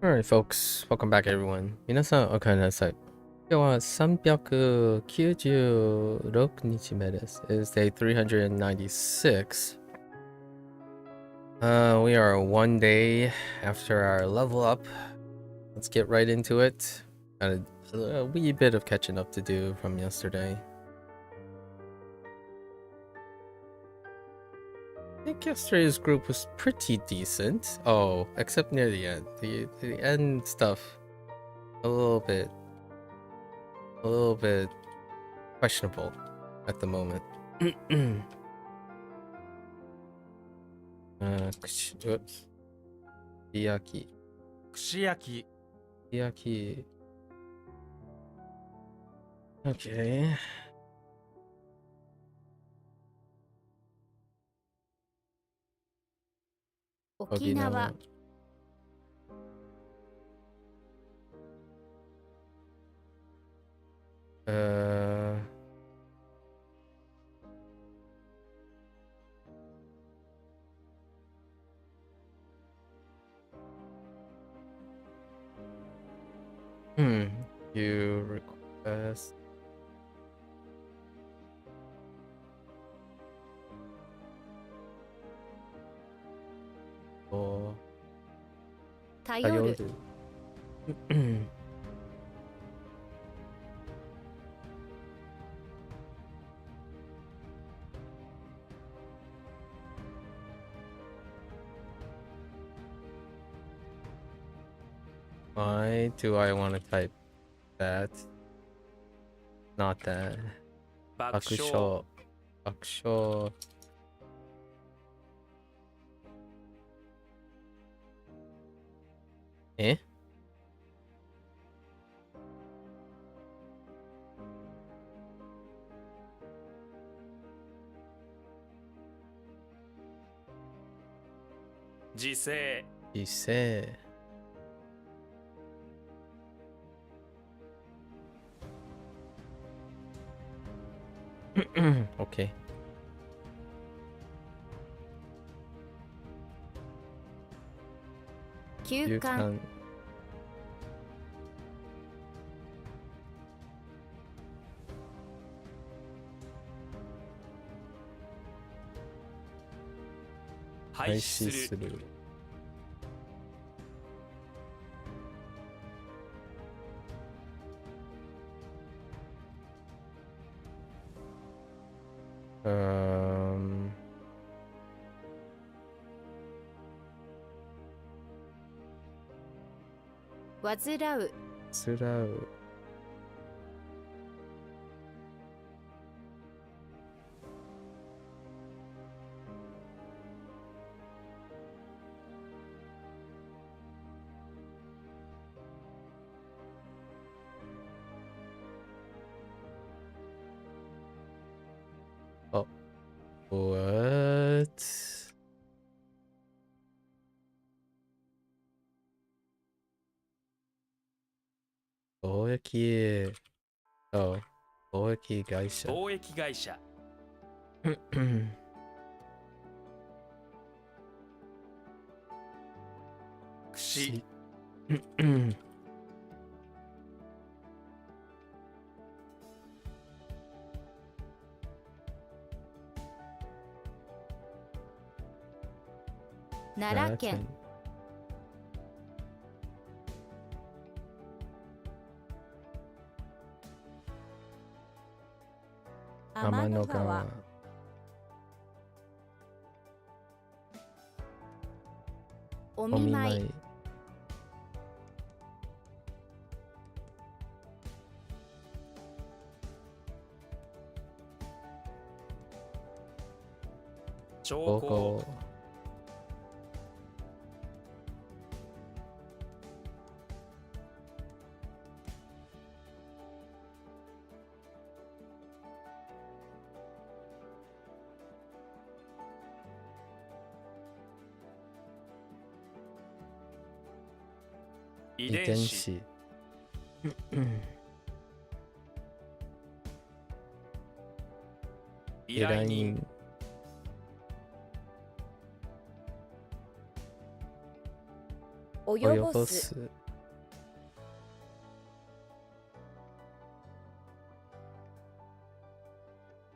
Alright, folks, welcome back, everyone. 皆さん、おかえりなさい。今日は396日目です。It is day 396. We are one day after our level up. Let's get right into it. Got a wee bit of catching up to do from yesterday. I think yesterday's group was pretty decent. Oh, except near the end. The end stuff, a little bit questionable at the moment. Oops. Yaki. Yaki. Okay. Okinawa. You request. Or 頼る Why do I want to type that? Not that. 爆笑 Bakusho. Bakusho. Eh? 時勢 He said. Okay. 休 You 館 can.「廃止する」 患う Surau. Oh, what? Boeki. Oh, Boeki Gaisha. 貿易会社 串 奈良県 天の川 Amanogawa. お見舞い Omimai. 兆 Gogo. 候 遺伝子 Idenshi. 依頼人 Irainin. お及ぼす Oyobosu.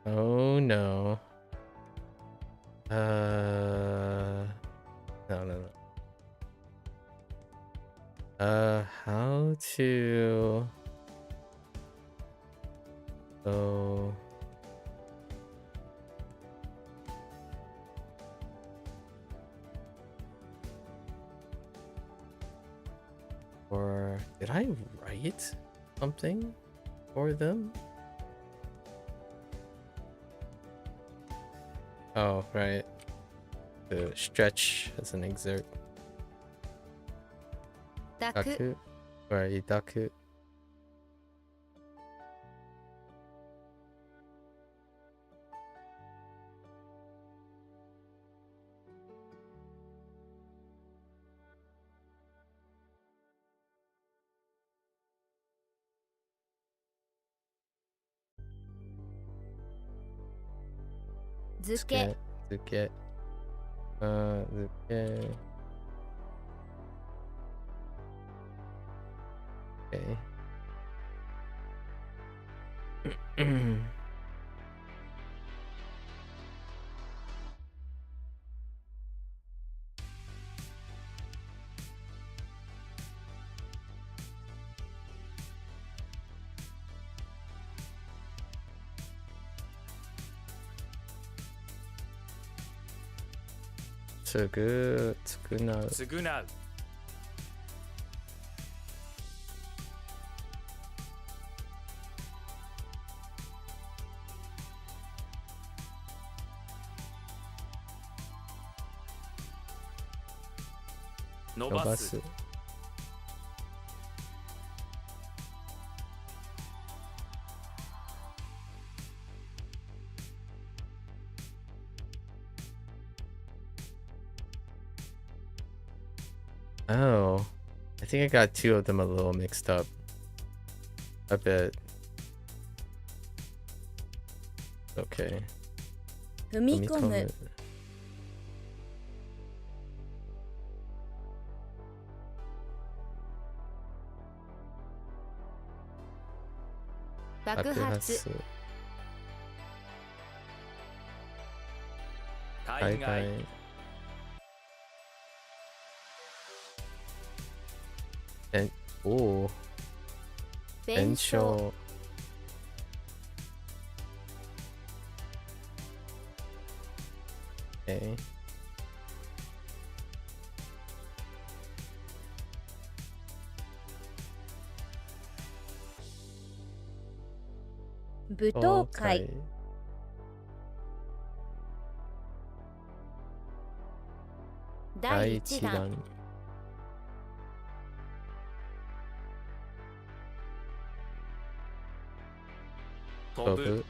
Oh no. No, no, no. How to go or did I write something for them? Oh, right. To stretch as an exert. 抱く Daku or idaku. Zuke. Zuke. Zuke. Okay. Tsugunau. 償う 伸ばす Nobasu. Oh, I think I got two of them a little mixed up. A bit. Okay. 踏み込む 爆発 海外 And oh, 弁償 Okay. 舞踏会 第1弾 飛ぶ Tofu.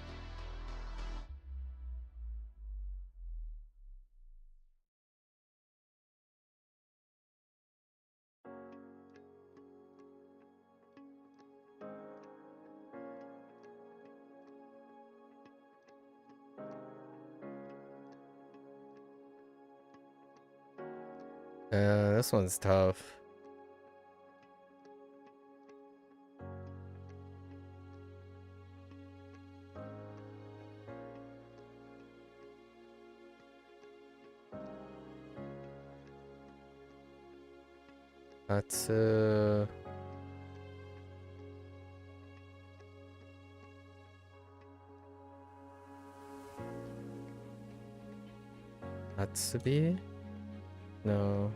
This one's tough. That's Atsubi? No.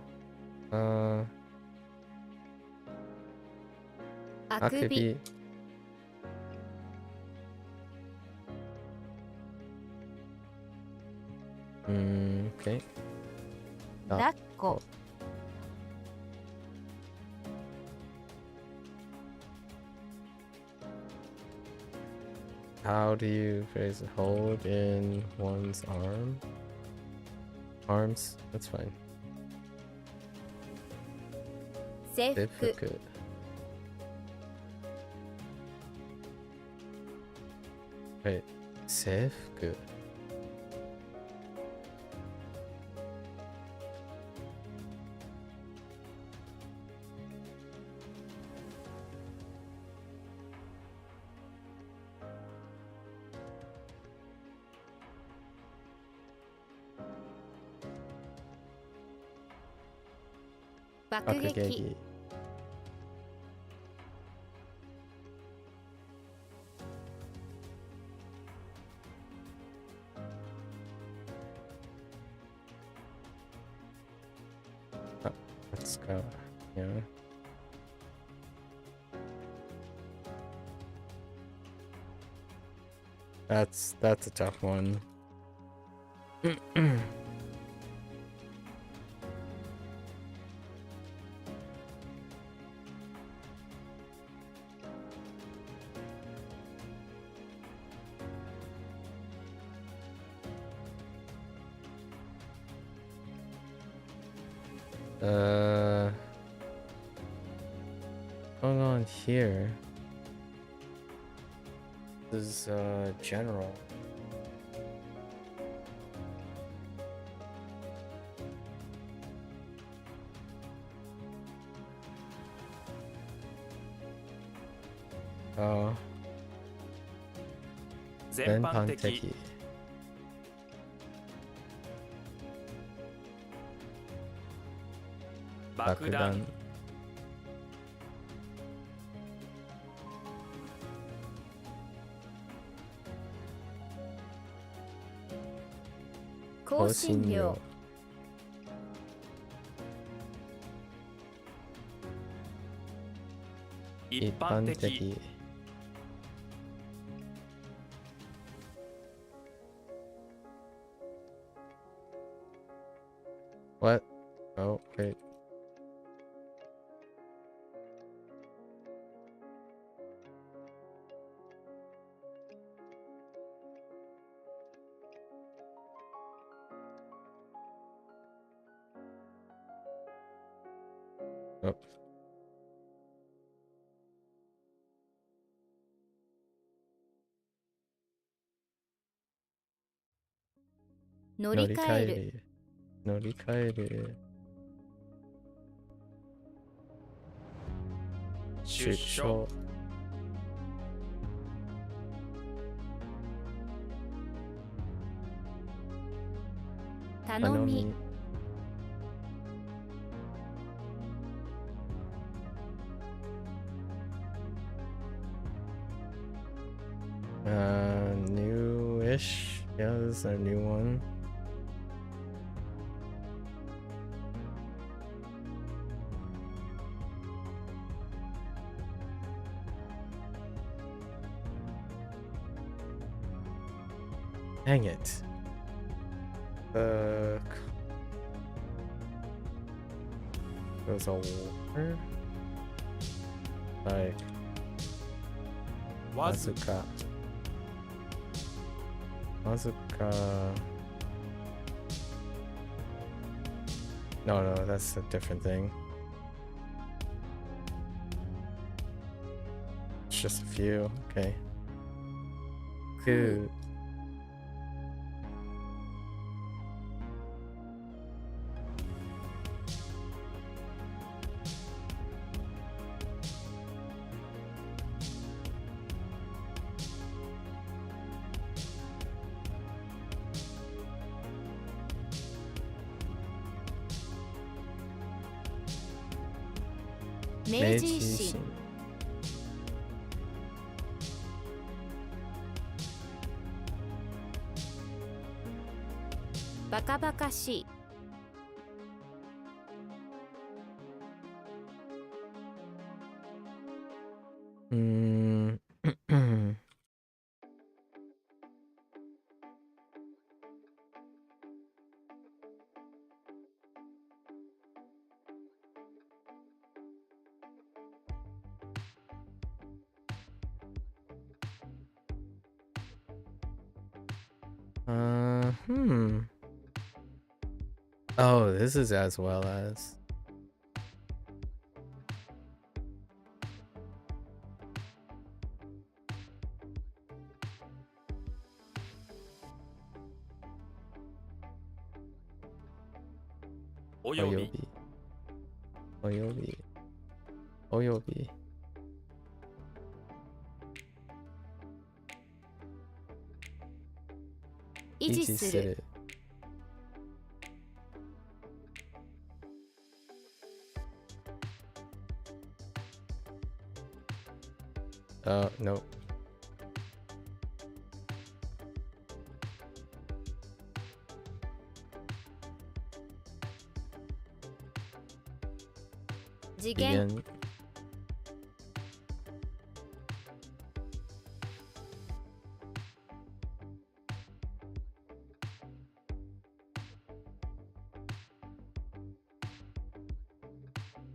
あくび Okay. 抱っこ How do you phrase hold in one's arms? That's fine. 制服 Difficult. Wait, 制服爆撃 Bakugeki. Let's go. Yeah. That's a tough one. Going on here. This is general. Oh, 全般的 Benpanteki. 爆弾 Bakudan. 香辛料 一般的 Ipanteki. What? Oh, wait. Oh. 乗り換える乗り換える。出所 頼み Newish. Yeah, this is our new one. Dang it. There's a war? Like わず Mazuka. Mazuka. No, that's a different thing. It's just a few. Okay. Good. Meiji-shin バカバカしい Oh, this is as well as. Oyobi. Oyobi. Oyobi. 維持する No. Jigen. Begin.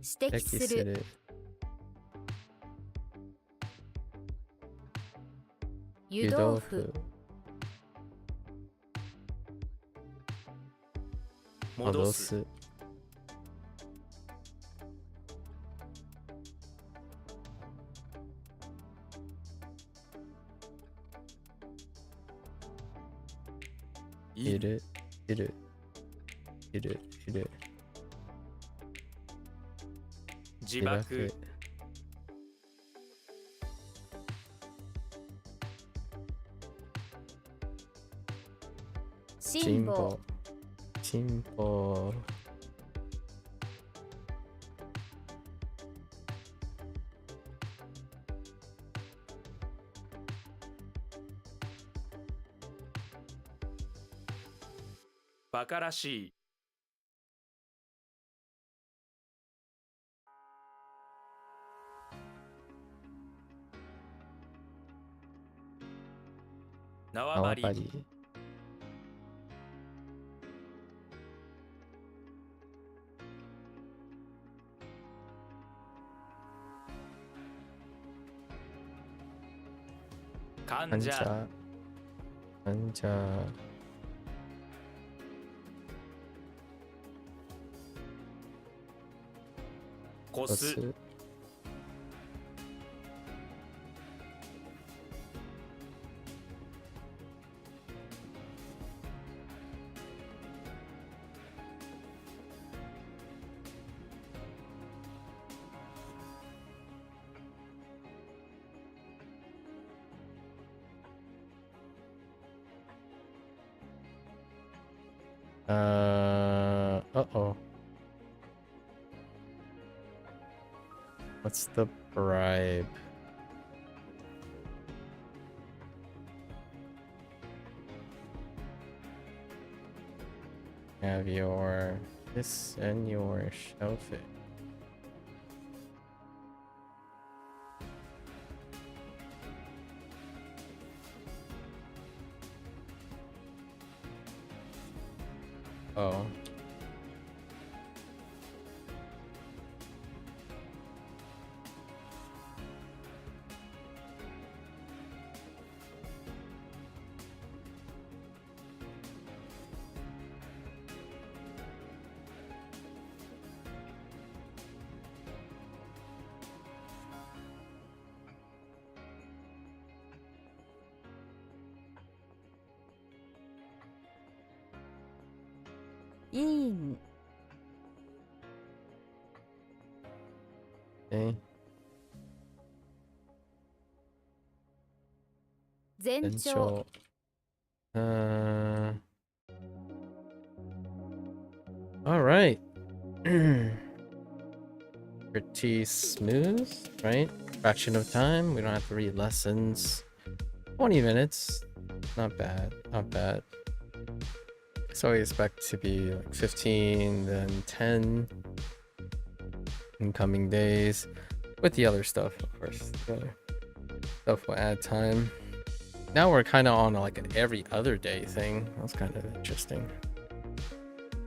Shiteki suru. 湯豆腐。戻す。いる。自爆。辛抱。辛抱。バカらしい。縄張り。患者。こす。Uh-oh. What's the bribe? Have your this and your shellfish. Oh. In. Okay. 前兆。 All right. Pretty smooth, right? Fraction of time. We don't have to read lessons. 20 minutes. Not bad. Not bad. So we expect to be like 15, then 10 in coming days. With the other stuff, of course. The other stuff will add time. Now we're kind of on like an every other day thing. That's kind of interesting.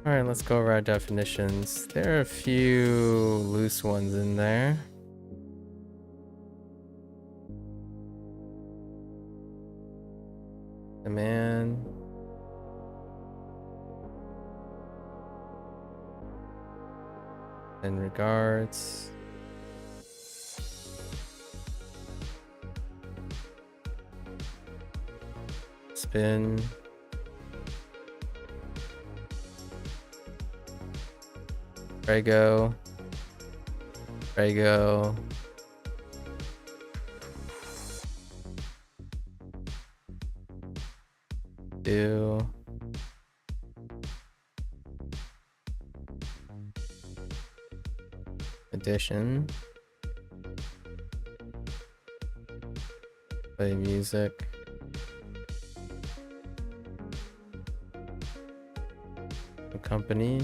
All right, let's go over our definitions. There are a few loose ones in there. Demand. And regards. Spin. Prego. Prego. Do. Addition. Play music. Accompany.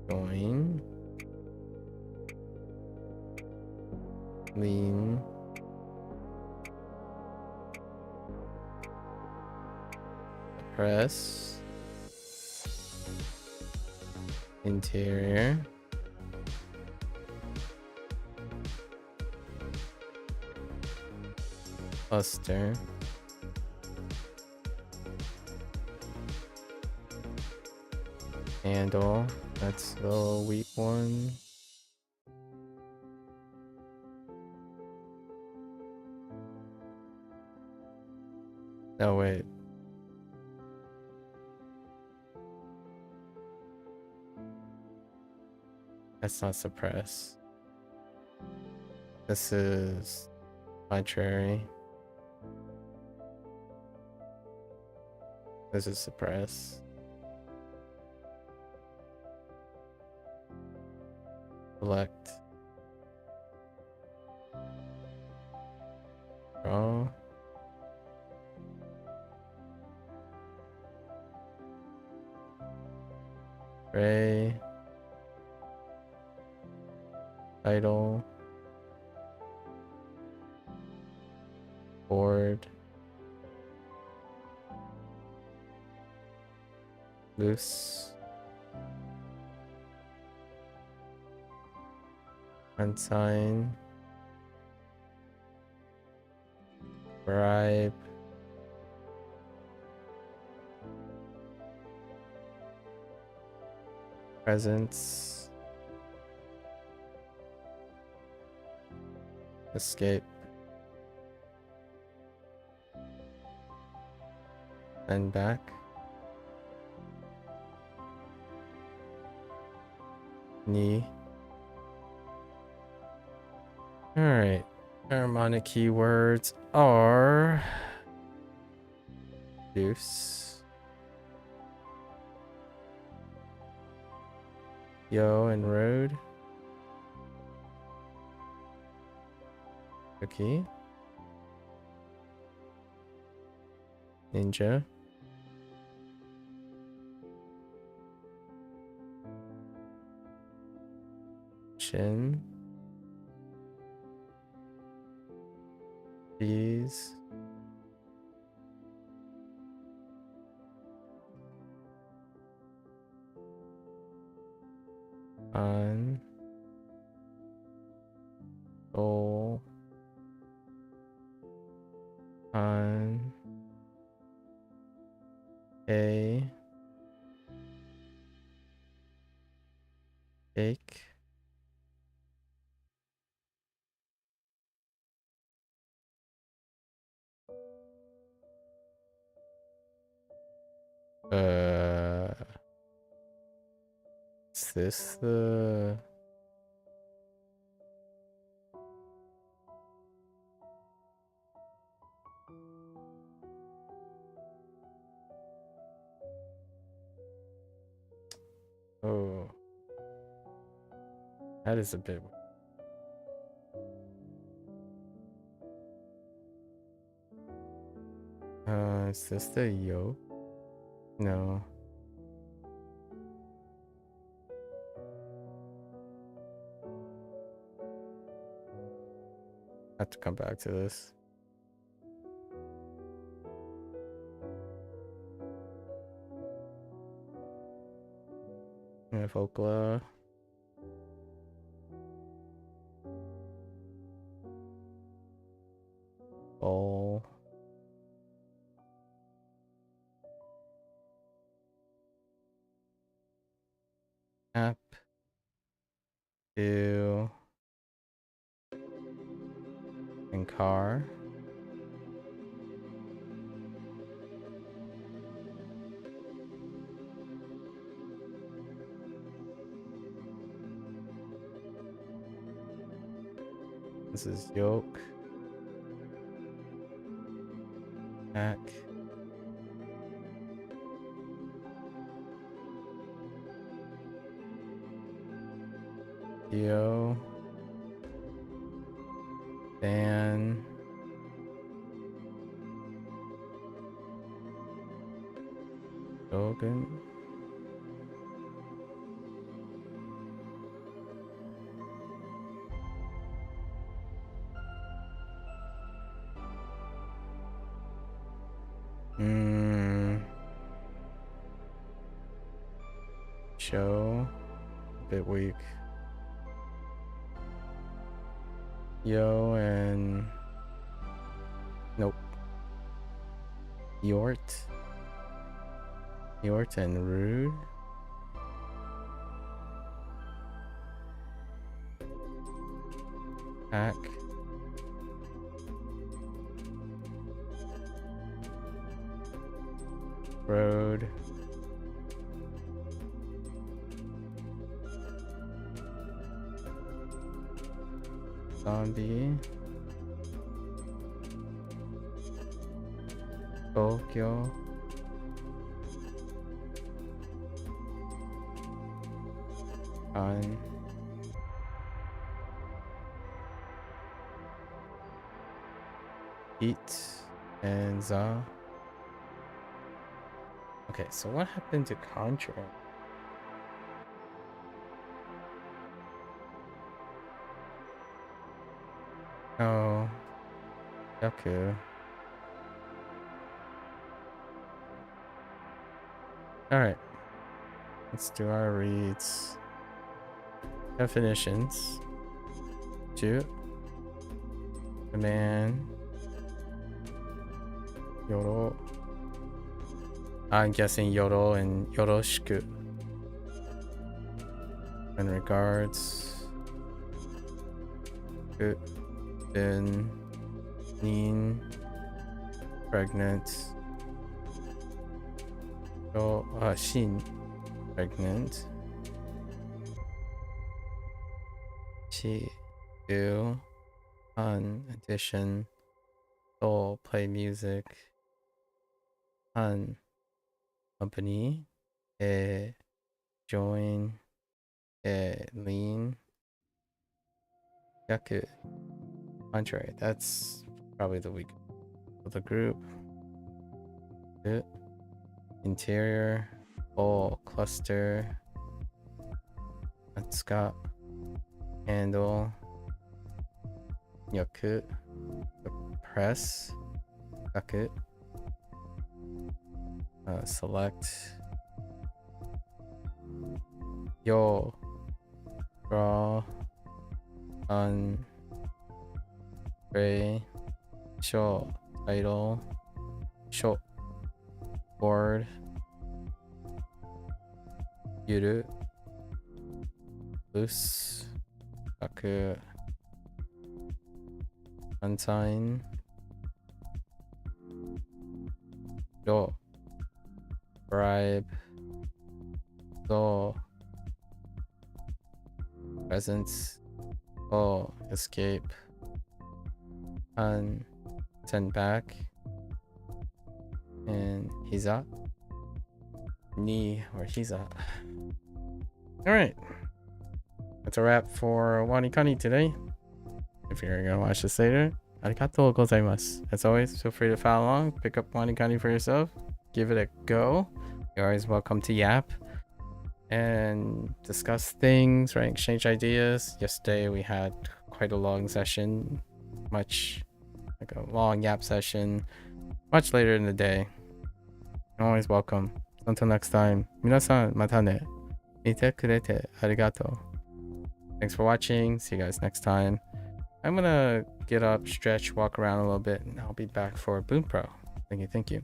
Join. Lean. Press. Interior. Cluster. Handle. That's the weak one. No, wait. That's not suppress. This is contrary. This is suppress. Select. Draw. Gray. Title. Board. Loose. Unsign. Bribe. Presence. Escape. And back. Knee. Alright. Harmonic keywords are deuce, yo, and road. Okay. Ninja. Chin. Cheese. On. Soul. On. A. Cake. Is this the... Oh. That is a bit... is this the yolk? No. I have to come back to this. Yeah, folklore. Bowl. App. Do. And car. This is yolk. Back. Yo. Dan. Logan. Show. A bit weak. Yo and nope. Yort and Rude. Hack. Road. Zombie. Tokyo. Han. Eat and Za. Okay, so what happened to Contra? Oh, Yaku. Alright, let's do our reads. Definitions. Two. Command. Yoro. I'm guessing Yoro and Yoroshiku. In regards. Good. Then. Nin. Pregnant. Shin. Pregnant. Chi. Do. Han. Addition. Soul. Play music. Han. Company. Join. Lean. Yaku. Contrary. That's probably the weak of the group. Good. Interior. All cluster. Atsuka. Handle. Yaku. Press. Yaku. Select. Yo. Draw. On. Gray. Show. Title. Show. Board. Yuru. Loose. Kaku. Unsign. Yo. Bribe. So. Presence. Oh. Escape. Han. Send back. And Hiza. Ni or Hiza. Alright. That's a wrap for WaniKani today. If you're gonna watch this later, arigatou gozaimasu. As always, feel free to follow along, pick up WaniKani for yourself, give it a go. You're always welcome to Yap and discuss things, right? Exchange ideas. Yesterday we had quite a long session, much like a long Yap session, much later in the day. You're always welcome. Until next time, minasan mata ne. Mite kurete arigato. Thanks for watching. See you guys next time. I'm gonna get up, stretch, walk around a little bit, and I'll be back for Bunpro. Thank you.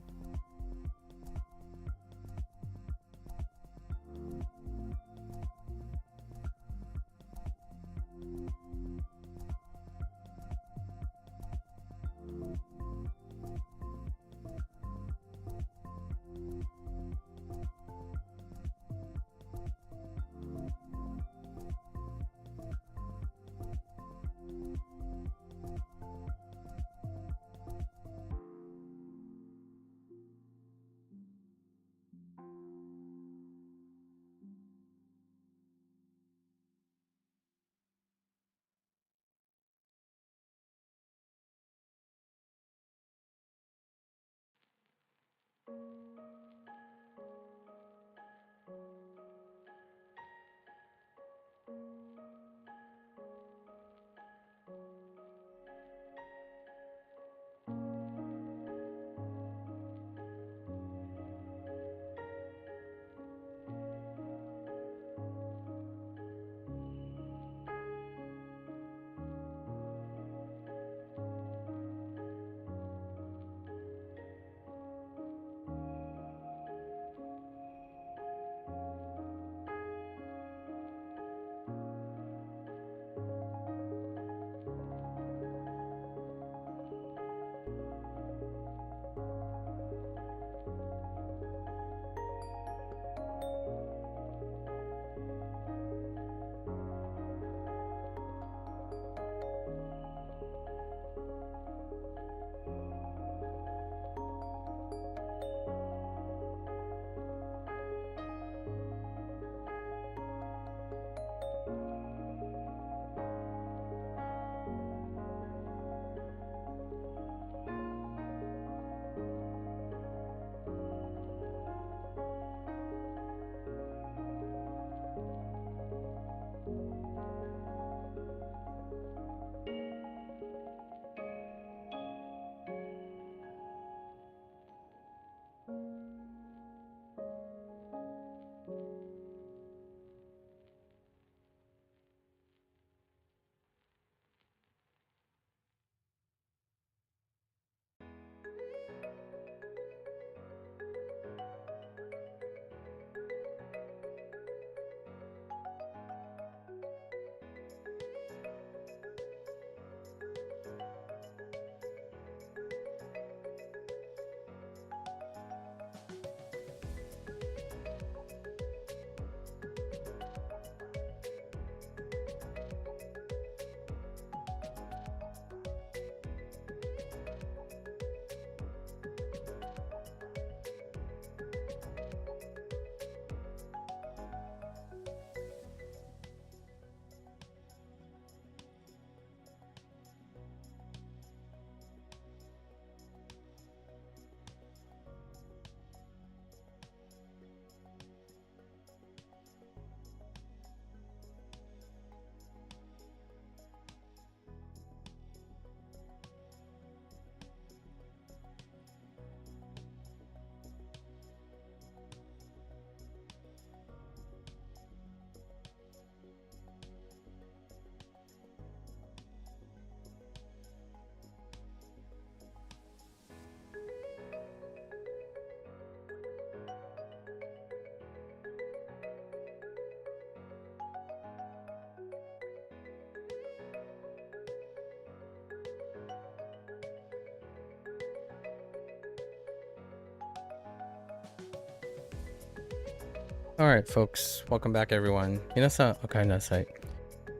Alright, folks. Welcome back, everyone. 皆さん、お帰りなさい。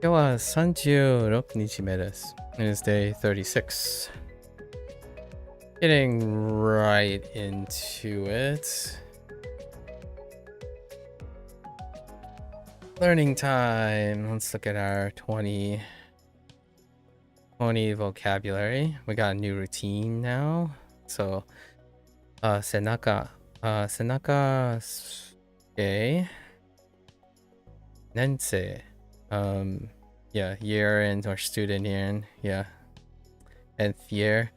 今日は36日目です。It is day 36. Getting right into it. Learning time. Let's look at our 20 vocabulary. We got a new routine now. So, senaka. Senaka. Okay. Nensei. Yeah, year in or student year in. Yeah. 10th year.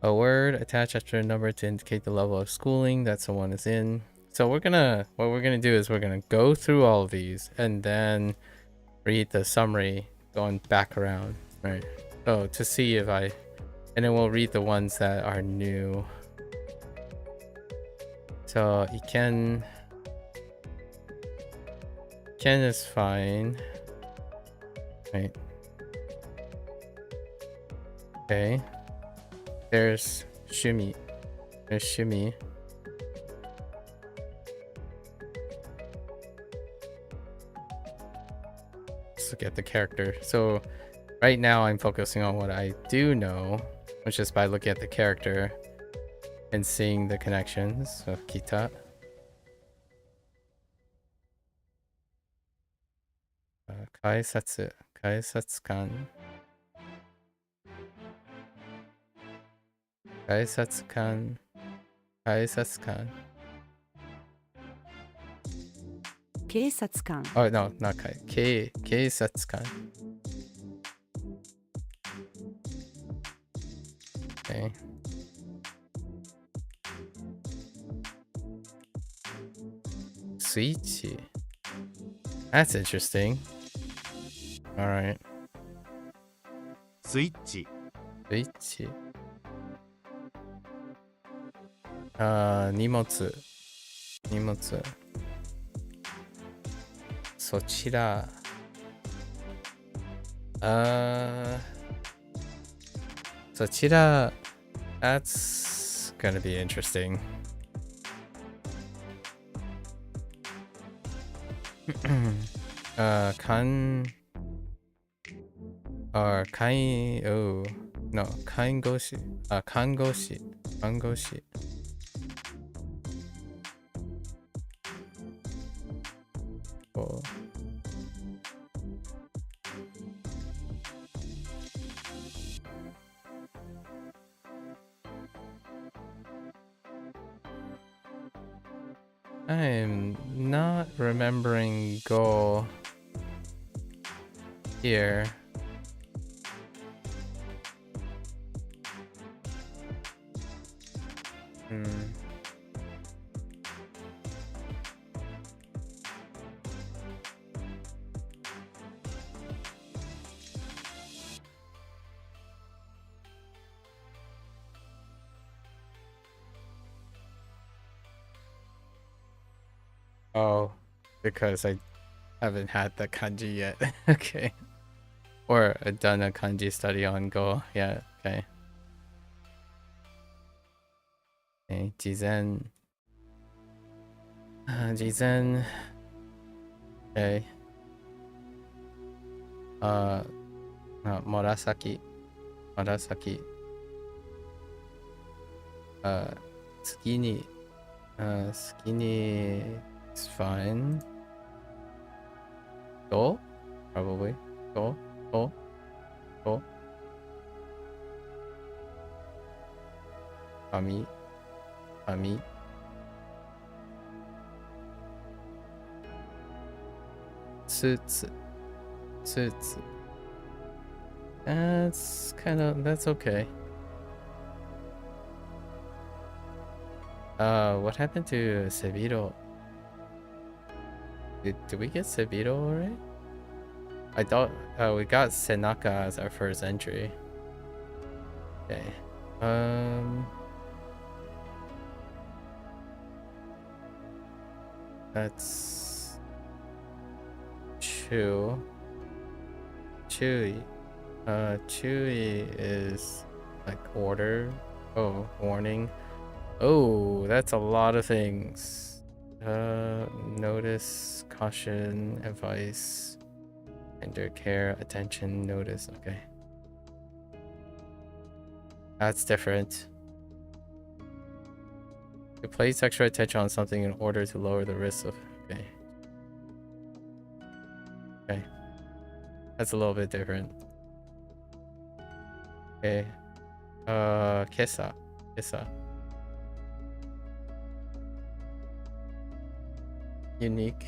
A word attached after a number to indicate the level of schooling that someone is in. So what we're gonna do is we're gonna go through all of these and then read the summary going back around, right? So to see if and then we'll read the ones that are new. So Ken is fine, right? Okay. There's Shumi. There's Shumi. Let's look at the character. So right now I'm focusing on what I do know, which is by looking at the character and seeing the connections of Kita. Kaisatsu. Kaisatsukan. Kaisatsukan. Kaisatsukan. 警察官 Oh no, not kai. Keisatsukan. Okay. Suichi. That's interesting. All right. スイッチ Suichi. 荷物。荷物。そちら。そちら。That's gonna be interesting. Kan or kai. Oh no, kangoshi. Kangoshi. Kangoshi. Oh. I'm not remembering go here. Oh, because I haven't had the kanji yet. Okay. Or done a kanji study on Go. Yeah, okay. Okay, Jizen. Jizen. Okay. Murasaki. Murasaki. Tsukini. Tsukini is fine. Do? Probably. Do? Do? Do? Kami. Kami. Tsutsu. Tsutsu. That's okay. What happened to Sebiro? Did we get Sebiro already? I thought we got Senaka as our first entry. Okay. That's Chewy. Chewy is like order. Oh, warning. Oh, that's a lot of things. Notice, caution, advice, tender care, attention, notice. Okay. That's different. To place extra attention on something in order to lower the risk of... Okay. Okay. That's a little bit different. Okay. Kesa. Kesa. Unique.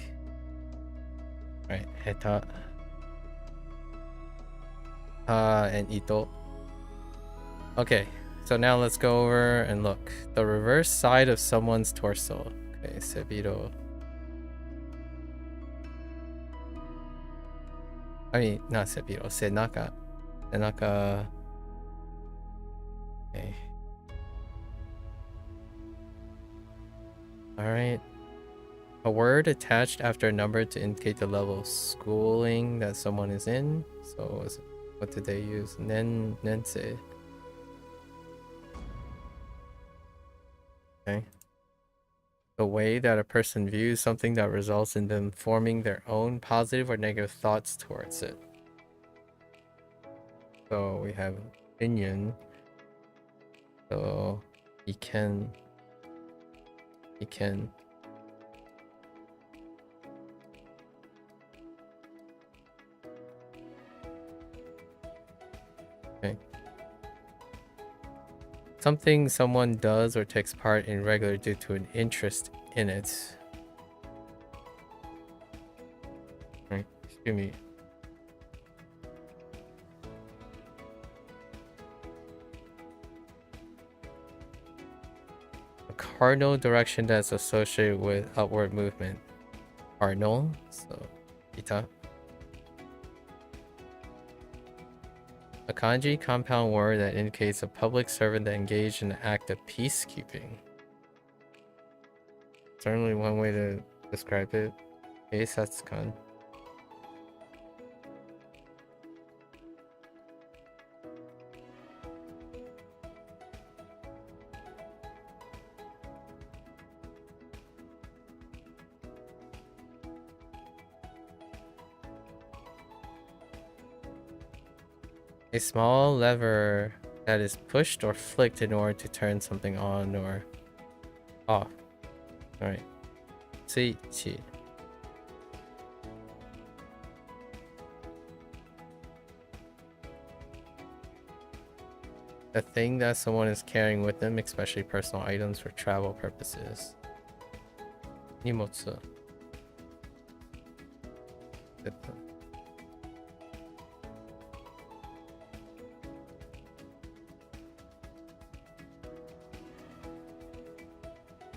Right. Heta. And Ito. Okay. So now let's go over and look. The reverse side of someone's torso. Okay, Sebiro. I mean, not Sebiro. Senaka. Senaka. Okay. Alright. A word attached after a number to indicate the level of schooling that someone is in. So, what did they use? Nense. Okay. The way that a person views something that results in them forming their own positive or negative thoughts towards it. So we have opinion. So he can okay. Something someone does or takes part in regularly due to an interest in it. Right, excuse me. A cardinal direction that's associated with upward movement. Cardinal, so ita. A kanji compound word that indicates a public servant that engaged in the act of peacekeeping. Certainly one way to describe it. Eisatsukan. A small lever that is pushed or flicked in order to turn something on or off. Alright. Koichi. A thing that someone is carrying with them, especially personal items for travel purposes. Nimotsu.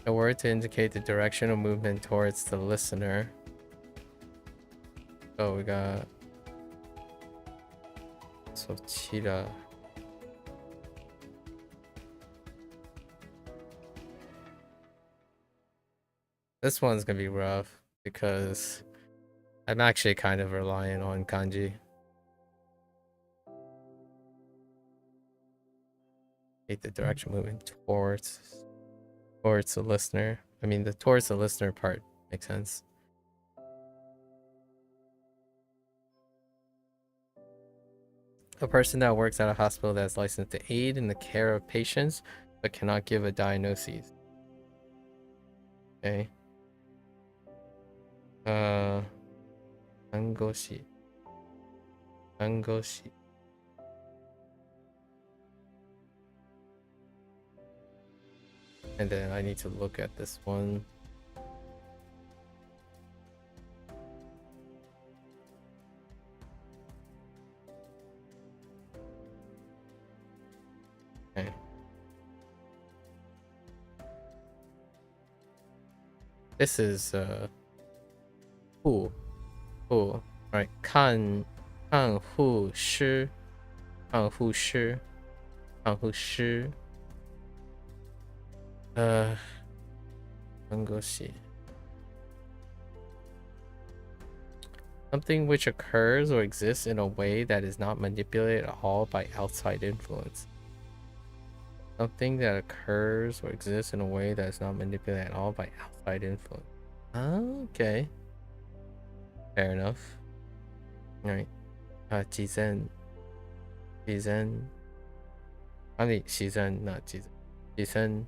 A word to indicate the direction of movement towards the listener. Oh, we got Sochira. This one's gonna be rough because I'm actually kind of relying on kanji. The direction moving towards the listener. I mean, the towards the listener part makes sense. A person that works at a hospital that is licensed to aid in the care of patients but cannot give a diagnosis. Okay. Angoshi. Angoshi. And then I need to look at this one. Okay. This is hu. Right. Kan hu shi. Kan hu shi. Kan hu shi. Angoshi. Something which occurs or exists in a way that is not manipulated at all by outside influence. Something that occurs or exists in a way that is not manipulated at all by outside influence. Okay. Fair enough. Alright. Jizen. Jizen. I mean, Shizen, not Jizen. Jizen.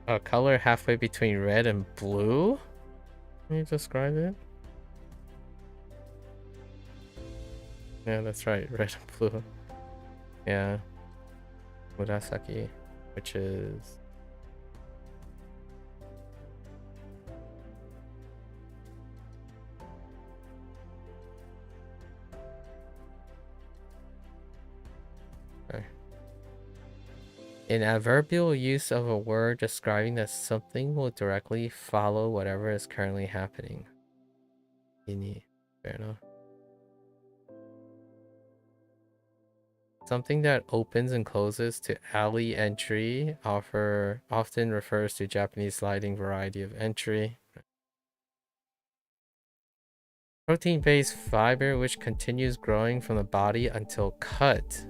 A color halfway between red and blue? Can you describe it? Yeah, that's right, red and blue. Yeah. Murasaki, which is an adverbial use of a word describing that something will directly follow whatever is currently happening. Fair enough. Something that opens and closes to alley entry often refers to Japanese sliding variety of entry. Protein-based fiber which continues growing from the body until cut.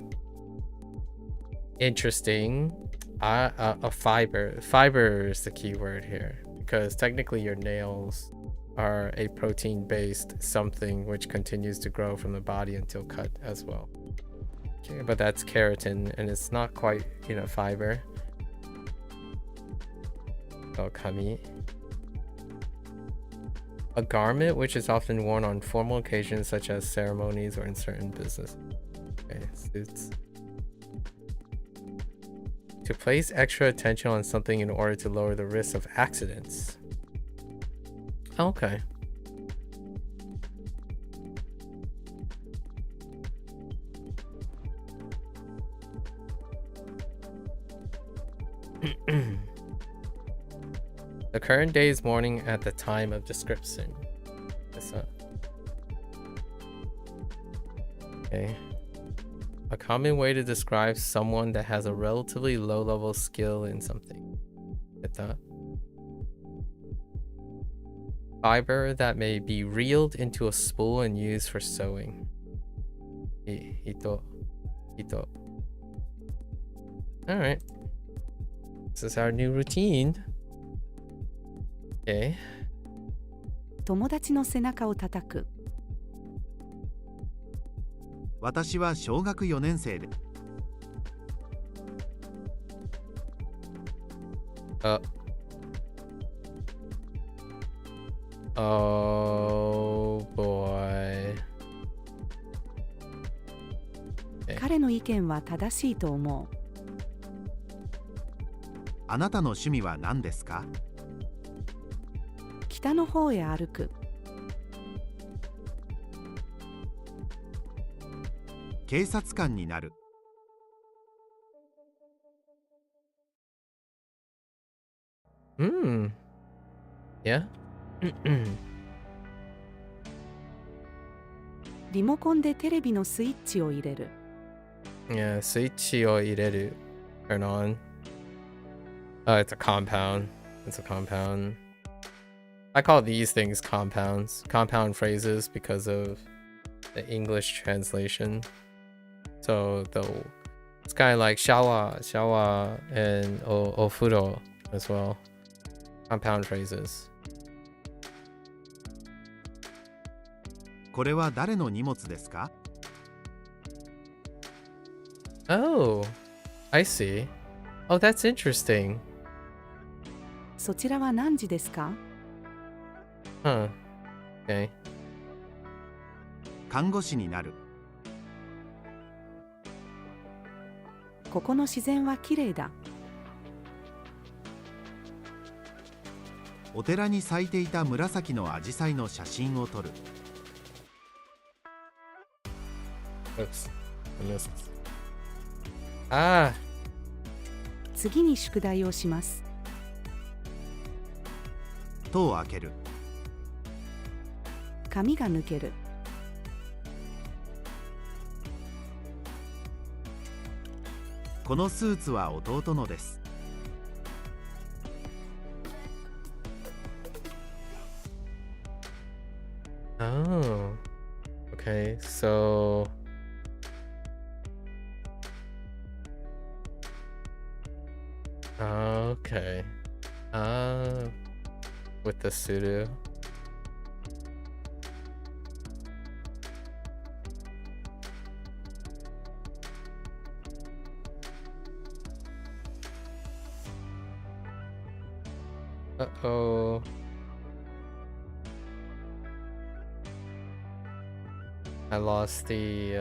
Interesting. A fiber. Fiber is the key word here because technically your nails are a protein-based something which continues to grow from the body until cut as well. Okay, but that's keratin and it's not quite, fiber. Oh, kami. A garment which is often worn on formal occasions such as ceremonies or in certain business. Okay, suits. To place extra attention on something in order to lower the risk of accidents. Okay. The current day is morning at the time of description. Okay. A common way to describe someone that has a relatively low level skill in something. Get that? Fiber that may be reeled into a spool and used for sewing. Hito. Alright. This is our new routine. Okay. 友達の背中を叩く。私は小学4年生で。Oh boy. 彼の意見は正しいと思う。あなたの趣味は何ですか？北の方へ歩く。警察官になる。Yeah. リモコンでテレビのスイッチを入れる。Yeah, switchを入れる. Turn on. Oh, it's a compound. It's a compound. I call these things compounds. Compound phrases because of the English translation. So it's kind of like shawa, and ofuro as well. Compound phrases. これは誰の荷物ですか？ Oh, I see. Oh, that's interesting. そちらは何時ですか？ Huh. Okay. 看護師になる。ここの自然はきれいだ。お寺に咲いていた紫のアジサイの写真を撮る。Oops. I missed. Ah. 次に宿題をします。戸を開ける。髪が抜ける。このスーツは弟のです。Oh. Okay, so okay. With the sudo. Uh-oh. I lost the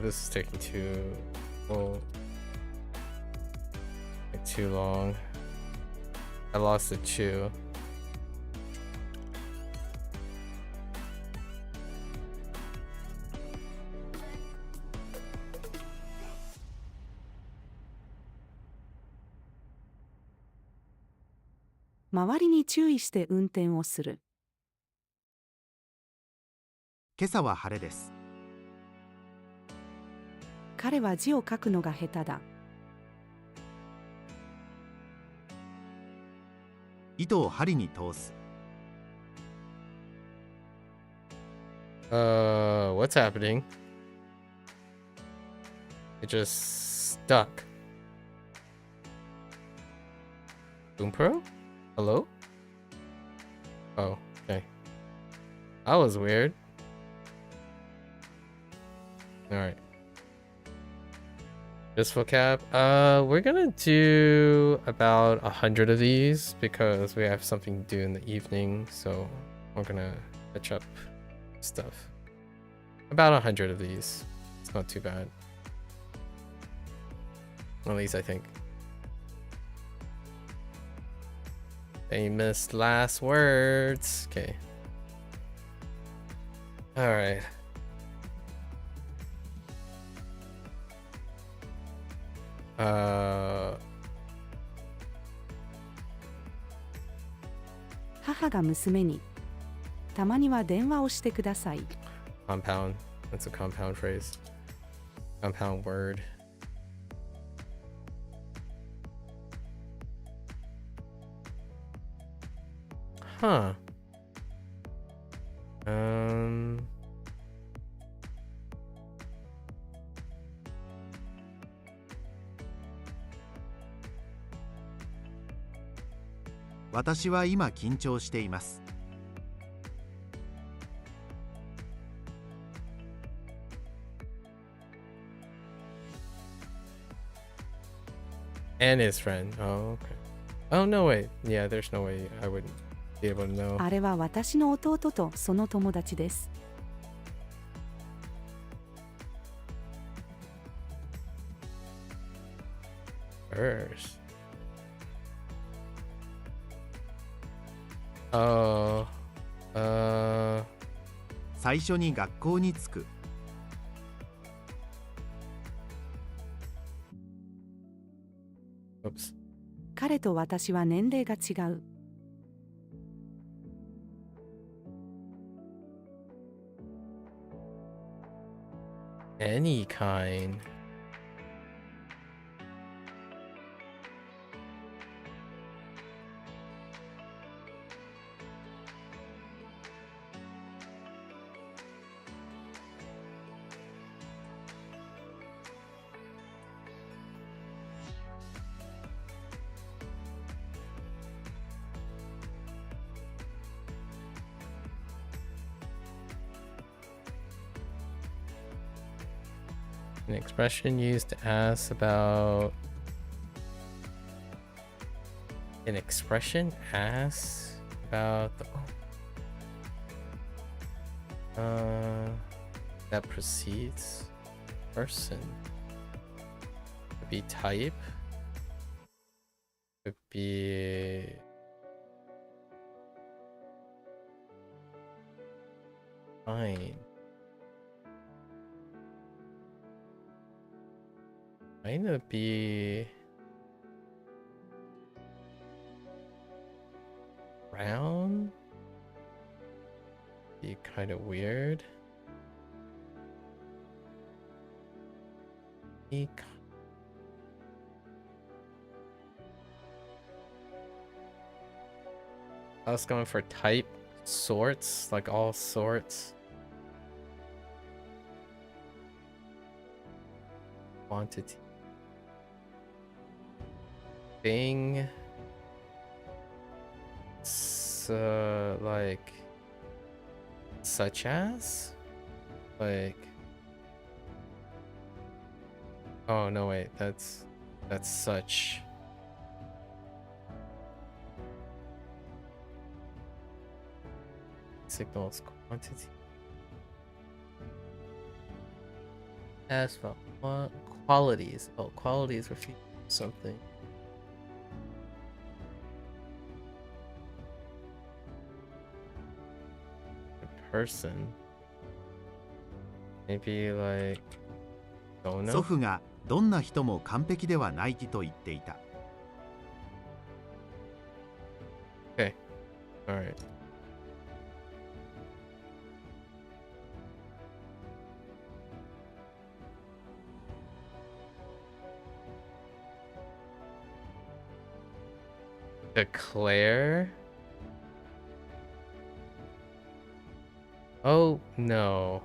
this is taking too long. I lost the chew.「周りに注意して運転をする」。今朝は晴れです。彼は字を書くのが下手だ。糸を針に通す。What's happening? It just stuck. Bunpro? Hello? Oh, okay. That was weird. Alright. This vocab. We're gonna do about 100 of these because we have something to do in the evening, so we're gonna catch up stuff. About 100 of these. It's not too bad. At least I think. Famous last words. Okay. Alright. Uh, 母が娘に、たまには電話をしてください。compound. That's a compound phrase. Compound word. Huh. Um. 私は今緊張しています。And his friend. Oh, okay. Oh, no, wait. Yeah, there's no way I wouldn't be able to know. あれは私の弟とその友達です。First. Oh. 最初に学校に着く。Oops. 彼と私は年齢が違う。Any kind. An expression used to ask about. An expression asks about the. That precedes person. Could be type. Could be. Fine. Might it be round? Be kind of weird. I was going for type, sorts, like all sorts. Quantity. Thing. Like such as, like, oh no, wait, that's such. Signals quantity. As for qualities. Oh, qualities refute something. Person. Maybe like 祖父がどんな人も完璧ではないと言っていた。Okay. Alright. Declare. Oh no.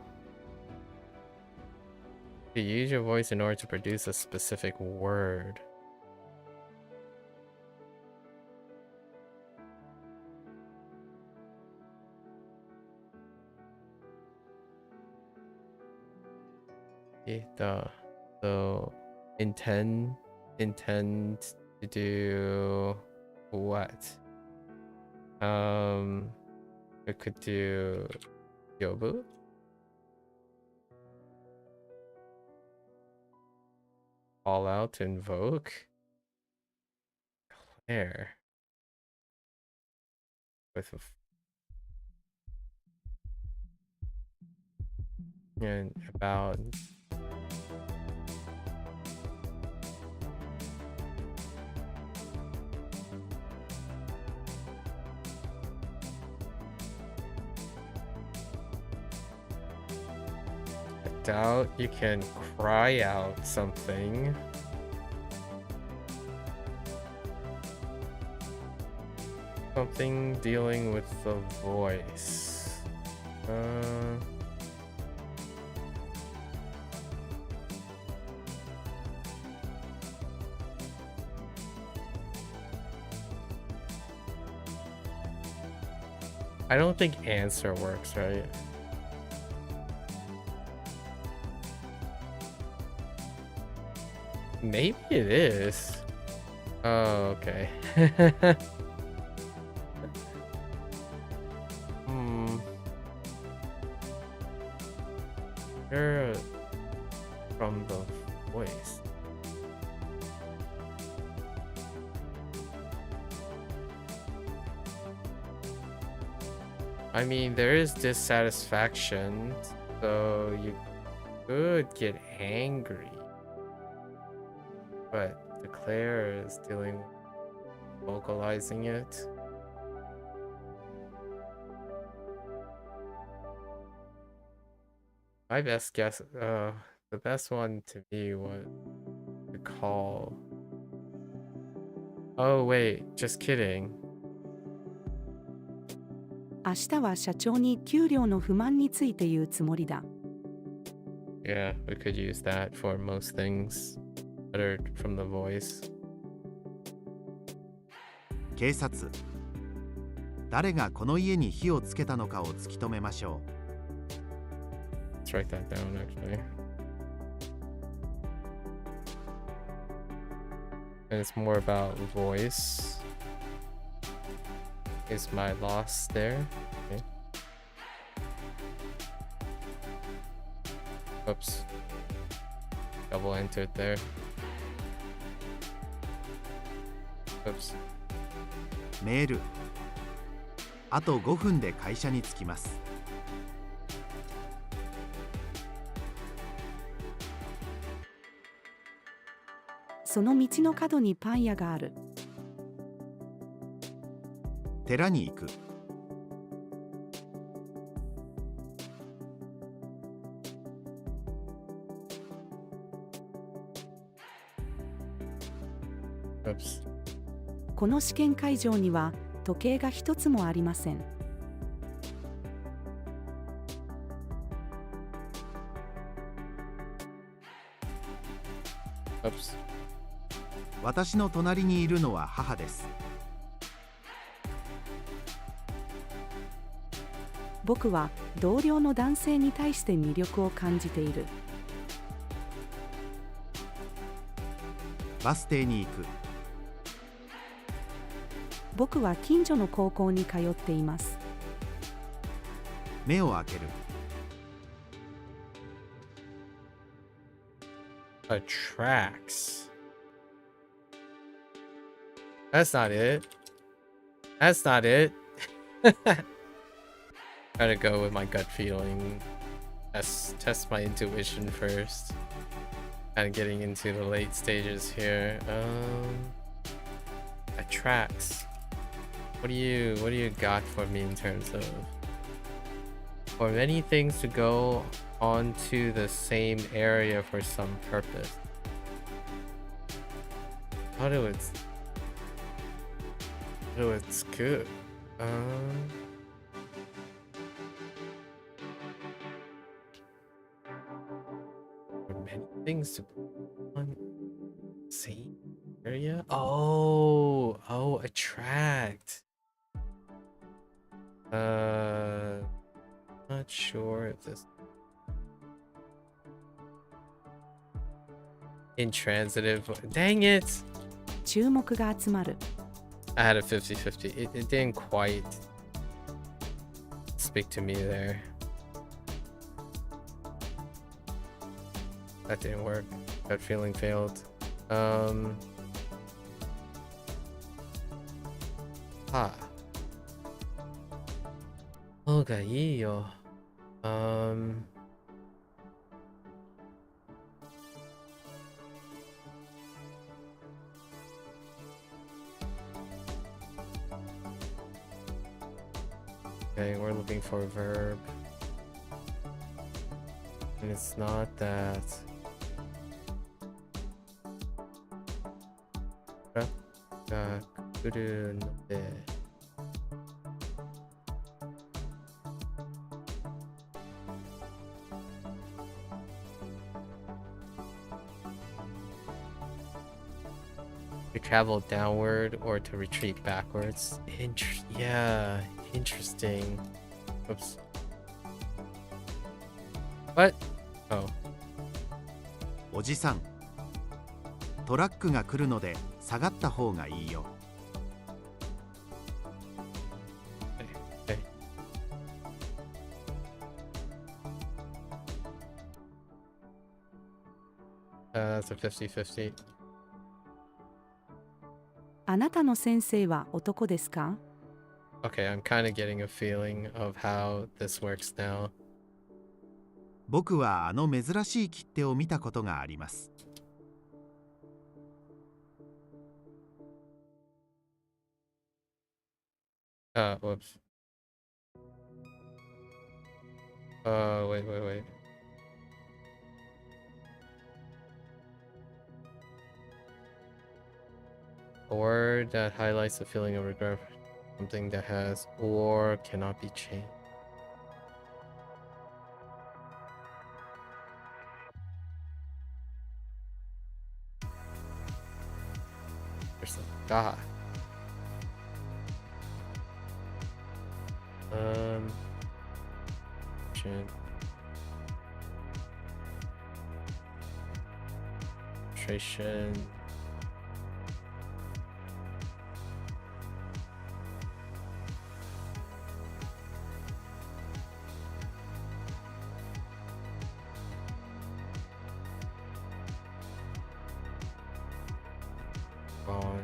You use your voice in order to produce a specific word. So intend to do what? It could do yobu. Call out to invoke. Claire. With and about doubt you can cry out something. Something dealing with the voice. I don't think answer works, right? Maybe it is. Oh, okay. They're from the voice. I mean, there is dissatisfaction, so you could get angry. But the Claire is dealing with vocalizing it. My best guess, the best one to me was to call. Oh wait, just kidding. 明日は社長に給料の不満について言うつもりだ。Yeah, we could use that for most things uttered from the voice. 警察。誰がこの家に火をつけたのかを突き止めましょう。Let's write that down actually. And it's more about voice. Is my loss there? Okay. Oops. Double entered there. Oops. メール。あと5分で会社に着きます。その道の角にパン屋がある。寺に行く。Oops. この試験会場には時計が一つもありません。Oops. 私の隣にいるのは母です。僕は同僚の男性に対して魅力を感じている。バス停に行く。僕は近所の高校に通っています。目を開ける。Attracts. That's not it. That's not it. Gotta go with my gut feeling. Test my intuition first. Kind of getting into the late stages here. Attracts. What do you got for me in terms of for many things to go onto the same area for some purpose? How do it's good? many things to put on same area? Oh, attract. Not sure if this intransitive. Dang it! 注目が集まる。 I had a 50-50. It didn't quite speak to me there. That didn't work. That feeling failed. Hoga ii yo. Okay, we're looking for a verb. And it's not that. Kuru no de. To travel downward or to retreat backwards. Yeah, interesting. Oops. What? Oh. おじさん、トラックが来るので下がった方がいいよ。Okay. That's a 50-50. あなたの先生は男ですか？ Okay, I'm kind of getting a feeling of how this works now. 僕はあの珍しい切手を見たことがあります。Whoops. Wait. A word that highlights the feeling of regret. Something that has or cannot be changed. There's a God. Concentration. On.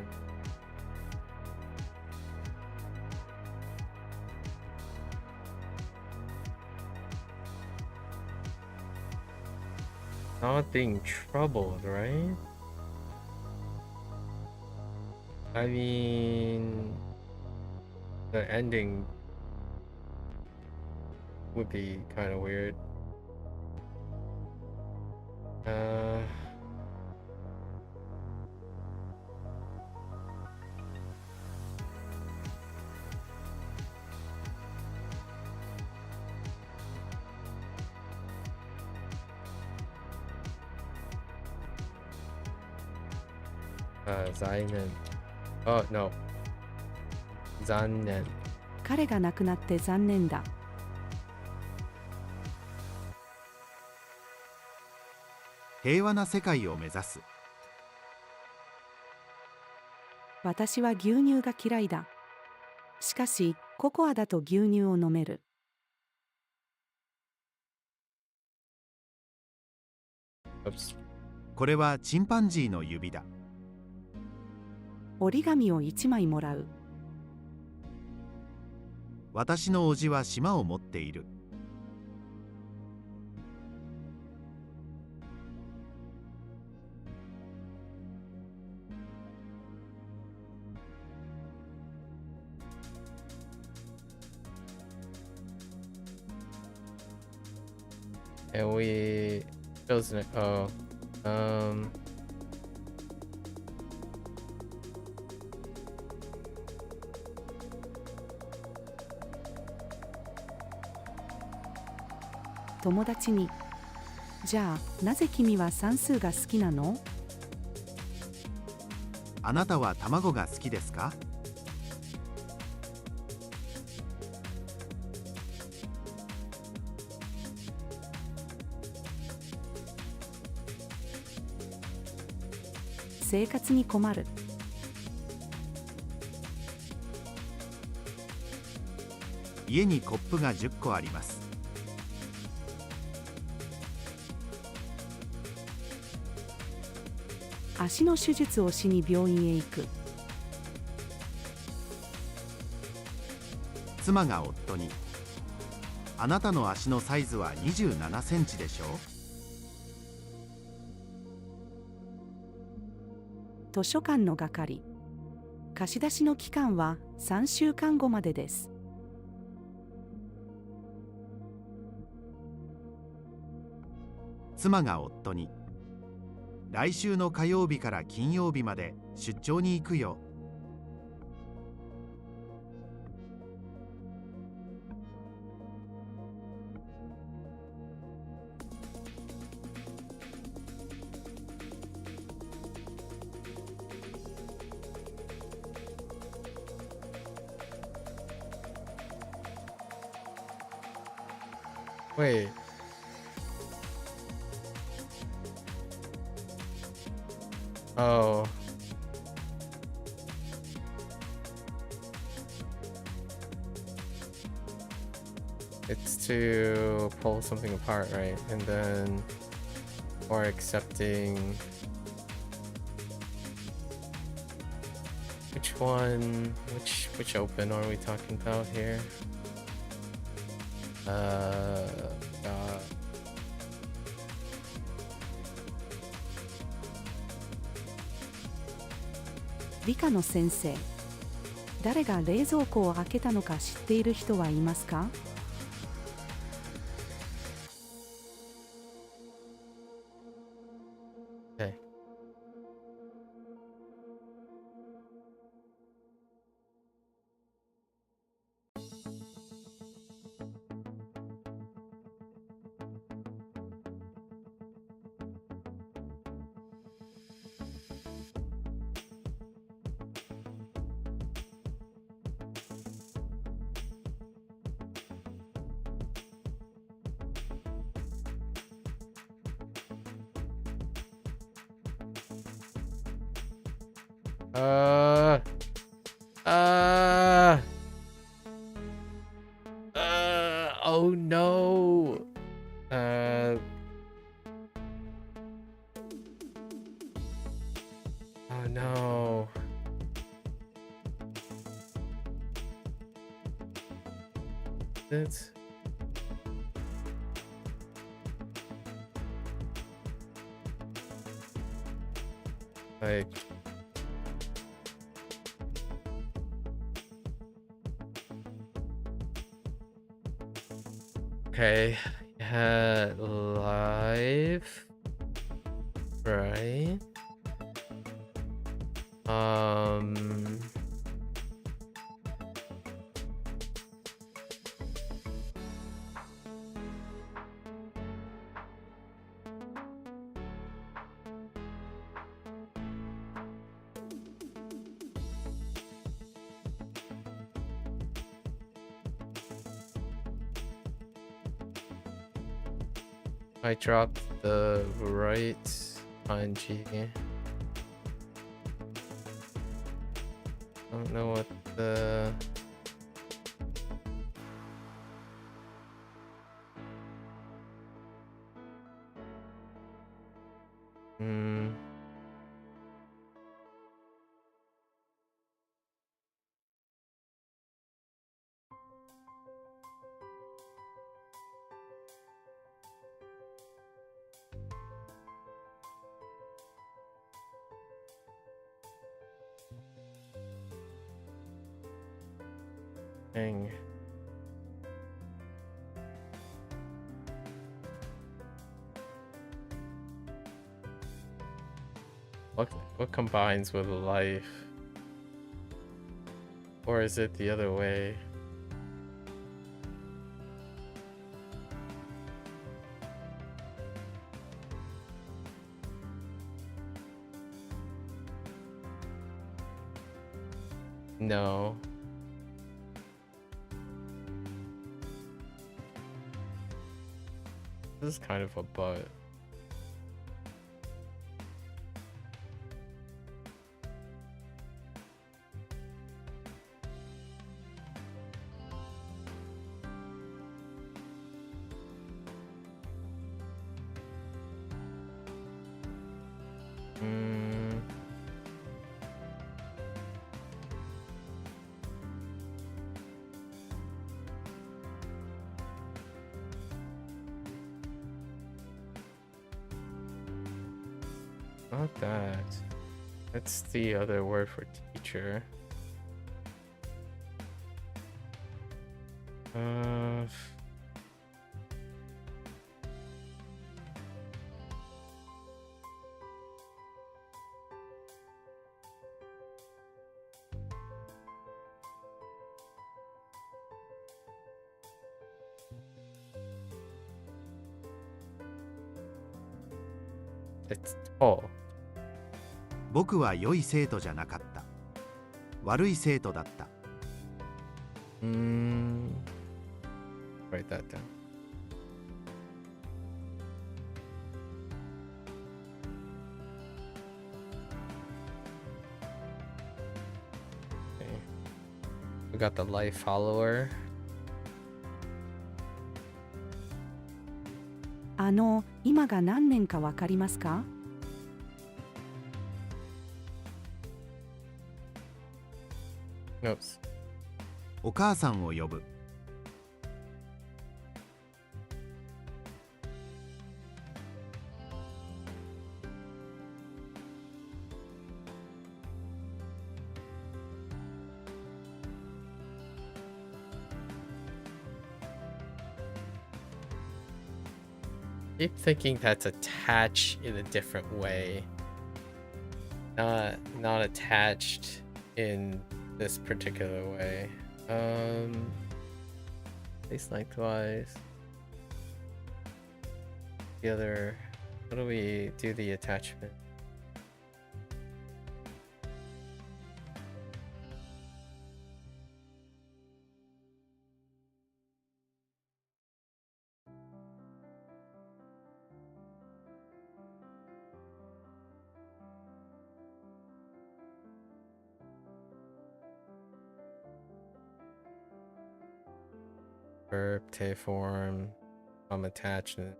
Not being troubled, right? I mean, the ending would be kind of weird. Zainen. Oh, no. Zannen. 彼が亡くなって残念だ。平和な世界を目指す。私は牛乳が嫌いだ。しかし、ココアだと牛乳を飲める。Oops. これはチンパンジーの指だ。折り紙を1枚もらう。私の叔父は島を持っている。And we chose it. Oh, じゃあ、なぜ君は算数が好きなの？あなたは卵が好きですか？生活に困る。家にコップが10個あります。足の手術をしに病院へ行く。妻が夫に、あなたの足のサイズは27センチでしょう？図書館の係。貸し出しの期間は3週間後までです。妻が夫に、来週の火曜日から金曜日まで出張に行くよ。Wait. Oh. It's to pull something apart, right? And then or accepting which one, which open are we talking about here? God.「理科の先生、誰が冷蔵庫を開けたのか知っている人はいますか？」Okay. Uh, oh no. Oh no. It's like okay, had live, right? I dropped the right kanji. I don't know what the thing. What combines with life? Or is it the other way? No. This is kind of a butt. Not that. That's the other word for teacher. It's tall. 僕は良い生徒じゃなかった。悪い生徒だった。Write that down. Okay. We got the life follower. 今が何年かわかりますか？ Notes. お母さんを呼ぶ。Keep thinking that's attached in a different way. Not attached in this particular way. Place lengthwise. The other, how do we do the attachment? Verb, te form, attached and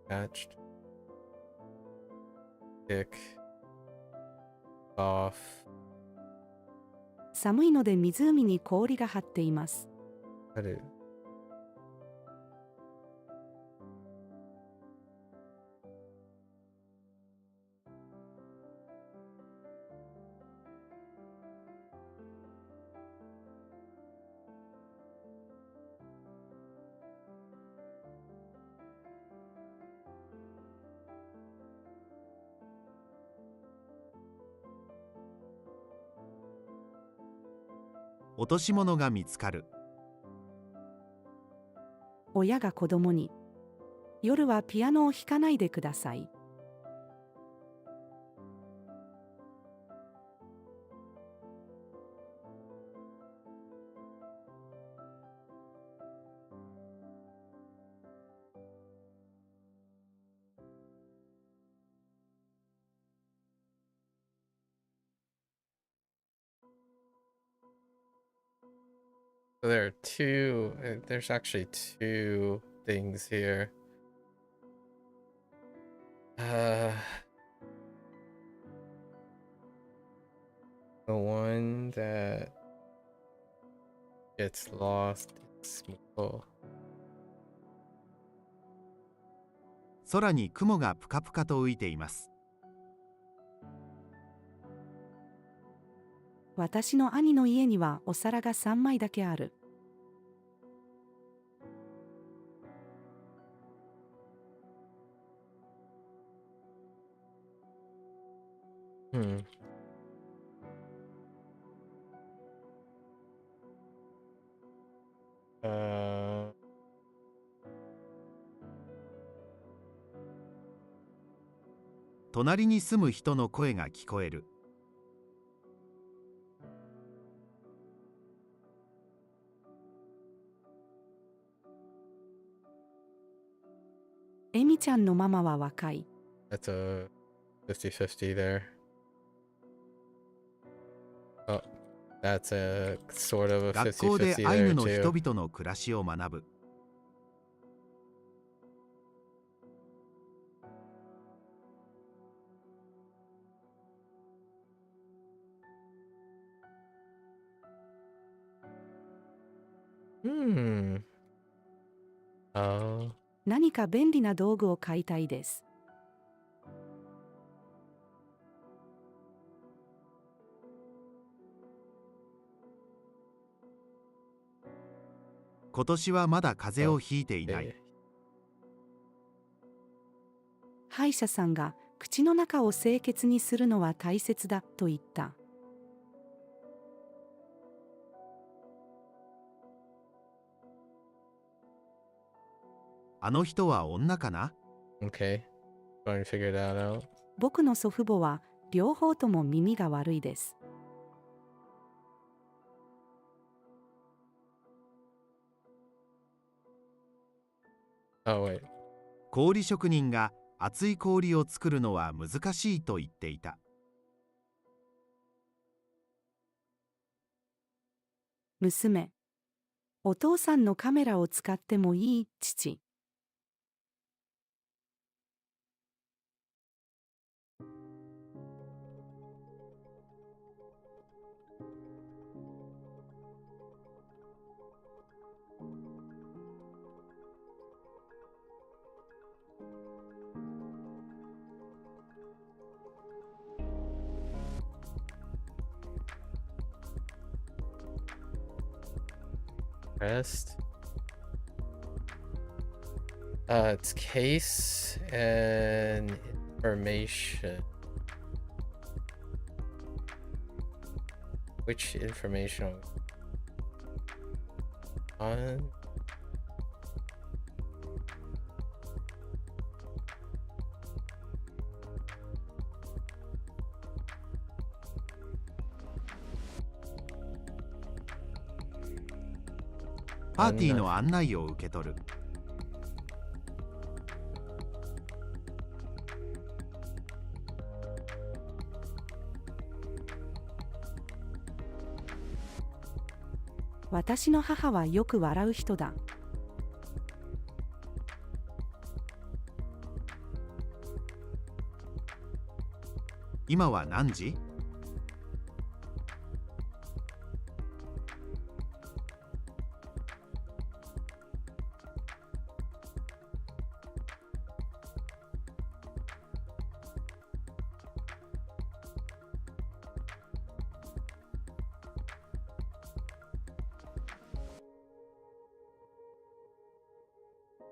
attached. Kick. Off. 寒いので湖に氷が張っています。ある。落とし物が見つかる。親が子供に、夜はピアノを弾かないでください。So there are two, there's actually two things here. The one that gets lost is Miko. 空に雲がぷかぷかと浮いています。私の兄の家にはお皿が3枚だけある。隣に住む人の声が聞こえる。エミちゃんのママは若い。 That's a 50-50 there. Oh, that's a sort of a 学校で 50-50 アイヌ there の人 too. 々の暮らしを学ぶ。Oh, 何か便利な道具を買いたいです。今年はまだ風邪をひいていない。 okay. 歯医者さんが口の中を清潔にするのは大切だと言った。あの人は女かな？ Okay. Trying to figure that out. 僕の祖父母は両方とも耳が悪いです。 Oh, wait. 氷職人が熱い氷を作るのは難しいと言っていた。娘、お父さんのカメラを使ってもいい、父。Rest. It's case and information. Which information? On.パーティーの案内を受け取る。私の母はよく笑う人だ。今は何時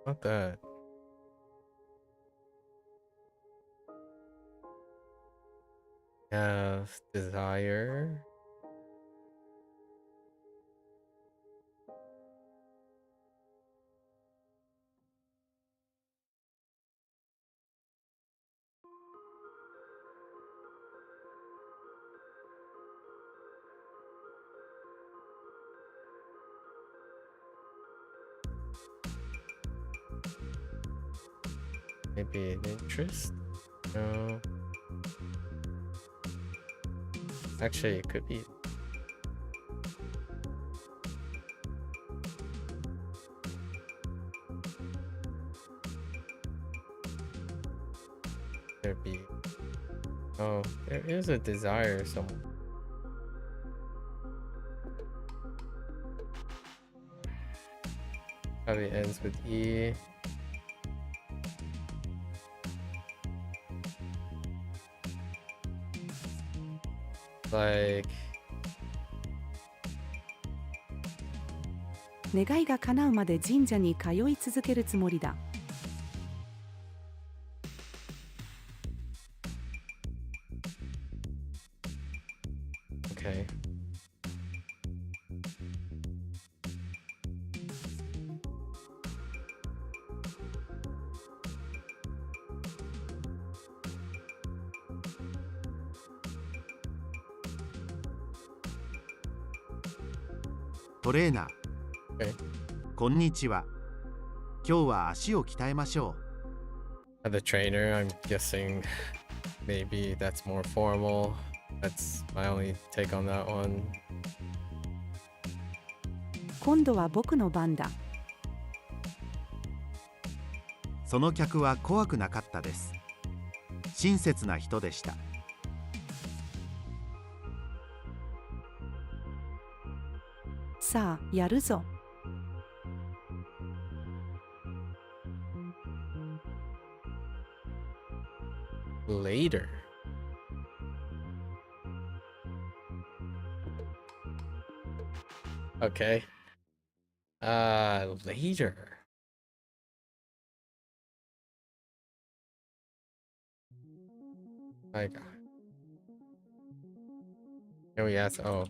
？Not that. Have desire. Maybe an interest? No. Actually, it could be. There be. Oh, there is a desire somewhere. Probably ends with E. Like 願いが叶うまで神社に通い続けるつもりだ。okay.トレーナー、Okay. こんにちは。今日は足を鍛えましょう。The trainer, I'm guessing maybe that's more formal. That's my only take on that one. 今度は僕の番だ。その客は怖くなかったです。親切な人でした。さあ、やるぞ。Later. Okay. Later. Like, oh yes. Oh,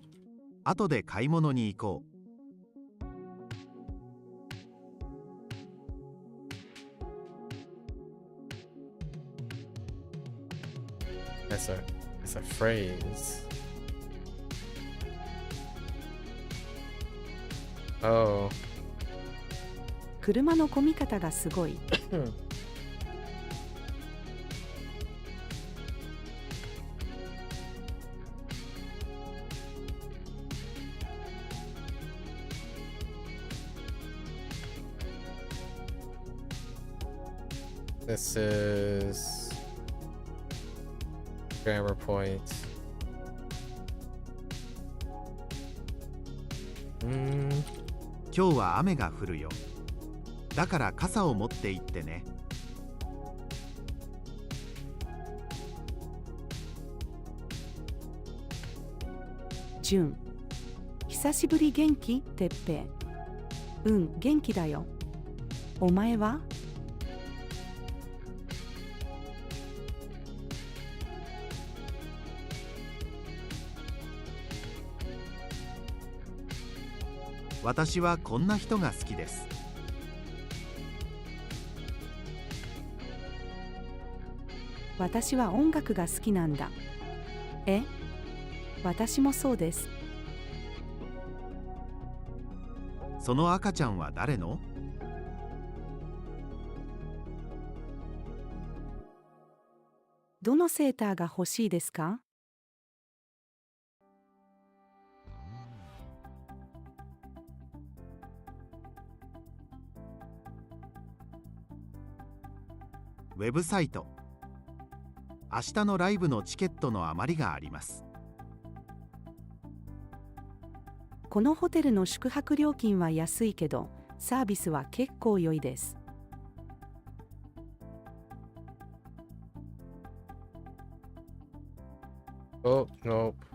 後で買い物に行こう。that's a phrase. Oh. 車の混み方がすごい。This is grammar point. 今日は雨が降るよ。だから傘を持って行ってね。ジュン、久しぶり元気？てっぺい。うん、元気だよ。お前は？私はこんな人が好きです。私は音楽が好きなんだ。え？私もそうです。その赤ちゃんは誰の？どのセーターが欲しいですか？ウェブサイト。明日のライブのチケットの余りがあります。このホテルの宿泊料金は安いけど、サービスは結構良いです。Oh, nope.「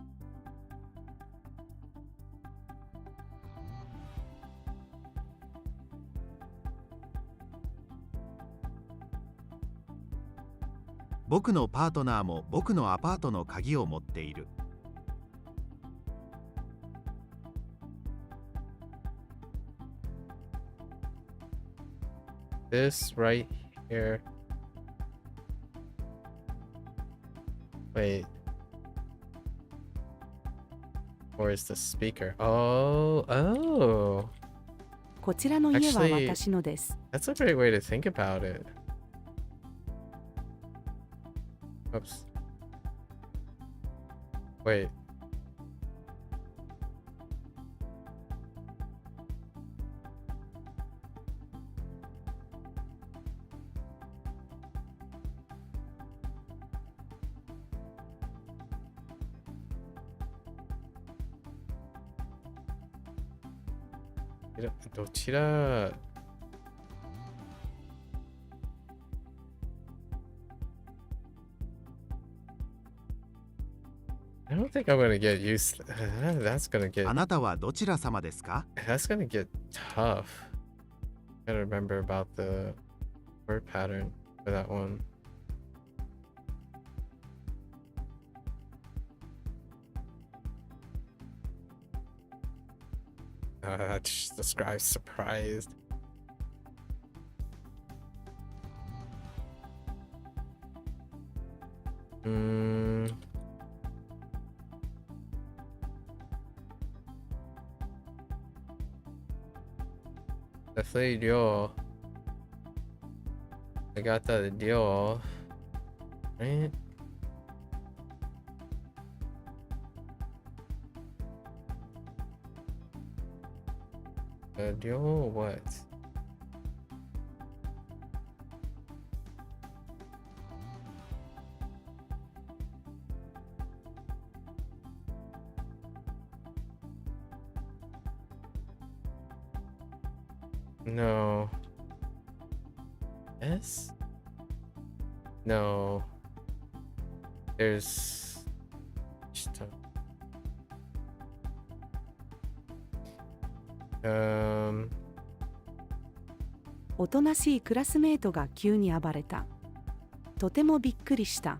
僕のパートナーも僕のアパートの鍵を持っている。This right here. Wait. Where's the speaker? Oh, oh. こちらの家は Actually- 私のです。That's a great way to think about it. Oops. Wait. Doちら I don't think I'm gonna get used. That's gonna get. あなたはどちら様ですか？ That's gonna get tough. Gotta remember about the word pattern for that one. That just describes surprised. Hmm. Definitely I got that deal. Right? Deal or what? No. Yes? No. There's stuff. Um. おとなしいクラスメートが急に暴れた。とてもびっくりした。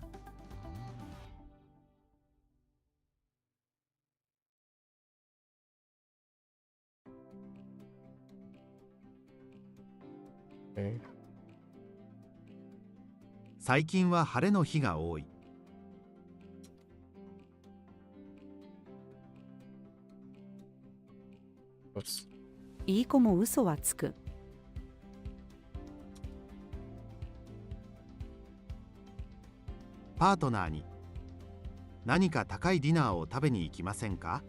Okay. 最近は晴れの日が多い。Whoops. いい子も嘘はつく。パートナーに何か高いディナーを食べに行きませんか？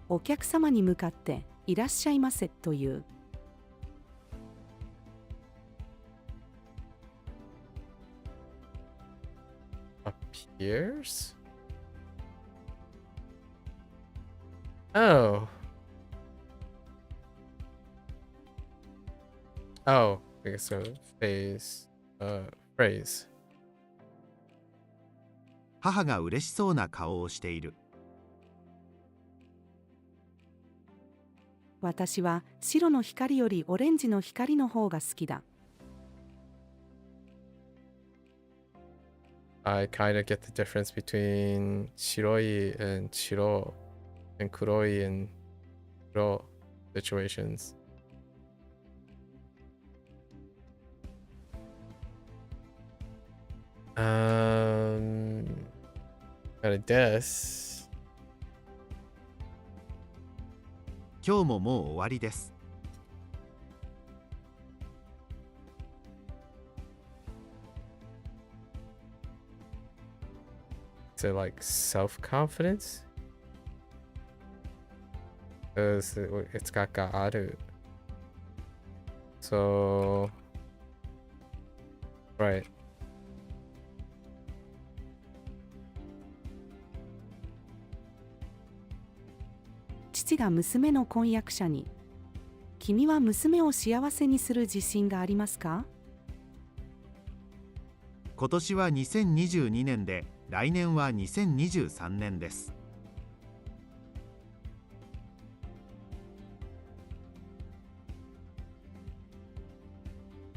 お客様に向かっていらっしゃいませという。Appears? Oh. Oh, I guess so. Phrase. 母が嬉しそうな顔をしている。私は白の光よりオレンジの光の方が好きだ。I kind of get the difference between shiroi and shiro and kuroi and kuro situations. Got a desk. 今日ももう終わりです。Is it like self-confidence? Because it's got ga'aru. So, right. 父が娘の婚約者に、君は娘を幸せにする自信がありますか？今年は2022年で、来年は2023年です。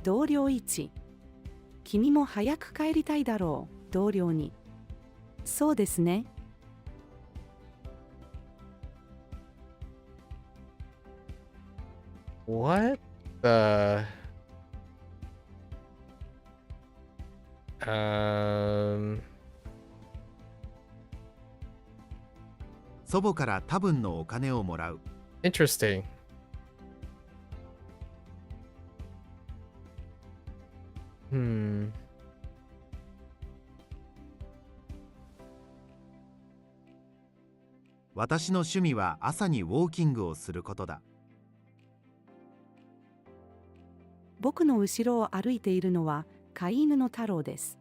同僚1、君も早く帰りたいだろう。同僚2、そうですね。What the? 祖母から多分のお金をもらう。Interesting. Hmm. 私の趣味は朝にウォーキングをすることだ。僕の後ろを歩いているのは飼い犬の太郎です。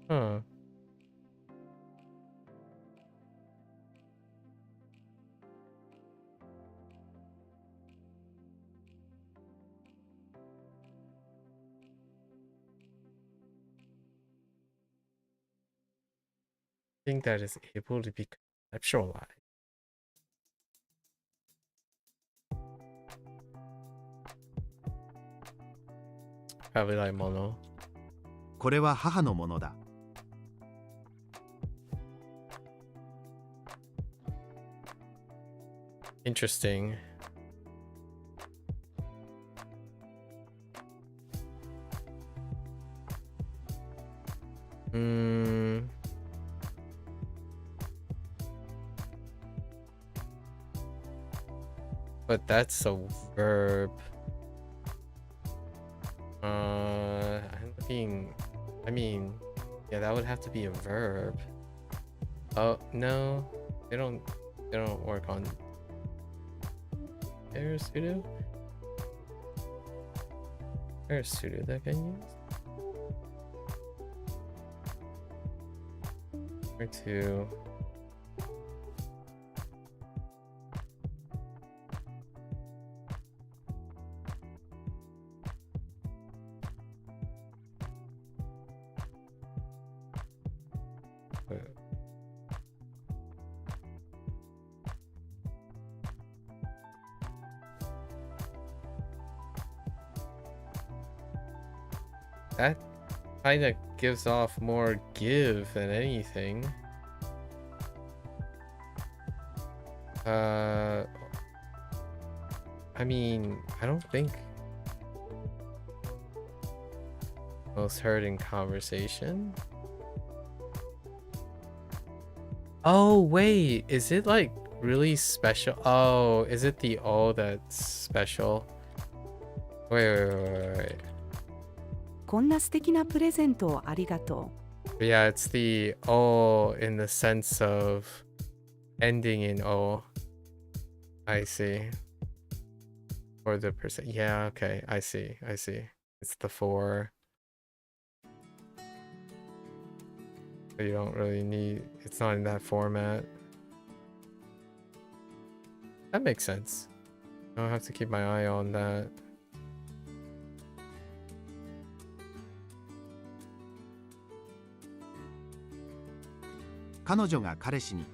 Huh. Thing that is able to be conceptualized. Probably like mono. これは母のものだ。Interesting. Hmm. But that's a verb. I'm looking. I mean, yeah, that would have to be a verb. Oh no, they don't. They don't work on. There's pseudo. There's pseudo that can use. Or two. That kind of gives off more give than anything. I mean, I don't think most heard in conversation. Oh wait, is it like really special? Oh, is it the O that's special? Wait. こんな素敵なプレゼントをありがと Yeah, it's the O in the sense of ending in O. I see. Or the percent. Yeah, okay. I see. It's the 4. So you don't really need... It's not in that format. That makes sense. I'll have to keep my eye on that.「彼女が彼氏に、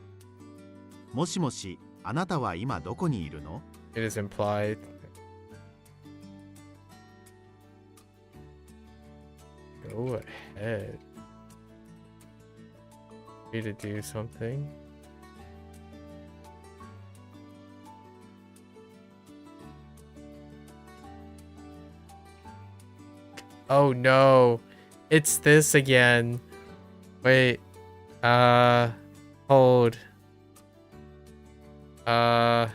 もしもし、あなたは今どこにいるの？ It is implied. Go ahead. Free to do something. Oh no. It's this again. Wait. Hold. Yeah.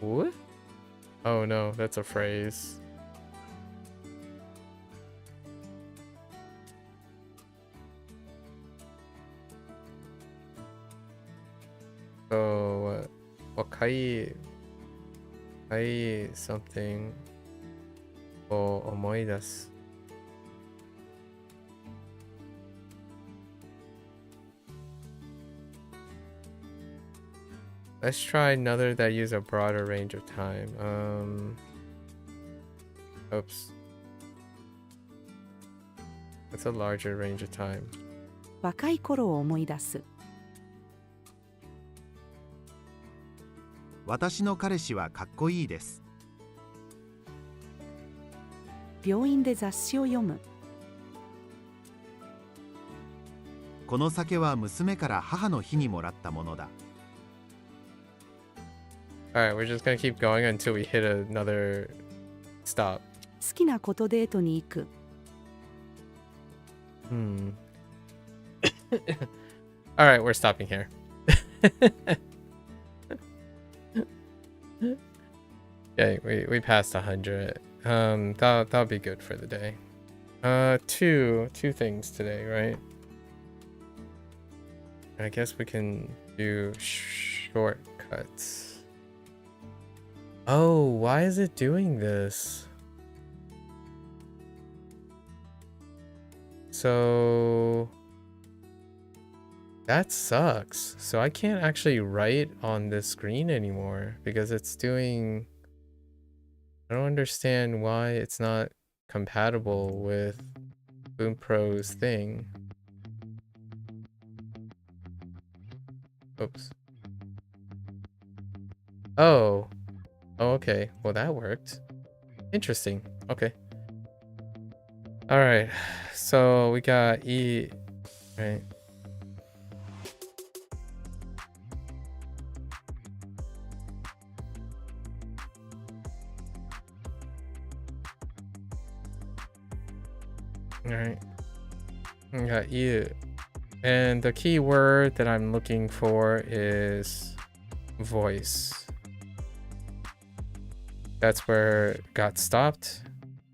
What? Oh no, that's a phrase. So, wakai something o omoidasu. Let's try another that use a broader range of time. Oops. That's a larger range of time. う。若い頃を思い出す。私の彼氏はかっこいいです。病院で雑誌を読む。この酒は娘から母の日にもらったものだ。Alright, we're just gonna keep going until we hit another stop. 好きなことデートに行く。Alright, we're stopping here. Okay, we passed 100. That'll be good for the day. Two things today, right? I guess we can do shortcuts. Oh, why is it doing this? So that sucks. So I can't actually write on this screen anymore because it's doing... I don't understand why it's not compatible with Bunpro's thing. Oops. Oh. Oh, okay. Well, that worked. Interesting. Okay. Alright. So we got E. Right. Alright. I got you. And the key word that I'm looking for is voice. That's where it got stopped.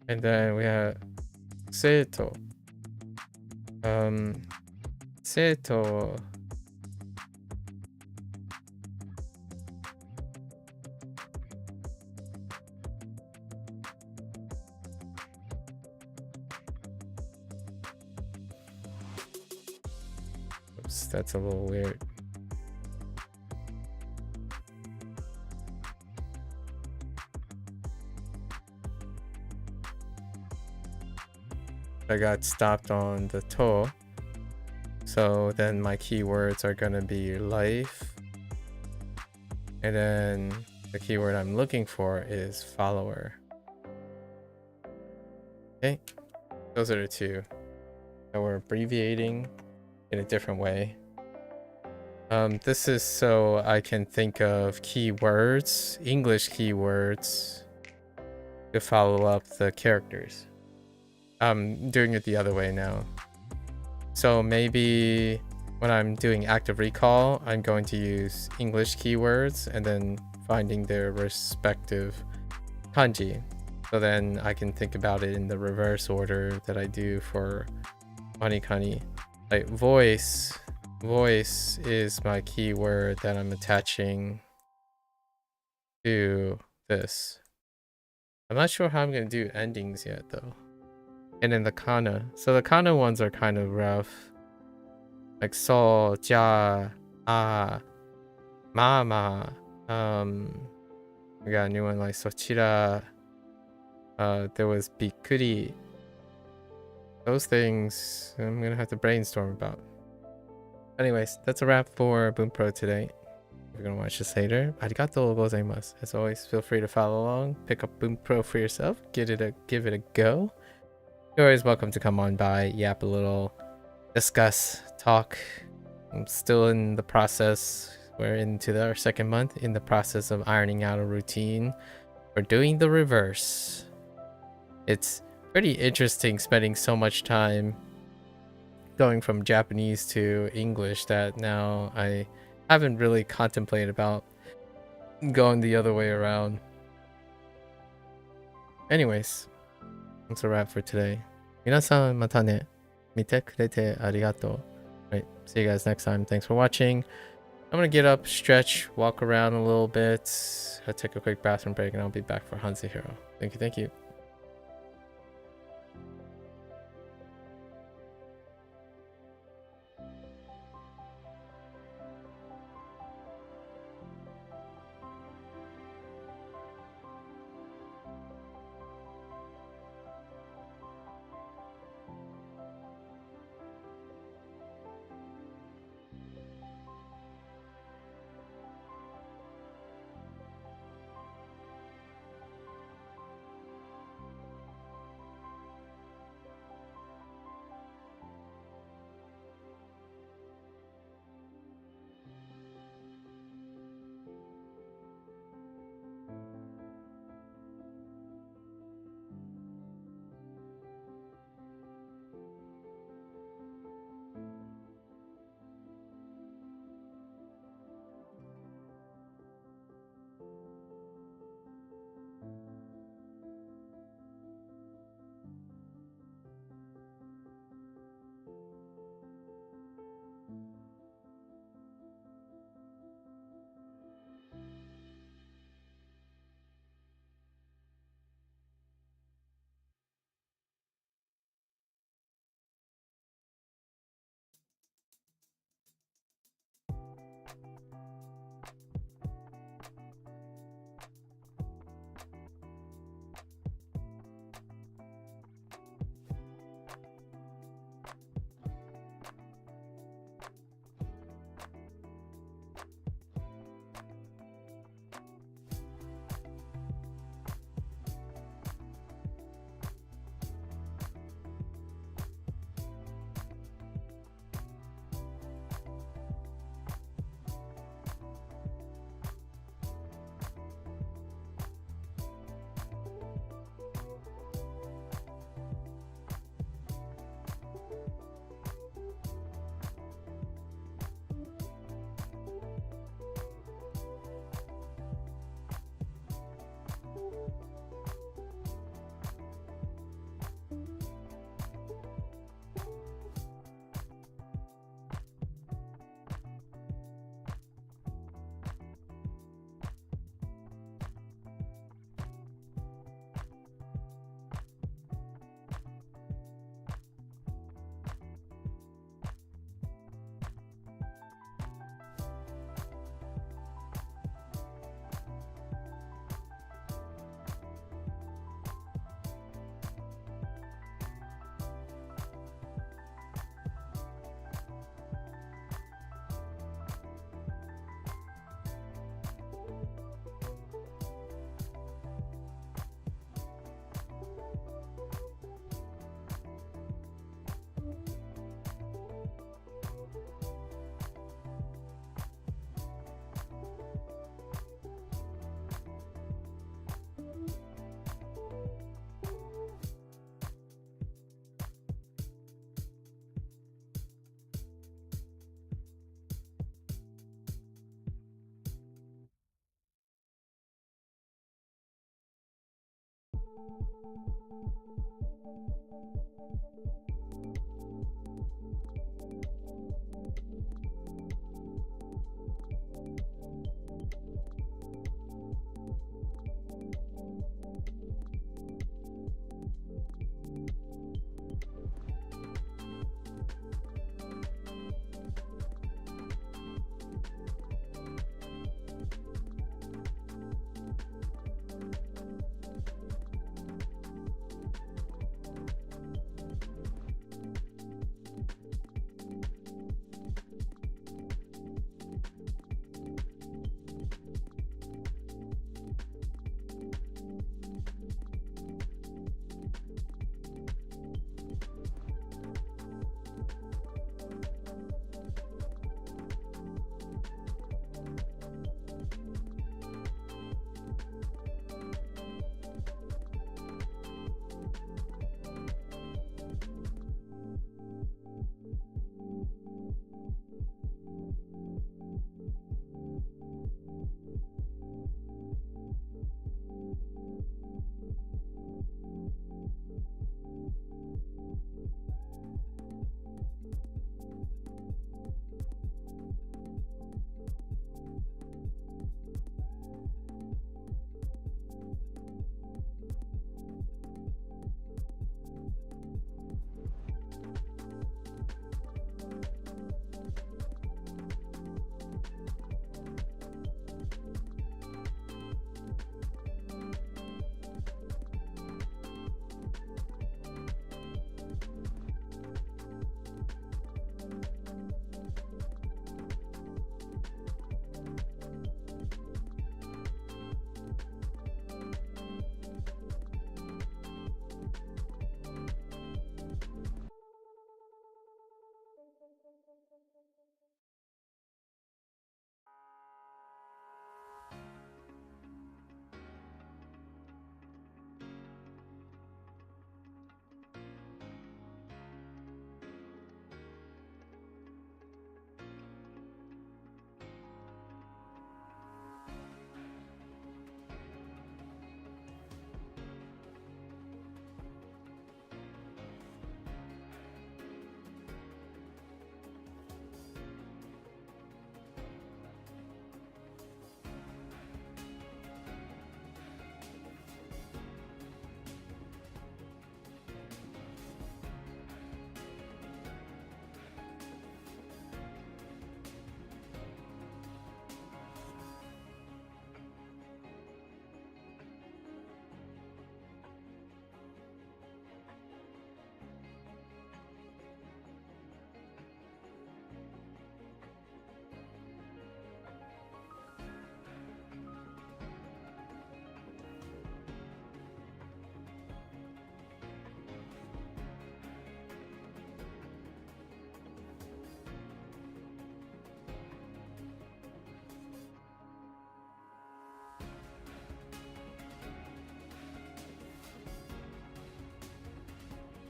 And then we have seito. Seito. Oops, that's a little weird. I got stopped on the to. So then my keywords are gonna be life. And then the keyword I'm looking for is follower. Okay, those are the two that we're abbreviating in a different way. This is so I can think of keywords, English keywords, to follow up the characters. I'm doing it the other way now. So maybe when I'm doing active recall, I'm going to use English keywords and then finding their respective kanji. So then I can think about it in the reverse order that I do for WaniKani. Like voice is my keyword that I'm attaching to this. I'm not sure how I'm going to do endings yet though. And then the kana. So the kana ones are kind of rough. Like so, ja, mama. We got a new one like sochira. There was bikuri. Those things I'm gonna have to brainstorm about. Anyways, that's a wrap for Bunpro today. If you're gonna watch this later, arigatou gozaimasu. As always, feel free to follow along, pick up Bunpro for yourself, give it a go. You're always welcome to come on by, yap a little, discuss, talk. I'm still in the process. We're into our second month in the process of ironing out a routine. We're doing the reverse. It's pretty interesting spending so much time going from Japanese to English that now I haven't really contemplated about going the other way around. Anyways, that's a wrap for today. Minasan mata ne. Mite kurete arigato. Right, see you guys next time. Thanks for watching. I'm gonna get up, stretch, walk around a little bit. I'll take a quick bathroom break and I'll be back for HanziHero. Thank you.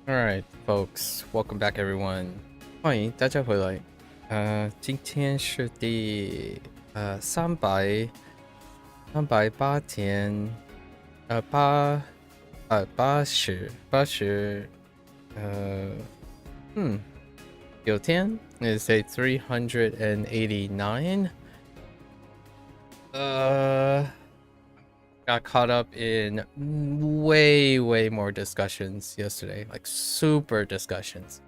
Alright, folks, welcome back everyone. 欢迎大家回来。今天是第308天，有天 is a 389. Got caught up in way more discussions yesterday, like super discussions.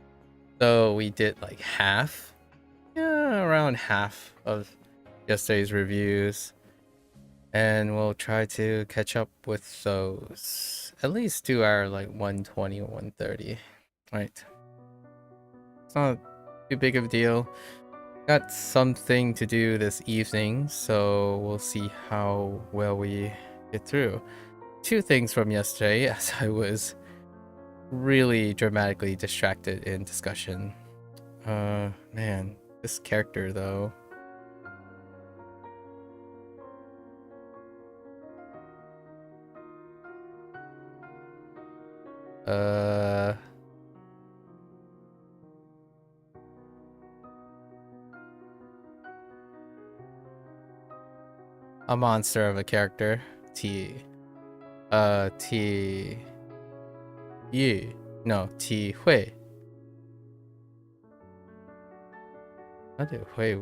So we did like around half of yesterday's reviews, and we'll try to catch up with those at least to our like 120 or 130. Right, it's not too big of a deal. Got something to do this evening, so we'll see how well we get through. Two things from yesterday, as I was really dramatically distracted in discussion. Man, this character though. A monster of a character. T. 体育 no 体会 how do 会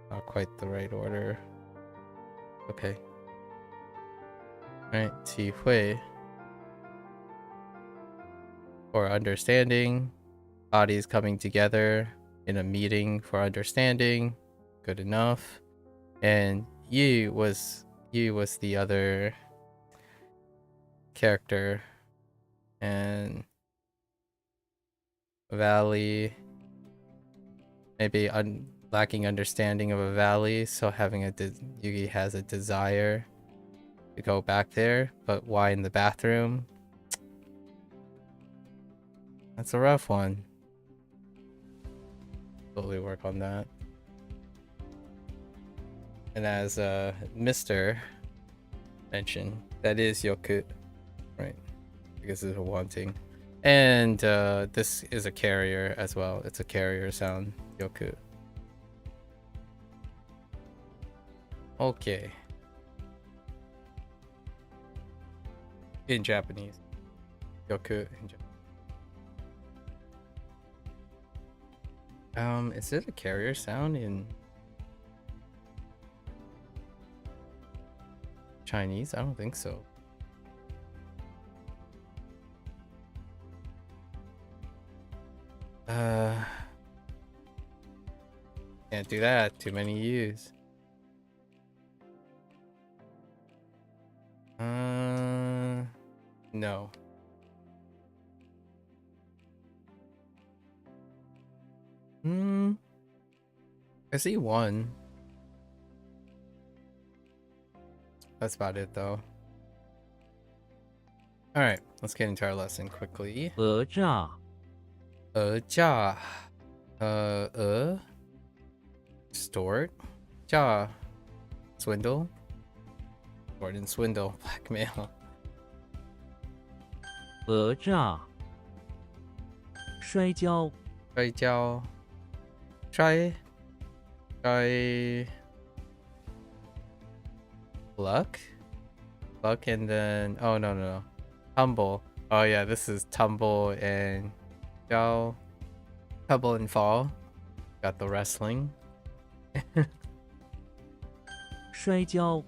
not quite the right order. Okay. Alright, 体会 for understanding, bodies coming together in a meeting for understanding, good enough. And Yu was the other character, and valley, maybe lacking understanding of a valley, so having Yugi has a desire to go back there, but why in the bathroom? That's a rough one. Totally work on that. And as Mr. mentioned, that is yoku, right? Because it's a wanting. And this is a carrier as well. It's a carrier sound, yoku. Okay. In Japanese. Yoku in Japanese. Is it a carrier sound in Chinese? I don't think so. Can't do that. Too many U's. No. I see one. That's about it though. Alright, let's get into our lesson quickly. 讹诈 诈 Extort 诈 Swindle Extort and swindle Blackmail 讹诈摔跤摔跤 Try Luck and then oh no Tumble. Oh yeah, this is tumble and tumble and fall. Got the wrestling. 摔跤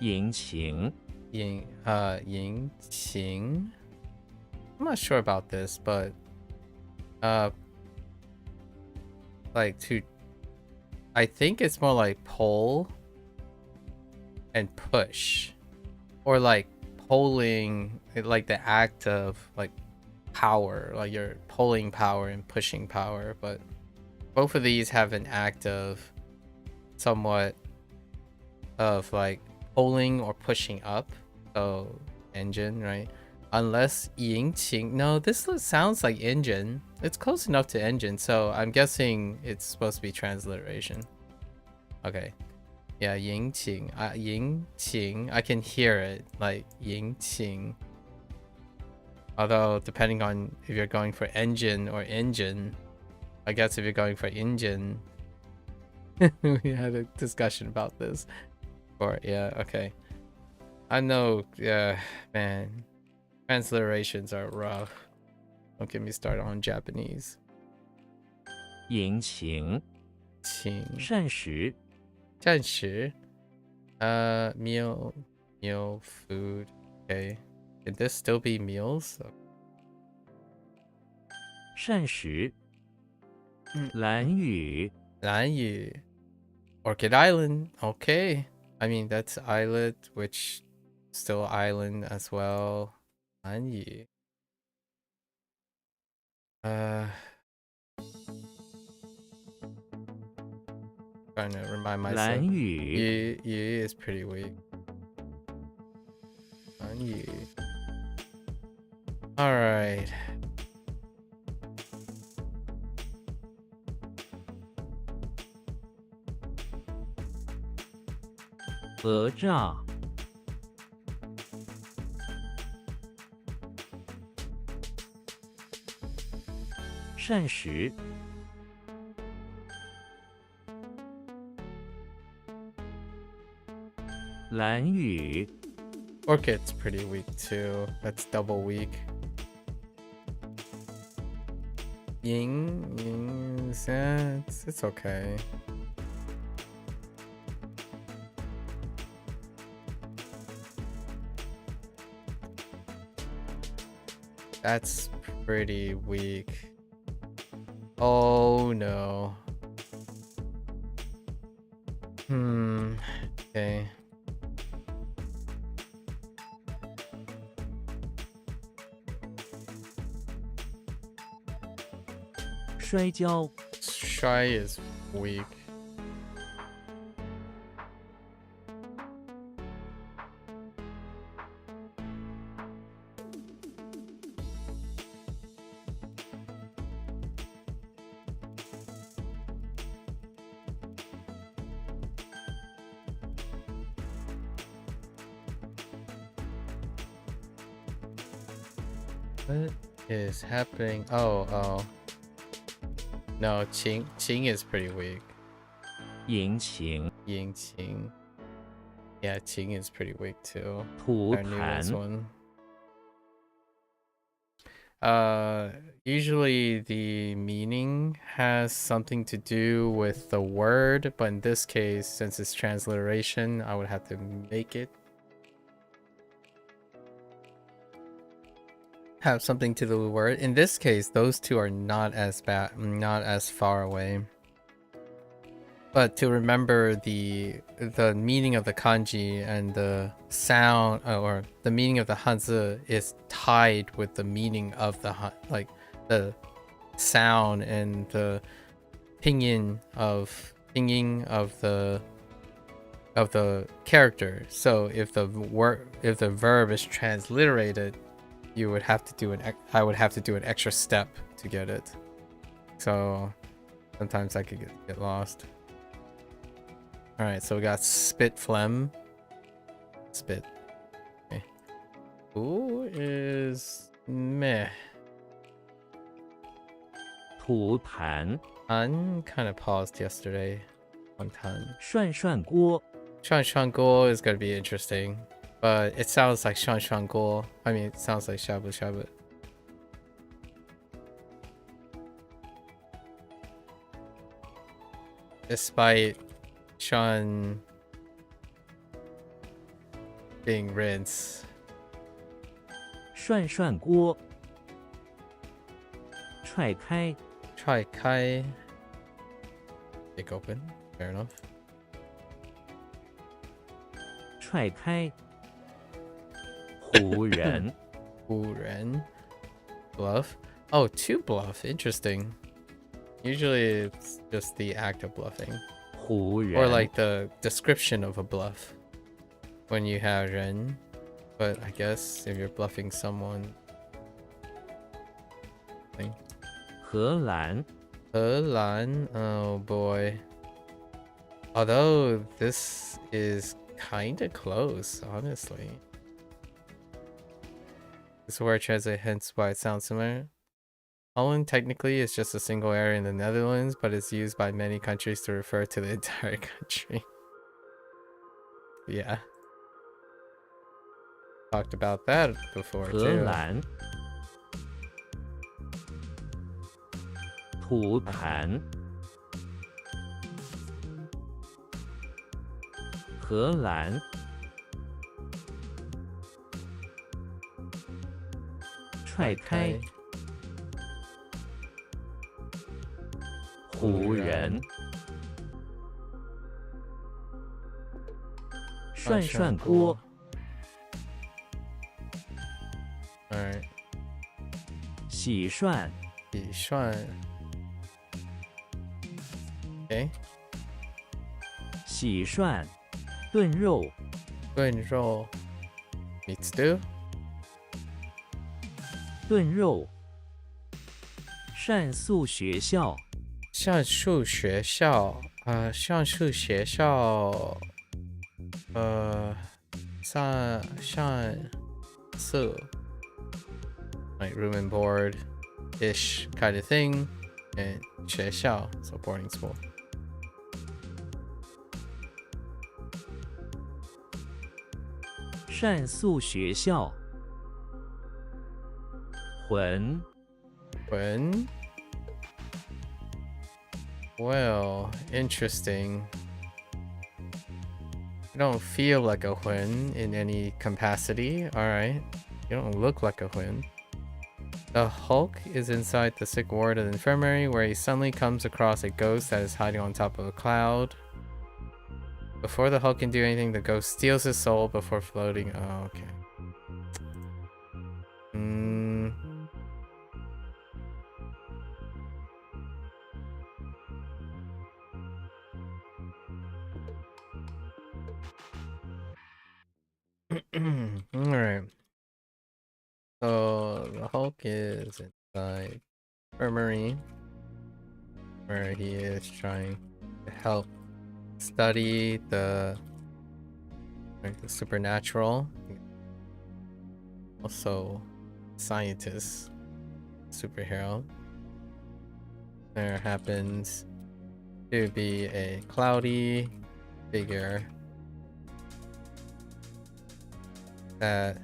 引擎 Ying Qing. I'm not sure about this, but like to I think it's more like pull and push, or like pulling, like the act of like power, like you're pulling power and pushing power, but both of these have an act of somewhat of like pulling or pushing up. So engine, right? Unless ying qing. No, this sounds like engine. It's close enough to engine, so I'm guessing it's supposed to be transliteration. Okay. Yeah, ying qing. Ying qing. I can hear it like ying qing. Although depending on if you're going for engine or engine, I guess if you're going for engine, we had a discussion about this. Or yeah, okay. I know, yeah, man. Transliterations are rough. Don't get me started on Japanese. 引擎 Qing. 膳食 Janshi. Meal, food. Okay. Can this still be meals? 膳食蓝屿 Lanyu. Orchid Island. Okay. I mean, that's islet, which still island as well. Lanyu. Trying to remind myself. 蓝屿 Yu is pretty weak. Lanyu. Alright. "讹诈膳食，兰屿， Orchid's pretty weak too. That's double weak. Ying, it's okay. That's pretty weak. Oh no. Okay. 摔跤， Shy is weak. What is happening? Oh. No, Qing is pretty weak. 引擎， Qing. Yeah, Qing is pretty weak too. 吐 Our newest 痰， one. Usually the meaning has something to do with the word, but in this case, since it's transliteration, I would have to make it have something to the word. In this case, those two are not as not as far away. But to remember the meaning of the kanji and the sound, or the meaning of the Hanzi is tied with the meaning of the the sound and the pinyin of the character. So if the verb is transliterated, you would have to do I would have to do an extra step to get it. So sometimes I could get lost. All right, so we got spit, phlegm, spit. Okay. Who is meh? 吐痰， Tan kind of paused yesterday. On Tan. 涮涮锅， Shan Guo is gonna be interesting, but it sounds like Shan Guo. I mean, it sounds like Shabu Shabu. Despite Sean being rinse. 涮涮锅，踹开， Try Kai. Kick open. Fair enough. 踹开，胡人， Wu Ren. Bluff. Oh, two bluff. Interesting. Usually it's just the act of bluffing. 胡人， Or like the description of a bluff. When you have Ren. But I guess if you're bluffing someone. 荷兰， Lan. Oh boy. Although this is kinda close, honestly. This word translate, hence why it sounds similar. Holland technically is just a single area in the Netherlands, but it's used by many countries to refer to the entire country. Yeah. Talked about that before 荷 too. 兰，吐痰，荷兰，踹开，胡人，涮涮锅， Alright. 洗涮， Bi Shuan. Okay. 洗涮，炖肉， Good roll. Meat stew. 炖肉，善宿学校，上树学校。上树学校。上宿. Like room and board. ish kind of thing, and 学校, so boarding school. 善宿学校。魂 When? Well, interesting. You don't feel like a Huan in any capacity. Alright. You don't look like a Huan. The Hulk is inside the sick ward of the infirmary where he suddenly comes across a ghost that is hiding on top of a cloud. Before the Hulk can do anything, the ghost steals his soul before floating. Oh, okay. Alright. So the Hulk is inside infirmary where he is trying to help study the supernatural. Also scientist, superhero. There happens to be a cloudy figure that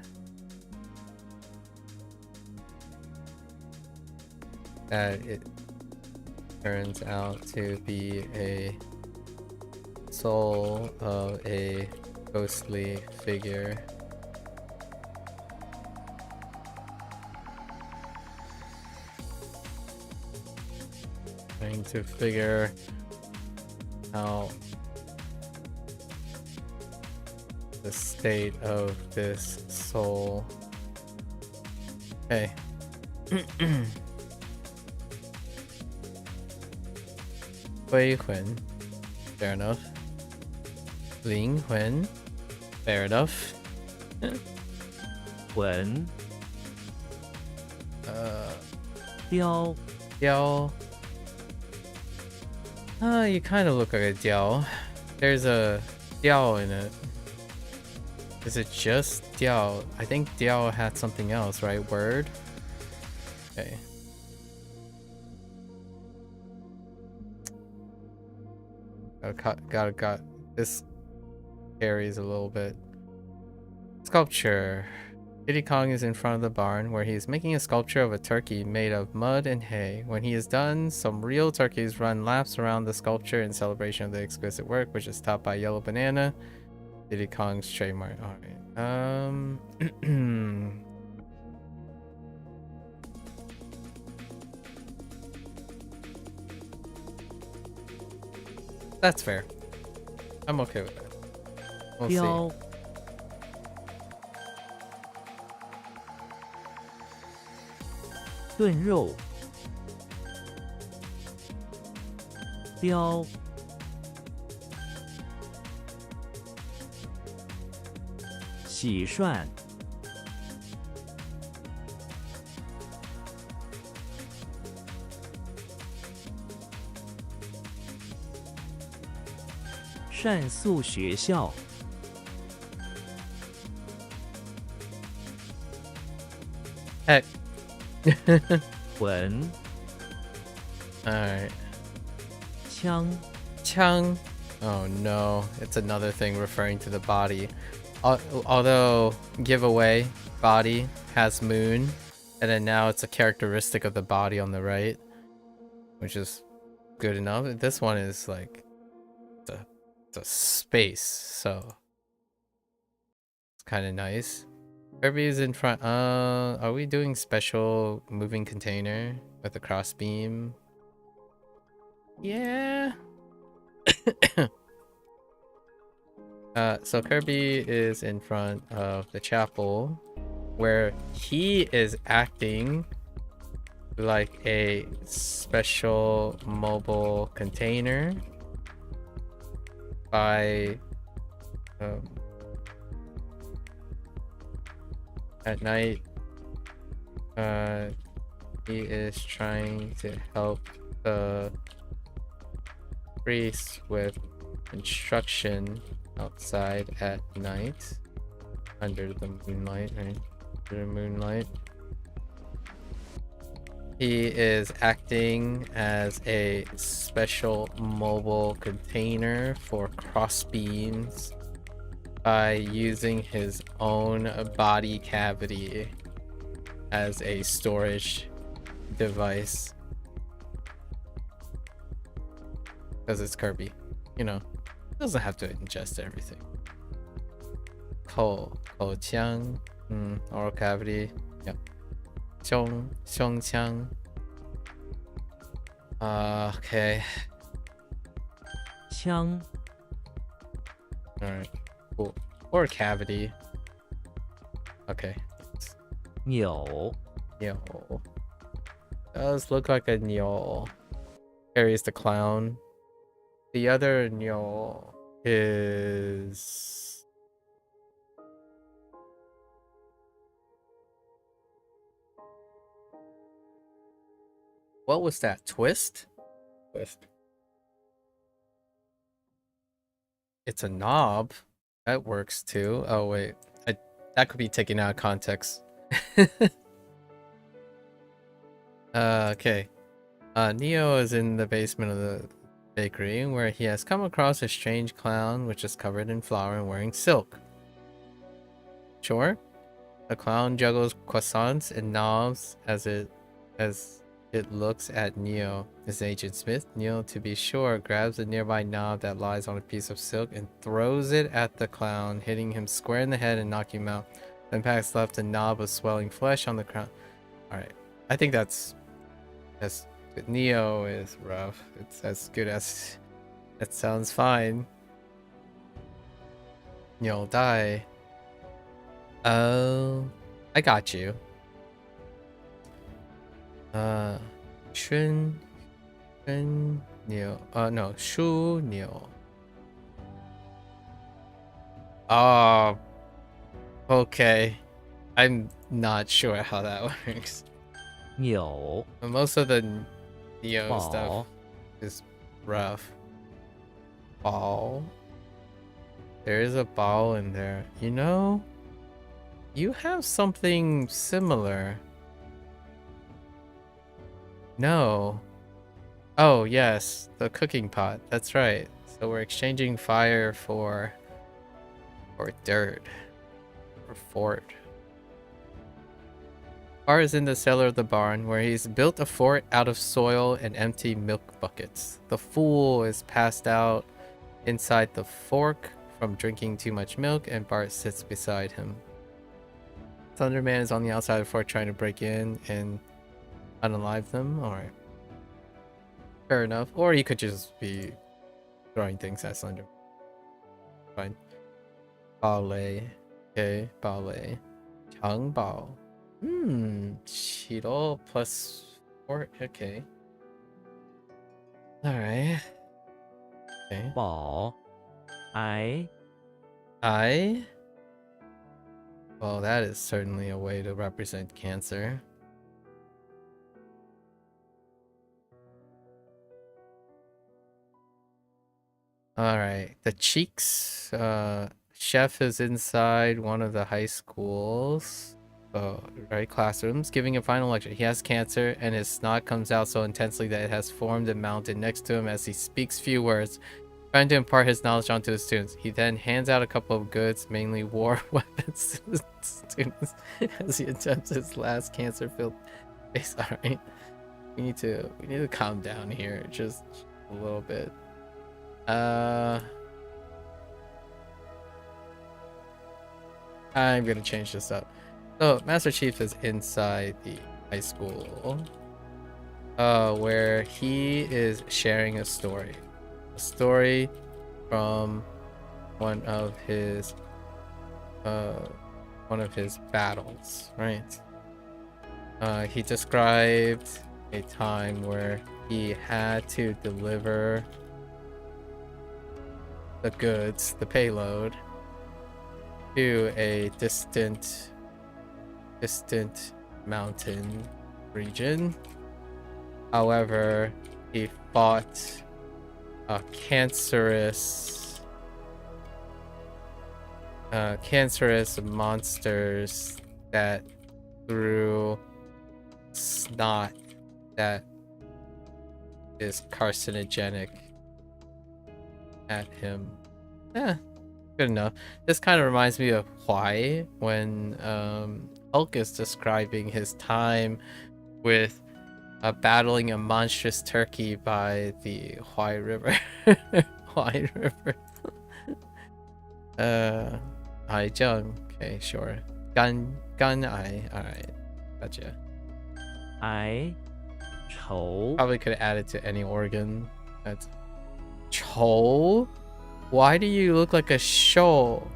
it turns out to be a soul of a ghostly figure. Trying to figure out the state of this soul. Okay. 归魂 fair enough. 灵魂 fair enough. 魂 雕 Diao. You kind of look like a Diao. There's a Diao in it. Is it just Diao? I think Diao had something else, right? Word? Okay. Got this carries a little bit. Sculpture. Diddy Kong is in front of the barn where he is making a sculpture of a turkey made of mud and hay. When he is done, some real turkeys run laps around the sculpture in celebration of the exquisite work, which is topped by yellow banana. Diddy Kong's trademark. Alright. That's fair. I'm okay with that. We'll see. 雕 炖肉 雕 洗涮 善宿学校 Heck. 魂 Alright. 枪 Chang. Oh no, it's another thing referring to the body. Although giveaway body has moon, and then now it's a characteristic of the body on the right, which is good enough. This one is like the space, so it's kind of nice. Kirby is in front. Are we doing special moving container with the cross beam? Yeah. So Kirby is in front of the chapel where he is acting like a special mobile container by at night he is trying to help the priest with construction outside at night under the moonlight, right? Under the moonlight. He is acting as a special mobile container for crossbeams by using his own body cavity as a storage device. Because it's Kirby, you know, doesn't have to ingest everything. Ko Qiang, oral cavity, yep. Xiong Qiang. Okay. 枪 Alright, cool. Or cavity. Okay. 扭 Nyo. Does look like a Nyo. Carries the clown. The other Nyo is... What was that? Twist? Twist. It's a knob. That works too. Oh wait, that could be taken out of context. Okay. Neo is in the basement of the bakery where he has come across a strange clown which is covered in flour and wearing silk. Sure. The clown juggles croissants and knobs as it looks at Neo. This Agent Smith. Neo, to be sure, grabs a nearby knob that lies on a piece of silk and throws it at the clown, hitting him square in the head and knocking him out. The impact's left a knob of swelling flesh on the crown. Alright. I think that's Neo is rough. It's as good as... That sounds fine. You'll die. Oh, I got you. Shun Neo. No, Shu Neo. Oh, okay. I'm not sure how that works. 扭 But most of the Neo 宝 stuff is rough. Ball. There is a ball in there. You know, you have something similar. No. Oh, yes. The cooking pot. That's right. So we're exchanging fire for dirt. Or fort. Bar is in the cellar of the barn, where he's built a fort out of soil and empty milk buckets. The fool is passed out inside the fork from drinking too much milk, and Bart sits beside him. Thunderman is on the outside of the fort trying to break in and unalive them. Alright. Fair enough. Or he could just be throwing things at Slender. Fine. Ballet. Okay, ballet. Changbao. Cheeto plus 4. Okay. Alright. Okay. 宝 I Well, that is certainly a way to represent cancer. Alright, the cheeks. Chef is inside one of the high schools. Right, classrooms, giving a final lecture. He has cancer, and his snot comes out so intensely that it has formed and mounted next to him as he speaks few words, trying to impart his knowledge onto his students. He then hands out a couple of goods, mainly war weapons, to the students as he attempts his last cancer-filled face. Alright. We need to calm down here just a little bit. I'm gonna change this up. So Master Chief is inside the high school, where he is sharing a story from one of his battles, right? He described a time where he had to deliver the goods, the payload, to a distant mountain region. However, he fought cancerous monsters that threw snot that is carcinogenic at him. Yeah, good enough. This kind of reminds me of Huai when Hulk is describing his time with battling a monstrous turkey by the Huai River. Huai River. Haijung. Okay, sure. Gun Ai. Alright. Gotcha. I 愁 Probably could have added to any organ. That's Chou? Why do you look like a shoal?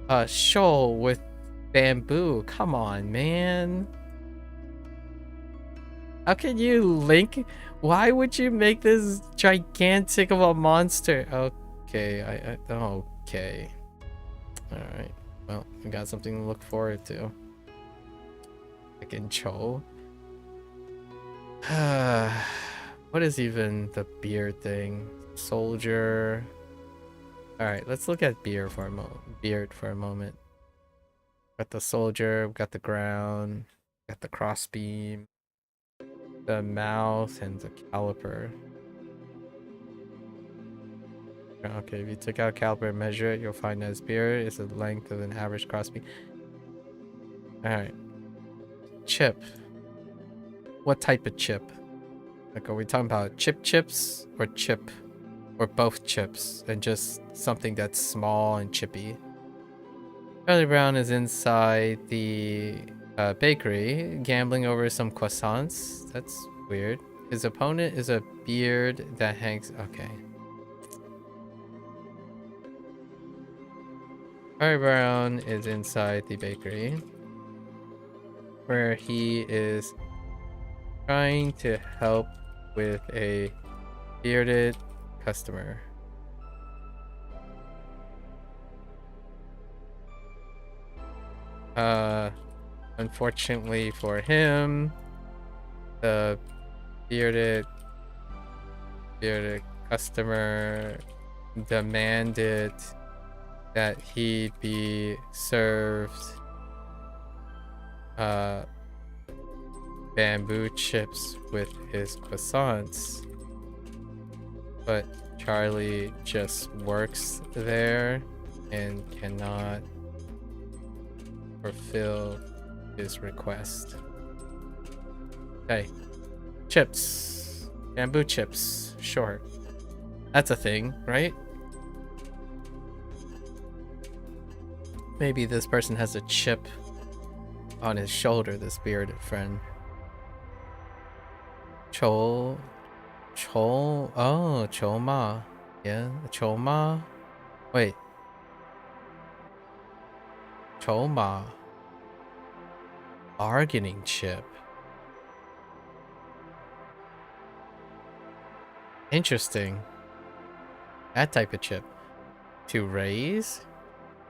A shoal with bamboo. Come on, man. How can you link? Why would you make this gigantic of a monster? Okay, okay. Alright. Well, we got something to look forward to. Freaking Cho. What is even the beard thing? Soldier. Alright, let's look at beard for a moment. Got the soldier, got the ground, got the crossbeam, the mouth, and the caliper. Okay, if you took out caliper and measure it, you'll find that his beard is the length of an average crossbeam. Alright. Chip. What type of chip? Like, are we talking about chips or chip? Or both chips and just something that's small and chippy? Charlie Brown is inside the bakery, gambling over some croissants. That's weird. His opponent is a beard that hangs... Okay. Charlie Brown is inside the bakery, where he is trying to help with a bearded customer. Unfortunately for him, the bearded customer demanded that he be served bamboo chips with his croissants, but Charlie just works there and cannot fulfill his request. Okay, chips, bamboo chips, sure, that's a thing, right? Maybe this person has a chip on his shoulder, this bearded friend. Oh, Choma. Yeah, Choma. Wait. Choma. Bargaining chip. Interesting. That type of chip. To raise?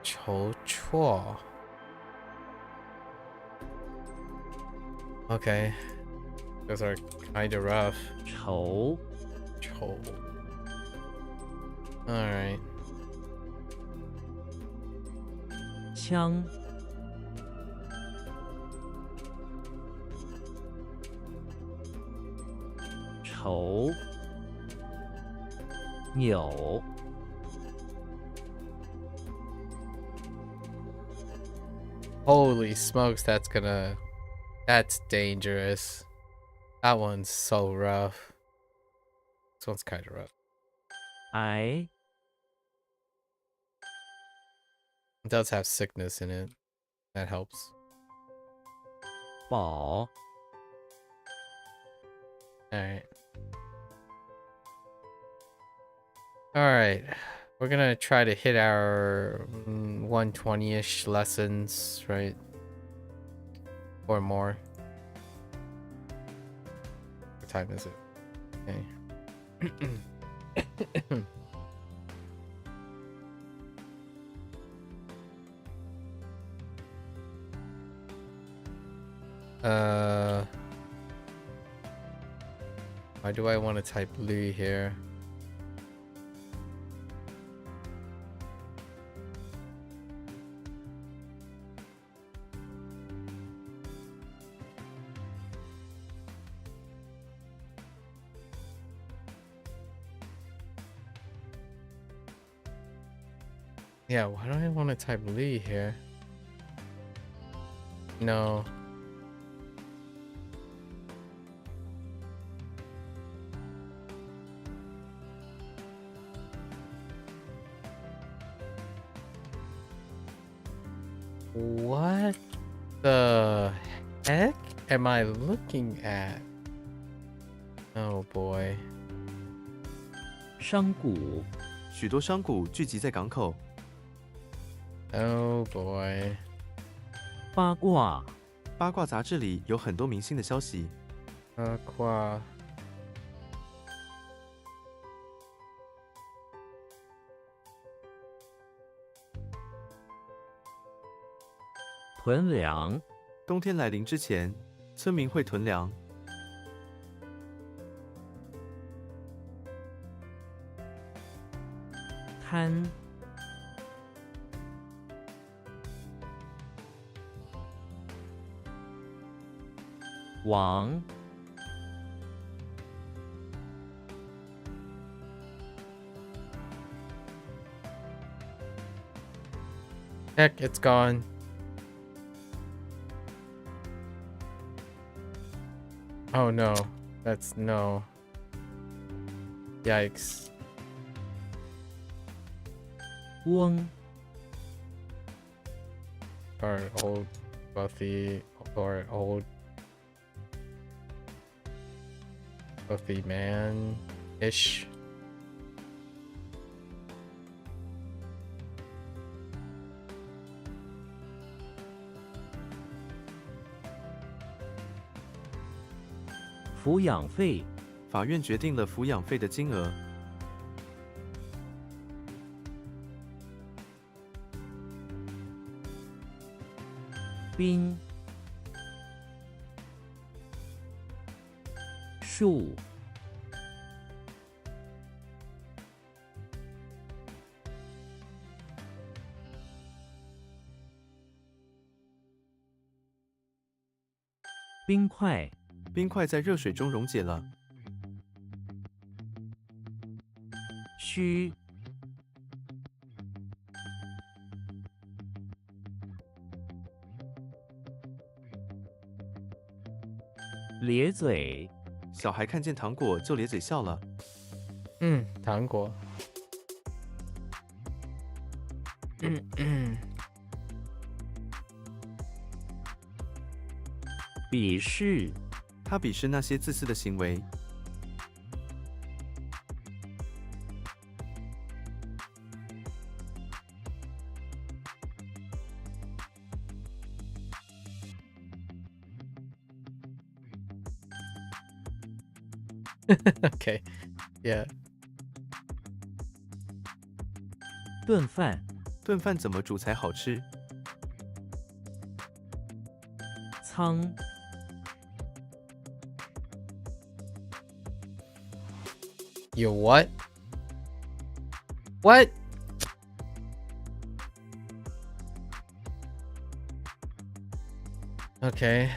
Cho Chuo. Okay. Those are kind of rough. 愁 Cho. Alright. 枪 愁 扭 Holy smokes, that's dangerous. That one's so rough. This one's kind of rough. I It does have sickness in it. That helps. 饱 Alright. Alright. We're gonna try to hit our 120-ish lessons, right? Or more. What time is it? Okay. Why do I want to type Louis here? Yeah, why do I want to type Li here? No. What the heck am I looking at? Oh boy. 商贾，许多商贾聚集在港口。 Oh boy. 八卦，八卦杂志里有很多明星的消息。 Aqua. 囤粮，冬天来临之前，村民会囤粮。贪，王， Heck, it's gone. Oh no. That's no. Yikes. 翁， Or old Buffy or old Buffy man ish. 抚养费，法院决定了抚养费的金额。兵，树，冰块，冰块在热水中溶解了。须，咧嘴，小孩看见糖果就咧嘴笑了。糖果。鄙视，他鄙视那些自私的行为。Okay. Yeah. 顿饭，顿饭怎么煮才好吃？仓， You what? What? Okay.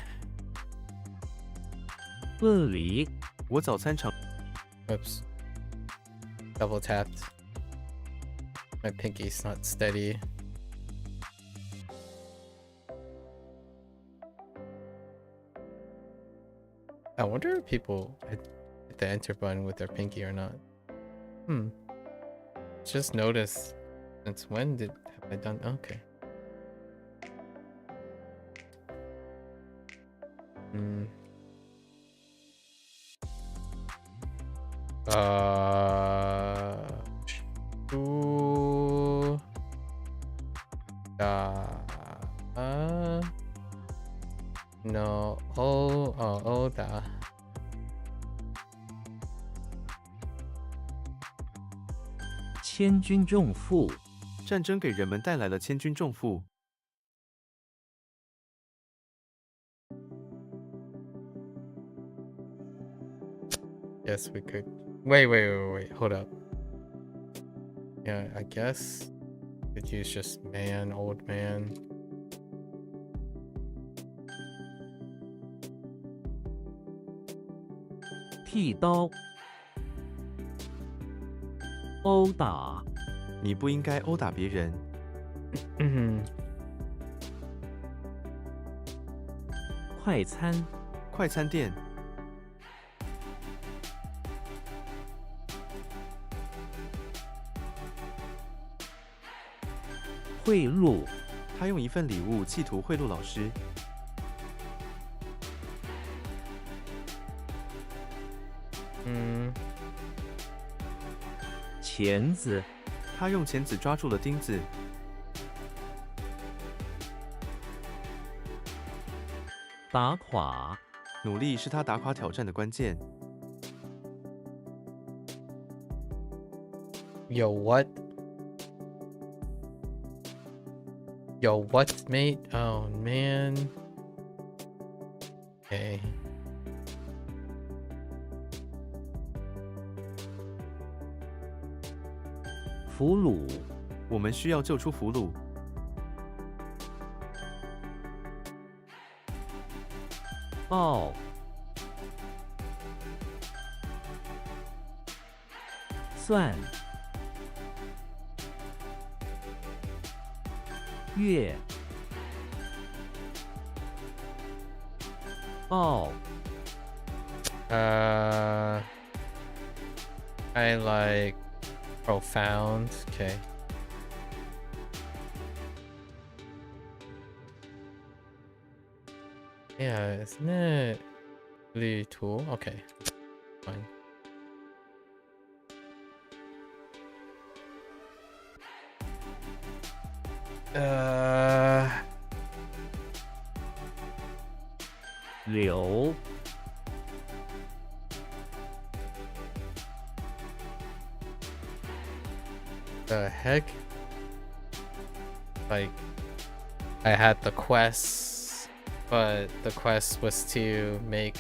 不离，我早餐常 Oops. Double tapped. My pinky's not steady. I wonder if people hit the enter button with their pinky or not. Just noticed. Since when have I done? Okay. Ooh. No. Oh, da. 千军重负，战争给人们带来了千军重负。 Yes, we could. Wait. Hold up. Yeah, I guess could use just man, old man. 剃刀，殴打，你不应该殴打别人。快餐，快餐店，贿赂，他用一份礼物企图贿赂老师。钳子，他用钳子抓住了钉子。打垮，努力是他打垮挑战的关键。Yo, what? Yo, what, mate? Oh, man. Okay. 俘虏，我们需要救出俘虏。报，算，月，报， I like profound. Okay. Yeah, isn't it really tool? Okay, fine. Uh, 流， the heck? Like, I had the quest, but the quest was to make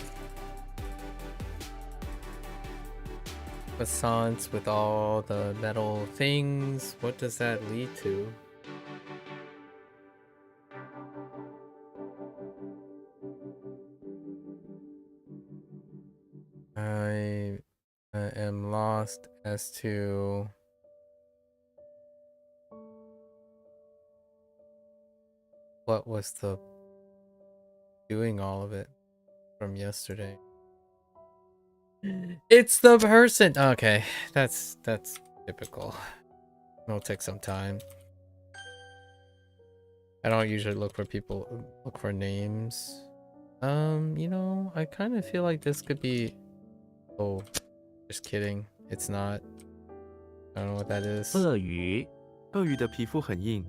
croissants with all the metal things. What does that lead to? I am lost as to what was the doing all of it from yesterday. It's the person. Okay, that's typical. It'll take some time. I don't usually look for names. You know, I kind of feel like this could be. Oh, just kidding. It's not. I don't know what that is. 鳄鱼，鳄鱼的皮肤很硬。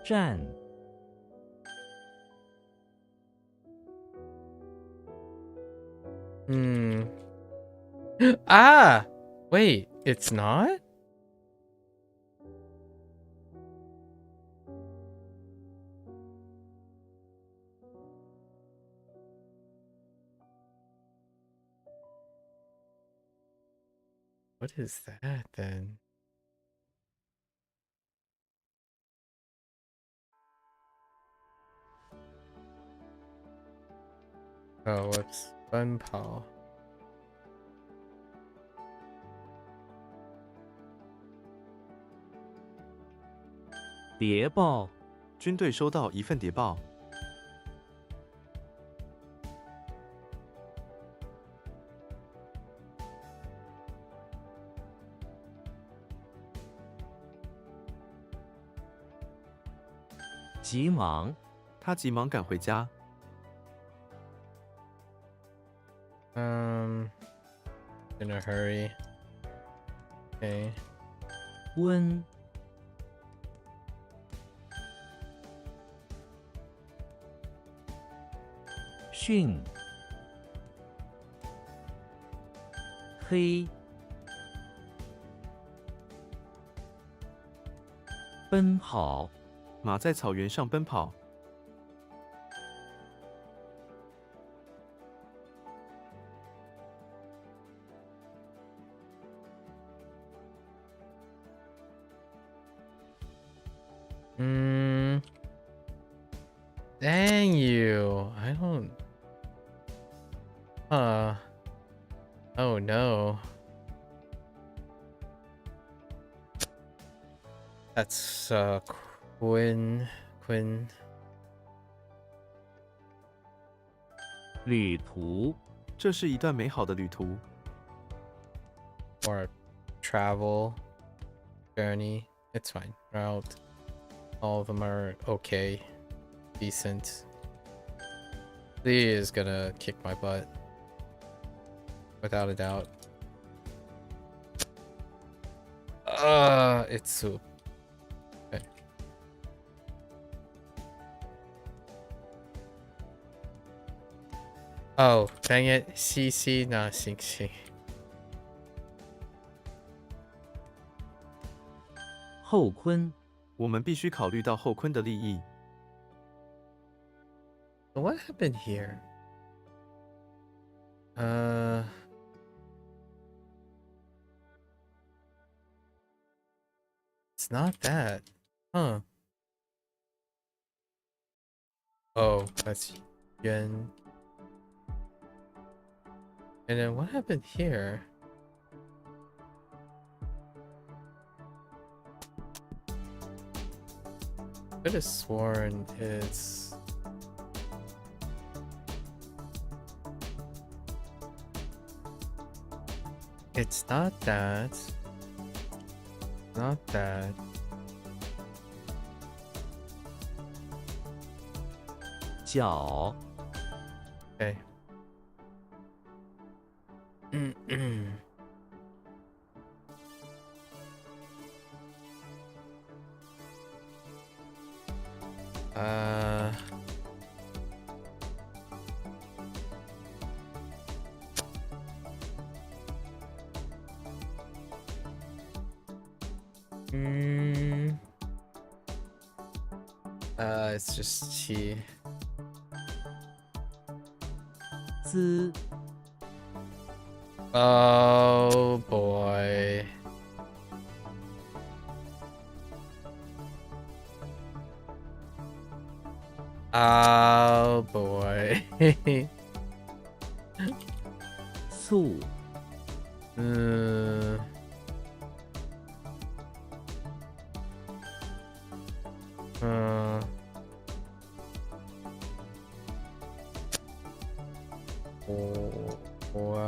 站， Ah! Wait, it's not? What is that then? Oh, whoops. Bunpro. 谍报，军队收到一份谍报。急忙，他急忙赶回家。In a hurry. Okay. 温，训，黑，奔跑，马在草原上奔跑。Dang you. I don't. Oh no. That's Quinn. 旅途，这是一段美好的旅途。 or travel, journey. It's fine. Route. All of them are okay, decent. Lee is gonna kick my butt, without a doubt. It's soup. Okay. Oh, dang it. CC, not CC. 后坤，我们必须考虑到后坤的利益。 So what happened here? It's not that. Huh. Oh, that's Yuan. And then what happened here? Could have sworn it's... It's not that. Not that. "脚 Okay. uh... It's just she. 资 Oh boy. Oh boy. 素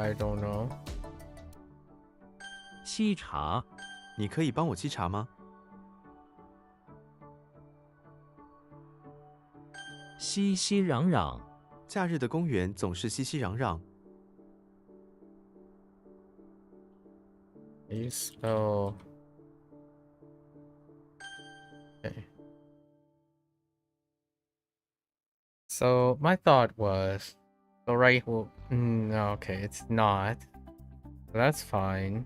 I don't know. 沏茶，你可以帮我沏茶吗？熙熙攘攘，假日的公园总是熙熙攘攘。 How you spell? Okay. So my thought was, so right, well, no, okay, it's not. That's fine.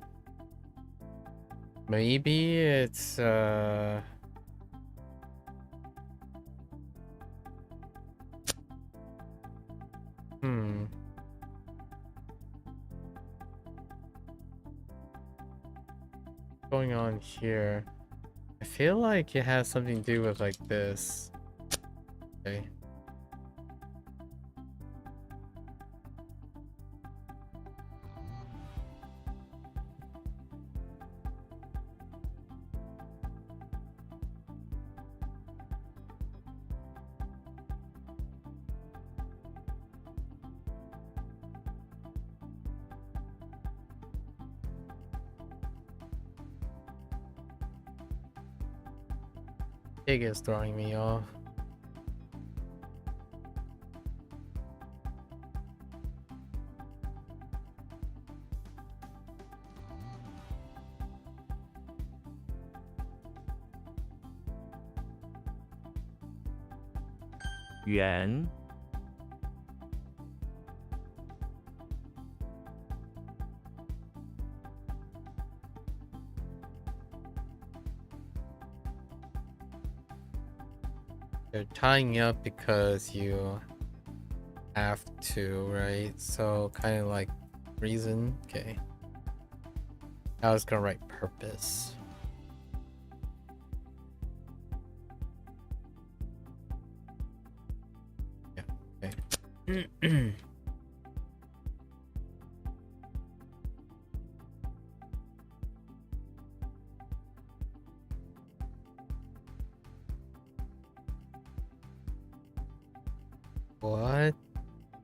Maybe it's what's going on here? I feel like it has something to do with like this. Okay. SEGA is throwing me off. "圆 They're tying up because you have to, right? So kind of like reason. Okay. I was gonna write purpose. Yeah. Okay.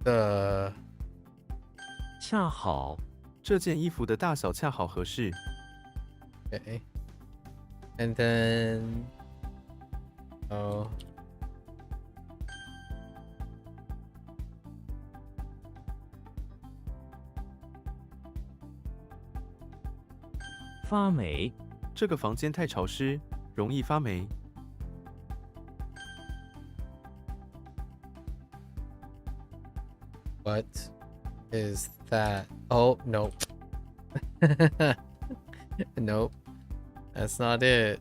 the 恰好，这件衣服的大小恰好合适。 okay, and then oh. 发霉，这个房间太潮湿，容易发霉。 What is that? Oh, nope. Nope. That's not it.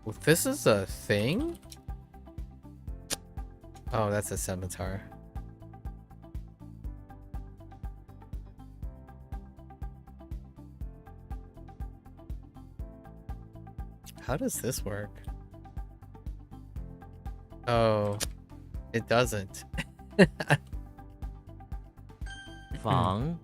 Well, this is a thing? Oh, that's a scimitar. How does this work? Oh, it doesn't. 房，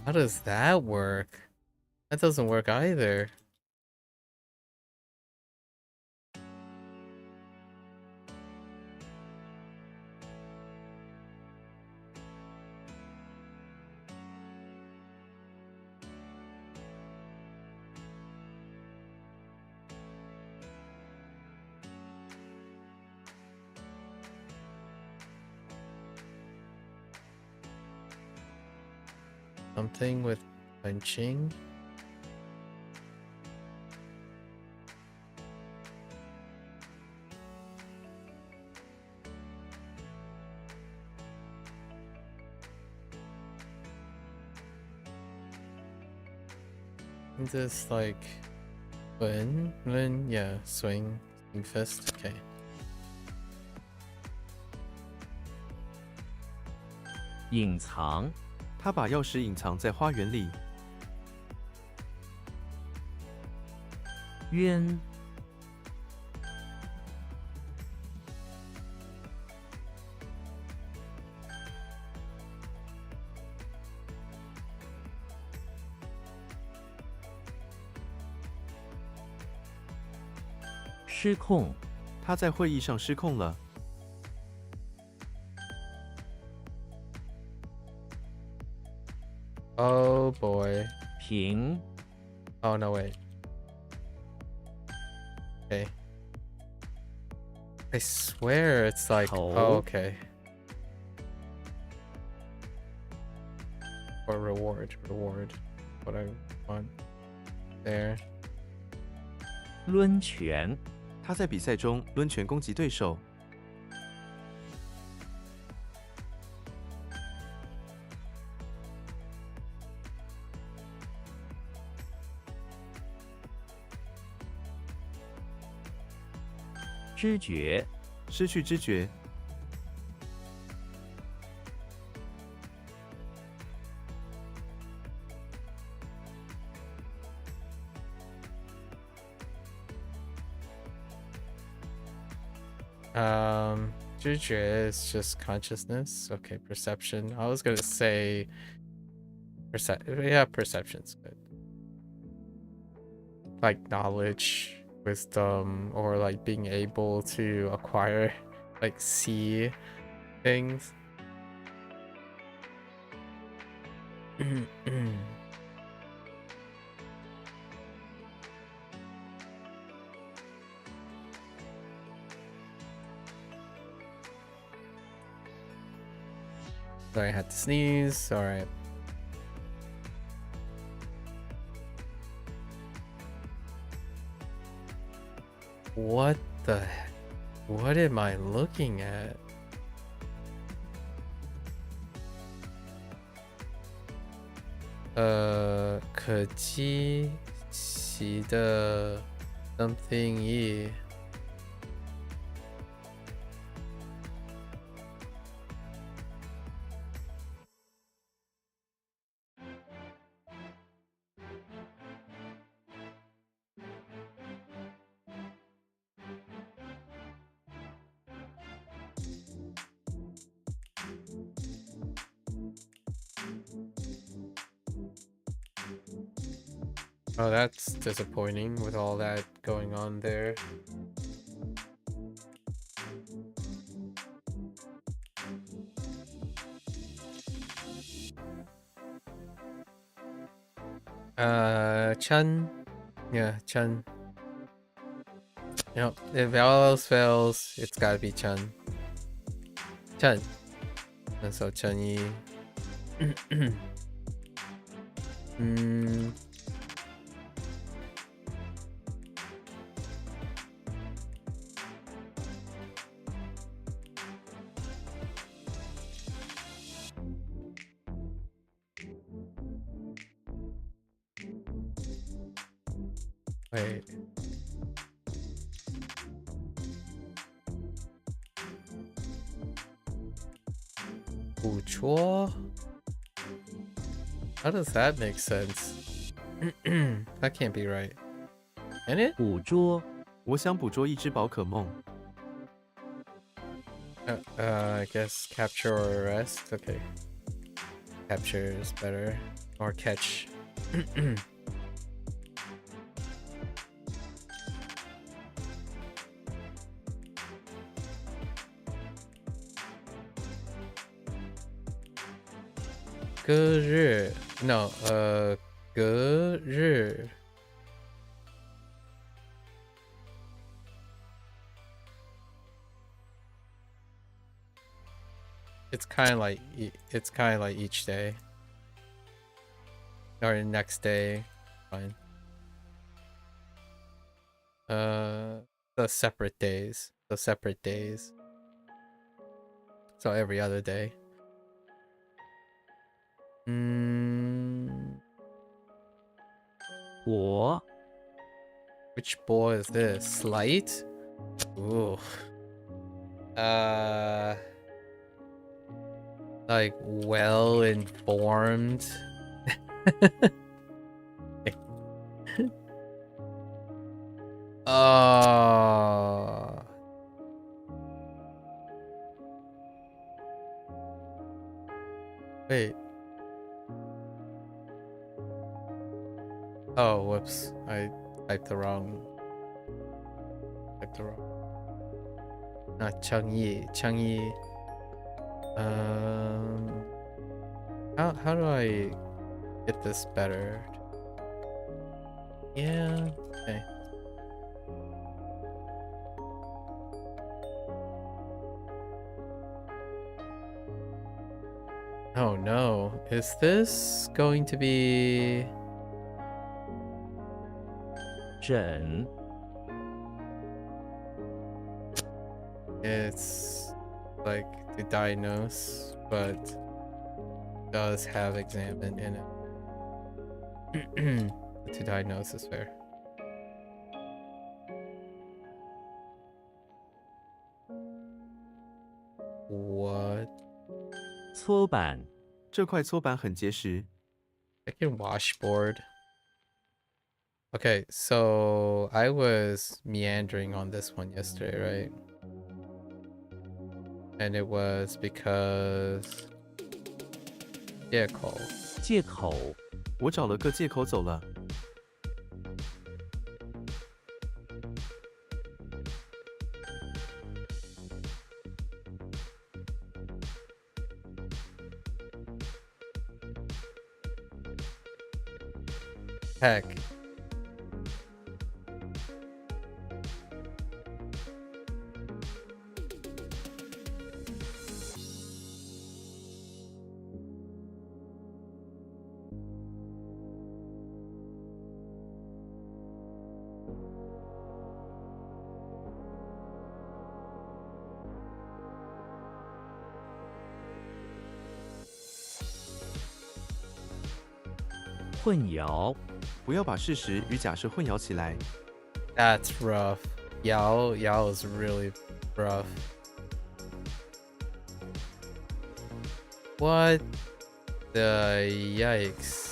How does that work? That doesn't work either. Something with punching. This like when yeah, swing fist. Okay. 隐藏，他把钥匙隐藏在花园里。 冤， 失控，他在会议上失控了。 Oh boy. 平， Oh no, wait. Okay. I swear it's like Oh. oh, okay. Or reward. What I want. There. 抡拳，他在比赛中抡拳攻击对手。 知觉，失去知觉。 知觉 is just consciousness. Okay, perception. I was gonna say perception's good. Like knowledge, wisdom, or like being able to acquire, like see things. Sorry, I had to sneeze. All right. What the heck? What am I looking at?可及其的 something 一 Oh, that's disappointing with all that going on there. Chun. Yeah, Chun. Yep, if all else fails, it's gotta be Chun. Chun. And so Chun Yi. Wait. Buchuo? How does that make sense? That can't be right. Can it? 捕捉我想捕捉一只宝可梦。 I guess capture or arrest. Okay. Capture is better. Or catch. Ge no, ge It's kind of like each day or next day. Fine. The separate days. So every other day.我 Which boy is this? Slight? Ooh. Like well informed. Wait. Oh, whoops. I typed the wrong. Not Changyi. Changyi. How do I get this better? Yeah. Okay. Oh no. Is this going to be 诊 It's like to diagnose, but does have examine in it. To diagnose is fair. What? 搓板这块搓板很结实。 I can washboard. Okay, so I was meandering on this one yesterday, right? And it was because 借口借口我找了个借口走了。 Heck. "混淆不要把事实与假设混淆起来。 That's rough. Yao is really rough. What the yikes?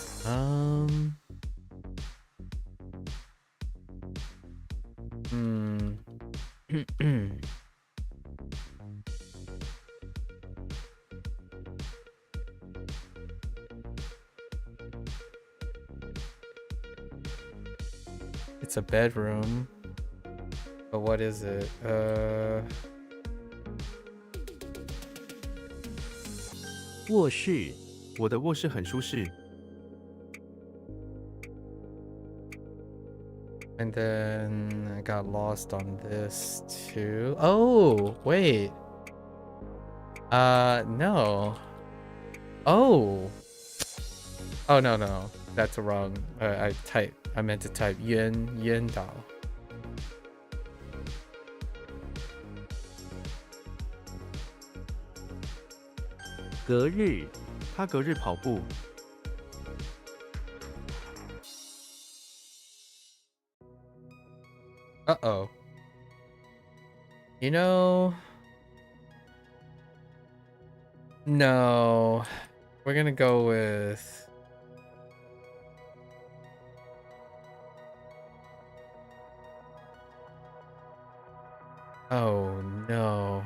It's a bedroom. But what is it? 卧室、我的卧室很舒适。 And then I got lost on this too. Oh, wait. No. Oh. Oh, no. That's wrong. I meant to type Yuan Dao. 隔日、他隔日跑步。 Uh-oh. You know... No. We're gonna go with... Oh, no.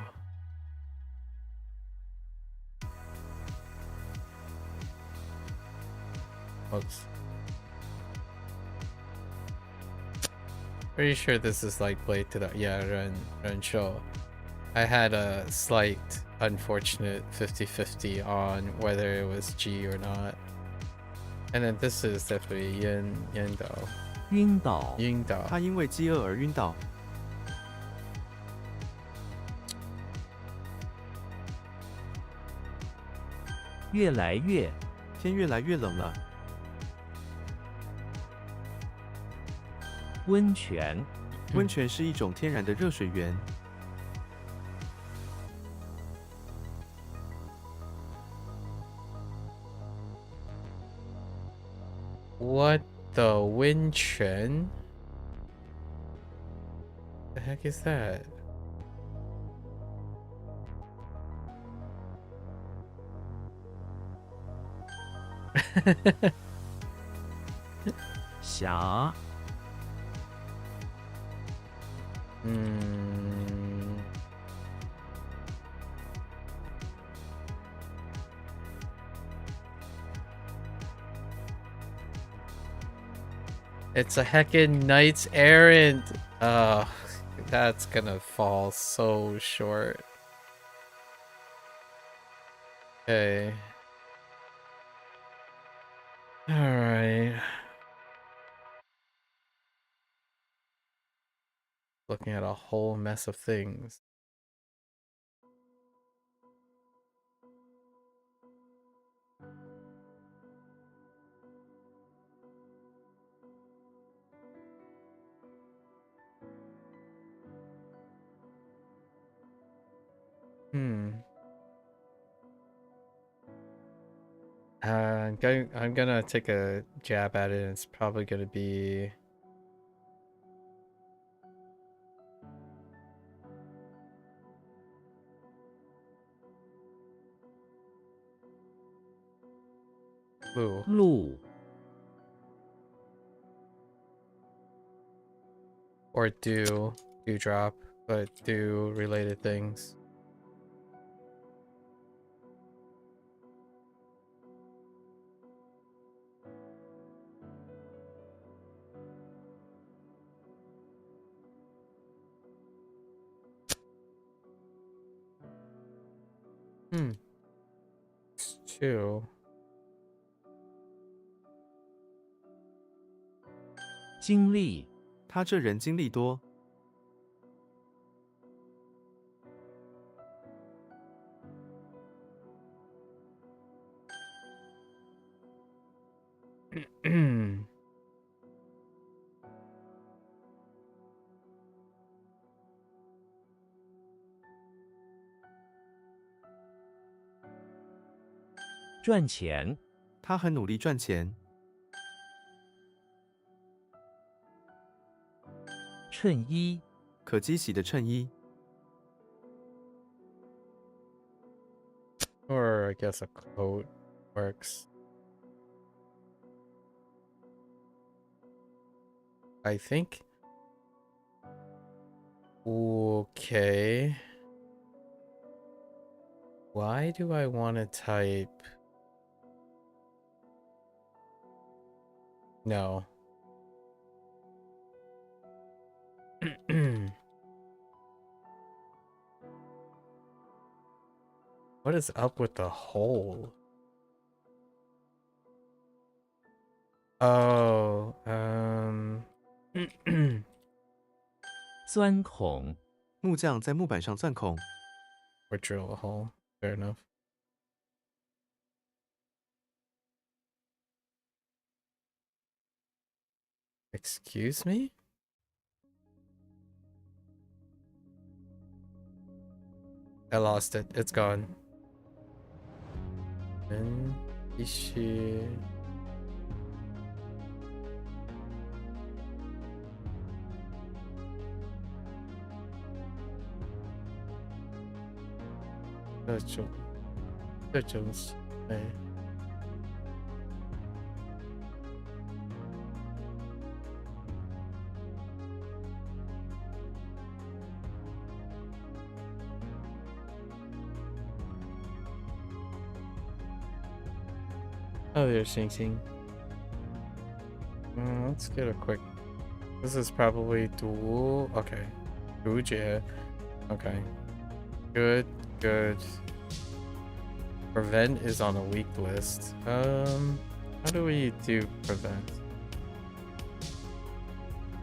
Oops. Pretty sure this is like played to the run show. I had a slight unfortunate 50-50 on whether it was G or not. And then this is definitely Yin Dao. 晕倒、 Yin Dao. 他因为饥饿而晕倒。 越来越、 天越来越冷了。 温泉、 温泉是一种天然的热水源。 What the Winchen? The heck is that? Hmm. 峡、 It's a heckin' Knight's Errant. That's gonna fall so short. Okay. Alright. Looking at a whole mess of things. I'm gonna take a jab at it. It's probably gonna be blue. 路、 Or dewdrop, but dew related things. It's two. 经历、 他这人经历多。 赚钱、 他很努力赚钱。 衬衣、 可机洗的衬衣。 Or I guess a coat works. I think. Okay. Why do I want to type? No. What is up with the hole? Oh, 钻孔，木匠在木板上钻孔， or drill a hole. Fair enough. Excuse me? I lost it. It's gone. And Ishi. Hey. Oh, there's Xing Xing. Let's get a quick. This is probably dual. Okay. Dujie. Okay. Good, good. Prevent is on a weak list. How do we do prevent?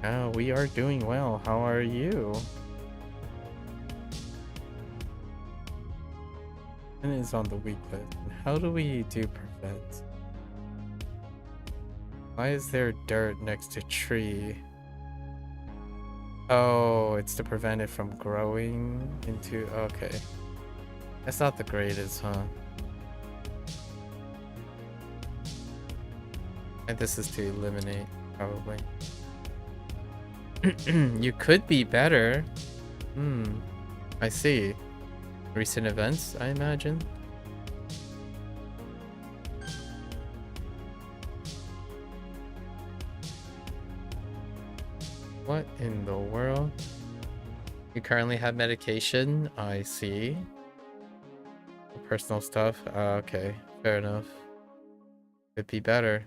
Oh, we are doing well. How are you? And is on the weak list. How do we do prevent? Why is there dirt next to tree? Oh, it's to prevent it from growing into... Okay. That's not the greatest, huh? And this is to eliminate, probably. You could be better. I see. Recent events, I imagine. What in the world? You currently have medication? I see. Personal stuff? Okay, fair enough. Could be better.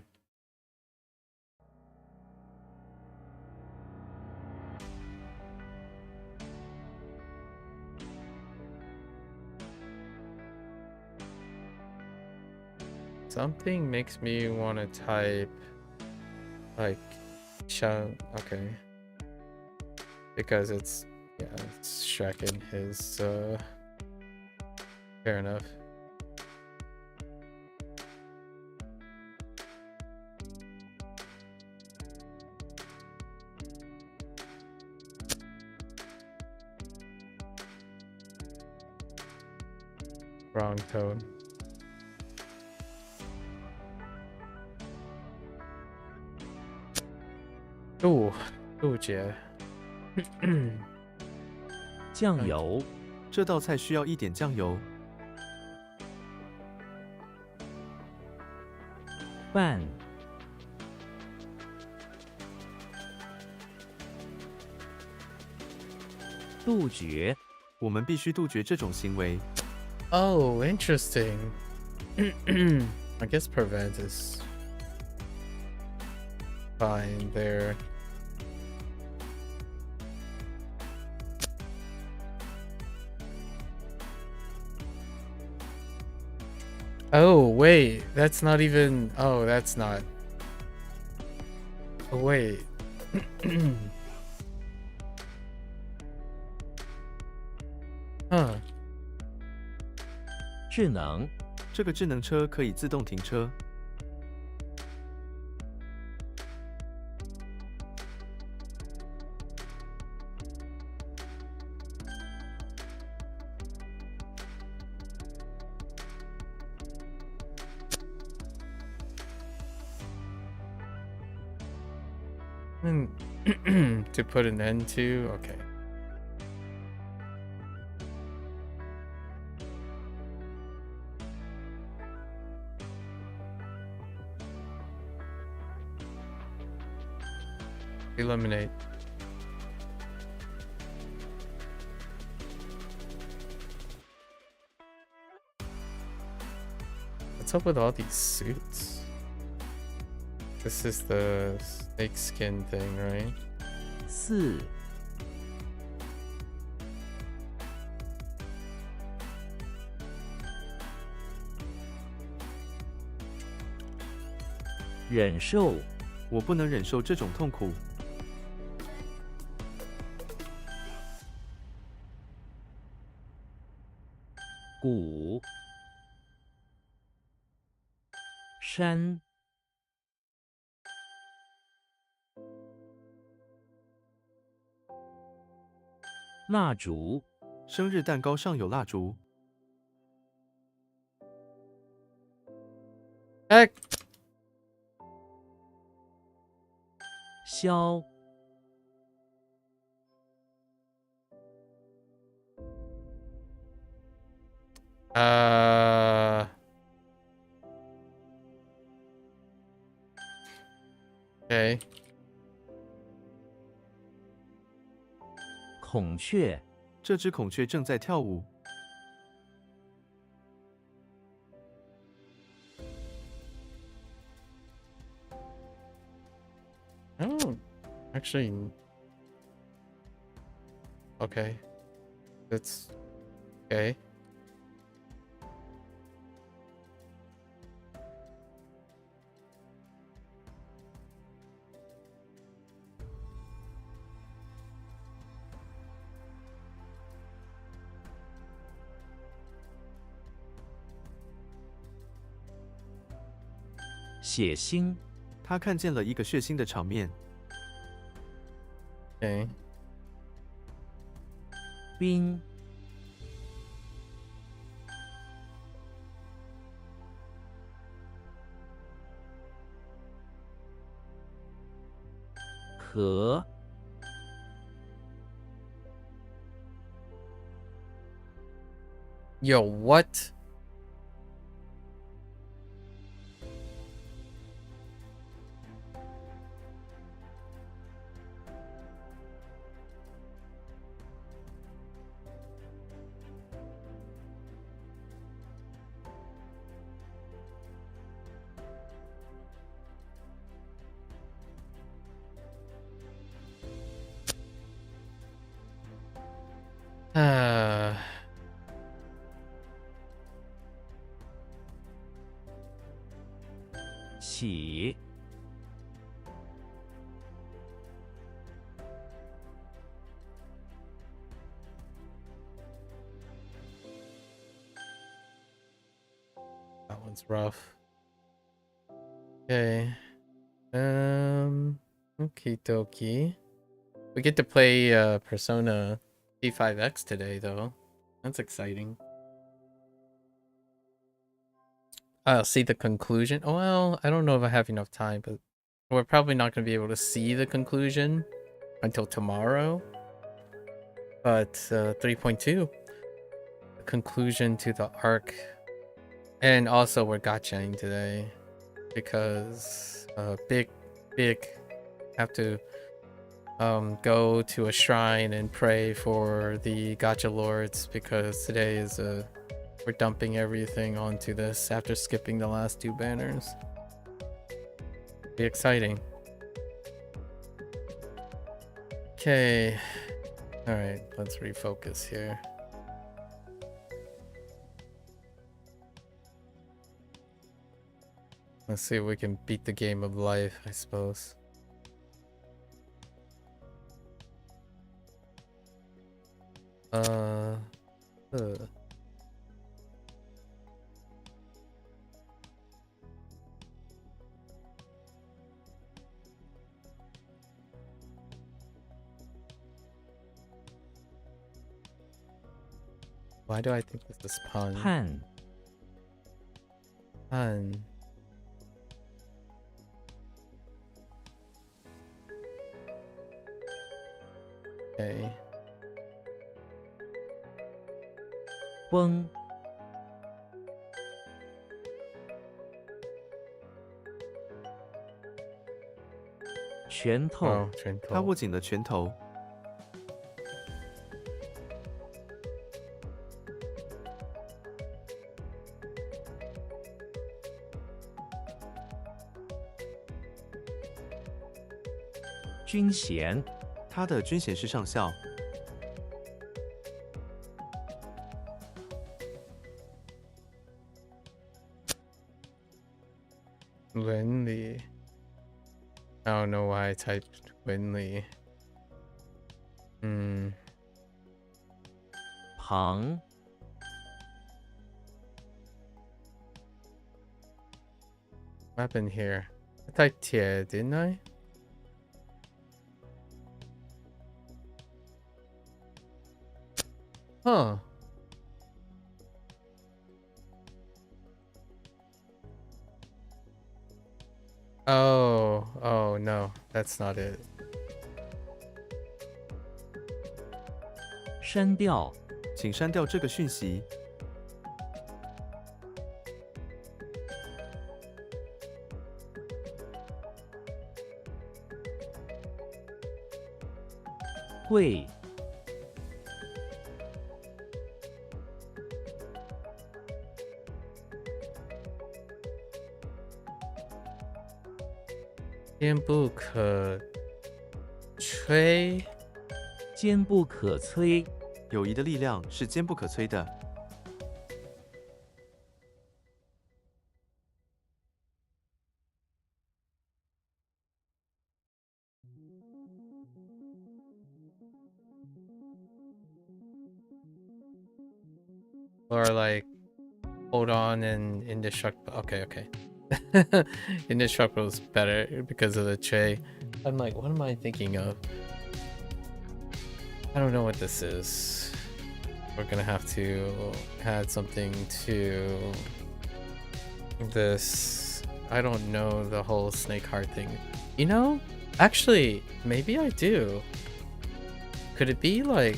Something makes me want to type like okay, because it's Shrek in his fair enough. Wrong tone.杜姐。酱油，这道菜需要一点酱油。拌，杜绝，我们必须杜绝这种行为。 Oh, interesting. I guess prevent is fine there. Oh, wait, that's not even... Oh, that's not... Oh, wait. 智能，这个智能车可以自动停车。To put an end to? Okay. Eliminate. What's up with all these suits? This is the snake skin thing, right? 四，忍受我不能忍受这种痛苦。谷山蜡烛生日蛋糕上有蜡烛。Heck. 消 Okay. 孔雀这只孔雀正在跳舞。 Oh, actually. Okay. That's okay. “血腥他看见了一个血腥的场面。 Okay. 冰壳 Yo, what? Ah. 起 That one's rough. Okay. Okie dokie. We get to play Persona P5X today, though. That's exciting. I'll see the conclusion. Oh, well, I don't know if I have enough time, but we're probably not going to be able to see the conclusion until tomorrow. But 3.2, the conclusion to the arc. And also we're gachaing today because big have to go to a shrine and pray for the gacha lords because today is we're dumping everything onto this after skipping the last two banners. Be exciting. Okay. All right, let's refocus here. Let's see if we can beat the game of life, I suppose. Why do I think this is pun? 盼 Pun. Okay. 崩 拳头 Oh, 拳头。他握紧了拳头。 军衔 他的军衔是上校。 伦理 I don't know why I typed Winley. 旁 What happened here? I typed Tie, didn't I? Huh. Oh no, that's not it. 删掉请删掉这个讯息。会 坚不可摧。坚不可摧友谊的力量是坚不可摧的。 Or like, hold on and indestructible. Okay. Indestructible is better because of the Che. I'm like, what am I thinking of? I don't know what this is. We're gonna have to add something to this. I don't know the whole snake heart thing. You know, actually, maybe I do. Could it be like...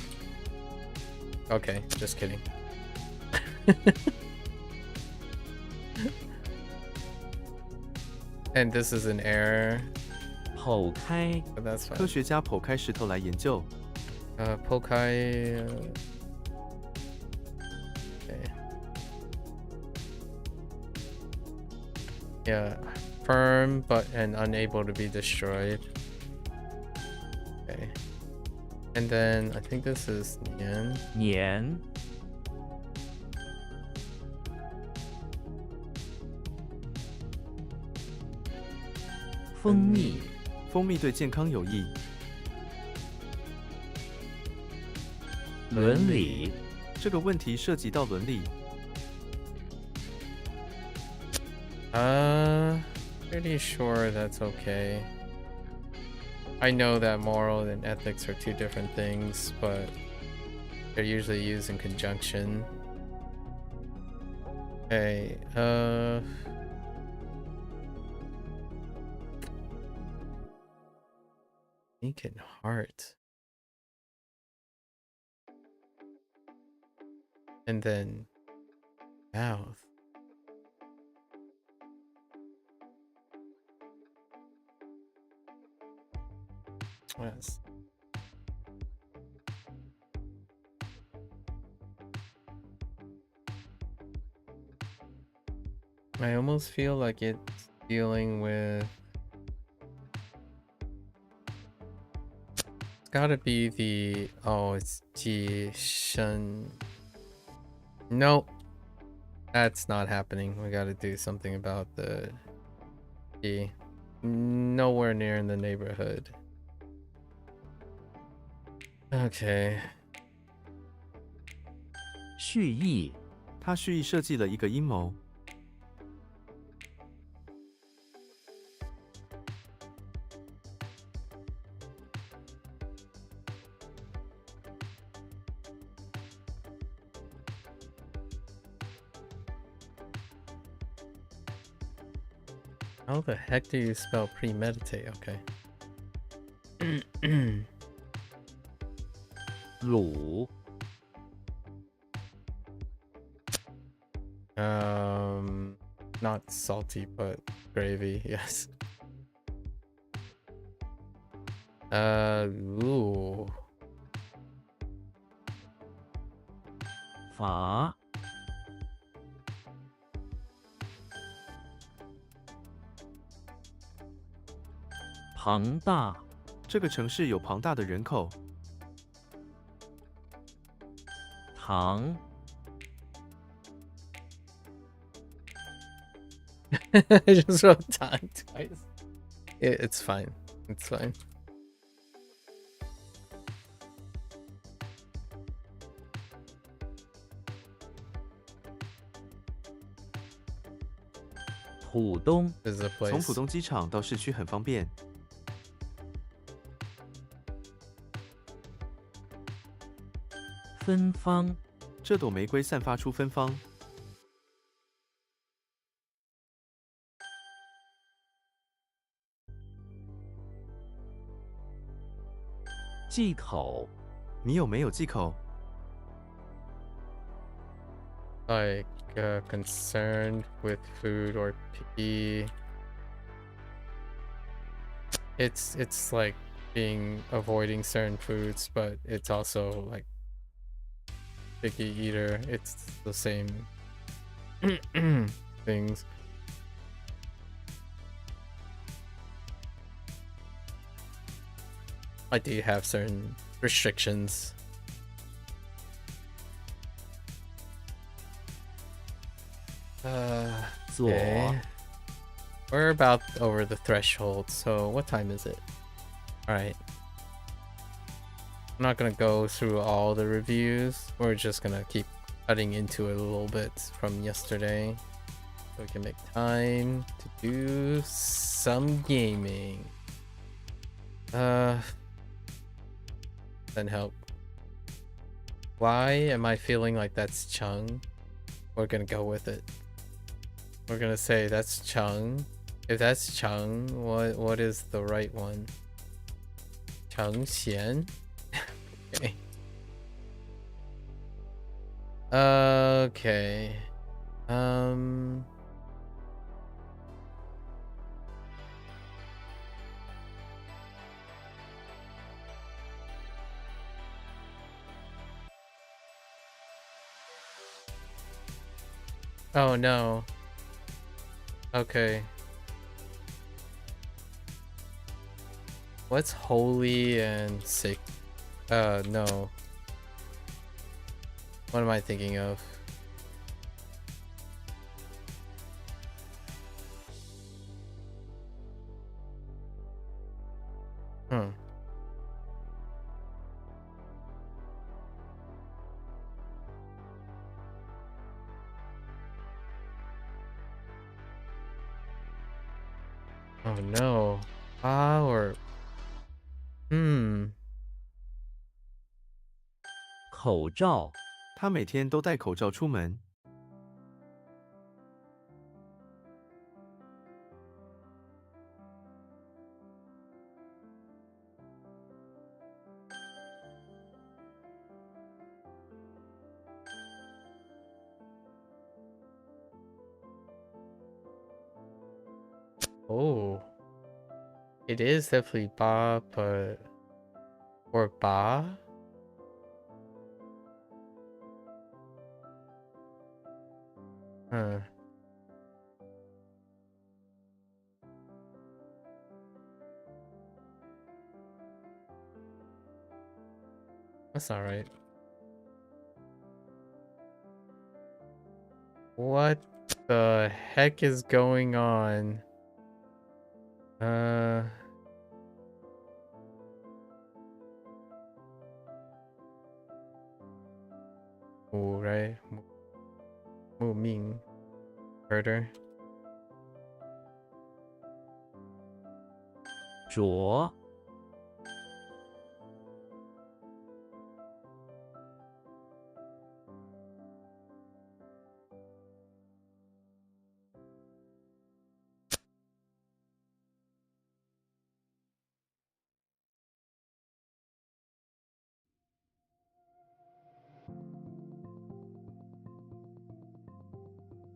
Okay, just kidding. And this is an error. 剖开 But that's 科 fine. 学家剖开石头来研究， Pokai. Okay. Yeah, firm but and unable to be destroyed. Okay. And then I think this is Nian. 年 蜂蜜蜂蜜对健康有益。伦理这个问题涉及到伦理。 Pretty sure that's okay. I know that moral and ethics are two different things, but they're usually used in conjunction. Okay, Ink and heart. And then mouth. Yes. I almost feel like it's dealing with... It's gotta be the... Oh, it's Ji Shen. Nope. That's not happening. We gotta do something about the Ji. Nowhere near in the neighborhood. Okay. 蓄意他蓄意设计了一个阴谋。 How the heck do you spell premeditate? Okay. 卤 Not salty, but gravy, yes. Ooh. 法庞大这个城市有庞大的人口。糖 I just wrote time twice. It's fine. It's fine. 浦东 This is a 从 place. 浦东机场到市区很方便。芬芳这朵玫瑰散发出芬芳。忌口你有没有忌口？ Like concerned with food or picky. It's like being avoiding certain foods, but it's also like picky eater. It's the same things. I do have certain restrictions.左 Okay. We're about over the threshold, so what time is it? Alright. I'm not gonna go through all the reviews. We're just gonna keep cutting into it a little bit from yesterday. So we can make time to do some gaming. Then help. Why am I feeling like that's Chung? We're gonna go with it. We're gonna say that's Chung. If that's Chung, what is the right one? Chung Xian? Okay. Okay. Oh no. Okay. What's holy and sick? No. What am I thinking of? Hmm. Oh no. Or hmm. 口罩他每天都戴口罩出门。Oh. It is definitely Ba, but or Ba? Huh. That's alright. What the heck is going on? Oh, right. Mu Ming. Murder. 着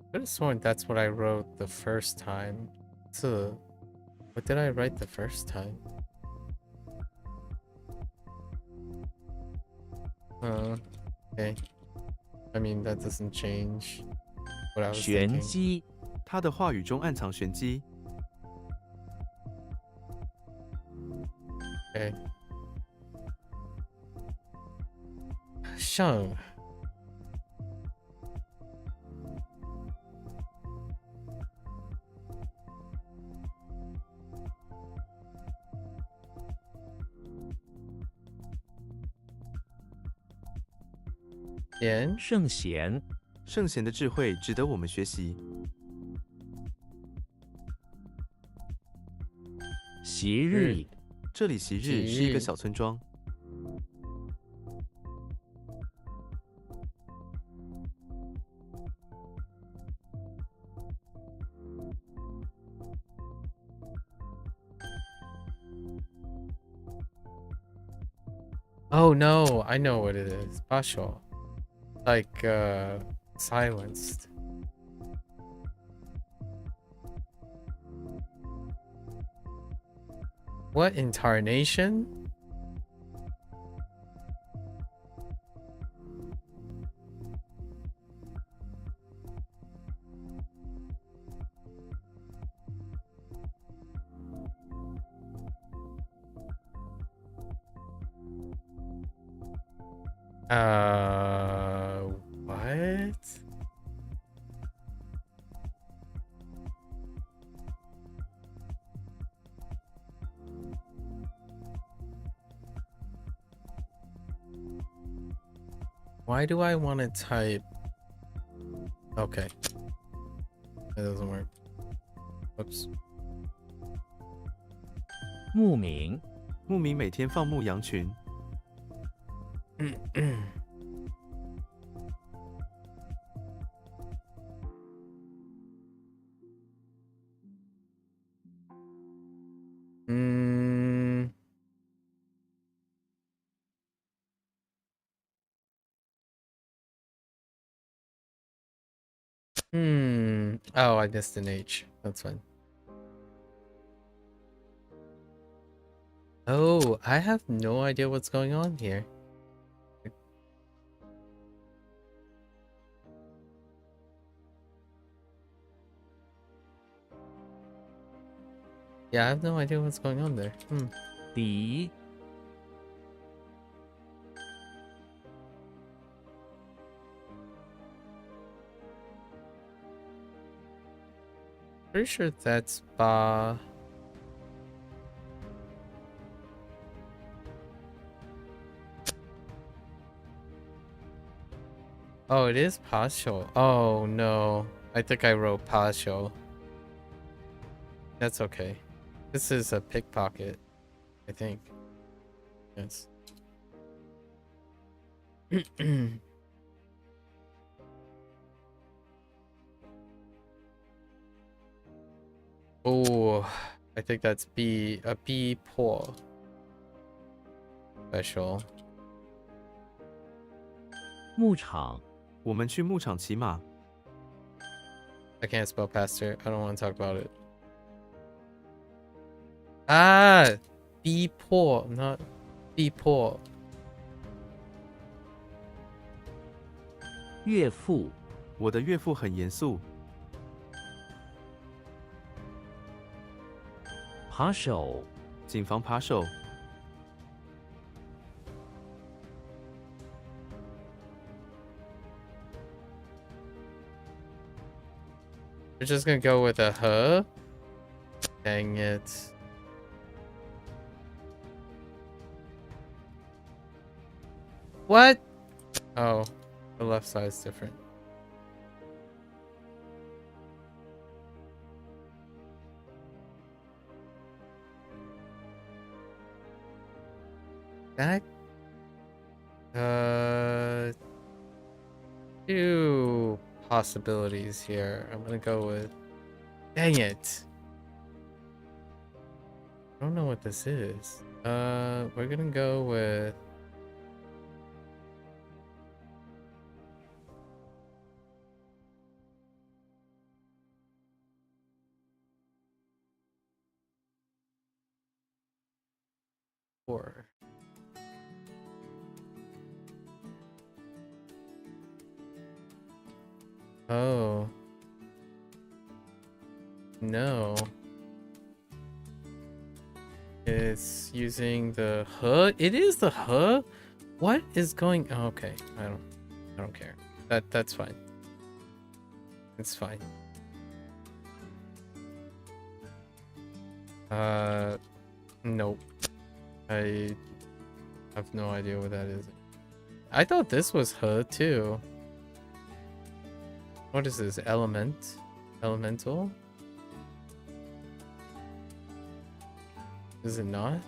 I could have sworn that's what I wrote the first time. So, what did I write the first time? Okay. I mean, that doesn't change what I was 玄 thinking. 机 他的话语中暗藏玄机。 Okay. Shang. 贤圣贤，圣贤的智慧值得我们学习。昔日，这里昔日是一个小村庄。Oh no, I know what it is. Basho. Like, silenced. What incarnation? What? Why do I want to type? Okay. That doesn't work. Whoops. 牧民，牧民每天放牧羊群。嗯。Oh, I missed an H. That's fine. Oh, I have no idea what's going on here. Yeah, I have no idea what's going on there. 敌， Pretty sure that's Ba. Oh, it is Pasho. Oh no. I think I wrote Pasho. That's okay. This is a pickpocket, I think. Yes. Oh, I think that's B, a B poor. Special. 牧场，我们去牧场骑马。 I can't spell pastor. I don't want to talk about it. Ah, B poor, not B poor. 岳父，我的岳父很严肃。扒手，谨防扒手。 We're just gonna go with a huh. Dang it. What? Oh, the left side's different. That two possibilities here. I'm gonna go with, dang it, I don't know what this is. We're gonna go with four. Oh. No. It's using the huh? It is the huh? What is going oh, okay. I don't care. That's fine. It's fine. Nope. I have no idea what that is. I thought this was He too. What is this? Element? Elemental? Is it not?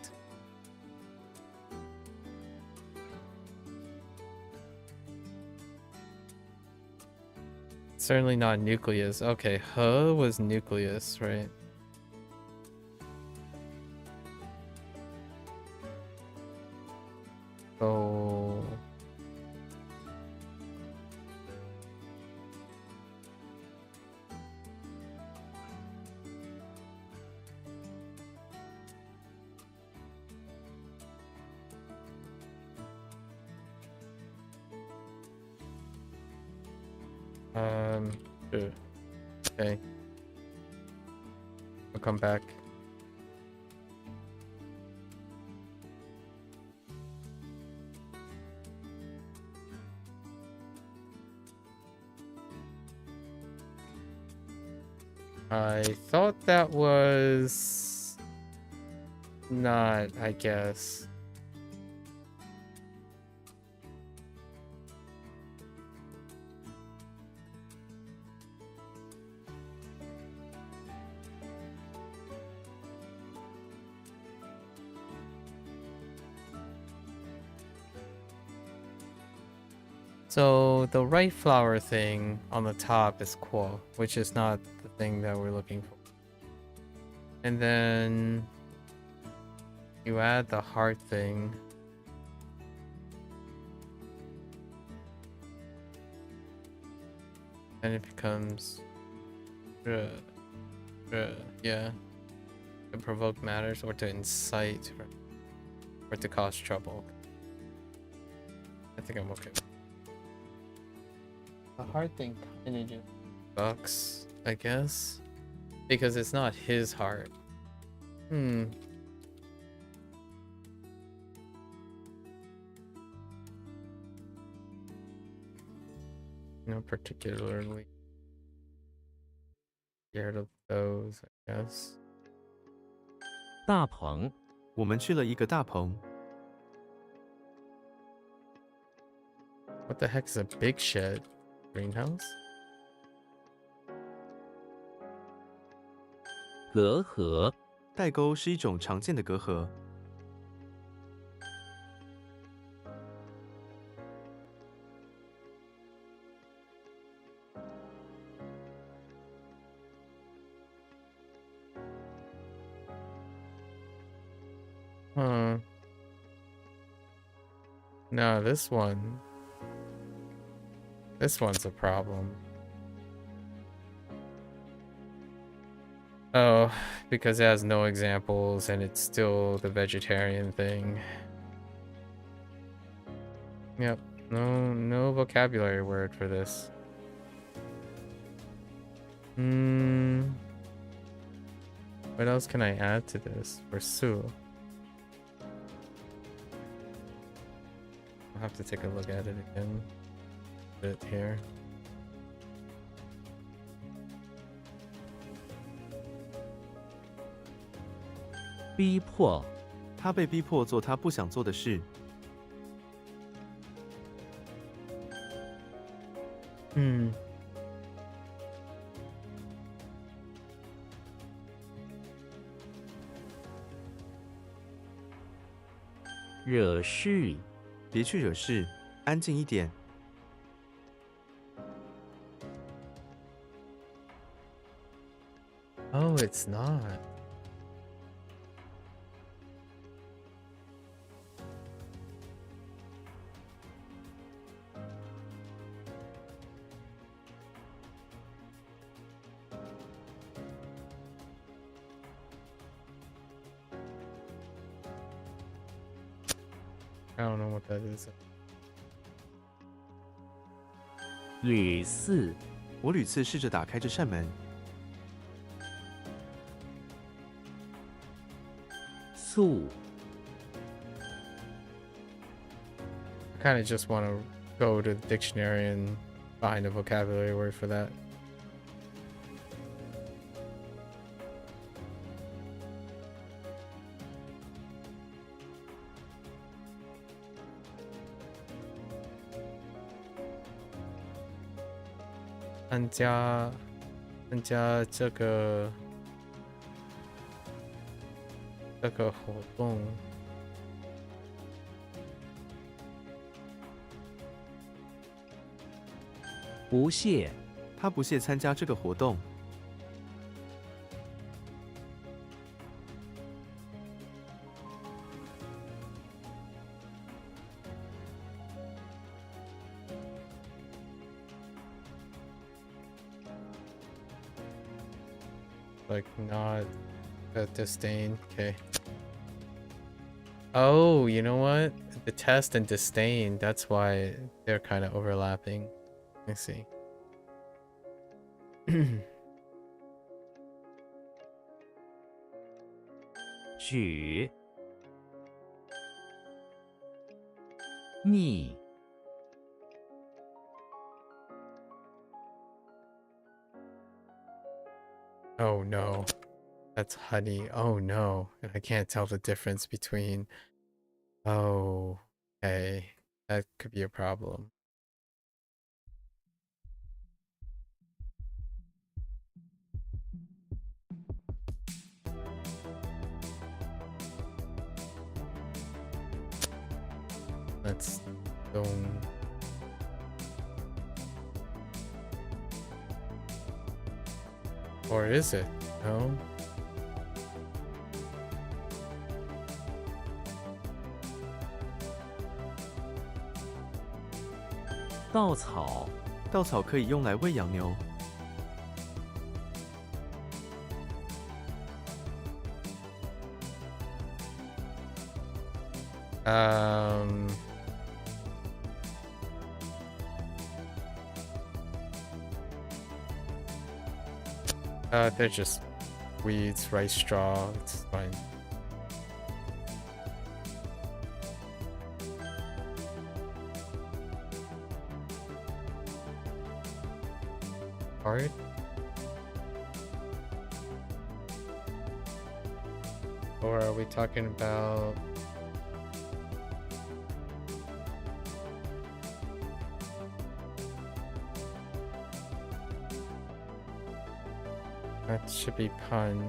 Certainly not nucleus. Okay, He was nucleus, right? So sure. Okay. We'll come back. I thought that was not, I guess. So the right flower thing on the top is quo, which is not the thing that we're looking for. And then you add the heart thing. And it becomes yeah. To provoke matters or to incite or to cause trouble. I think I'm okay. The heart thing kind of just sucks, I guess, because it's not his heart. No particularly scared of those, I guess. 大棚，我们去了一个大棚。 What the heck is a big shed? Greenhouse? 隔阂，代沟是一种常见的隔阂。 No, this one's a problem. Oh, because it has no examples and it's still the vegetarian thing. Yep, no vocabulary word for this. What else can I add to this? Pursue. I'll have to take a look at it again. Put it here. 逼迫，他被逼迫做他不想做的事。 惹事，别去惹事，安静一点。 Oh, it's not. I don't know what that is. 屡次，我屡次试着打开这扇门。 速， I kind of just want to go to the dictionary and find a vocabulary word for that. 参加这个活动。不屑，他不屑参加这个活动。Like not a disdain. Okay. Oh, you know what? Detest and disdain. That's why they're kind of overlapping. I see. 举，逆， Oh no. That's honey. Oh no. I can't tell the difference between. Oh, okay. That could be a problem. That's or is it? No. 稻草，稻草可以用来喂养牛。 They're just weeds, rice straw. It's fine. Hard? Or are we talking about? That should be pun.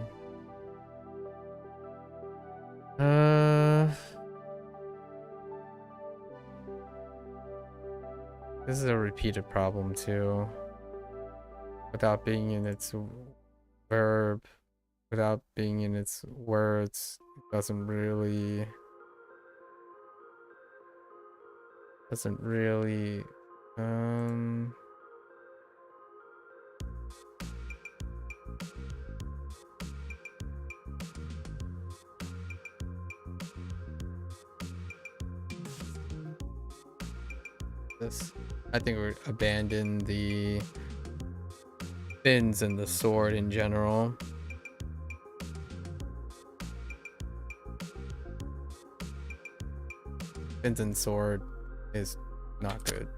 This is a repeated problem too. Without being in its verb, without being in its words, it doesn't really this. I think we're abandon the fins and the sword in general. Fins and sword is not good. "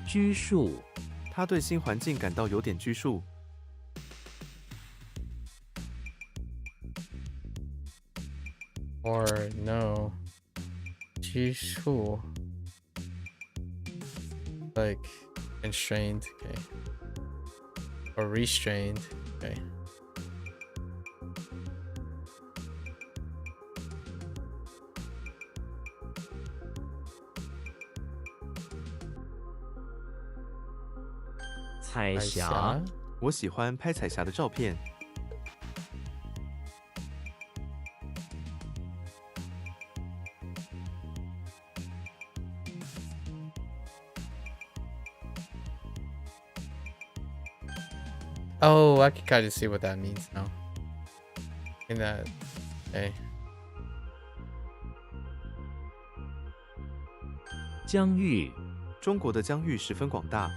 拘束， 他对新环境感到有点拘束。 Or no. 拘束. Like constrained, okay. Or restrained, okay. "彩霞，我喜欢拍彩霞的照片。Oh, I can kind of see what that means now. In that, okay. 疆域， 中国的疆域十分广大。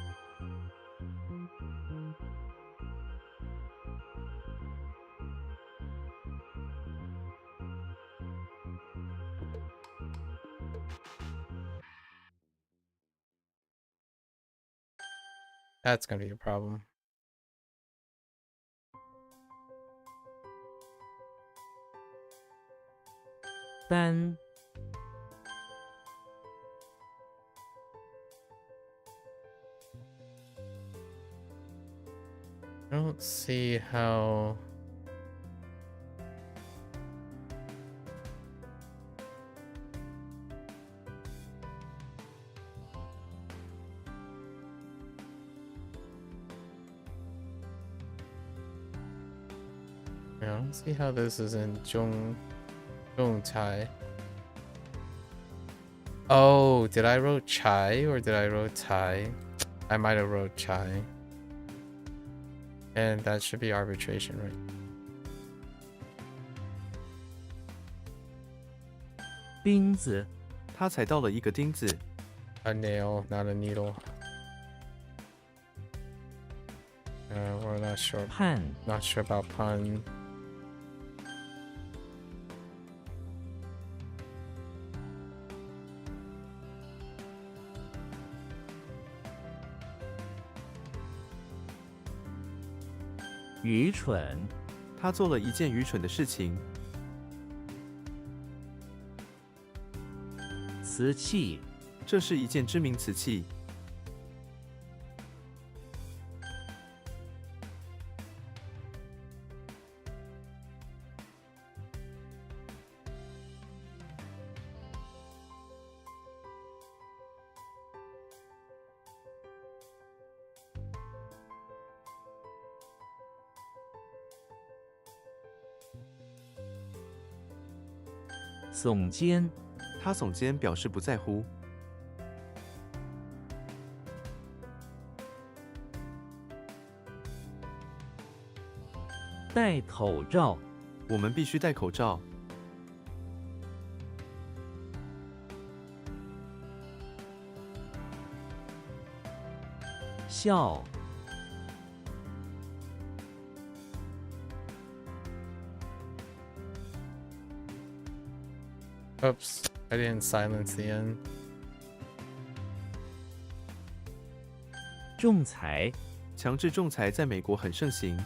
That's gonna be a problem. Dan, I don't see how. Yeah, I don't see how this is in Zhongcai. Oh, did I wrote Chai or did I wrote Tai? I might have wrote Chai. And that should be arbitration, right? 钉子，他踩到了一个钉子。 A nail, not a needle. We're not sure. 判， Not sure about pun. 愚蠢，他做了一件愚蠢的事情。瓷器，这是一件知名瓷器。耸肩，他耸肩表示不在乎。戴口罩，我们必须戴口罩。笑， Oops, I didn't silence the end. 仲裁，强制仲裁在美国很盛行。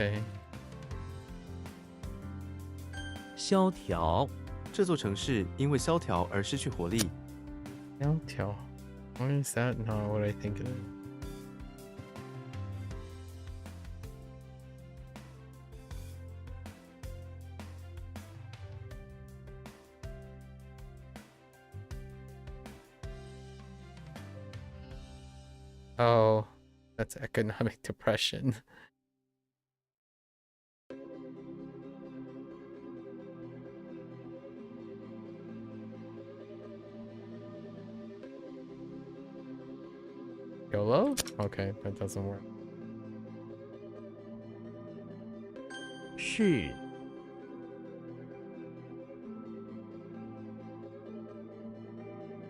Okay. 萧条，这座城市因为萧条而失去活力。 Tell. Why is that not what I think it is? Oh, that's economic depression. YOLO? Okay, that doesn't work. 是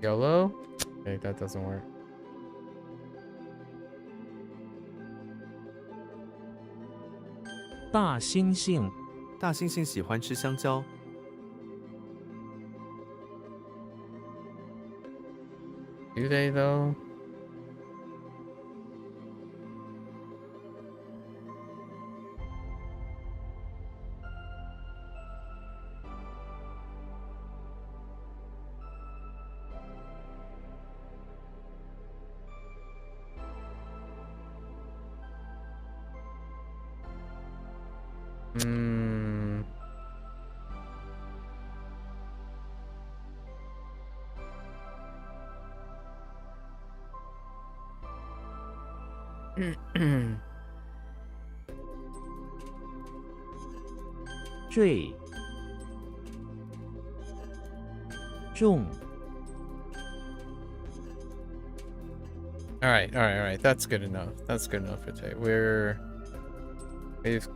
YOLO? Okay, that doesn't work. 大猩猩，大猩猩喜欢吃香蕉。 Do they though? Hmm. Hmm. 坠，重， All right. That's good enough. That's good enough for today. We've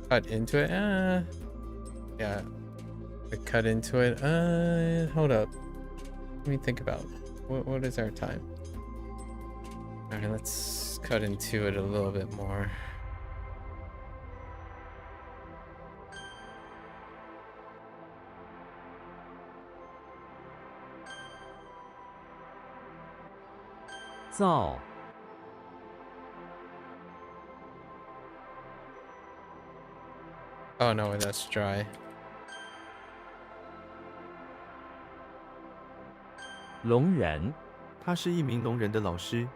cut into it. Yeah. We cut into it. Hold up. Let me think about what is our time. Alright, let's cut into it a little bit more. Zao. Oh no, that's dry. 聋人。他是一名聋人的老师。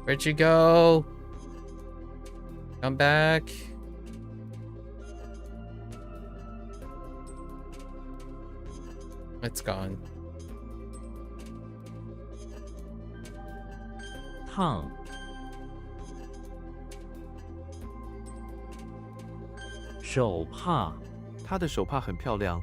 Where'd you go? Come back. It's gone. 烫。手帕。他的手帕很漂亮。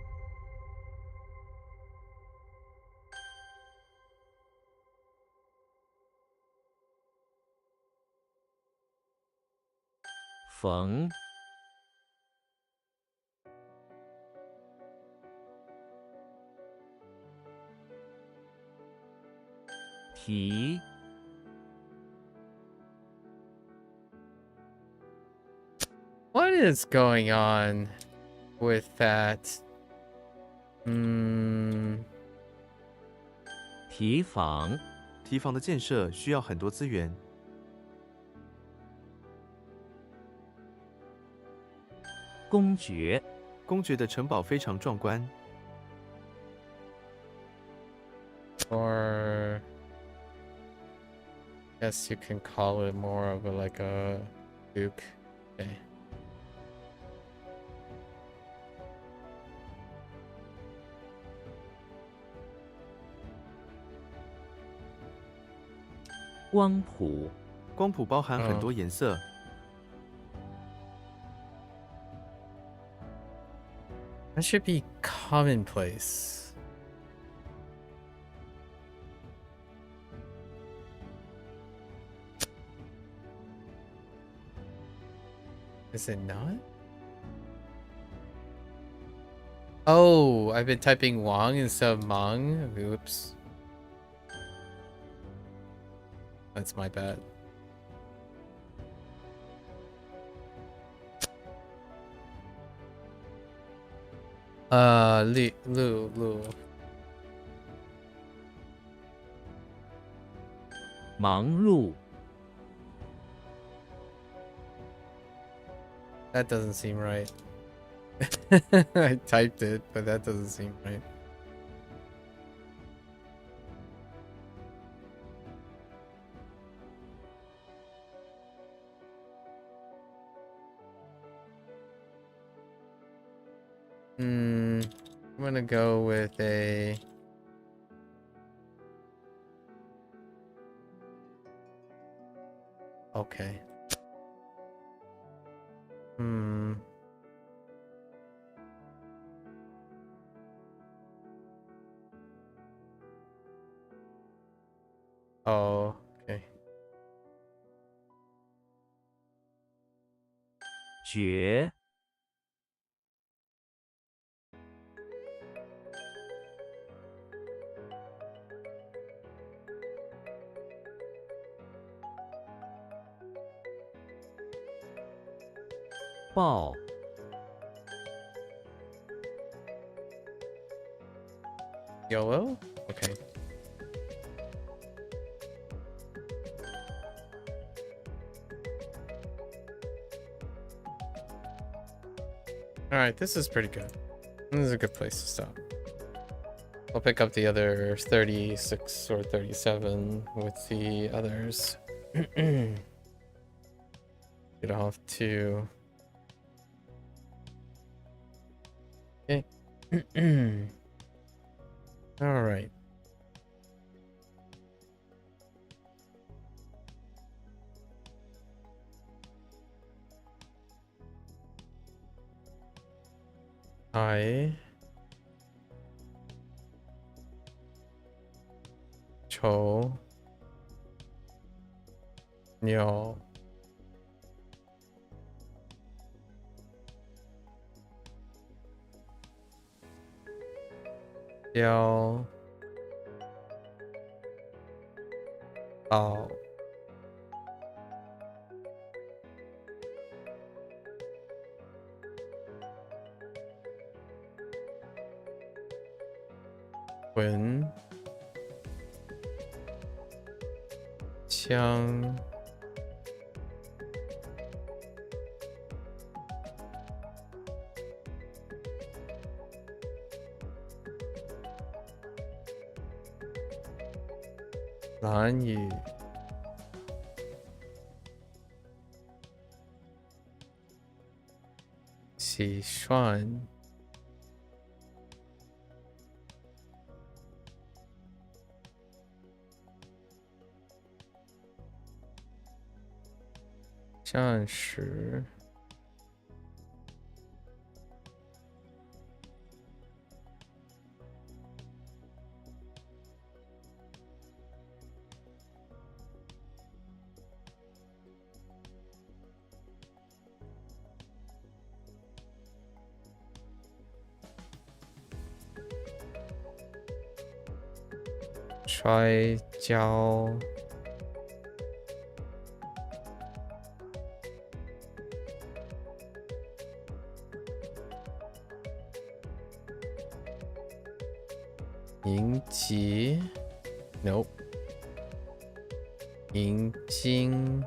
缝。提。 What is going on with that? 提防。提防的建设需要很多资源。 公爵。公爵的城堡非常壮观。 Or guess you can call it more of a, like a duke. Okay. 光谱。光谱包含很多颜色。 That should be commonplace. Is it not? Oh, I've been typing Wang instead of Mang. Oops. That's my bad. Lu. 忙碌。 That doesn't seem right. I typed it, but that doesn't seem right. I'm gonna go with a... Okay. Oh, okay. 绝。 报。 YOLO? Okay. Alright, this is pretty good. This is a good place to stop. I'll pick up the other 36 or 37 with the others. Get off to... Okay. Alright. Cho Nyo 碉堡魂枪蓝雨洗涮战士摔跤迎击 Nope 迎金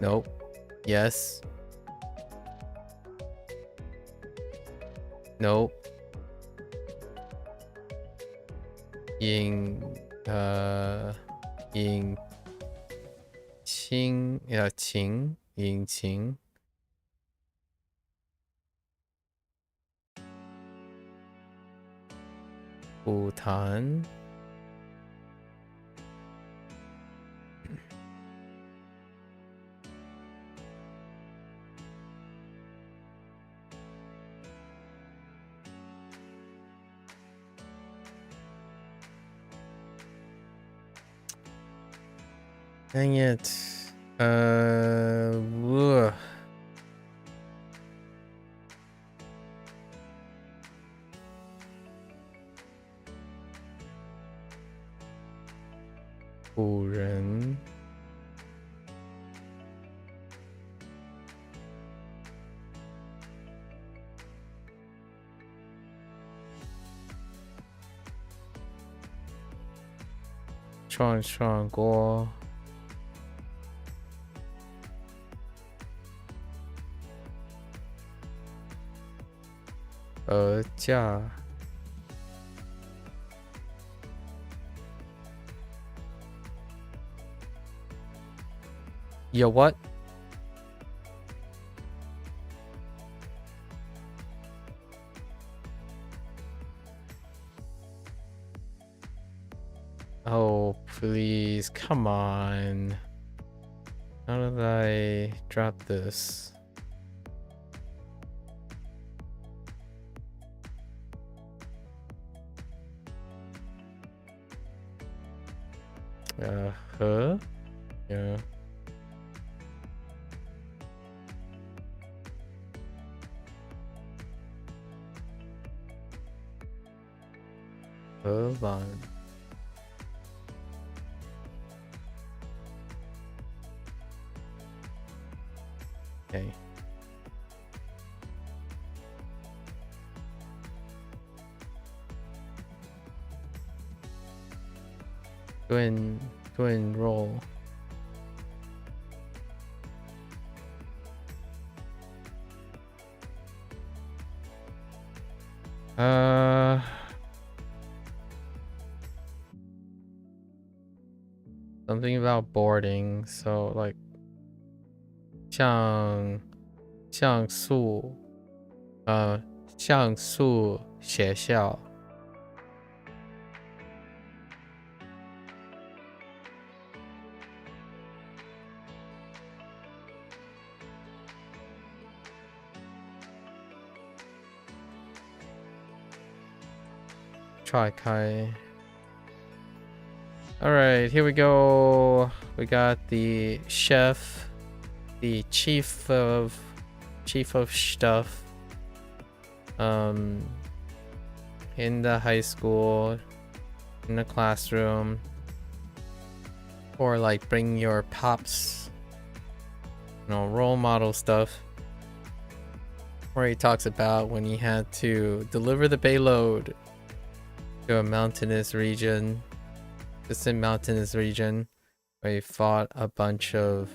Nope Yes Nope 引擎引擎舞弹Dang it. Ugh.古人涮锅架Yo, what? Oh, please, come on. How did I drop this? Huh? Yeah. Hold on. Okay. Twin roll. Something about boarding, so like 像素学校踹开 Alright, here we go. We got the chef, the chief of stuff. in the high school, in the classroom, or like bring your pops, you know, role model stuff, where he talks about when he had to deliver the payload to a mountainous region, distant mountainous region, where he fought a bunch of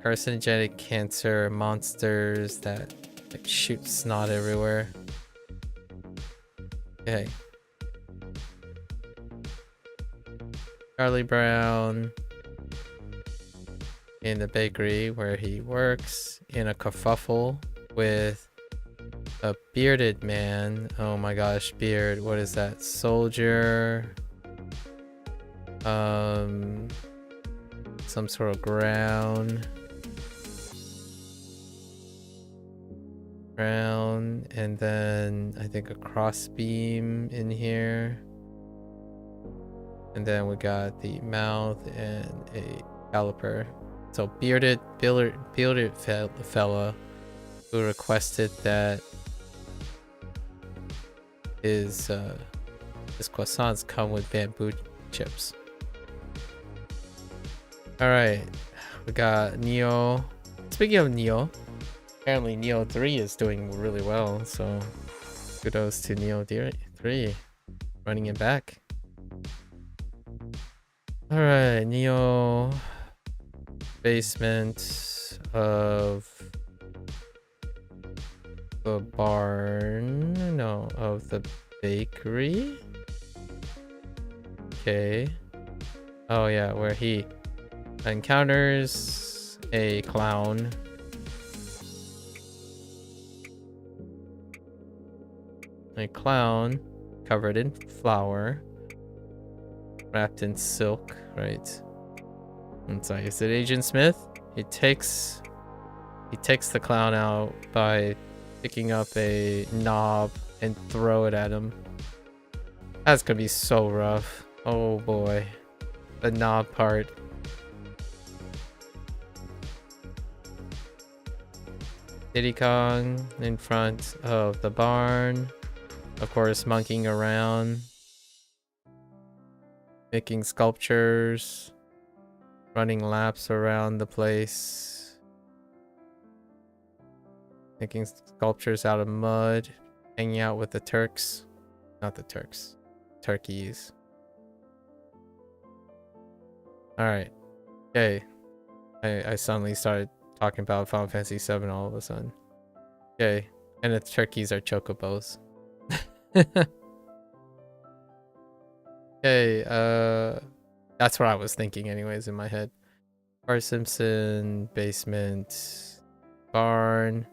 carcinogenic cancer monsters that like shoot snot everywhere. Okay. Charlie Brown in the bakery where he works, in a kerfuffle with a bearded man. Oh my gosh, beard. What is that? Soldier. Some sort of ground, and then I think a crossbeam in here, and then we got the mouth and a caliper. So bearded fella who requested that his croissants come with bamboo chips. Alright, we got Neo. Speaking of Neo, apparently Neo 3 is doing really well, so kudos to Neo 3 running it back. Alright, Neo basement of the barn, no, of the bakery. Okay. Oh yeah, where he encounters a clown. A clown covered in flour, wrapped in silk, right? And so is it Agent Smith? He takes the clown out by picking up a knob and throw it at him. That's gonna be so rough. Oh boy. The knob part. Diddy Kong in front of the barn. Of course, monkeying around. Making sculptures. Running laps around the place. Making sculptures out of mud. Hanging out with the Turks. Not the Turks. Turkeys. Alright. Okay. I suddenly started talking about Final Fantasy 7 all of a sudden. Okay. And the turkeys are chocobos. Okay, that's what I was thinking anyways in my head. Bart Simpson, basement, barn.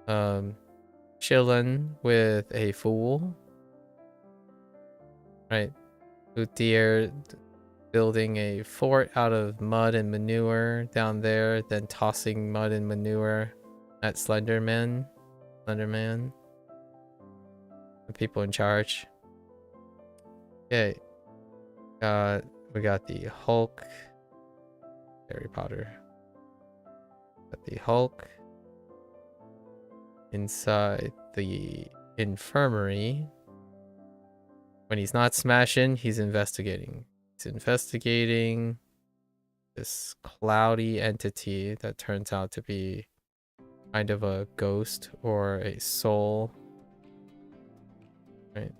Chillin' with a fool. Right. Luthier building a fort out of mud and manure down there, then tossing mud and manure at Slenderman. The people in charge. Okay. We got the Hulk. Harry Potter. Got the Hulk. Inside the infirmary. When he's not smashing, he's investigating. He's investigating this cloudy entity that turns out to be kind of a ghost or a soul. Right?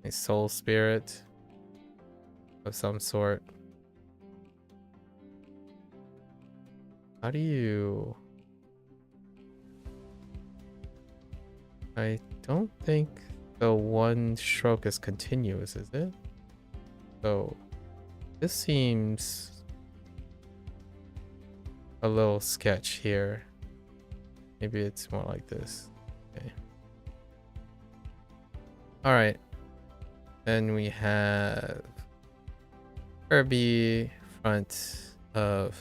A soul spirit of some sort. How do you... I don't think the one stroke is continuous, is it? So this seems a little sketch here. Maybe it's more like this. Okay. Alright. Then we have Kirby, front of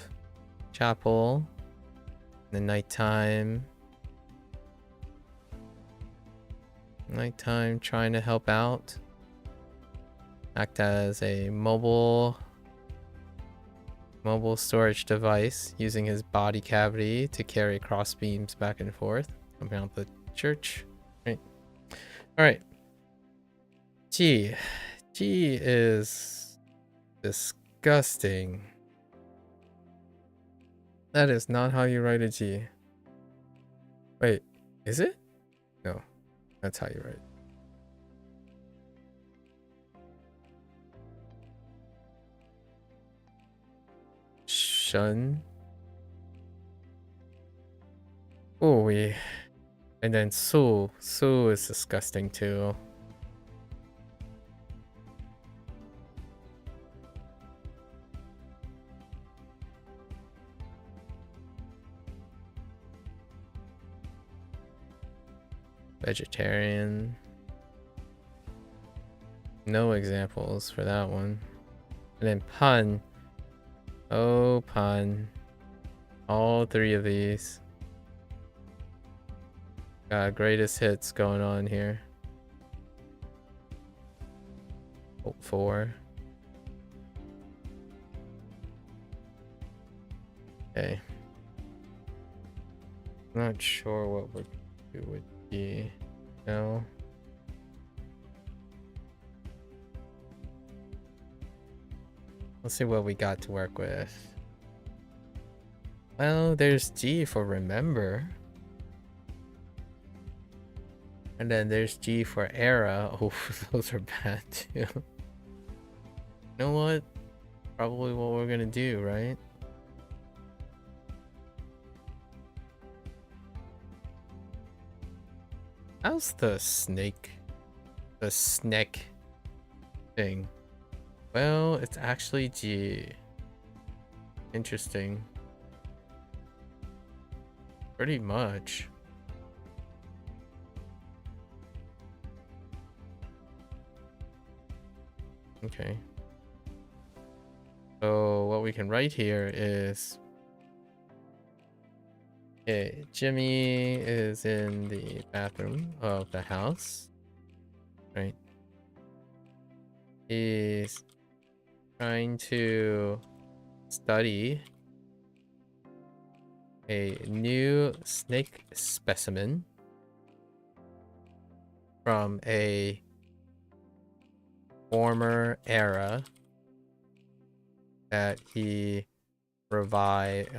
chapel, in the nighttime. Nighttime, trying to help out. Act as a mobile storage device, using his body cavity to carry cross beams back and forth, coming out the church. Right. All right. G. G is disgusting. That is not how you write a G. Wait, is it? No, that's how you write it. Shun. Oh, and then Su. Su is disgusting too. Vegetarian. No examples for that one. And then pun. Oh, pun. All three of these. Got greatest hits going on here. Hope 4. Okay. Not sure what would do with G. No. Let's see what we got to work with. Well, there's G for remember. And then there's G for era. Oh, those are bad too. You know what? Probably what we're gonna do, right? How's the snake thing? Well, it's actually G. Interesting. Pretty much. Okay. So what we can write here is, okay, Jimmy is in the bathroom of the house, right? He's trying to study a new snake specimen from a former era that he revived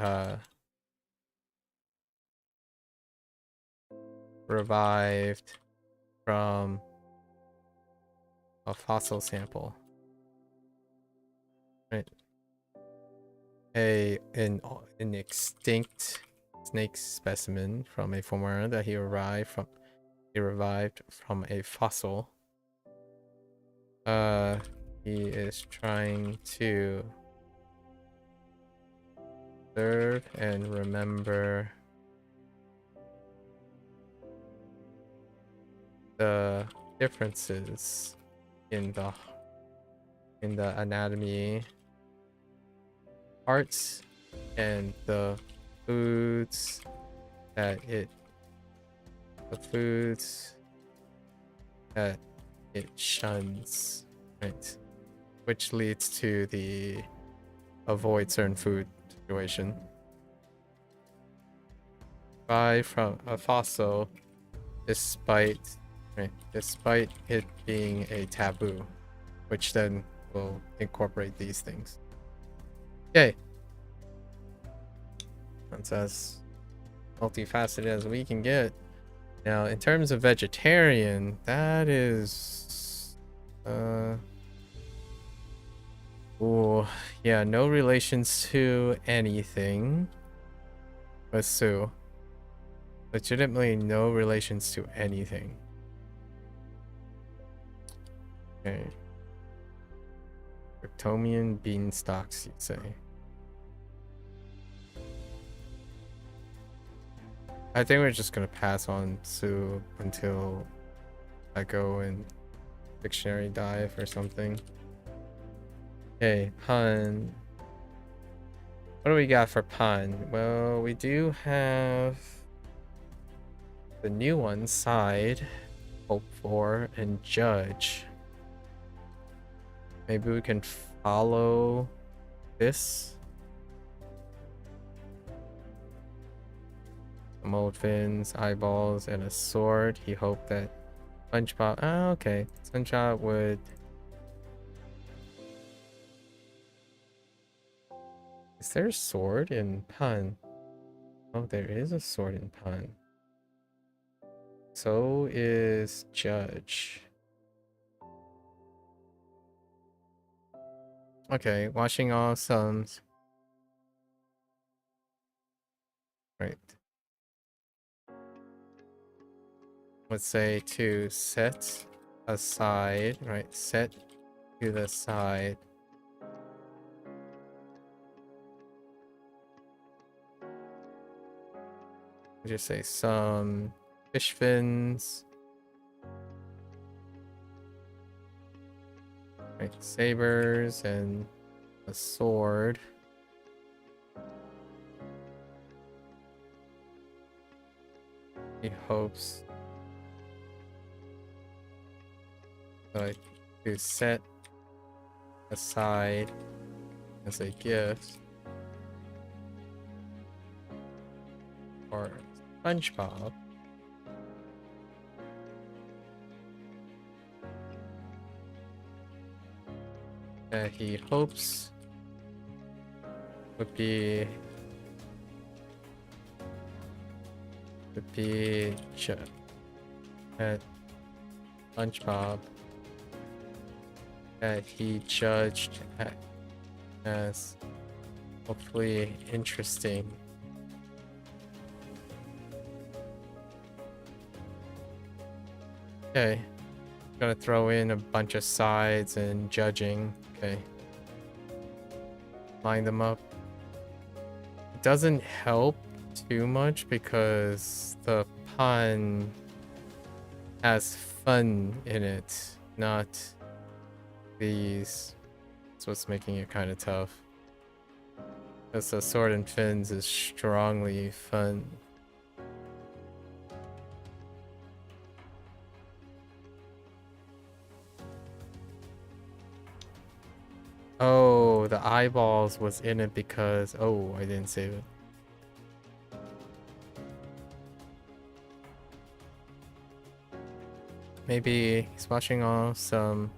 from a fossil sample, right? An extinct snake specimen from a former era that he revived from a fossil. He is trying to observe and remember the differences in the anatomy parts and the foods that it shuns, right? Which leads to the avoid certain food situation. Buy from a fossil despite it being a taboo, which then will incorporate these things. Okay. That's as multifaceted as we can get. Now, in terms of vegetarian, that is oh, yeah, no relations to anything. But Sue. Legitimately no relations to anything. Okay. Kryptonian beanstalks, you'd say. I think we're just gonna pass on Sue until I go and dictionary dive or something. Okay, pun. What do we got for pun? Well, we do have the new one, side, hope for, and judge. Maybe we can follow this mold fins, eyeballs, and a sword. He hoped that SpongeBob. Oh, okay. SpongeBob would. Is there a sword in pun? Oh, there is a sword in pun. So is Judge. Okay, washing off some. Right. Let's say to set aside, right? Set to the side. Just say some fish fins. Right, sabers and a sword. He hopes to set aside as a gift for SpongeBob. That he hopes would be at SpongeBob that he judged as hopefully interesting. Okay, gonna throw in a bunch of sides and judging. Okay, line them up. It doesn't help too much because the pun has fun in it, not these. That's what's making it kind of tough. Because the sword and fins is strongly fun. Oh, the eyeballs was in it because... Oh, I didn't save it. Maybe he's watching off some...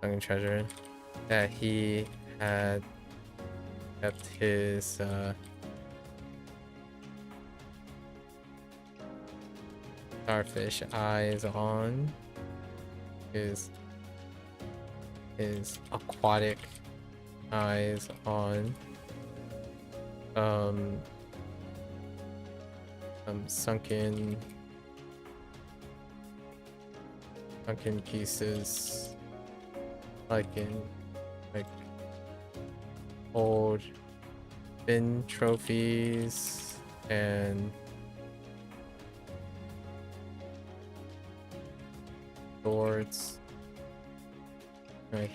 Sunken treasure that he had kept his... starfish eyes on. His aquatic eyes on some sunken pieces like old bin trophies and swords.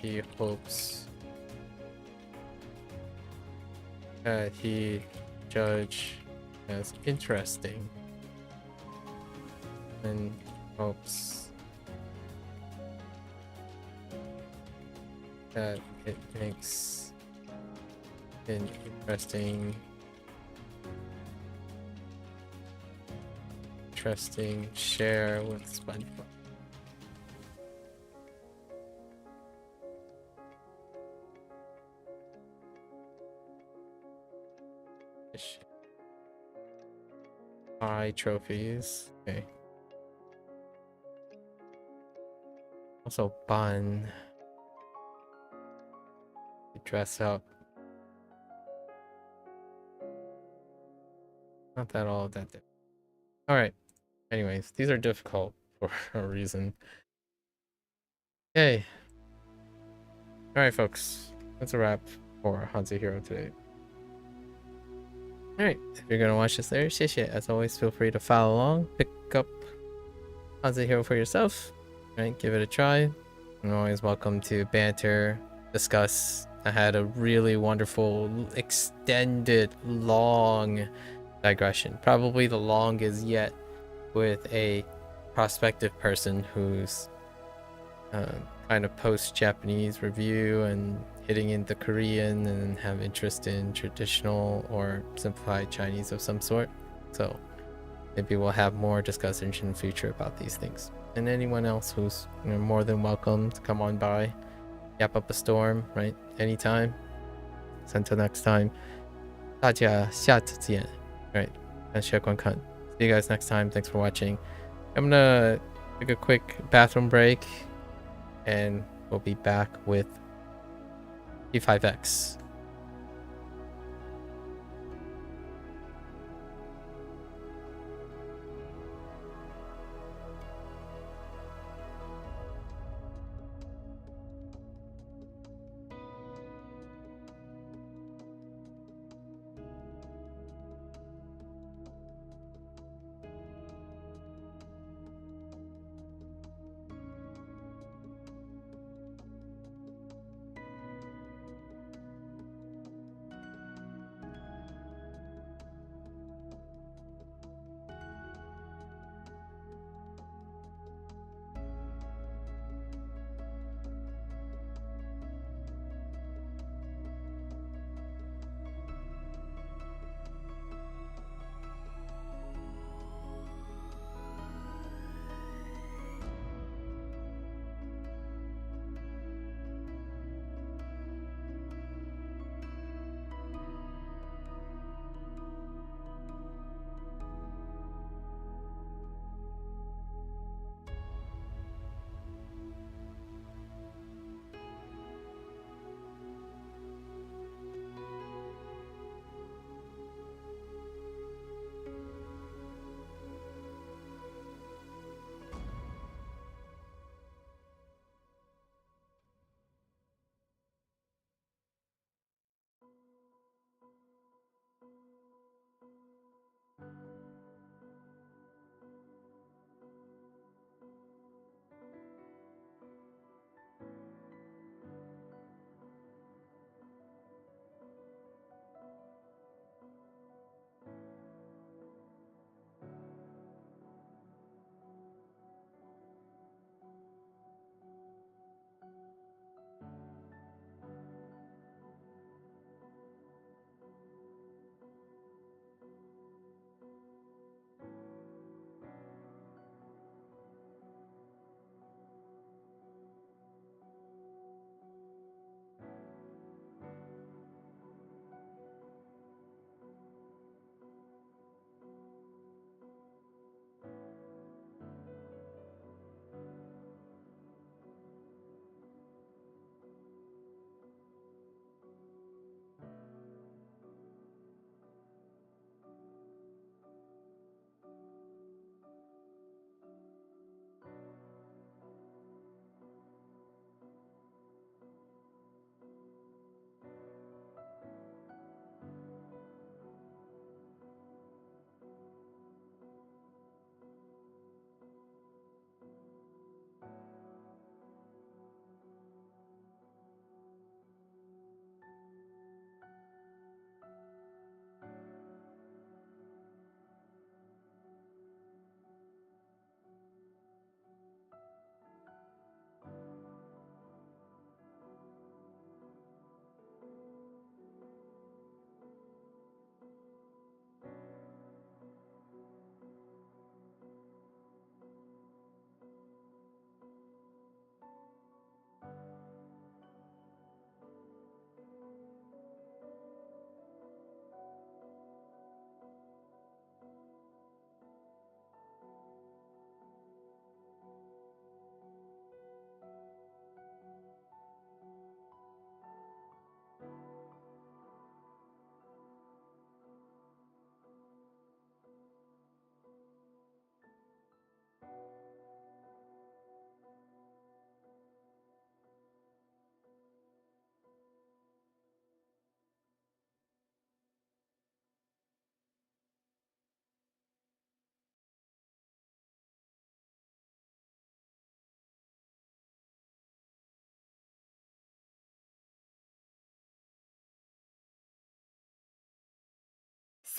He hopes that he judge as interesting and hopes that it makes an interesting share with SpongeBob. High trophies. Okay. Also Bun. Dress up. Not that all of that. Alright. Anyways, these are difficult for a reason. Okay. Alright, folks. That's a wrap for HanziHero today. Alright, if you're gonna watch this later, 谢谢. As always, feel free to follow along, pick up HanziHero for yourself, right? Give it a try. You're always welcome to banter, discuss. I had a really wonderful, extended, long digression. Probably the longest yet with a prospective person who's kind of post-Japanese review, and getting into Korean and have interest in traditional or simplified Chinese of some sort. So maybe we'll have more discussions in the future about these things. And anyone else who's more than welcome to come on by, yap up a storm, right? Anytime. So until next time, 大家下次见. Right. 感谢观看. See you guys next time. Thanks for watching. I'm gonna take a quick bathroom break and we'll be back with P5X.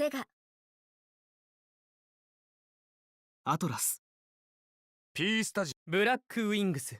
SEGA アトラス P スタジブラックウィングス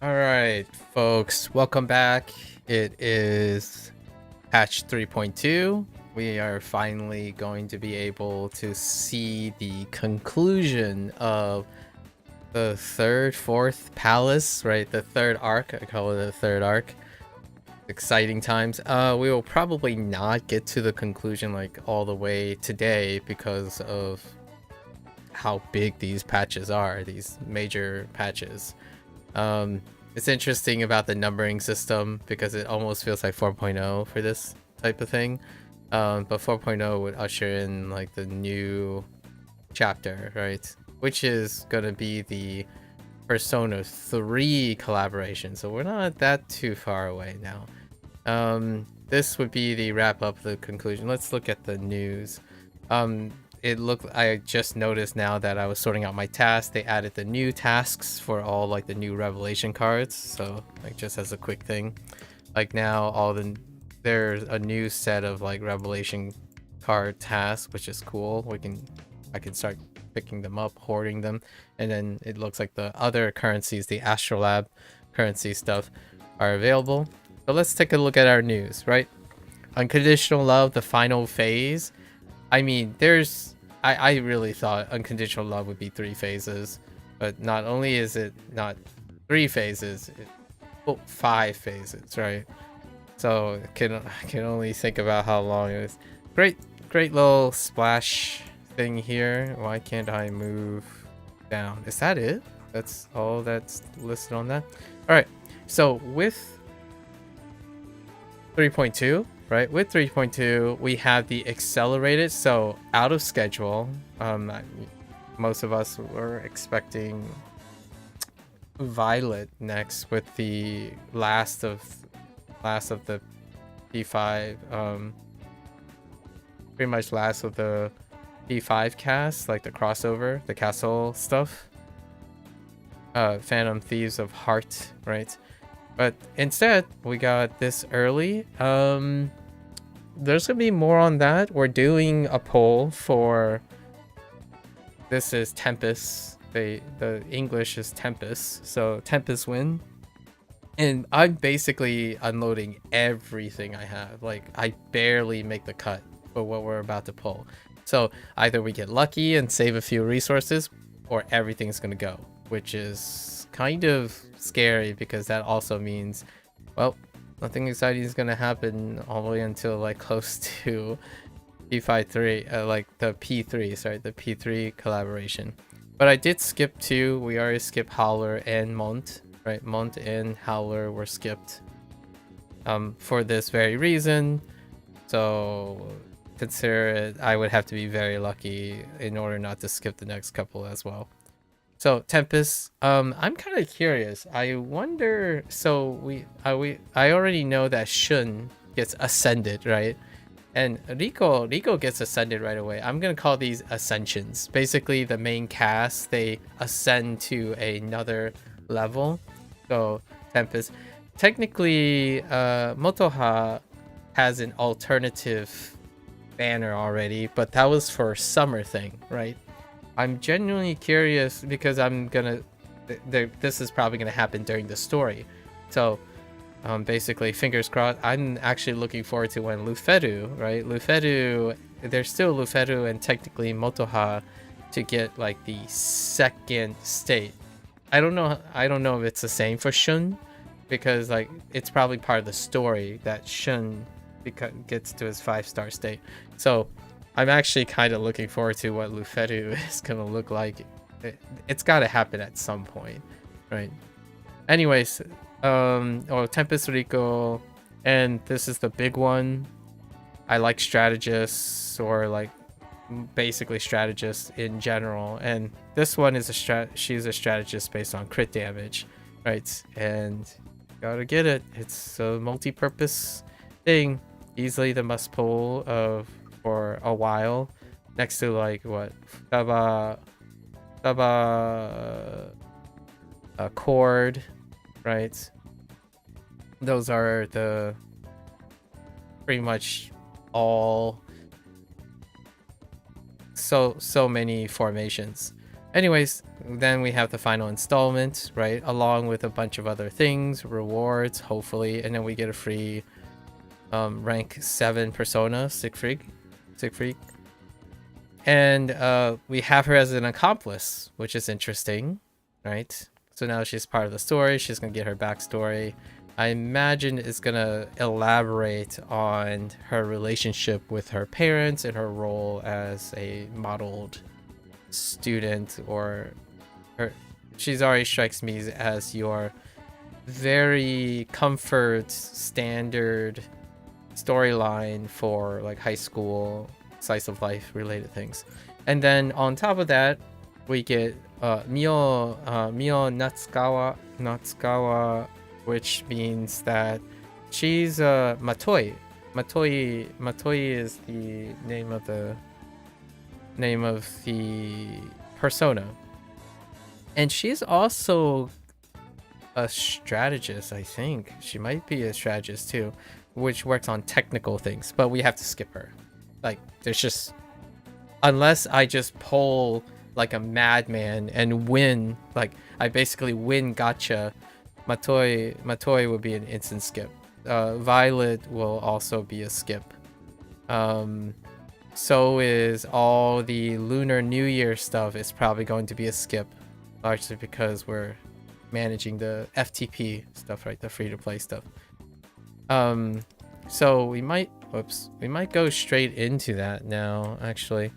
All right, folks, welcome back. It is patch 3.2. We are finally going to be able to see the conclusion of the fourth palace, right? The third arc. I call it the third arc. Exciting times. We will probably not get to the conclusion like all the way today because of how big these patches are, these major patches. It's interesting about the numbering system because it almost feels like 4.0 for this type of thing. But 4.0 would usher in like the new chapter, right? Which is gonna be the Persona 3 collaboration. So we're not that too far away now. This would be the wrap up, the conclusion. Let's look at the news. I just noticed now that I was sorting out my tasks, they added the new tasks for all like the new revelation cards. So like just as a quick thing, like now there's a new set of like revelation card tasks, which is cool. I can start picking them up, hoarding them, and then it looks like the other currencies, the Astrolab currency stuff, are available. So let's take a look at our news, right? Unconditional Love, the final phase. I mean, I really thought Unconditional Love would be 3 phases, but not only is it not 3 phases, it's 5 phases, right? So I can only think about how long it is. Great little splash thing here. Why can't I move down? Is that it? That's all that's listed on that? All right. So with 3.2, right? With 3.2, we have the accelerated, so out of schedule. Most of us were expecting Violet next with the last of the P5, pretty much last of the P5 cast, like the crossover, the castle stuff. Phantom Thieves of Heart, right? But instead, we got this early. There's gonna be more on that. We're doing a poll for. This is Tempest. The English is Tempest, so Tempest win. And I'm basically unloading everything I have. Like I barely make the cut for what we're about to pull. So either we get lucky and save a few resources, or everything's gonna go, which is kind of scary because that also means, well, nothing exciting is gonna happen all the way until like close to P5-3, like the P3, sorry, the P3 collaboration. But I did skip 2. We already skipped Howler and Mont, right? Mont and Howler were skipped for this very reason. So consider it, I would have to be very lucky in order not to skip the next couple as well. So Tempest, I'm kind of curious. I wonder. So I already know that Shun gets ascended, right? And Rico gets ascended right away. I'm gonna call these ascensions. Basically, the main cast, they ascend to another level. So Tempest, technically, Motoha has an alternative banner already, but that was for summer thing, right? I'm genuinely curious because this is probably gonna happen during the story. So basically, fingers crossed. I'm actually looking forward to when Luferu, right? There's still Luferu and technically Motoha to get like the second state. I don't know if it's the same for Shun, because like it's probably part of the story that Shun gets to his 5-star state. So I'm actually kind of looking forward to what Luferu is gonna look like. It's got to happen at some point, right? Anyways, Tempest, Rico, and this is the big one. I like strategists, or like basically strategists in general, and this one is she's a strategist based on crit damage, right? And gotta get it. It's a multi-purpose thing. Easily the must pull for a while, next to like what a cord, right? Those are the pretty much all so many formations. Anyways, then we have the final installment, right? Along with a bunch of other things, rewards, hopefully, and then we get a free rank 7 persona, Siegfried. And we have her as an accomplice, which is interesting, right? So now she's part of the story. She's gonna get her backstory. I imagine it's gonna elaborate on her relationship with her parents and her role as a modeled student, or her. She's already strikes me as your very comfort standard storyline for like high school slice of life related things. And then on top of that, we get Mio Natsukawa, which means that she's Matoi. Matoi is the name of the persona, and she's also a strategist. I think she might be a strategist too, which works on technical things, but we have to skip her. Like, there's just, unless I just pull like a madman and win, like I basically win gacha, Matoi would be an instant skip. Violet will also be a skip. So is all the Lunar New Year stuff is probably going to be a skip, largely because we're managing the FTP stuff, right? The free-to-play stuff. So we might go straight into that now, actually.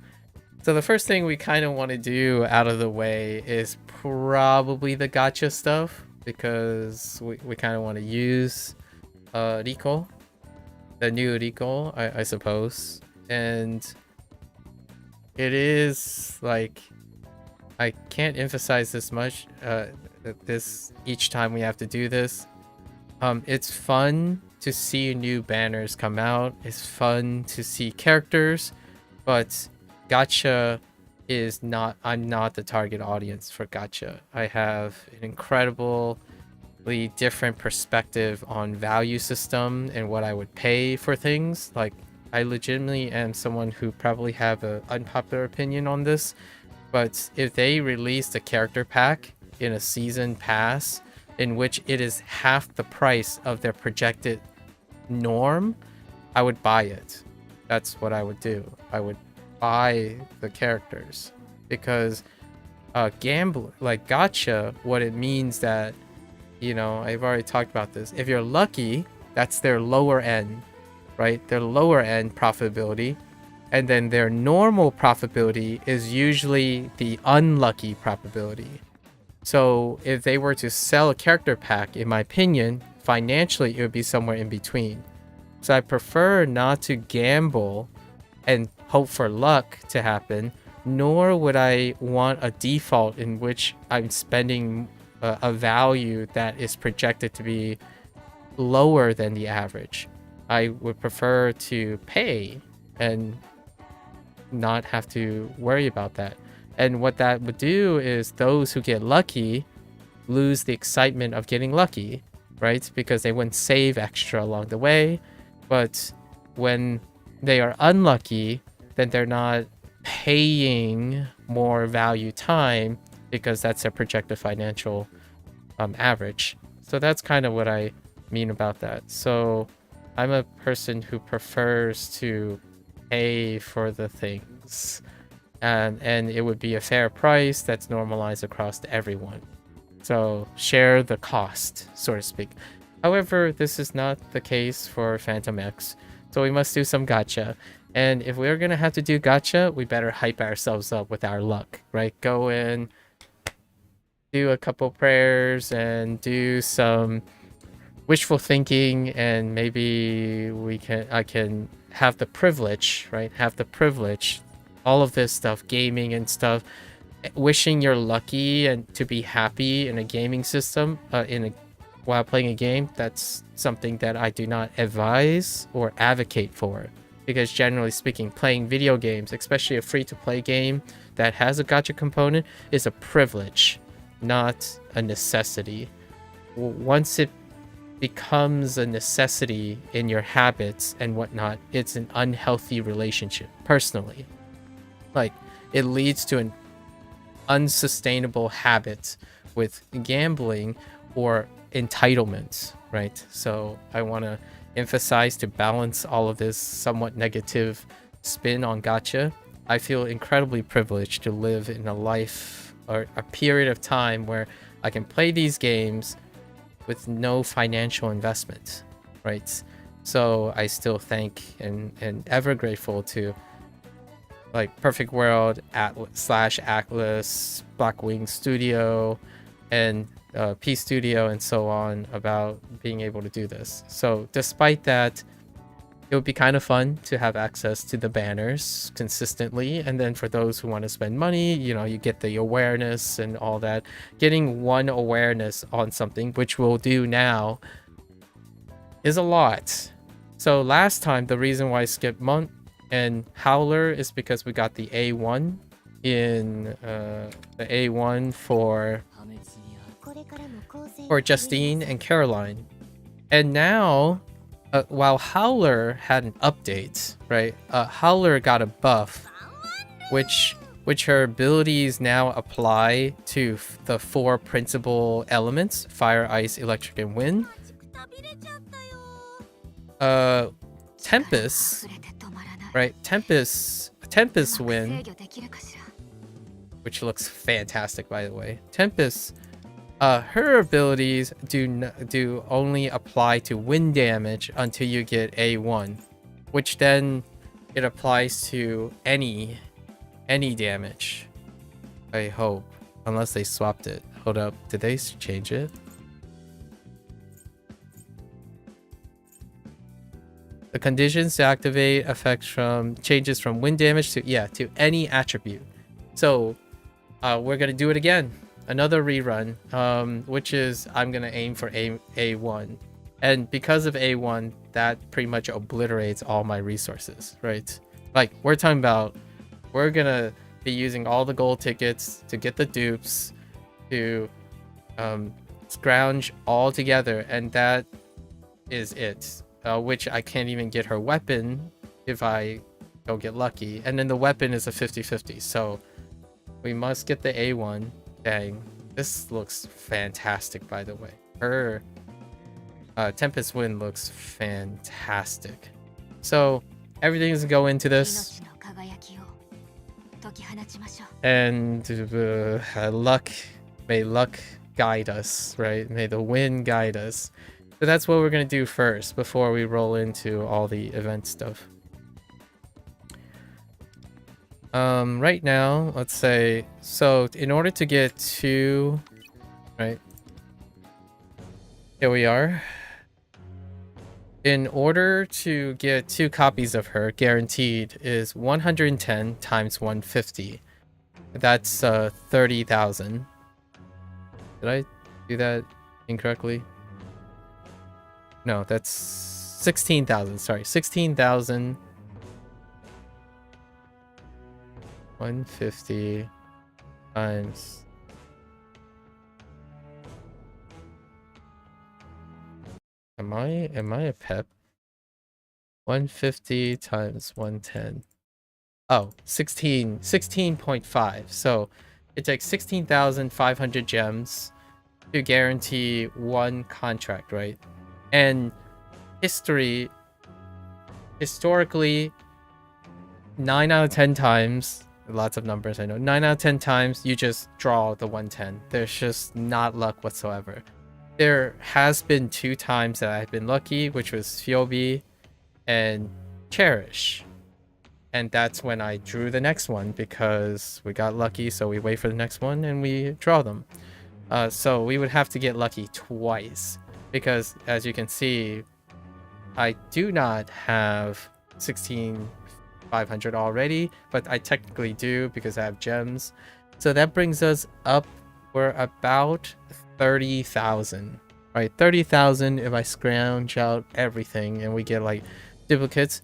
So the first thing we kind of want to do out of the way is probably the gacha stuff, because we kind of want to use Rico, the new Rico, I suppose. And it is like, I can't emphasize this much, each time we have to do this. It's fun to see new banners come out. It's fun to see characters, but gacha is not, I'm not the target audience for gacha. I have an incredibly different perspective on value system and what I would pay for things. Like, I legitimately am someone who probably have an unpopular opinion on this, but if they released a character pack in a season pass in which it is half the price of their projected norm, I would buy it. That's what I would do. I would buy the characters, because gambler, like gacha, what it means that, you know, I've already talked about this. If you're lucky, that's their lower end, right? Their lower end profitability, and then their normal profitability is usually the unlucky probability. So if they were to sell a character pack, in my opinion, financially it would be somewhere in between. So I prefer not to gamble and hope for luck to happen, nor would I want a default in which I'm spending a value that is projected to be lower than the average. I would prefer to pay and not have to worry about that. And what that would do is those who get lucky lose the excitement of getting lucky, right? Because they wouldn't save extra along the way. But when they are unlucky, then they're not paying more value time, because that's their projected financial average. So that's kind of what I mean about that. So I'm a person who prefers to pay for the things, and it would be a fair price that's normalized across everyone. So share the cost, so to speak. However, this is not the case for Phantom X, so we must do some gacha. And if we're gonna have to do gacha, we better hype ourselves up with our luck, right? Go in, do a couple prayers, and do some wishful thinking, and maybe I can have the privilege, right? Have the privilege, all of this stuff, gaming and stuff, wishing you're lucky and to be happy in a gaming system, while playing a game. That's something that I do not advise or advocate for, because generally speaking, playing video games, especially a free-to-play game that has a gacha component, is a privilege, not a necessity. Once it becomes a necessity in your habits and whatnot, it's an unhealthy relationship, personally. Like, it leads to an unsustainable habit with gambling or entitlement, right? So I want to emphasize to balance all of this somewhat negative spin on gacha. I feel incredibly privileged to live in a life or a period of time where I can play these games with no financial investment, right? So I still thank and ever grateful to like Perfect World, ATLUS, Blackwing Studio, and P Studio, and so on, about being able to do this. So despite that, it would be kind of fun to have access to the banners consistently. And then for those who want to spend money, you know, you get the awareness and all that. Getting one awareness on something, which we'll do now, is a lot. So last time, the reason why I skipped Month and Howler is because we got the A1 in the A1 for Justine and Caroline. And now, while Howler had an update, right? Howler got a buff, which her abilities now apply to the 4 principal elements: fire, ice, electric, and wind. Tempest, right? Tempest wind, which looks fantastic, by the way. Tempest, her abilities do only apply to wind damage until you get A1, which then it applies to any damage. I hope, unless they swapped it. Hold up, did they change it? The conditions to activate changes from wind damage to any attribute. So we're gonna do it again. Another rerun, which is I'm gonna aim for A1, and because of A1, that pretty much obliterates all my resources, right? Like we're talking about, we're gonna be using all the gold tickets to get the dupes, to scrounge all together, and that is it. Which I can't even get her weapon if I don't get lucky, and then the weapon is a 50-50, so we must get the A1. Dang, this looks fantastic, by the way. Her Tempest Wind looks fantastic. So everything is going into this, and may luck guide us, right? May the wind guide us. So that's what we're gonna do first before we roll into all the event stuff. Right now, let's say, so in order to get 2, right? Here we are. In order to get 2 copies of her, guaranteed, is 110 times 150. That's 30,000. Did I do that incorrectly? No, that's 16,000. Sorry, 16,000. 150 times. Am I a pep? 150 times 110. Oh, 16.5. So it takes 16,500 gems to guarantee 1 contract, right? And historically, 9 out of 10 times, lots of numbers I know, 9 out of 10 times you just draw the 110. There's just not luck whatsoever. There has been 2 times that I've been lucky, which was Fyobi and Cherish. And that's when I drew the next one, because we got lucky, so we wait for the next one and we draw them. So we would have to get lucky twice, because as you can see, I do not have 16,500 already, but I technically do because I have gems. So that brings us up, we're about 30,000, right? 30,000 if I scrounge out everything and we get like duplicates.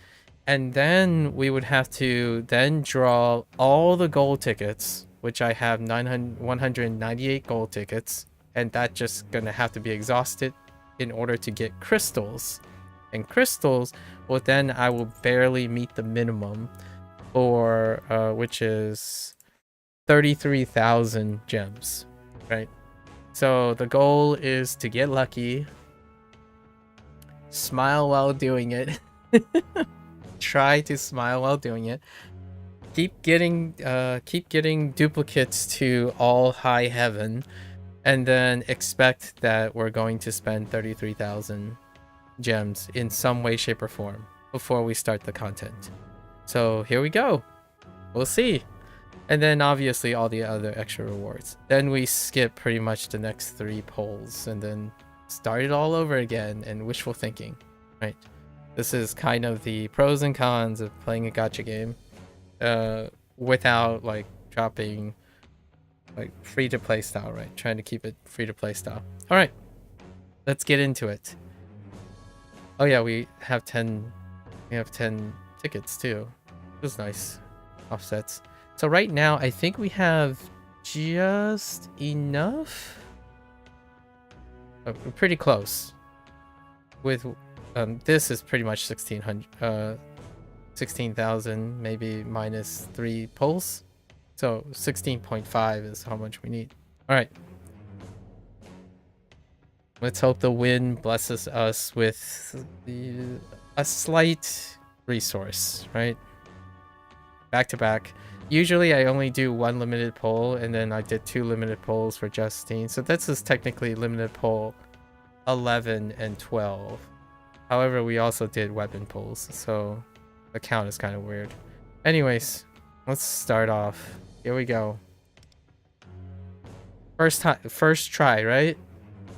And then we would have to then draw all the gold tickets, which I have 198 gold tickets, and that's just gonna have to be exhausted in order to get crystals. And crystals, well, then I will barely meet the minimum for which is 33,000 gems, right? So the goal is to get lucky, smile while doing it. Try to smile while doing it. Keep getting duplicates to all high heaven, and then expect that we're going to spend 33,000 gems in some way, shape, or form before we start the content. So here we go. We'll see. And then obviously all the other extra rewards. Then we skip pretty much the next 3 polls and then start it all over again and wishful thinking, right? This is kind of the pros and cons of playing a gacha game without like dropping like free to play style, right? Trying to keep it free to play style. All right, let's get into it. Oh yeah, we have 10 tickets too. It was nice. Offsets. So right now, I think we have just enough. We're pretty close. With this is pretty much 16,000, maybe minus 3 pulls. So 16.5 is how much we need. All right. Let's hope the wind blesses us with a slight resource, right? Back to back. Usually I only do 1 limited pull, and then I did 2 limited pulls for Justine. So this is technically limited pull 11 and 12. However, we also did weapon pulls, so the count is kind of weird. Anyways, let's start off. Here we go. First try, right?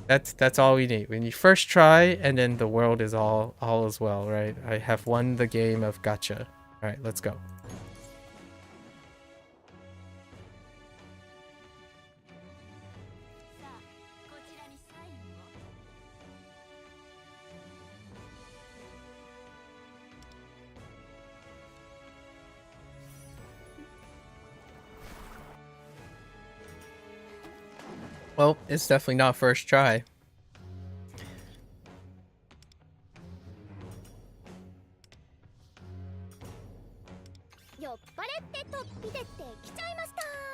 That's all we need. We need first try, and then the world is all as well, right? I have won the game of gacha. All right, let's go. Well, it's definitely not first try.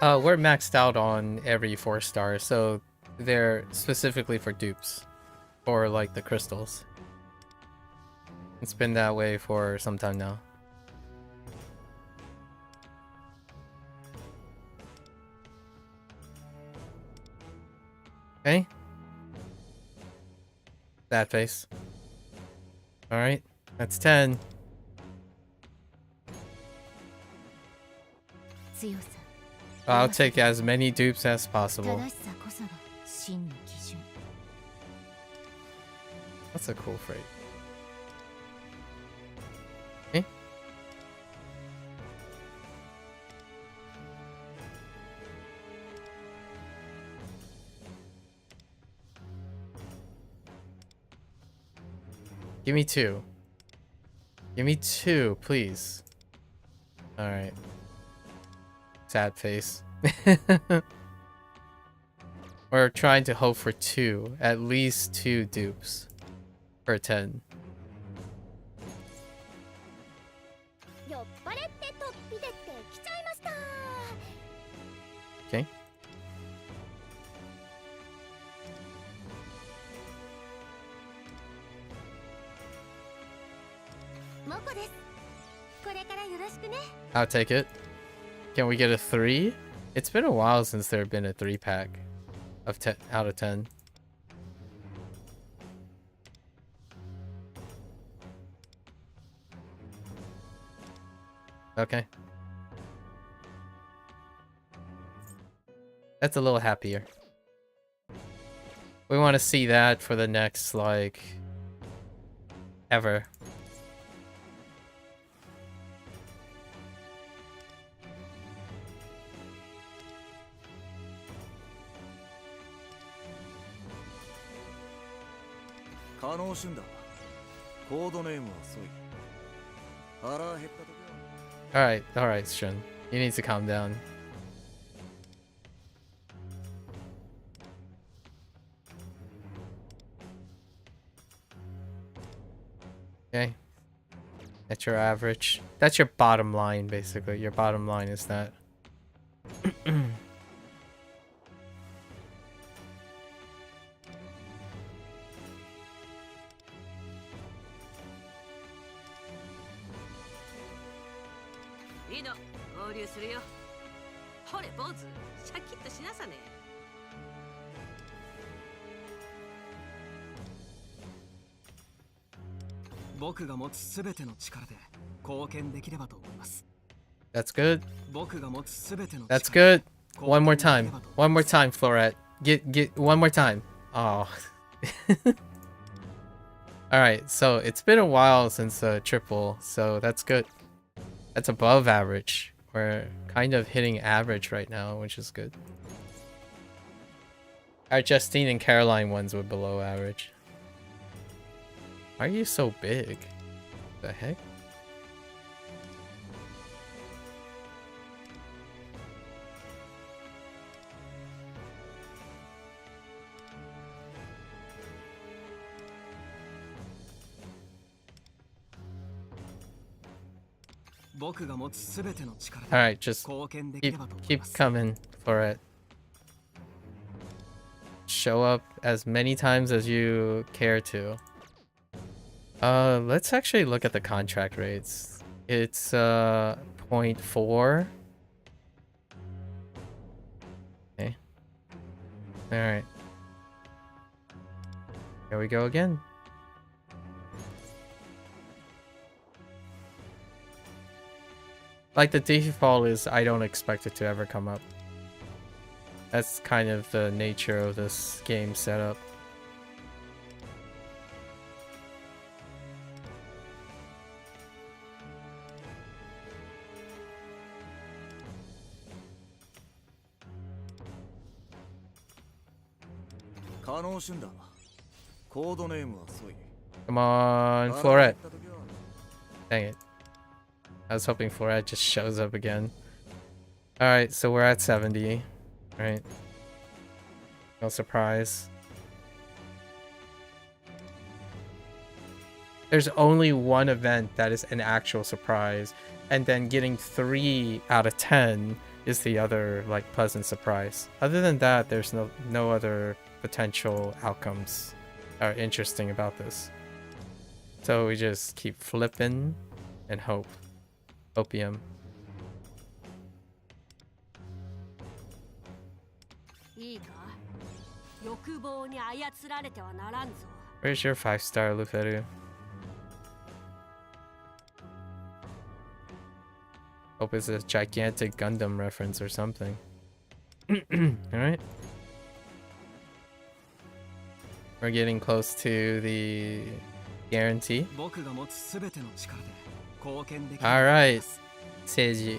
We're maxed out on every 4-star, so they're specifically for dupes. Or like the crystals. It's been that way for some time now. Okay. That face. Alright, that's 10. I'll take as many dupes as possible. That's a cool phrase. Okay. Give me 2. Give me 2, please. Alright. Sad face. We're trying to hope for 2. At least 2 dupes. For 10. Okay. I'll take it. Can we get a 3? It's been a while since there have been a 3-pack of 10 out of 10. Okay. That's a little happier. We want to see that for the next, like, ever. Alright, Shun. You need to calm down. Okay. That's your average. That's your bottom line, basically. Your bottom line is that. いいの、合流するよ。ほれ坊主、シャキッとしなさね。僕が持つすべての力で貢献できればと思います。 That's good. 僕が持つすべての That's 力 good. One more time. One more time, Floret. Get one more time. Oh. Alright, so it's been a while since triple, so that's good. That's above average. We're kind of hitting average right now, which is good. Our Justine and Caroline ones were below average. Why are you so big? The heck? Alright, just keep coming for it. Show up as many times as you care to. Let's actually look at the contract rates. It's 0.4. Okay. Alright. Here we go again. Like the default is I don't expect it to ever come up. That's kind of the nature of this game setup. Come on, Floret. Dang it. I was hoping Floret just shows up again. Alright, so we're at 70. Right. No surprise. There's only one event that is an actual surprise, and then getting 3 out of 10 is the other like pleasant surprise. Other than that, there's no other potential outcomes that are interesting about this. So we just keep flipping and hope. Opium. Where's your 5-star, Luferu? Hope it's a gigantic Gundam reference or something. Alright. We're getting close to the guarantee. Alright, Seiji.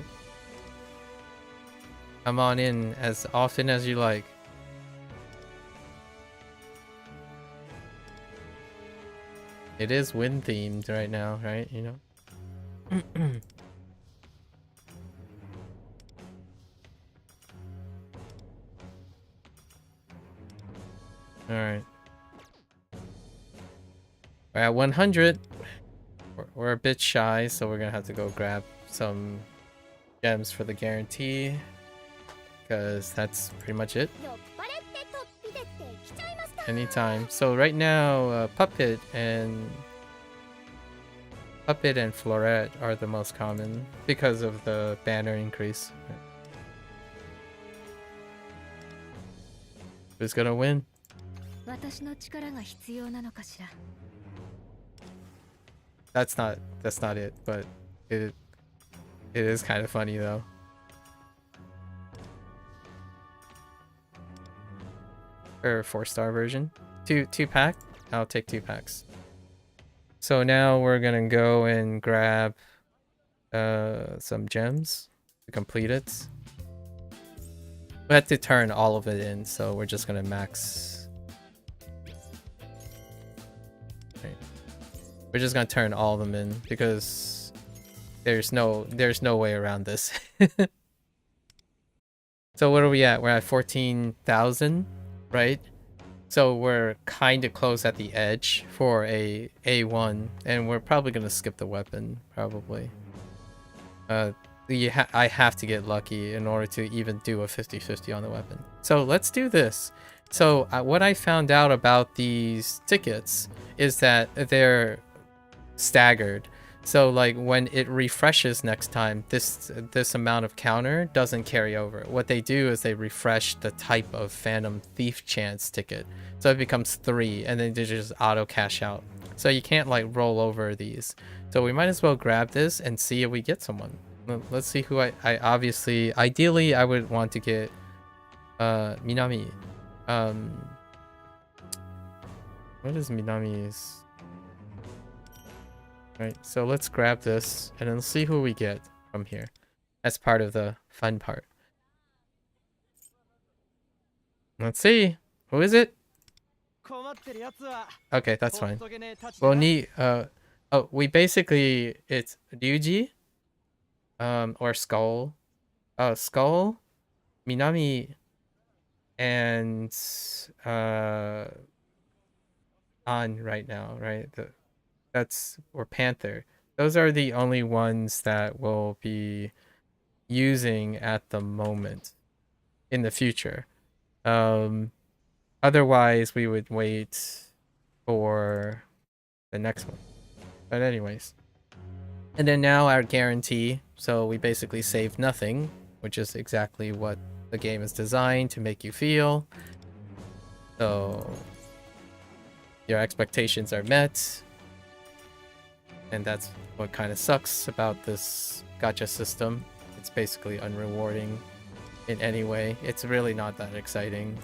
Come on in as often as you like. It is wind themed right now, right? You know? Alright. We're at 100. We're a bit shy, so we're gonna have to go grab some gems for the guarantee, because that's pretty much it. Anytime. So right now, Puppet and Floret are the most common because of the banner increase. Who's gonna win? That's not it, but it is kind of funny though. Or 4-star version. Two pack? I'll take 2 packs. So now we're gonna go and grab some gems to complete it. We had to turn all of it in, so we're just gonna max. Right. We're just gonna turn all of them in because there's no way around this. So what are we at? We're at 14,000, right? So we're kind of close at the edge for a A1, and we're probably gonna skip the weapon, probably. I have to get lucky in order to even do a 50-50 on the weapon. So let's do this. So what I found out about these tickets is that they're staggered. So like when it refreshes next time, this amount of counter doesn't carry over. What they do is they refresh the type of Phantom Thief chance ticket. So it becomes 3 and then they just auto cash out. So you can't like roll over these. So we might as well grab this and see if we get someone. Let's see who I obviously, ideally I would want to get Minami. What is Minami's? Right, so let's grab this and then see who we get from here. That's part of the fun part. Let's see. Who is it? Okay, that's fine. We'll need oh, we basically, it's Ryuji or Skull. Skull, Minami, and on right now, right? Or Panther. Those are the only ones that we'll be using at the moment. In the future. Otherwise we would wait for the next one. But anyways. And then now our guarantee. So we basically save nothing, which is exactly what the game is designed to make you feel. So your expectations are met. And that's what kind of sucks about this gacha system. It's basically unrewarding in any way. It's really not that exciting.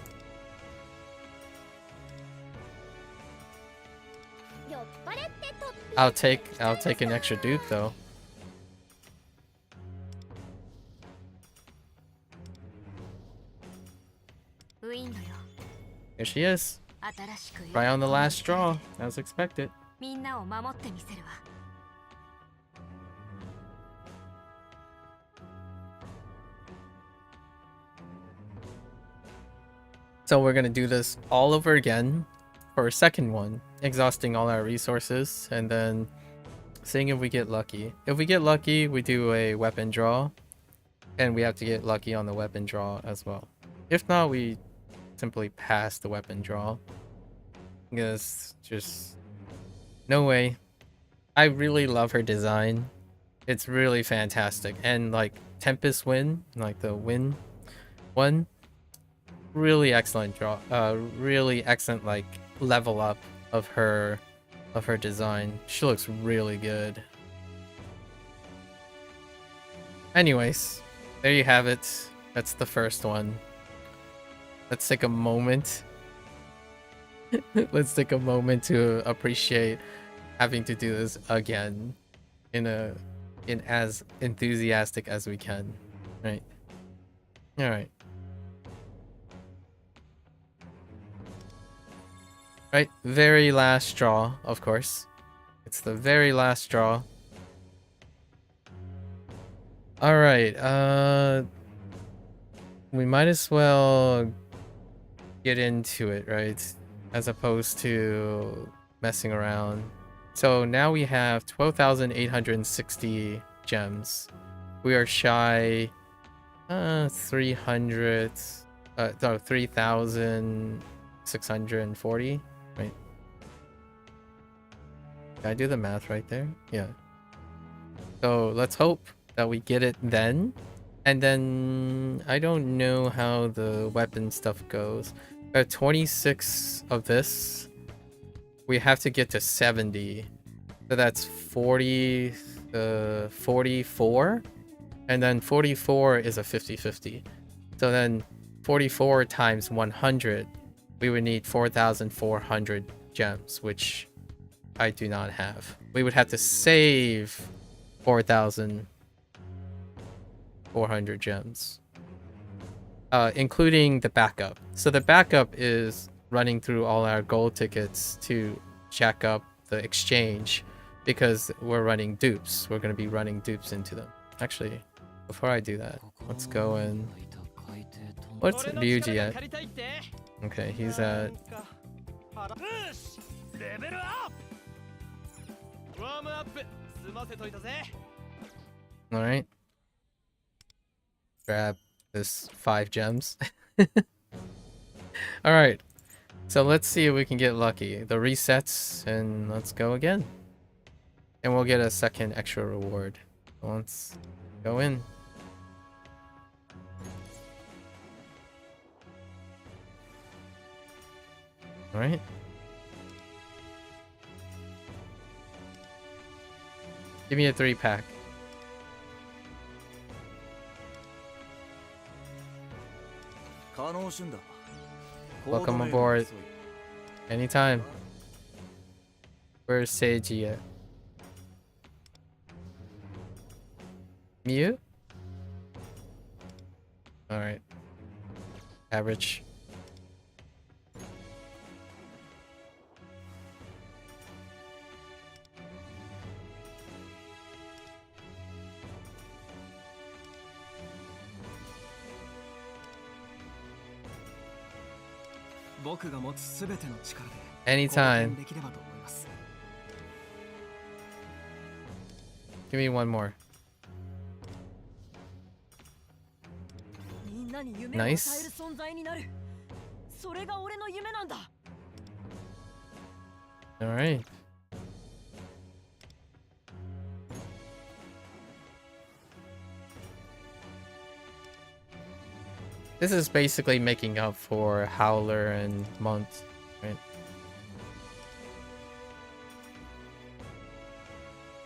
I'll take an extra dupe though. Here she is. Right on the last straw, as expected. So we're gonna do this all over again for a second one, exhausting all our resources and then seeing if we get lucky. If we get lucky, we do a weapon draw, and we have to get lucky on the weapon draw as well. If not, we simply pass the weapon draw, because just no way. I really love her design. It's really fantastic. And like Tempest Wind, like the Wind one, really excellent draw. Really excellent like level up of her design. She looks really good. Anyways, there you have it. That's the first one. Let's take a moment. Let's take a moment to appreciate having to do this again in as enthusiastic as we can. Right. All right. Right, very last straw, of course. It's the very last straw. Alright, we might as well get into it, right? As opposed to messing around. So now we have 12,860 gems. We are shy 3,640. Right. Did I do the math right there? Yeah. So let's hope that we get it then. And then I don't know how the weapon stuff goes. I have 26 of this. We have to get to 70. So that's 44. And then 44 is a 50-50. So then 44 times 100. We would need 4,400 gems, which I do not have. We would have to save 4,400 gems, including the backup. So the backup is running through all our gold tickets to jack up the exchange, because we're running dupes. We're going to be running dupes into them. Actually, before I do that, let's go and... What's Ryuji at? Okay, he's at... Alright. Grab this 5 gems. Alright. So let's see if we can get lucky. The resets, and let's go again. And we'll get a second extra reward. Let's go in. Alright. Give me a 3-pack. Welcome aboard. Anytime. Where's Seiji at? Mew? Alright. Average. Anytime. Give me one more. Nice. Alright. This is basically making up for Howler and Month, right?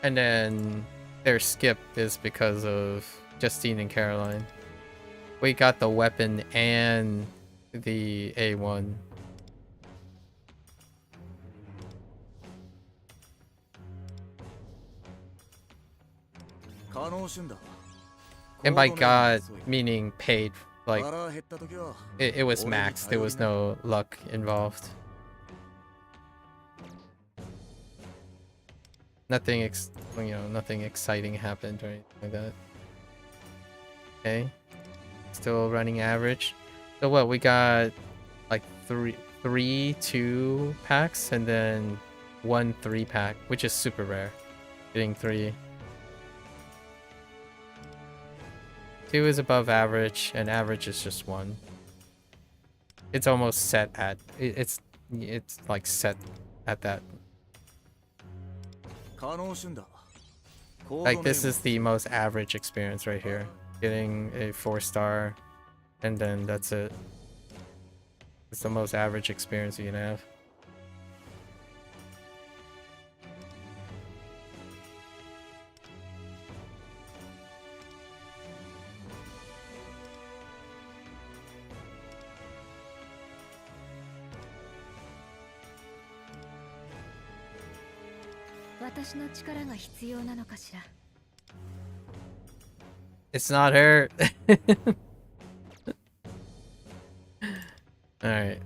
And then their skip is because of Justine and Caroline. We got the weapon and the A1. And by God, meaning paid. Like, it was max. There was no luck involved. Nothing nothing exciting happened or anything like that. Okay. Still running average. So what, we got like three 2-packs and then 1 3-pack, which is super rare. Getting 3. 2 is above average, and average is just 1. It's almost set at it's like set at that. Like, this is the most average experience right here. Getting a 4-star, and then that's it. It's the most average experience you can have. It's not her. Alright.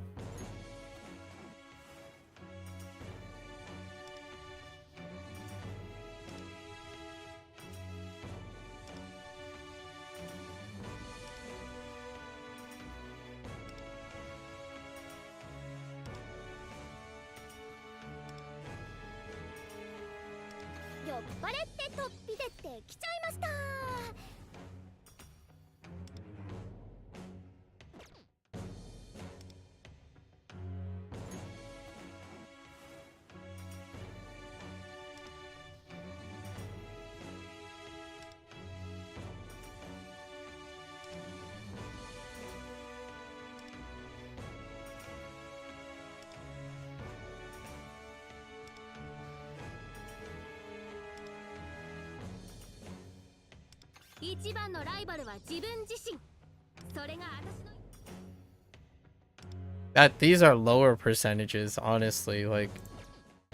These are lower percentages, honestly. Like,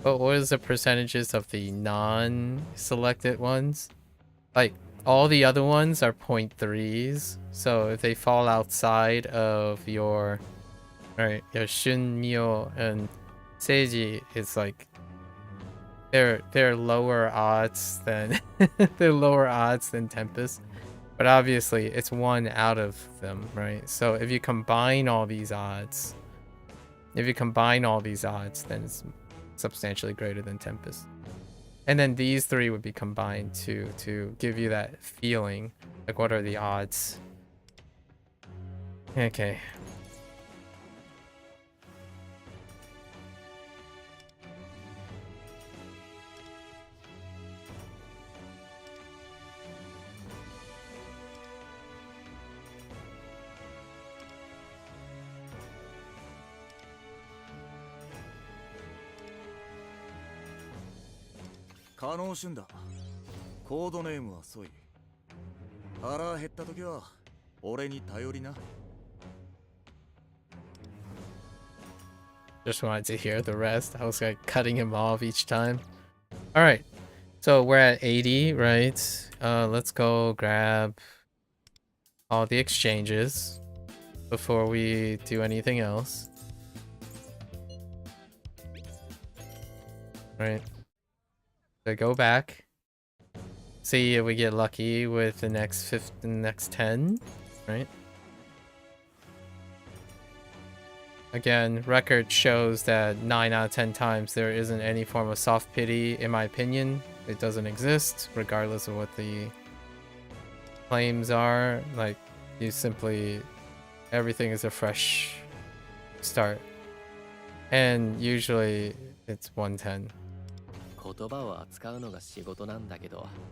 but what is the percentages of the non-selected ones? Like, all the other ones are 0.3s. So if they fall outside of your, right, your Shun, Mio, and Seiji, it's like they're lower odds than they're lower odds than Tempest. But obviously, it's one out of them, right? So if you combine all these odds, then it's substantially greater than Tempest. And then these 3 would be combined to give you that feeling. Like, what are the odds? Okay. 可能旬だ。コードネームはソイ。腹減った時は俺に頼りな。 Just wanted to hear the rest. I was like cutting him off each time. All right, so we're at 80, right? Let's go grab all the exchanges before we do anything else. Right. So go back. See if we get lucky with the next next 10, right? Again, record shows that 9 out of 10 times there isn't any form of soft pity, in my opinion. It doesn't exist, regardless of what the claims are. Like, you simply... everything is a fresh start. And usually, it's 110.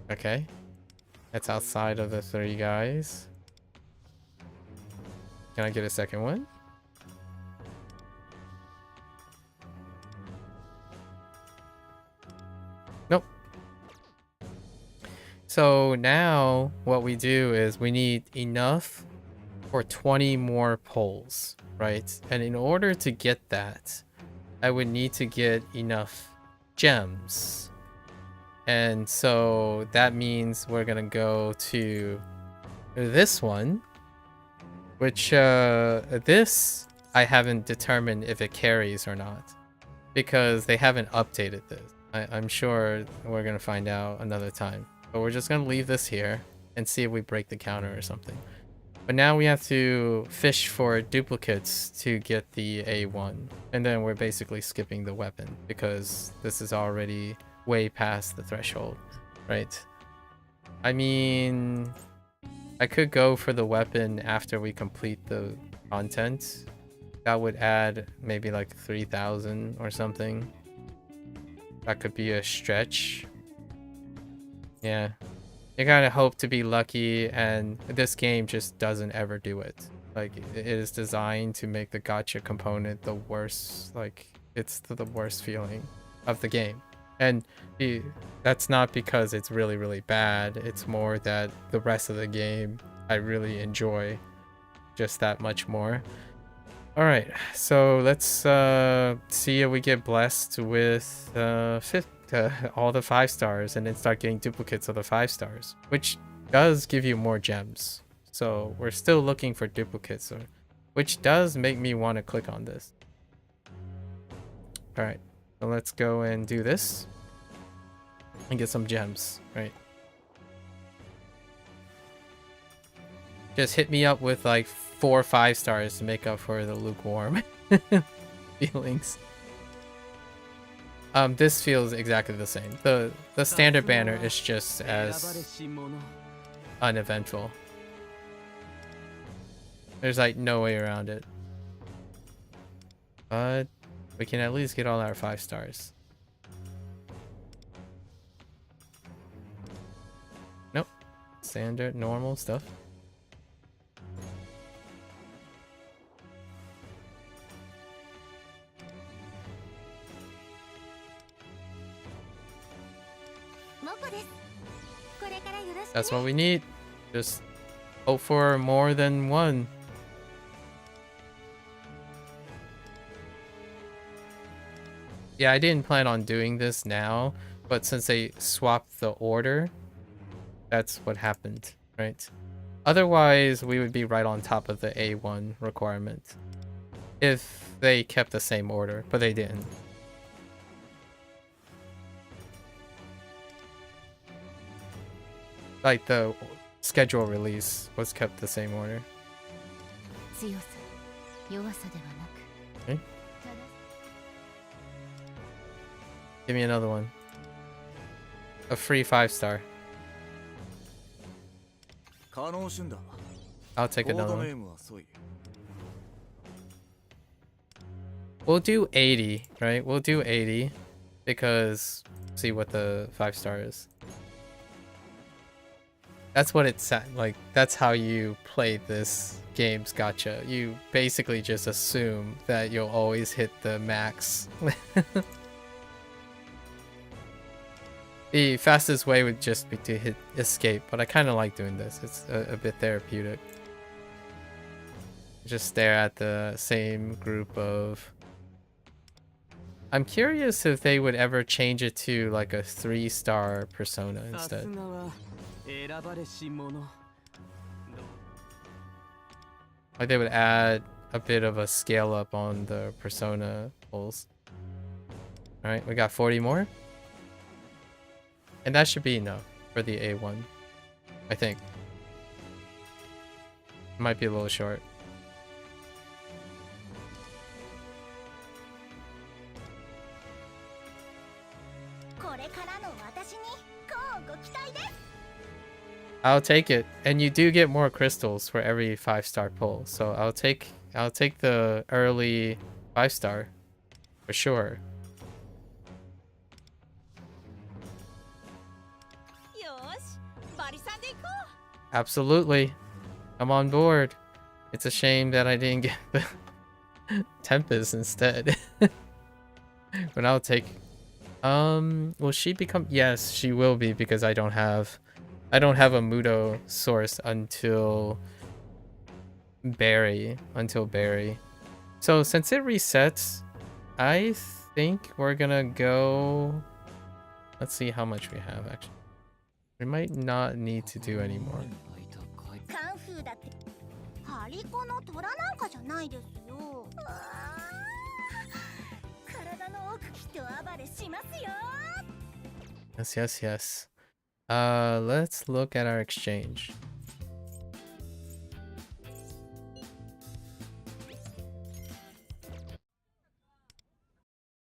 Okay. That's outside of the 3 guys. Can I get a second one? Nope. So now what we do is we need enough for 20 more polls, right? And in order to get that, I would need to get enough gems. And so that means we're gonna go to this one, which this I haven't determined if it carries or not, because they haven't updated this. I'm sure we're gonna find out another time, but we're just gonna leave this here and see if we break the counter or something. But now we have to fish for duplicates to get the A1, and then we're basically skipping the weapon because this is already way past the threshold, right? I mean, I could go for the weapon after we complete the content. That would add maybe like 3,000 or something. That could be a stretch. Yeah. You gotta hope to be lucky, and this game just doesn't ever do it. Like, it is designed to make the gacha component the worst, like, it's the worst feeling of the game. And that's not because it's really, really bad. It's more that the rest of the game, I really enjoy just that much more. Alright, so let's see if we get blessed with all the 5 stars and then start getting duplicates of the 5 stars, which does give you more gems. So we're still looking for duplicates, which does make me want to click on this. Alright, so let's go and do this and get some gems, right? Just hit me up with like 4 or 5 stars to make up for the lukewarm feelings. This feels exactly the same. The standard banner is just as uneventful. There's like no way around it. But we can at least get all our 5 stars. Nope. Standard, normal stuff. That's what we need. Just hope for more than 1. Yeah, I didn't plan on doing this now, but since they swapped the order, that's what happened, right? Otherwise, we would be right on top of the A1 requirement if they kept the same order, but they didn't. Like, the schedule release was kept the same order. Okay. Give me another one. A free 5 star. I'll take another one. We'll do 80, right? We'll do 80 because see what the 5 star is. That's what it's like. That's how you play this game's gacha. You basically just assume that you'll always hit the max. The fastest way would just be to hit escape, but I kind of like doing this. It's a bit therapeutic. Just stare at the same group of... I'm curious if they would ever change it to like a 3-star persona さす instead. がは選ばれし者。 Like they would add a bit of a scale up on the persona pulls. Alright, we got 40 more. And that should be enough for the A1. I think. Might be a little short. I'll take it. And you do get more crystals for every 5-star pull. So I'll take the early 5-star for sure. Absolutely. I'm on board. It's a shame that I didn't get the Tempest instead. But I'll take... will she become... Yes, she will be, because I don't have a Mudo source until Berry. So since it resets, I think we're gonna go... Let's see how much we have, actually. We might not need to do anymore. Yes. Let's look at our exchange.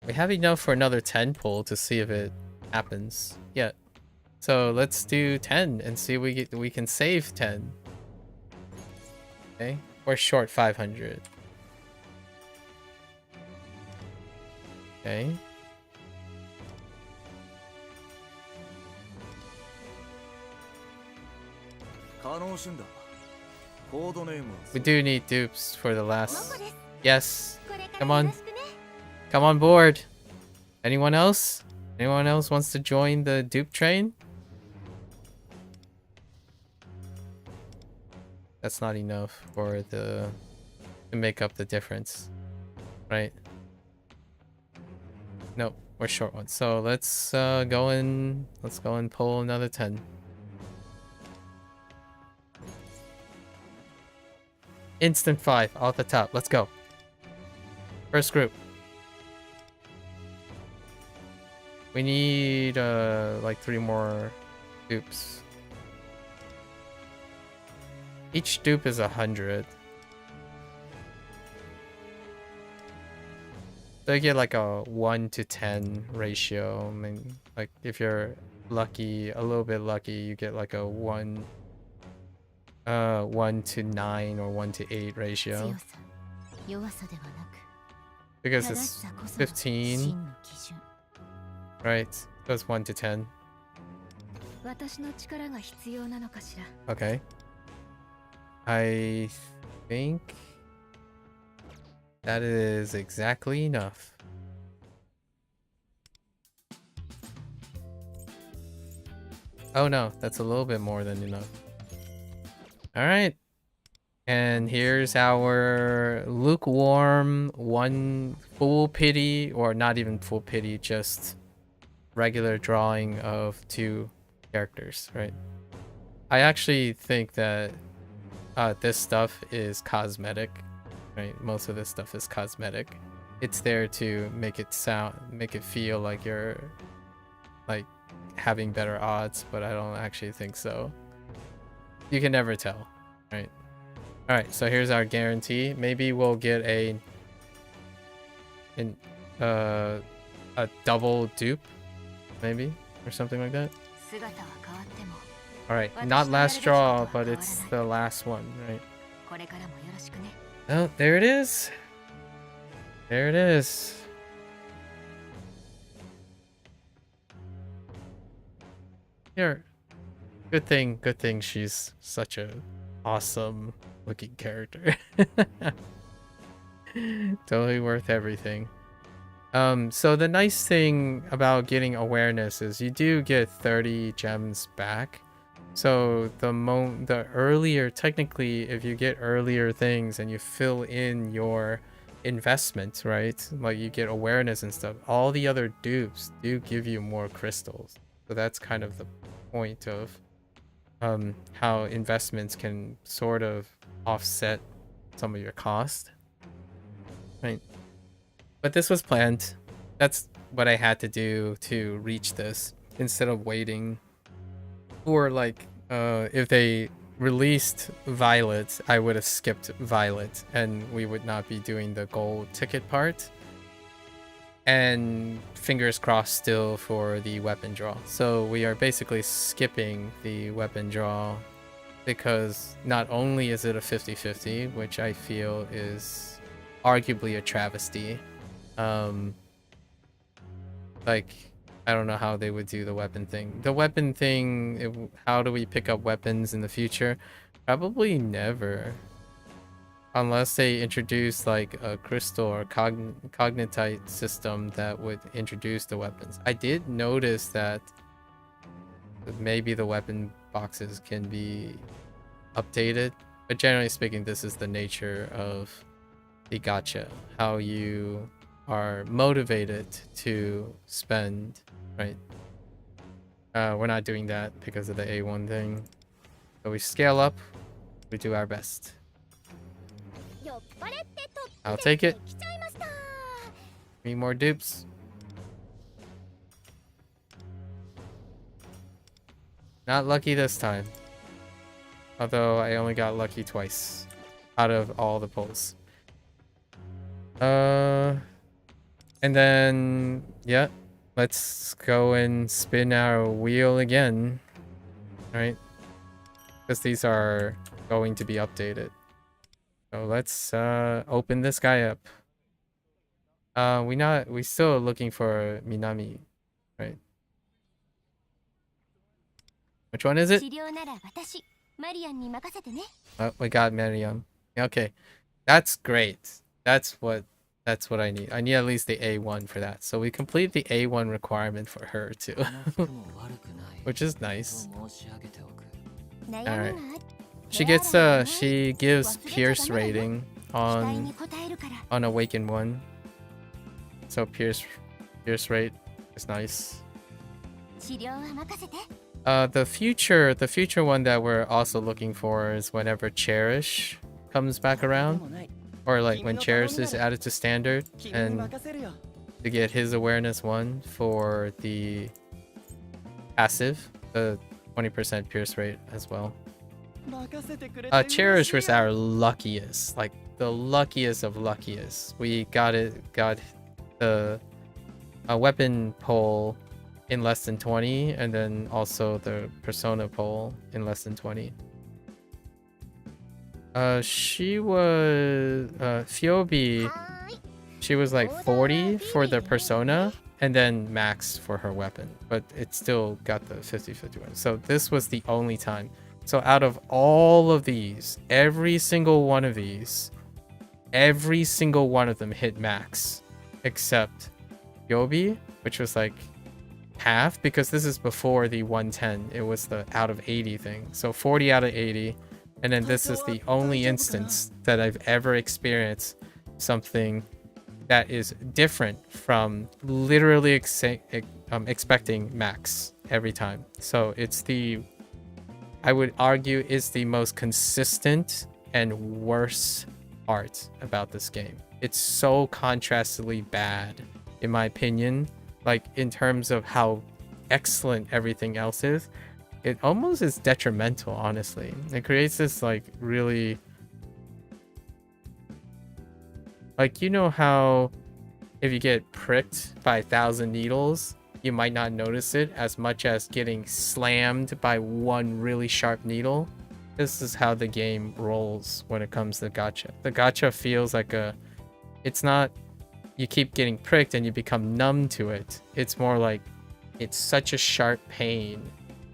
We have enough for another 10 pull to see if it happens yet. So let's do 10 and see if we can save 10. Okay, we're short 500. Okay. We do need dupes for the last. Yes. Come on. Come on board. Anyone else? Anyone else wants to join the dupe train? That's not enough for to make up the difference, right? Nope, we're short one. So let's go and pull another 10. Instant 5 off the top. Let's go. First group. We need like 3 more dupes. Each dupe is 100. So you get like a 1 to 10 ratio. I mean, like if you're lucky, a little bit lucky, you get like a 1 to 9 or 1 to 8 ratio. Because it's 15. Right, so it's 1 to 10. Okay. I think that is exactly enough. Oh no, that's a little bit more than enough. Alright. And here's our lukewarm 1 full pity, or not even full pity, just regular drawing of 2 characters, right? I actually think that this stuff is cosmetic, right? Most of this stuff is cosmetic. It's there to make it feel like you're like having better odds, but I don't actually think so. You can never tell, right? All right, so here's our guarantee. Maybe we'll get a double dupe, maybe, or something like that. Alright, not last draw, but it's the last one, right? Oh, there it is. There it is. Here. Good thing she's such a awesome looking character. Totally worth everything. So the nice thing about getting awareness is you do get 30 gems back. So the earlier, technically, if you get earlier things and you fill in your investment, right? Like you get awareness and stuff, all the other dupes do give you more crystals. So that's kind of the point of how investments can sort of offset some of your cost, right? But this was planned. That's what I had to do to reach this instead of waiting. Or like if they released Violet, I would have skipped Violet and we would not be doing the gold ticket part. And fingers crossed still for the weapon draw. So we are basically skipping the weapon draw because not only is it a 50-50, which I feel is arguably a travesty. Like, I don't know how they would do the weapon thing. The weapon thing, how do we pick up weapons in the future? Probably never. Unless they introduce like a crystal or cognitite system that would introduce the weapons. I did notice that maybe the weapon boxes can be updated, but generally speaking, this is the nature of the gacha. How you are motivated to spend, right? We're not doing that because of the A1 thing. So we scale up, we do our best. I'll take it. Need more dupes. Not lucky this time. Although I only got lucky twice out of all the pulls. And then, yeah, let's go and spin our wheel again. Right? Because these are going to be updated. So let's open this guy up. We still looking for Minami, right? Which one is it? Oh, we got Mariam. Okay. That's great. That's what I need. I need at least the A1 for that. So we complete the A1 requirement for her too. Which is nice. Alright. She gives Pierce rating on Awakened 1. So Pierce rate is nice. The future one that we're also looking for is whenever Cherish comes back around. Or like when Cherish is added to standard, and to get his awareness 1 for the passive, the 20% Pierce rate as well. Cherish was our luckiest, like the luckiest of luckiest. We got the weapon pull in less than 20, and then also the persona pull in less than 20. She was Fiobi. She was like 40 for the persona, and then max for her weapon, but it still got the 50-51. So this was the only time. So out of all of these, every single one of them hit max, except Yobi, which was like half, because this is before the 110. It was the out of 80 thing. So 40 out of 80. And then this is the only instance that I've ever experienced something that is different from literally expecting max every time. So it's I would argue it's the most consistent and worst part about this game. It's so contrastedly bad, in my opinion. Like in terms of how excellent everything else is. It almost is detrimental, honestly. It creates this like really, like, you know how if you get pricked by 1,000 needles, you might not notice it as much as getting slammed by one really sharp needle. This is how the game rolls when it comes to gacha. The gacha feels like it's not you keep getting pricked and you become numb to it. It's more like it's such a sharp pain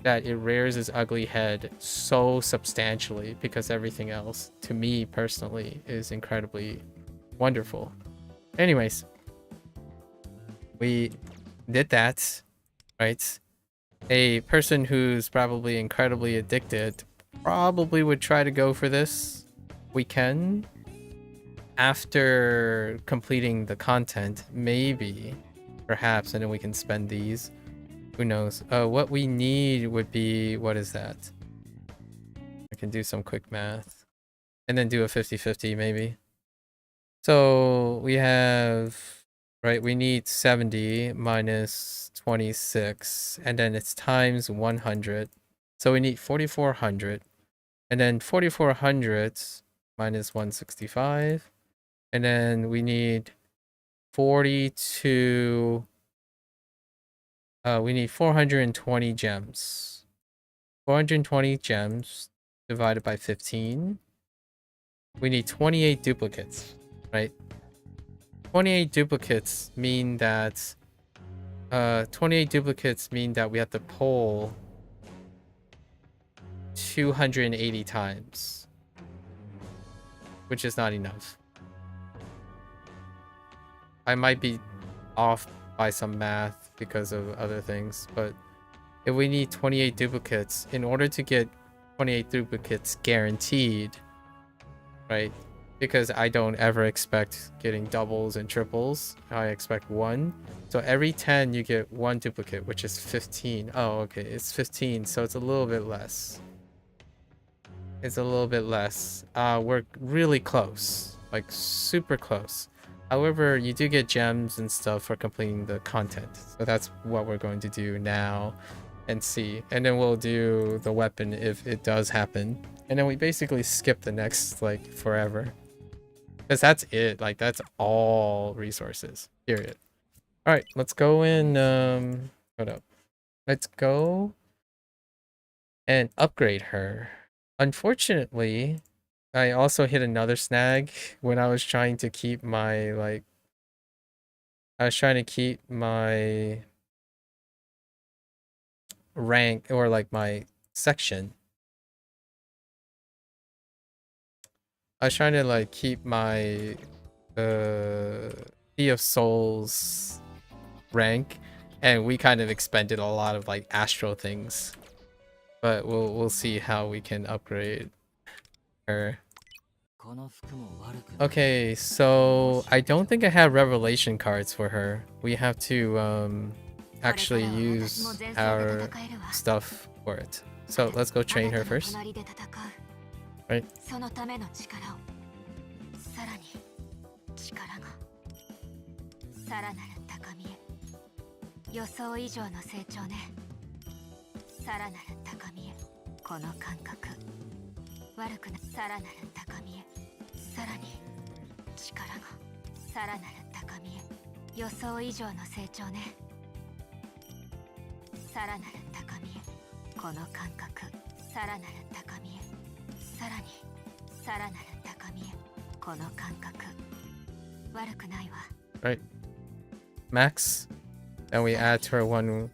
that it rears its ugly head so substantially, because everything else, to me personally, is incredibly wonderful. Anyways, we did that, right? A person who's probably incredibly addicted probably would try to go for this. We can, after completing the content, maybe, perhaps, and then we can spend these. Who knows? What we need would be, what is that? I can do some quick math and then do a 50-50 maybe. So we have, right, we need 70 minus 26, and then it's times 100. So we need 4,400, and then 4,400 minus 165, and then we need 42. We need 420 gems. 420 gems divided by 15. We need 28 duplicates, right? 28 duplicates mean that 28 duplicates mean that we have to pull 280 times, which is not enough. I might be off by some math because of other things, but if we need 28 duplicates, in order to get 28 duplicates guaranteed, right? Because I don't ever expect getting doubles and triples. I expect one. So every 10 you get one duplicate, which is 15. Oh, okay, it's 15, so it's a little bit less. It's a little bit less. We're really close, like super close. However, you do get gems and stuff for completing the content. So that's what we're going to do now and see. And then we'll do the weapon if it does happen. And then we basically skip the next, like, forever. Because that's it. Like, that's all resources. Period. Alright, let's go in, hold up. Let's go and upgrade her. Unfortunately, I also hit another snag when I was trying to keep my, like, I was trying to keep my rank, or like my section. I was trying to like keep my Sea of Souls rank, and we kind of expended a lot of like astral things. But we'll see how we can upgrade her. Okay, so I don't think I have revelation cards for her. We have to actually use our stuff for it. So let's go train her first. Right. Right. Max. Then we add to her one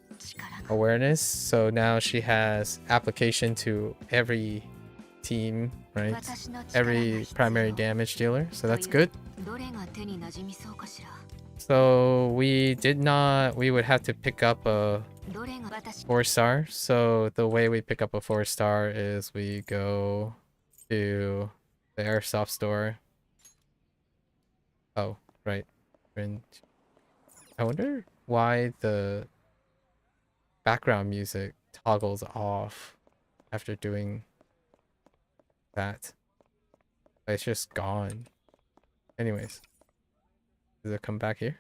awareness. So now she has application to every team, right? Every primary damage dealer. So that's good. So we would have to pick up a 4-star. So the way we pick up a 4-star is we go to the airsoft store. Oh, right. I wonder why the background music toggles off after doing that. It's just gone. Anyways. Does it come back here?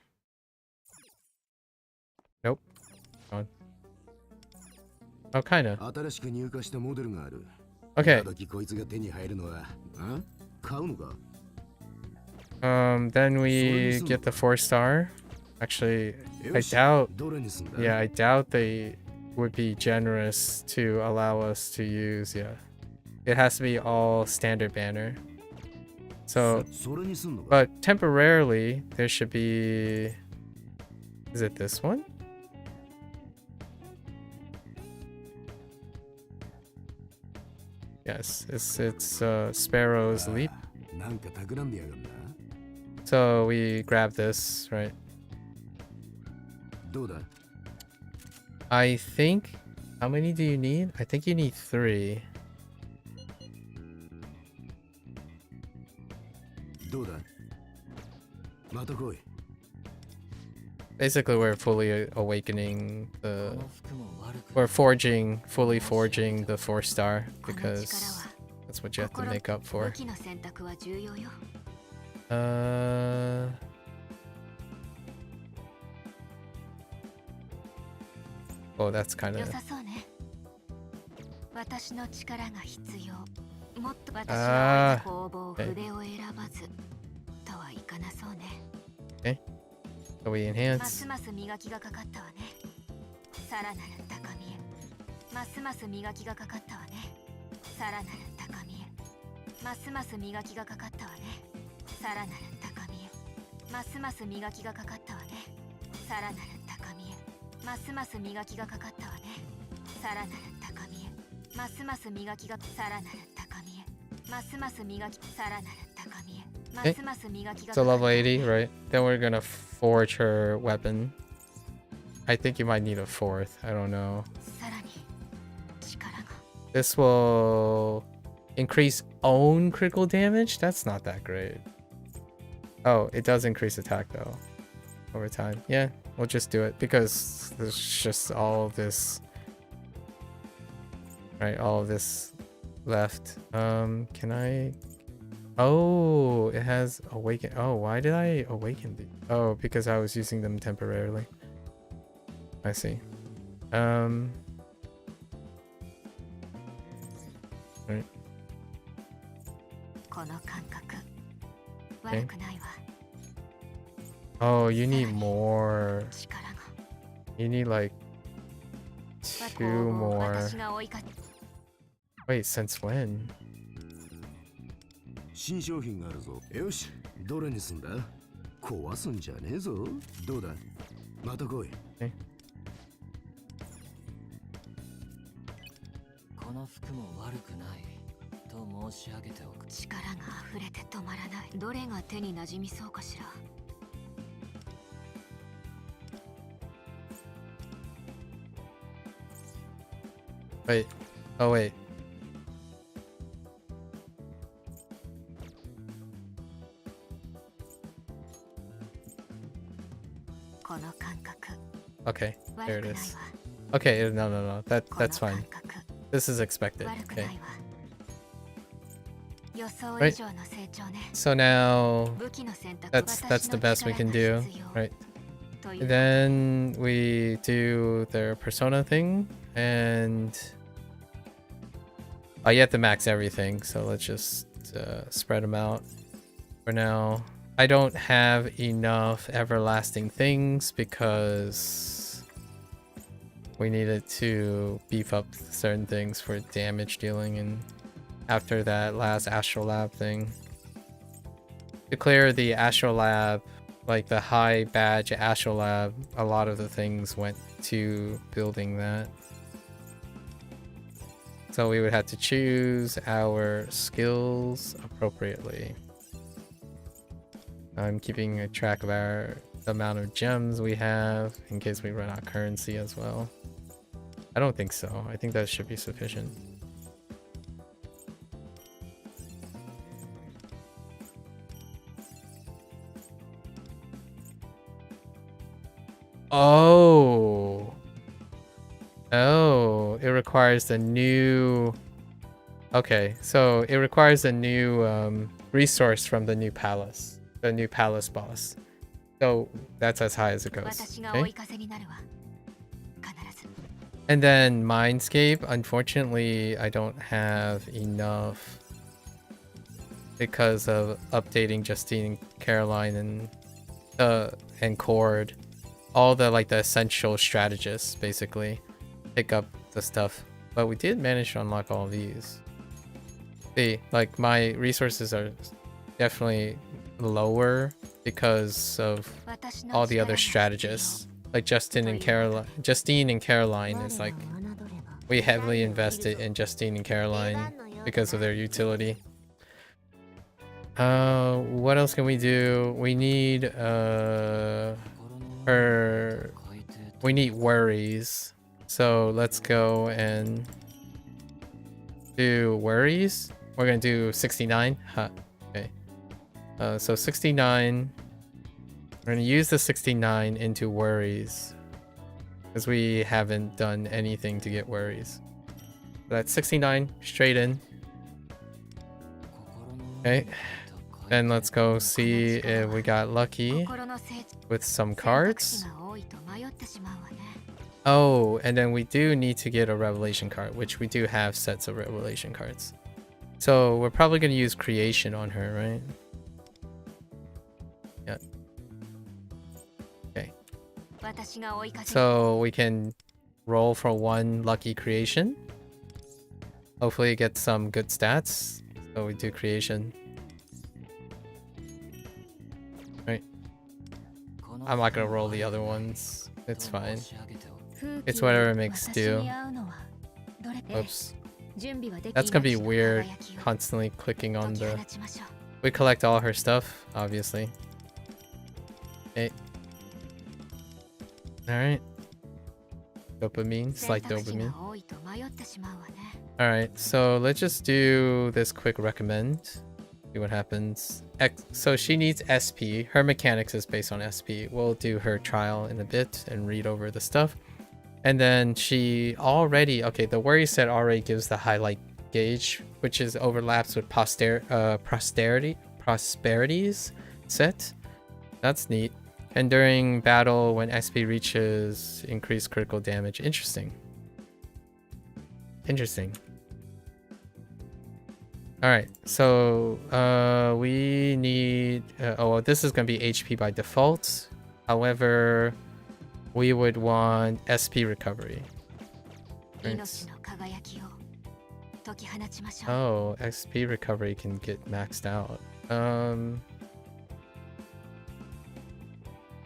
Nope. Gone. Oh, kinda. Okay. Then we get the 4-star. Actually, I doubt they would be generous to allow us to use, it has to be all standard banner. So, but temporarily, there should be, is it this one? Yes, it's Sparrow's Leap. So we grab this, right? どうだ I think. How many do you need? I think you need 3. どうだまた来い Basically, we're fully awakening the. We're fully forging the 4-star because that's what you have to make up for. 武器の選択は重要よ。Oh, that's kind 良 of. さそうね。私の力が必要。もっと私は工房筆を選ばずとはいかなそうね。So we ます enhance. ます磨きがかかったわね。さらなる高みへ。ますます磨きがかかったわね。さらなる高みへ。ますます磨きがかかったわね。さらなる高みへ。ますます磨きがかかったわね。さらなる高みへ。ますます磨きがかかったわね。さらなる高みへ。ますます磨きがさらなる高みへ。ますます磨きさらなる高みへ。ますます磨きが It's a level 80, right? Then we're gonna forge her weapon. I think you might need a 4th. I don't know. さらに力が This will increase own critical damage? That's not that great. Oh, it does increase attack though. Over time. Yeah, we'll just do it because there's just all of this. Right, all of this left. Can I... Oh, it has awaken. Oh, why did I awaken these? Oh, because I was using them temporarily. I see. Right. この感覚悪くないわ。 Oh, you need more. 力が You need like 2 more. 私が追いかけ Wait, since when? 新商品があるぞよしどれにすんだ壊すんじゃねえぞどうだまた来いこの服も悪くないと申し上げておく力が溢れて止まらない。どれが手に馴染みそうかしら。 Wait. Oh, wait. この感覚 Okay, there 悪 it くない is. わ。 Okay, no. こ That's の fine. 感覚 This is expected. 悪くな Okay. いわ。予想 Right. 以上の成長ね。 So now 武器の選択 that's the best we can do, right? という Then we do their persona thing, and you have to max everything. So let's just spread them out for now. I don't have enough everlasting things because we needed to beef up certain things for damage dealing, and after that last Astral Lab thing, to clear the Astral Lab, like the high badge Astral Lab, a lot of the things went to building that. So we would have to choose our skills appropriately. I'm keeping a track of the amount of gems we have in case we run out of currency as well. I don't think so. I think that should be sufficient. Oh, it requires the new. Okay, so it requires a new resource from the new palace, boss. So that's as high as it goes. 私が Okay? 追い風になるわ。必ず And then Mindscape, unfortunately, I don't have enough because of updating Justine and Caroline and Cord. All the like the essential strategists basically pick up the stuff. But we did manage to unlock all of these. See, like my resources are definitely lower because of 私の all the 力 other が strategists. Like Justine and Caroline is like we heavily invested in Justine and Caroline because of their utility. What else can we do? We need her We need worries. So let's go and do worries. We're gonna do 69. Huh. Okay. So 69. We're gonna use the 69 into worries. Because we haven't done anything to get worries. So that's 69 straight in. Okay. Then let's go see if we got lucky with some cards. Oh, and then we do need to get a revelation card, which we do have sets of revelation cards. So we're probably going to use creation on her, right? Yeah. Okay. So we can roll for one lucky creation. Hopefully get some good stats. So we do creation. Right. I'm not going to roll the other ones. It's fine. It's whatever it makes do. Oops. That's gonna be weird, constantly clicking on the... We collect all her stuff, obviously. Okay. Alright. Dopamine, slight dopamine. Alright, so let's just do this quick recommend. See what happens. So she needs SP. Her mechanics is based on SP. We'll do her trial in a bit and read over the stuff. And then she already, okay, the worry set already gives the highlight gauge, which is overlaps with prosperities set. That's neat. And during battle, when SP reaches increased critical damage. Interesting. Interesting. Alright, so we need, oh, well, this is going to be HP by default. However, we would want SP recovery. Right. Oh, SP recovery can get maxed out.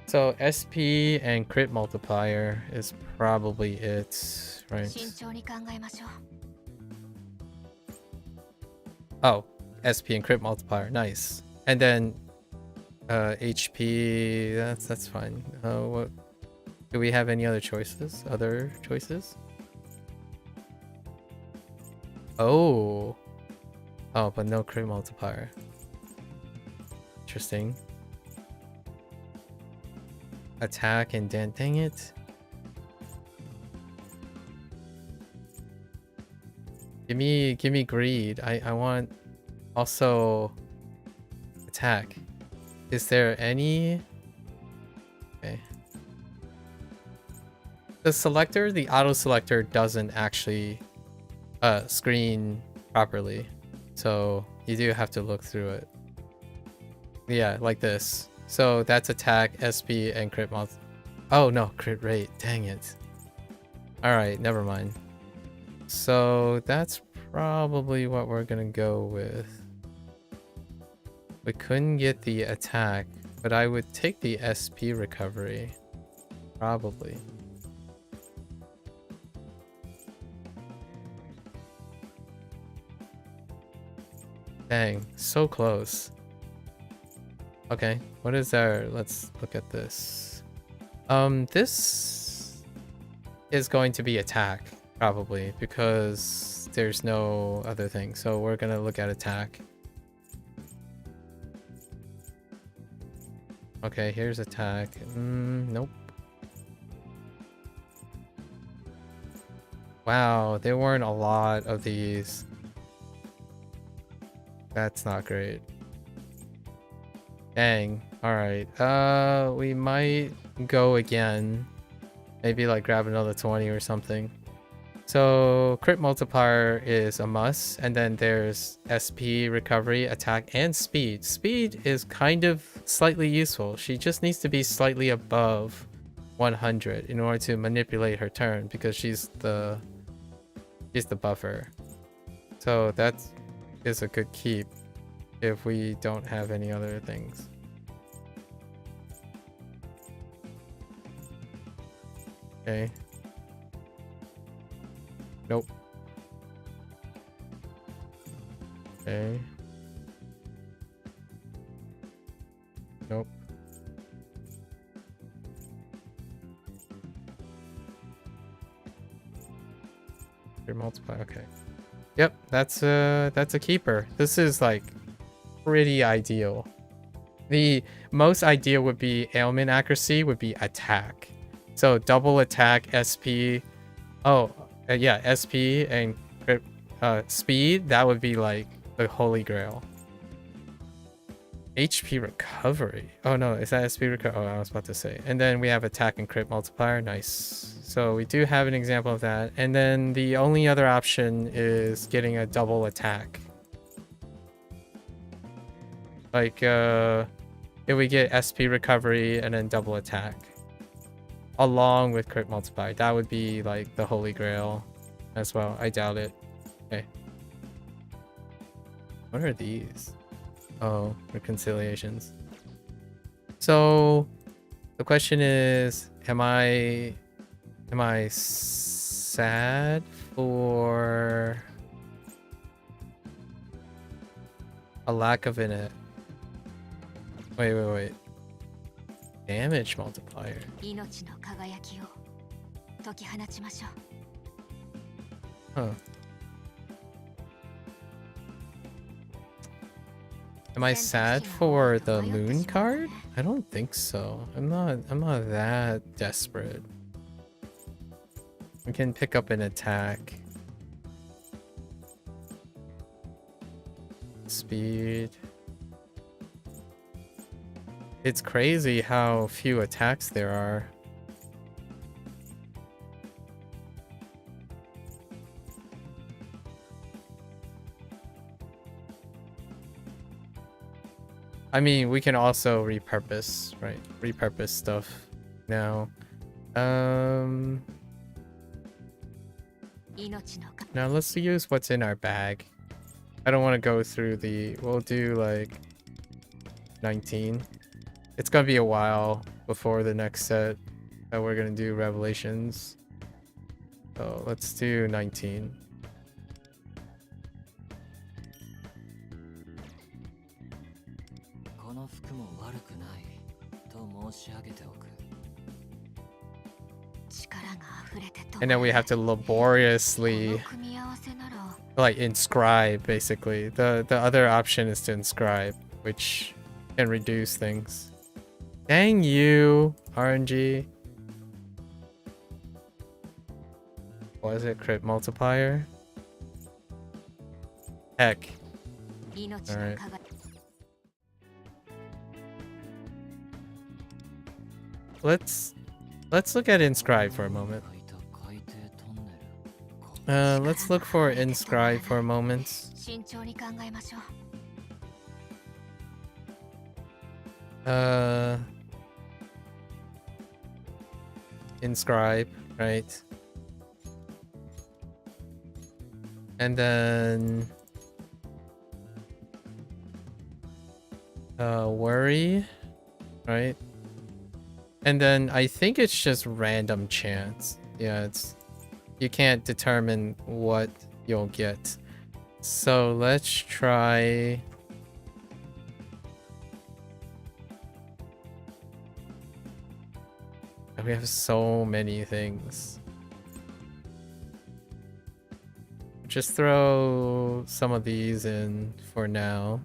So SP and crit multiplier is probably it, right? Oh, SP and crit multiplier, nice. And then HP, that's fine. What do we have any other choices? Other choices? Oh, but no crit multiplier. Interesting. Attack and dang it. Give me greed. I want also attack. Is there any? Okay. The selector, the auto selector doesn't actually screen properly. So you do have to look through it. Yeah, like this. So that's attack, SP, and crit multi. Oh no, crit rate. Dang it. Alright, never mind. So that's probably what we're gonna go with. We couldn't get the attack, but I would take the SP recovery. Probably. Dang, so close. Okay, what is our... Let's look at this. This is going to be attack, probably, because there's no other thing. So we're gonna look at attack. Okay, here's attack. Nope. Wow, there weren't a lot of these. That's not great. Dang. Alright. We might go again. Maybe like grab another 20 or something. So crit multiplier is a must. And then there's SP, recovery, attack, and speed. Speed is kind of slightly useful. She just needs to be slightly above 100 in order to manipulate her turn, because she's the buffer. So that is a good keep if we don't have any other things. Okay. Nope. Okay. Nope. Crit multiplier. Okay. Yep, that's a keeper. This is like pretty ideal. The most ideal would be ailment accuracy would be attack. So double attack, SP. Oh, yeah, SP and speed. That would be like the holy grail. HP recovery. Oh no, is that SP recovery? Oh, I was about to say. And then we have attack and crit multiplier. Nice. So we do have an example of that. And then the only other option is getting a double attack. Like, if we get SP recovery and then double attack. Along with crit multiplier. That would be like the holy grail as well. I doubt it. Okay. What are these? Oh, reconciliations. So the question is, am I sad for a lack of wait. Damage multiplier. Huh. Am I sad for the moon card? I don't think so. I'm not that desperate. We can pick up an attack. Speed. It's crazy how few attacks there are. I mean, we can also repurpose, right? Repurpose stuff now. Now let's use what's in our bag. I don't want to go through the... We'll do like 19. It's gonna be a while before the next set that we're gonna do revelations. So let's do 19. And then we have to laboriously like inscribe, basically. The other option is to inscribe, which can reduce things. Dang you, RNG. What is it? Crit multiplier? Heck. Alright. Let's look at inscribe for a moment. Let's look for inscribe for a moment. Inscribe, right? And then worry, right? And then I think it's just random chance. Yeah, it's you can't determine what you'll get. So let's try we have so many things. Just throw some of these in for now.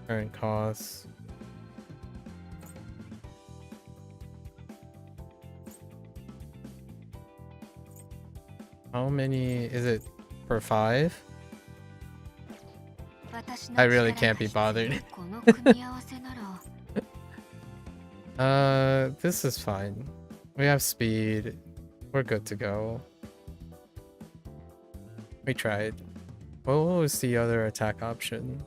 Current costs. How many is it per 5? I really can't be bothered. This is fine. We have speed. We're good to go. We tried. What was the other attack option?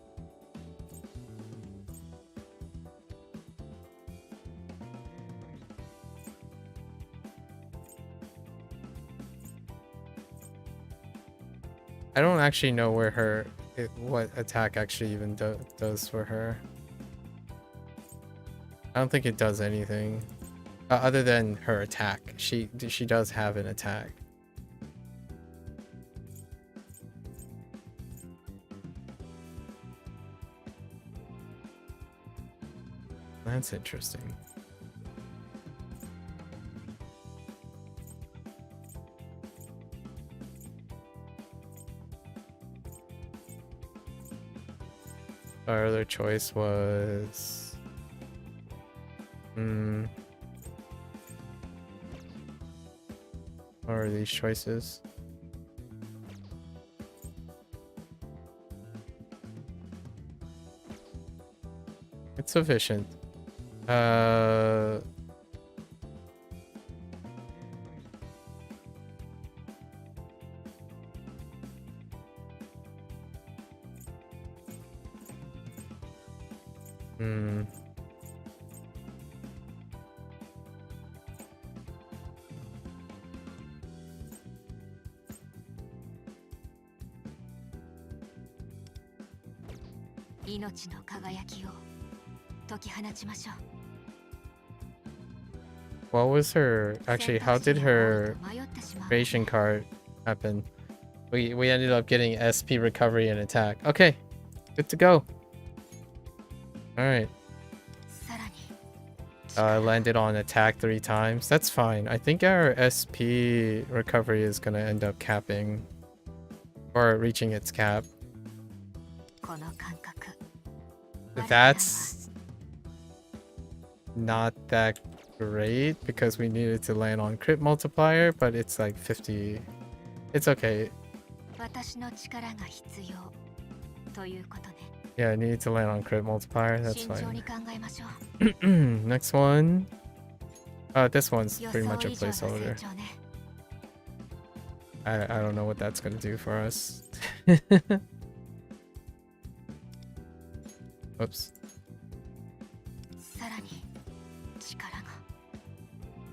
I don't actually know where what attack actually even does for her. I don't think it does anything other than her attack. She does have an attack. That's interesting. Our other choice was... What are these choices? It's sufficient. What was her... Actually, how did her creation card happen? We ended up getting SP recovery and attack. Okay, good to go. Alright. I landed on attack 3 times. That's fine. I think our SP recovery is gonna end up capping. Or reaching its cap. That's not that great because we needed to land on crit multiplier, but it's like 50. It's okay. Yeah, I needed to land on crit multiplier. That's fine. Next one. This one's pretty much a placeholder. I don't know what that's gonna do for us. Oops.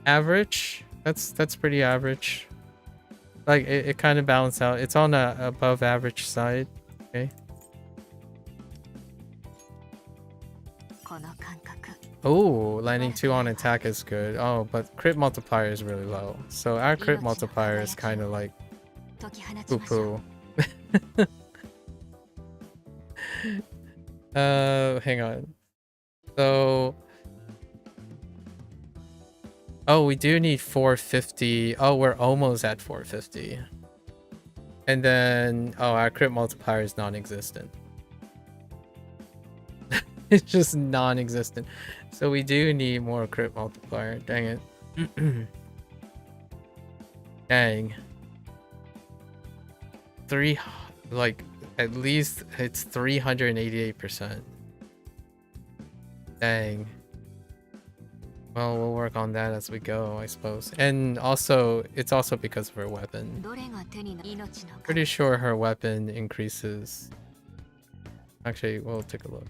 Average. That's pretty average. Like it kind of balanced out. It's on a above average side. Okay. Oh, landing 2 on attack is good. Oh, but crit multiplier is really low. So our crit multiplier is kind of like poo-poo. Hang on. So... Oh, we do need 450. Oh, we're almost at 450. And then... Oh, our crit multiplier is non-existent. It's just non-existent. So we do need more crit multiplier. Dang it. Dang. Like, at least it's 388%. Dang. Well, we'll work on that as we go, I suppose. And also, it's also because of her weapon. Pretty sure her weapon increases. Actually, we'll take a look.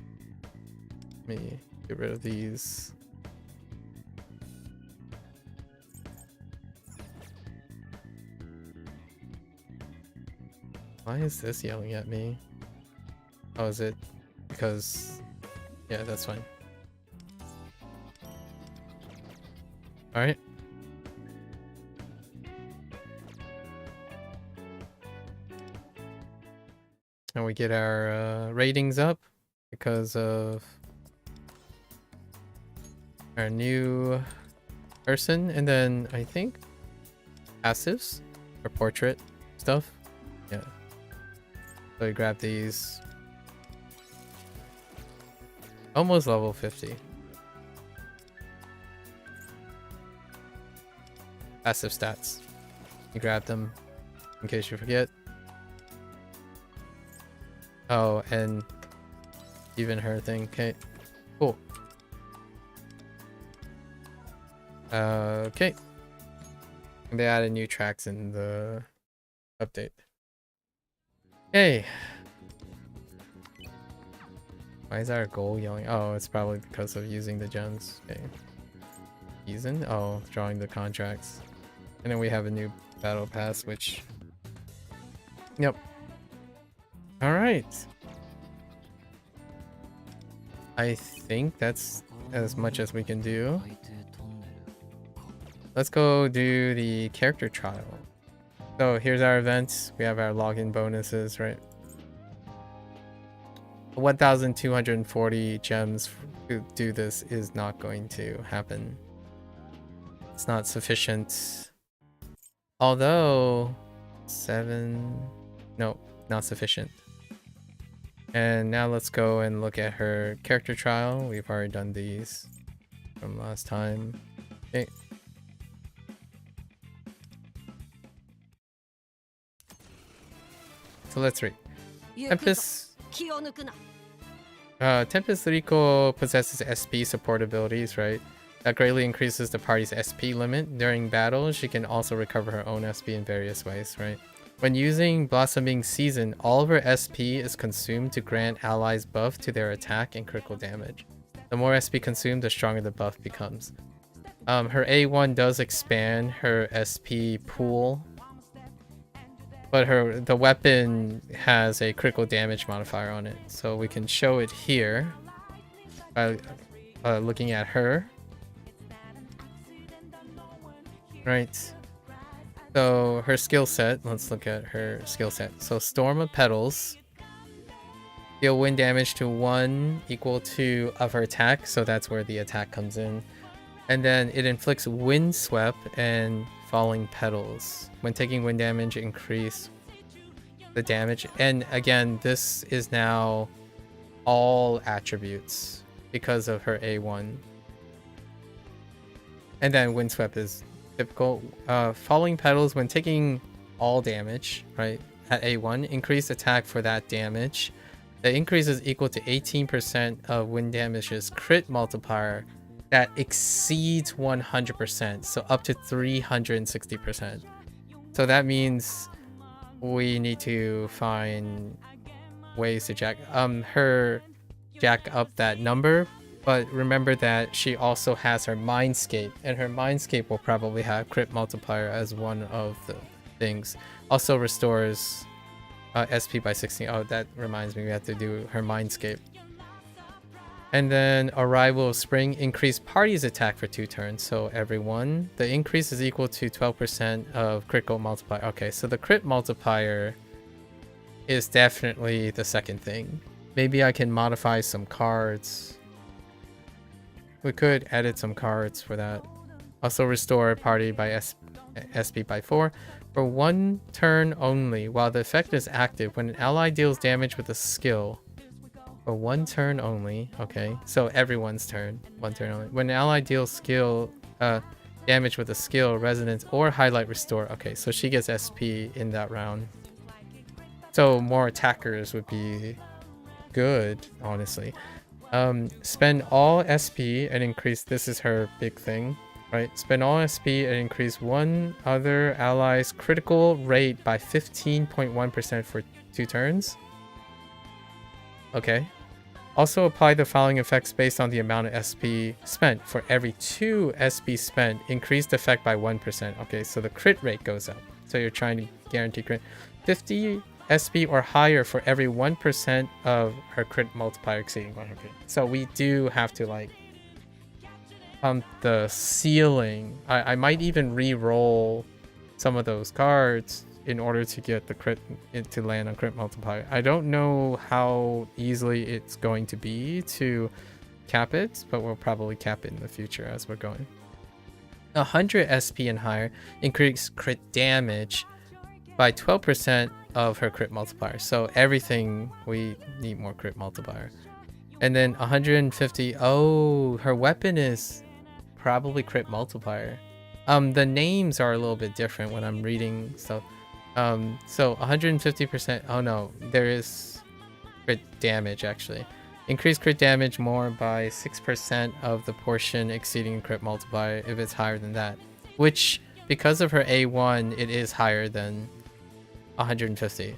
Let me get rid of these. Why is this yelling at me? Oh, is it because... Yeah, that's fine. Alright. And we get our ratings up because of our new person, and then I think passives or portrait stuff. Yeah. So we grab these. Almost level 50. Passive stats. You grab them in case you forget. Oh, and even her thing. Okay, cool. Okay. And they added new tracks in the update. Okay. Why is our goal yelling? Oh, it's probably because of using the gems. Okay. Season? Oh, drawing the contracts. And then we have a new battle pass, which... Yep. Alright. I think that's as much as we can do. Let's go do the character trial. So here's our event. We have our login bonuses, right? 1,240 gems to do this is not going to happen. It's not sufficient. Although 7... No, not sufficient. And now let's go and look at her character trial. We've already done these from last time. Okay. So let's read. Tempest Riko possesses SP support abilities, right? That greatly increases the party's SP limit. During battle, she can also recover her own SP in various ways, right? When using Blossoming Season, all of her SP is consumed to grant allies buff to their attack and critical damage. The more SP consumed, the stronger the buff becomes. Her A1 does expand her SP pool, but the weapon has a critical damage modifier on it, so we can show it here by looking at her. Right. So her skill set, let's look at her skill set. So Storm of Petals. Deal wind damage to 1 equal to of her attack, so that's where the attack comes in. And then it inflicts Wind Swept and Falling Petals. When taking wind damage, increase the damage. And again, this is now all attributes because of her A1. And then Wind Swept is typical. Falling Petals, when taking all damage, right, at A1, increase attack for that damage. The increase is equal to 18% of wind damage's crit multiplier that exceeds 100%, so up to 360%. So that means we need to find ways to jack up that number. But remember that she also has her Mindscape, and her Mindscape will probably have crit multiplier as one of the things. Also restores SP by 16. Oh, that reminds me, we have to do her Mindscape. And then Arrival of Spring, increase party's attack for 2 turns, so everyone. The increase is equal to 12% of critical multiplier. Okay, so the crit multiplier is definitely the second thing. Maybe I can modify some cards. We could edit some cards for that. Also restore party by SP by 4. For 1 turn only, while the effect is active, when an ally deals damage with a skill. For 1 turn only, okay. So everyone's turn, 1 turn only. When an ally deals damage with a skill, resonance, or highlight restore. Okay, so she gets SP in that round. So more attackers would be good, honestly. Spend all SP and increase, this is her big thing, right? Spend all SP and increase one other ally's critical rate by 15.1% for 2 turns. Okay. Also apply the following effects based on the amount of SP spent. For every 2 SP spent, increase the effect by 1%. Okay, so the crit rate goes up. So you're trying to guarantee crit. 50 SP or higher for every 1% of her crit multiplier exceeding 100. So we do have to like pump the ceiling. I might even re-roll some of those cards in order to get the crit to land on crit multiplier. I don't know how easily it's going to be to cap it, but we'll probably cap it in the future as we're going. 100 SP and higher, increase crit damage by 12% of her crit multiplier. So everything, we need more crit multiplier. And then 150, oh, her weapon is probably crit multiplier. The names are a little bit different when I'm reading stuff. So 150%, oh no, there is crit damage actually. Increase crit damage more by 6% of the portion exceeding crit multiplier if it's higher than that. Which, because of her A1, it is higher than 150.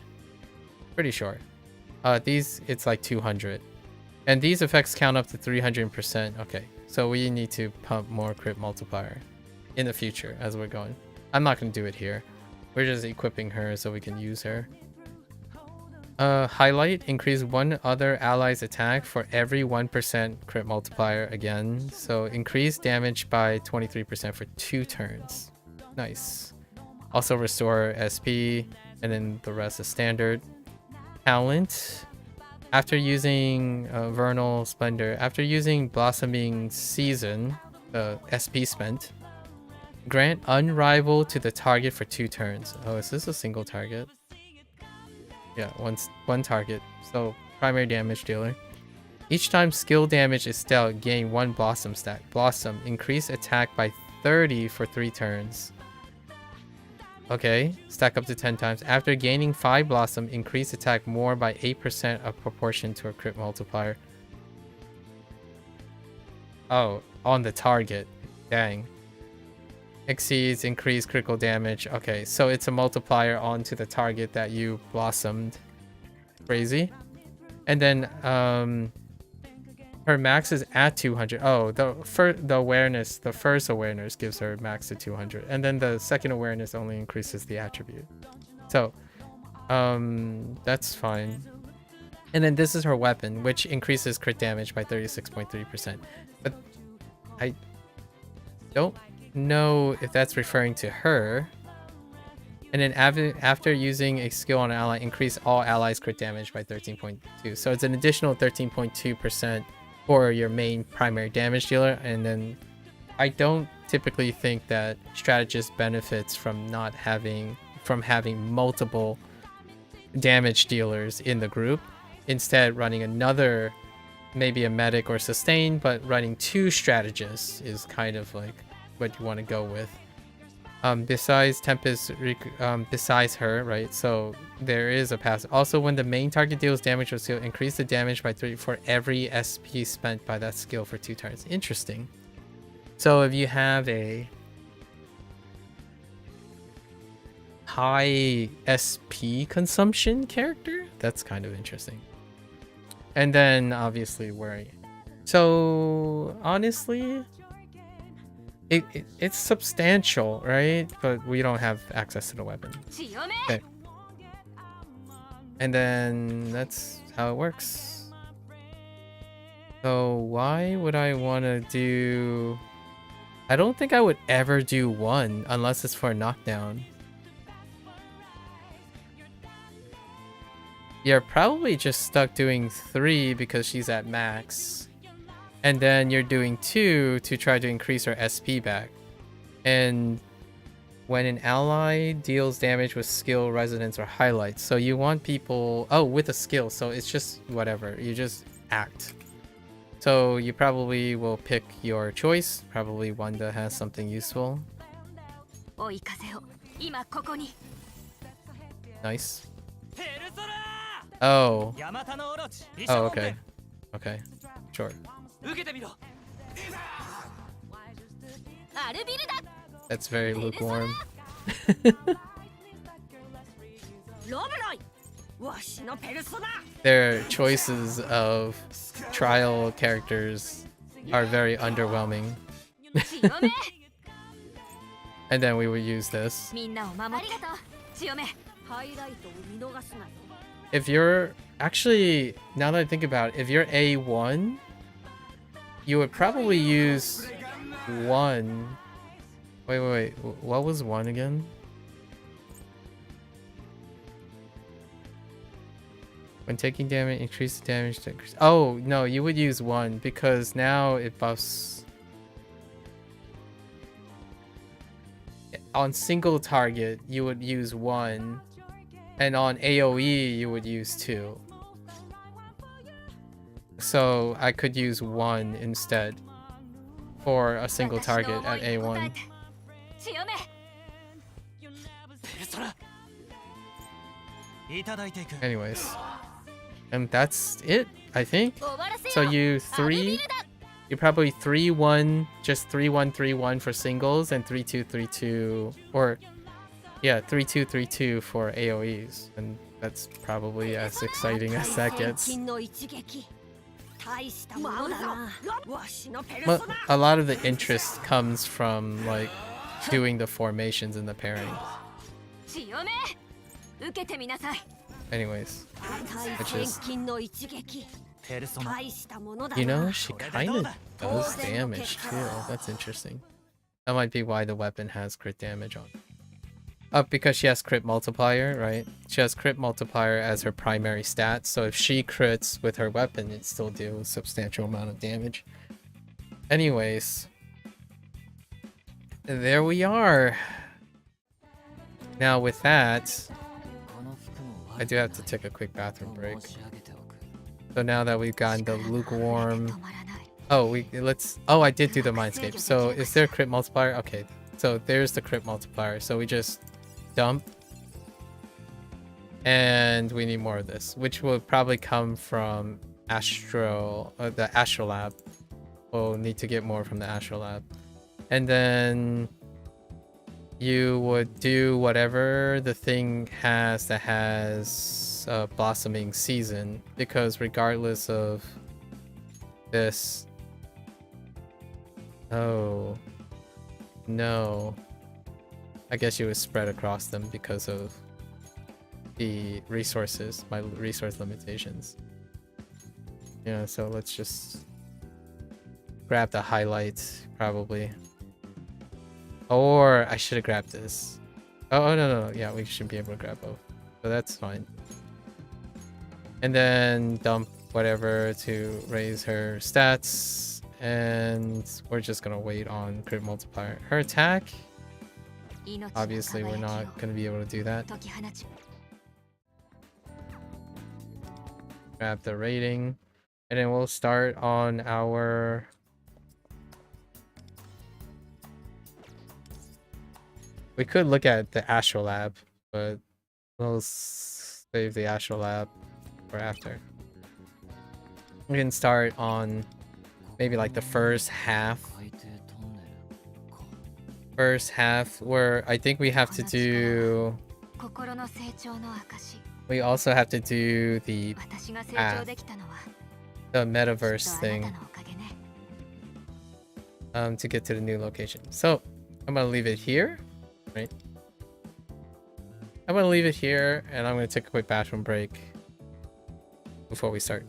Pretty sure. These, it's like 200. And these effects count up to 300%. Okay, so we need to pump more crit multiplier in the future as we're going. I'm not going to do it here. We're just equipping her so we can use her. Highlight, increase one other ally's attack for every 1% crit multiplier again. So increase damage by 23% for 2 turns. Nice. Also restore SP, and then the rest is standard. Talent. After using Vernal Splendor, after using Blossoming Season, the SP spent, grant Unrival to the target for 2 turns. Oh, is this a single target? Yeah, one target. So primary damage dealer. Each time skill damage is dealt, gain 1 Blossom stat. Blossom, increase attack by 30 for 3 turns. Okay, stack up to 10 times. After gaining 5 Blossom, increase attack more by 8% of proportion to a crit multiplier. Oh, on the target. Dang. Exceeds increased critical damage. Okay, so it's a multiplier onto the target that you blossomed. Crazy. And then her max is at 200. Oh, the first awareness gives her max to 200, and then the second awareness only increases the attribute. So that's fine. And then this is her weapon, which increases crit damage by 36.3%. But I don't know if that's referring to her. And then after using a skill on an ally, increase all allies crit damage by 13.2. So it's an additional 13.2% for your main primary damage dealer. And then I don't typically think that strategist benefits from having multiple damage dealers in the group. Instead, running another, maybe a medic or sustain, but running 2 strategists is kind of like what you want to go with. Besides Tempest, besides her, right? So there is a pass. Also, when the main target deals damage or skill, increase the damage by 3 for every SP spent by that skill for 2 turns. Interesting. So if you have a high SP consumption character, that's kind of interesting. And then obviously so honestly, it's substantial, right? But we don't have access to the weapon. Okay. And then that's how it works. So why would I want to do... I don't think I would ever do 1 unless it's for a knockdown. You're probably just stuck doing 3 because she's at max. And then you're doing 2 to try to increase her SP back. And when an ally deals damage with skill, resonance, or highlights. So you want people... Oh, with a skill. So it's just whatever. You just act. So you probably will pick your choice. Probably one that has something useful. Nice. Oh. Oh, okay. Okay. Sure. That's very lukewarm. Their choices of trial characters are very underwhelming. And then we would use this. If you're... Actually, now that I think about it, if you're A1, you would probably use 1. Wait. What was 1 again? When taking damage, increase the damage to increase. Oh, no, you would use 1 because now it buffs. On single target, you would use 1. And on AoE, you would use 2. So I could use 1 instead for a single target at A1. Anyways, and that's it, I think. So you probably 3-1, just 3-1-3-1 for singles, and 3-2-3-2, or yeah, 3-2-3-2 for AoEs, and that's probably as exciting as that gets. But a lot of the interest comes from like doing the formations and the pairing. Anyways, which is, you know, she kind of does damage too. That's interesting. That might be why the weapon has crit damage on. Because she has crit multiplier, right? She has crit multiplier as her primary stat, so if she crits with her weapon, it still deals a substantial amount of damage. Anyways, there we are. Now with that, I do have to take a quick bathroom break. So now that we've gotten the lukewarm... Oh, oh, I did do the Mindscape. So is there a crit multiplier? Okay, so there's the crit multiplier. So we just dump. And we need more of this, which will probably come from the Astral Lab. We'll need to get more from the Astral Lab. And then you would do whatever the thing has that has a blossoming season, because regardless of this... Oh no, I guess you would spread across them because of the resources, my resource limitations. Yeah, so let's just grab the highlights probably. Or I should have grabbed this. Oh, no. Yeah, we should be able to grab both. So that's fine. And then dump whatever to raise her stats. And we're just going to wait on crit multiplier. Her attack, obviously we're not going to be able to do that. Grab the rating. And then we'll start on our... We could look at the Astral Lab, but we'll save the Astral Lab for after. We can start on maybe like the first half. First half, where I think we have to do... We also have to do the path, the metaverse thing, to get to the new location. So I'm gonna leave it here. Right. I'm gonna leave it here, and I'm gonna take a quick bathroom break before we start.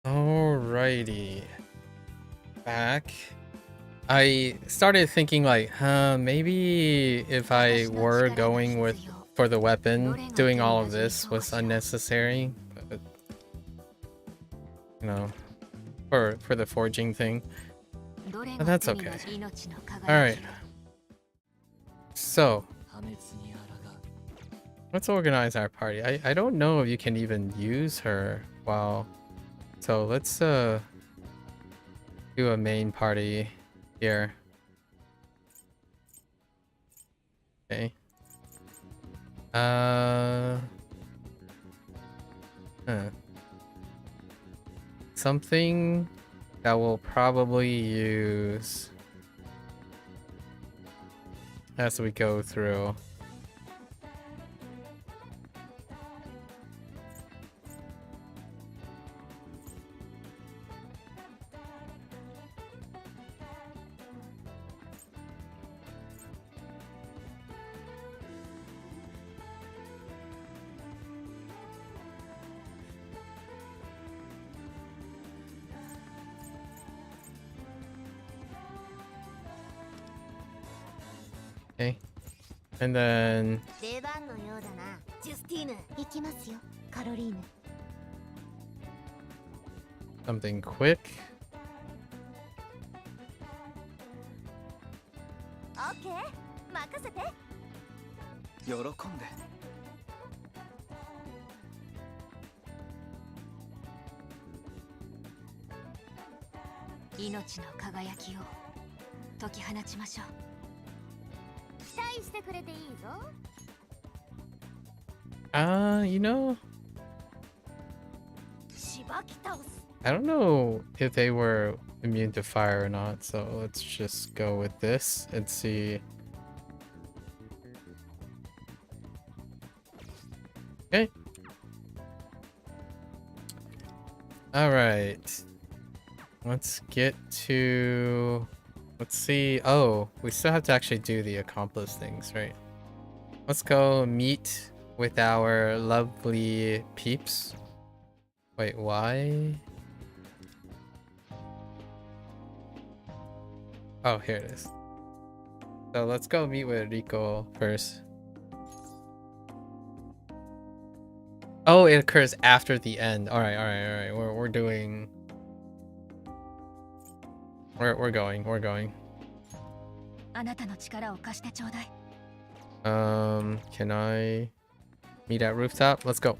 Alrighty. Back. I started thinking like, maybe if I were going for the weapon, doing all of this was unnecessary. But you know, for the forging thing. But that's okay. Alright. So, let's organize our party. I don't know if you can even use her while... So, let's do a main party here. Okay. Something that we'll probably use as we go through. Okay. And then something quick. Okay, 任せて。喜んで。命の輝きを解き放ちましょう。期待してくれていいぞ。You know, I don't know if they were immune to fire or not, so let's just go with this and see. Okay. All right. Let's get to... Let's see. Oh, we still have to actually do the accomplice things, right? Let's go meet with our lovely peeps. Wait, why? Oh, here it is. So let's go meet with Rico first. Oh, it occurs after the end. All right. We're doing... We're going. Can I meet at rooftop? Let's go.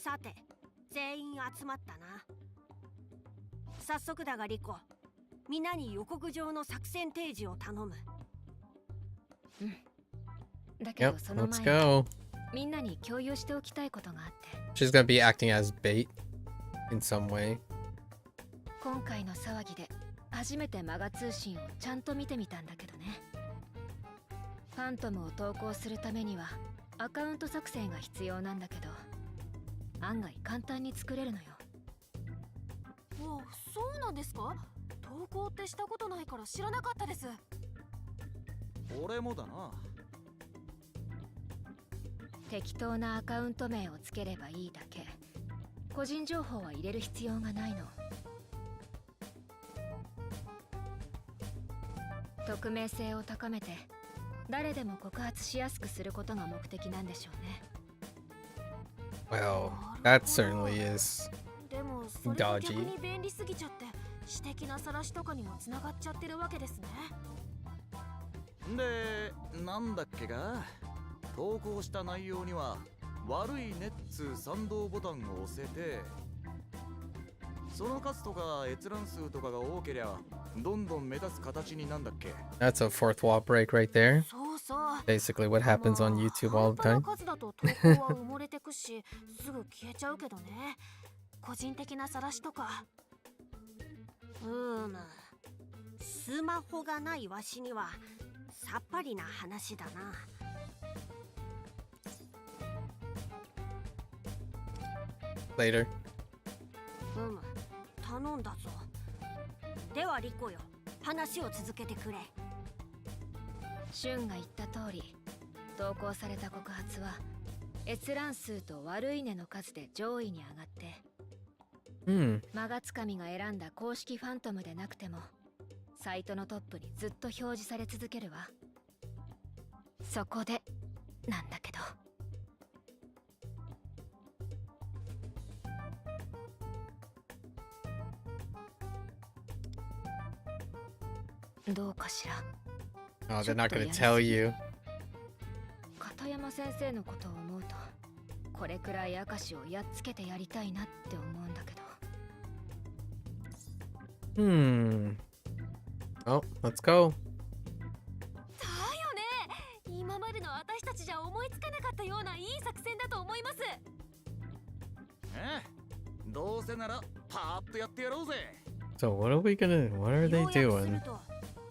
Sate, 全員集まったな。早速だがリコ、皆に予告状の作戦提示を頼む。だけどその前にみんなに共有しておきたいことがあって。She's gonna be acting as bait in some way. 今回の騒ぎで初めてマガ通信をちゃんと見てみたんだけどね。ファントムを投稿するためにはアカウント作成が必要なんだけど、案外簡単に作れるのよ。お、そうなんですか？投稿ってしたことないから知らなかったです。俺もだな。適当なアカウント名をつければいいだけ。個人情報は入れる必要がないの。匿名性を高めて誰でも告発しやすくすることが目的なんでしょうね。Well, that certainly is でもそれが逆に便利すぎちゃって私的な晒しとかにもつながっちゃってるわけですね。で、なんだっけか、投稿した内容には悪いねっつう賛同ボタンを押せて、その数とか閲覧数とかが多けりゃどんどん目立つ形になんだっけ。 That's a fourth wall break right there. Basically what happens on YouTube all the time. 数だと投稿は埋もれてくしすぐ消えちゃうけどね。個人的な晒しとか。スマホがないわしにはさっぱりな話だな。Later. 頼んだぞ。ではリコよ、話を続けてくれ。シュンが言った通り、投稿された告発は閲覧数と悪いねの数で上位に上がって、マガつかみが選んだ公式ファントムでなくてもサイトのトップにずっと表示され続けるわ。そこでなんだけど、どうかしら。Oh, they're not gonna tell you. 片山先生のことを思うと、これくらい明石をやっつけてやりたいなって思うんだけど。Oh, let's go. だよね。今までの私たちじゃ思いつかなかったようないい作戦だと思います。どうせならパーッとやってやろうぜ。So what are they doing?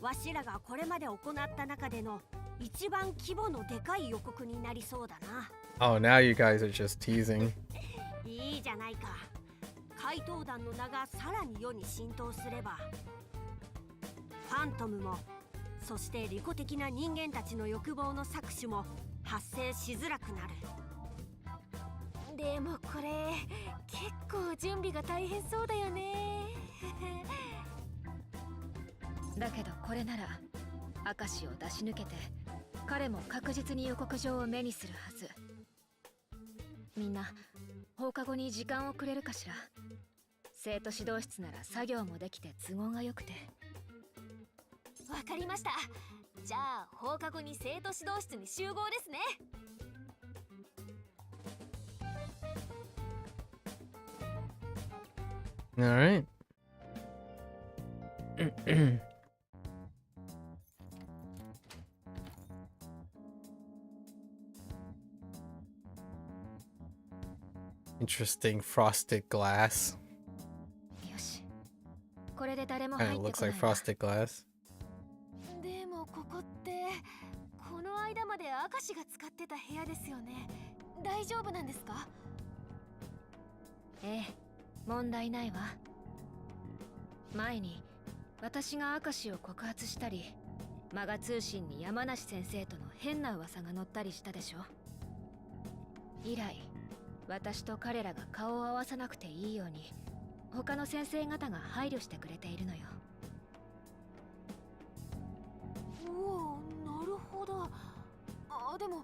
わしらがこれまで行った中での一番規模のでかい予告になりそうだな。Oh, now you guys are just teasing. いいじゃないか。怪盗団の名がさらに世に浸透すれば、ファントムも、そして利己的な人間たちの欲望の搾取も発生しづらくなる。でもこれ結構準備が大変そうだよね。だけどこれなら明石を出し抜けて彼も確実に予告状を目にするはず。みんな放課後に時間をくれるかしら。生徒指導室なら作業もできて都合が良くて。わかりました。じゃあ放課後に生徒指導室に集合ですね。All right. Interesting frosted glass. よし。これで誰も Kind 入 of って looks こない like frosted glass. でもここってこの間まで明石が使ってた部屋ですよね。大丈夫なんですか？ええ、問題ないわ。前に私が明石を告発したり、マガ通信に山梨先生との変な噂が載ったりしたでしょ。以来私と彼らが顔を合わさなくていいように他の先生方が配慮してくれているのよ。おお、なるほど。あ、でも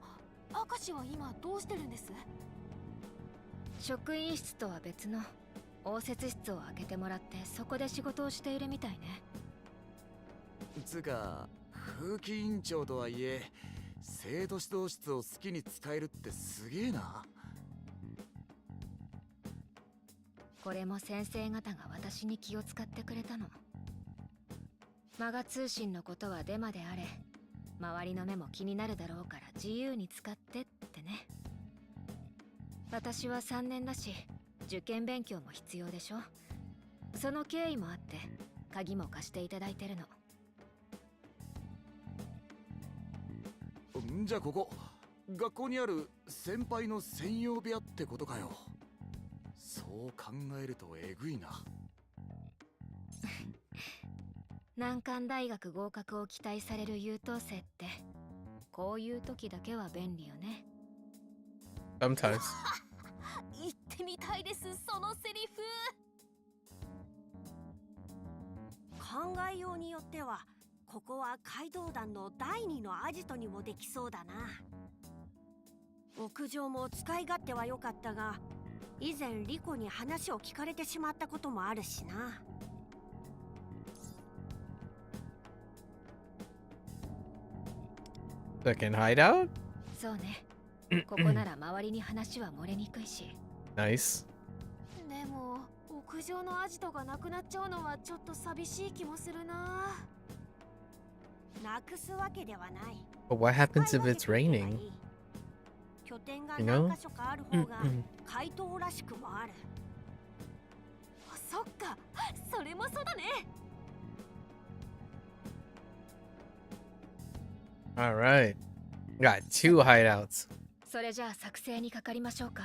明石は今どうしてるんです？職員室とは別の応接室を開けてもらってそこで仕事をしているみたいね。つうか風紀委員長とはいえ生徒指導室を好きに使えるってすげえな。これも先生方が私に気を使ってくれたの。マガ通信のことはデマであれ、周りの目も気になるだろうから自由に使ってってね。私は3年だし受験勉強も必要でしょ。その経緯もあって鍵も貸していただいてるの。じゃあここ学校にある先輩の専用部屋ってことかよ。そう考えるとえぐいな。難関大学合格を期待される優等生ってこういう時だけは便利よね。Sometimes. 言ってみたいです、そのセリフ。考えようによってはここは怪盗団の第二のアジトにもできそうだな。屋上も使い勝手は良かったが、以前リコに話を聞かれてしまったこともあるしな。Second hideout? そうね。ここなら周りに話は漏れにくいし。Nice. でも屋上のアジトがなくなっちゃうのはちょっと寂しい気もするな。なくすわけではない。 But what happens if it's raining? 拠点が You 何 know? か所かある方が怪盗らしくもある。そっか、それもそうだね。All right. Got 2 hideouts. それじゃあ作成にかかりましょうか。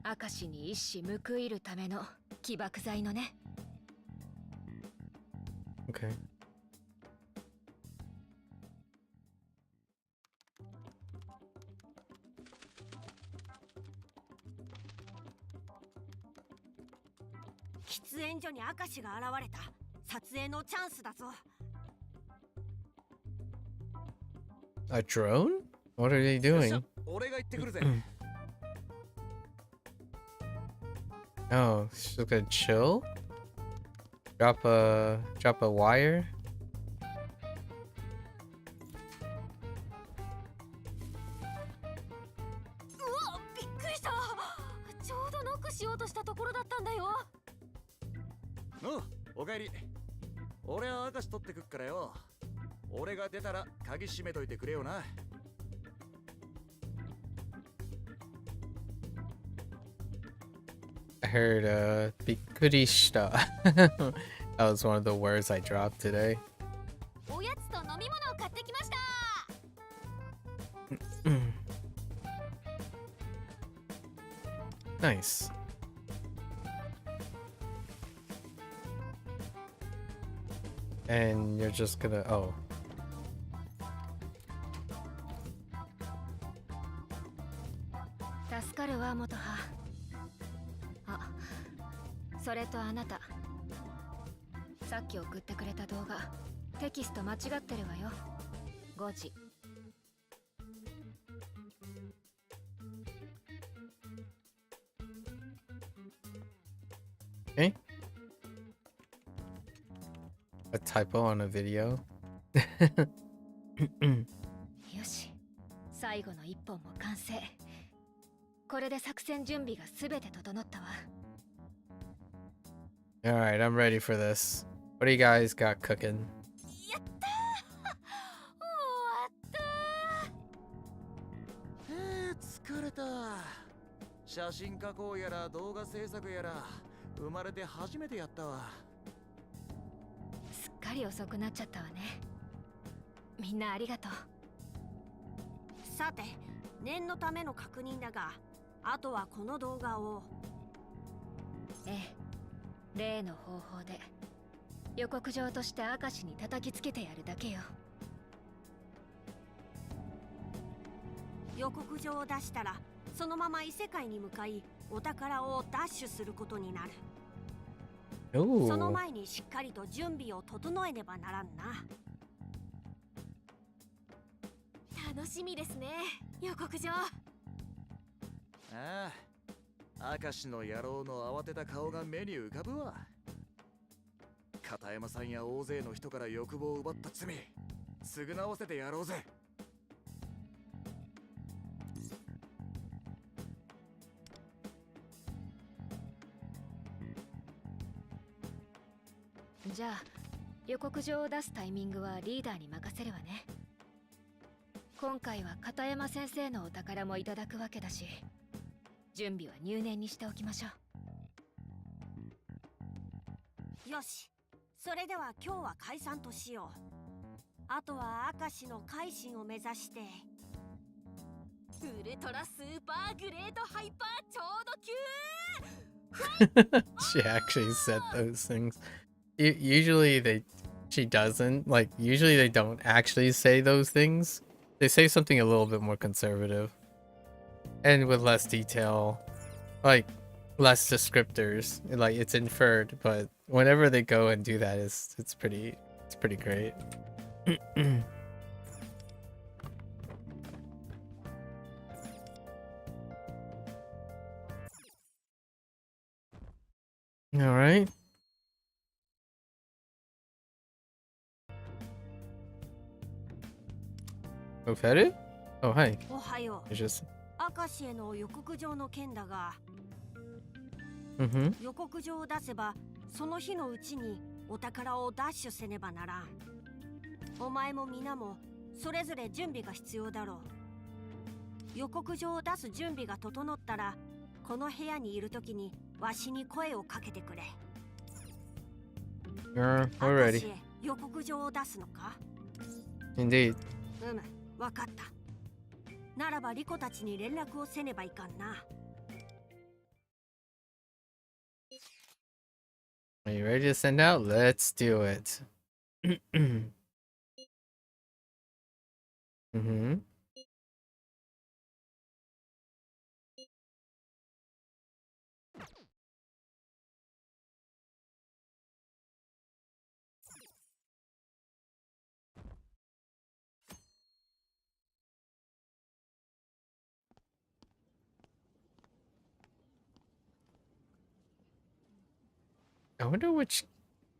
明石に一矢報いるための起爆剤のね。Okay. 喫煙所に明石が現れた。撮影のチャンスだぞ。 A drone? What are they doing? 俺が行ってくるぜ。 Oh, she's gonna chill? Drop a wire? うわ、びっくりした。ちょうどノックしようとしたところだったんだよ。おかえり。俺は明石取ってくっからよ。俺が出たら鍵閉めといてくれよな。 I heard bikurishita. That was one of the words I dropped today. おやつと飲み物を買ってきました。 Nice. And you're just gonna oh. 助かるわ、元葉。あ、それとあなた。さっき送ってくれた動画、テキスト間違ってるわよ。5時。Okay. A typo on a video. よし、最後の一本も完成。これで作戦準備がすべて整ったわ。 Alright, I'm ready for this. What do you guys got cooking? やったー。終わったー。疲れた。写真加工やら動画制作やら生まれて初めてやったわ。すっかり遅くなっちゃったわね。みんなありがとう。さて、念のための確認だが、あとはこの動画を。ええ、例の方法で予告状として明石に叩きつけてやるだけよ。予告状を出したら、そのまま異世界に向かい、お宝をダッシュすることになる。その前にしっかりと準備を整えねばならんな。楽しみですね、予告状。ああ、明石の野郎の慌てた顔が目に浮かぶわ。片山さんや大勢の人から欲望を奪った罪、償わせてやろうぜ。じゃあ予告状を出すタイミングはリーダーに任せるわね。今回は片山先生のお宝もいただくわけだし、準備は入念にしておきましょう。よし、それでは今日は解散としよう。あとは明石の改心を目指して。ウルトラスーパーグレートハイパー超度級。 She actually said those things. Usually she doesn't. Like, usually they don't actually say those things. They say something a little bit more conservative. And with less detail. Like, less descriptors. Like, it's inferred, but whenever they go and do that, it's pretty great. All right. Move headed? Oh, hi. おはよう。 It's just. 明石への予告状の件だが、 Mm-hmm. 予告状を出せばその日のうちにお宝をダッシュせねばならん。お前も皆もそれぞれ準備が必要だろう。予告状を出す準備が整ったら、この部屋にいるときにわしに声をかけてくれ。We're 明 ready. 石へ予告状を出すのか？ Indeed. わかった。ならばリコたちに連絡をせねばいかんな。 Are you ready to send out? Let's do it. Mm-hmm. I wonder which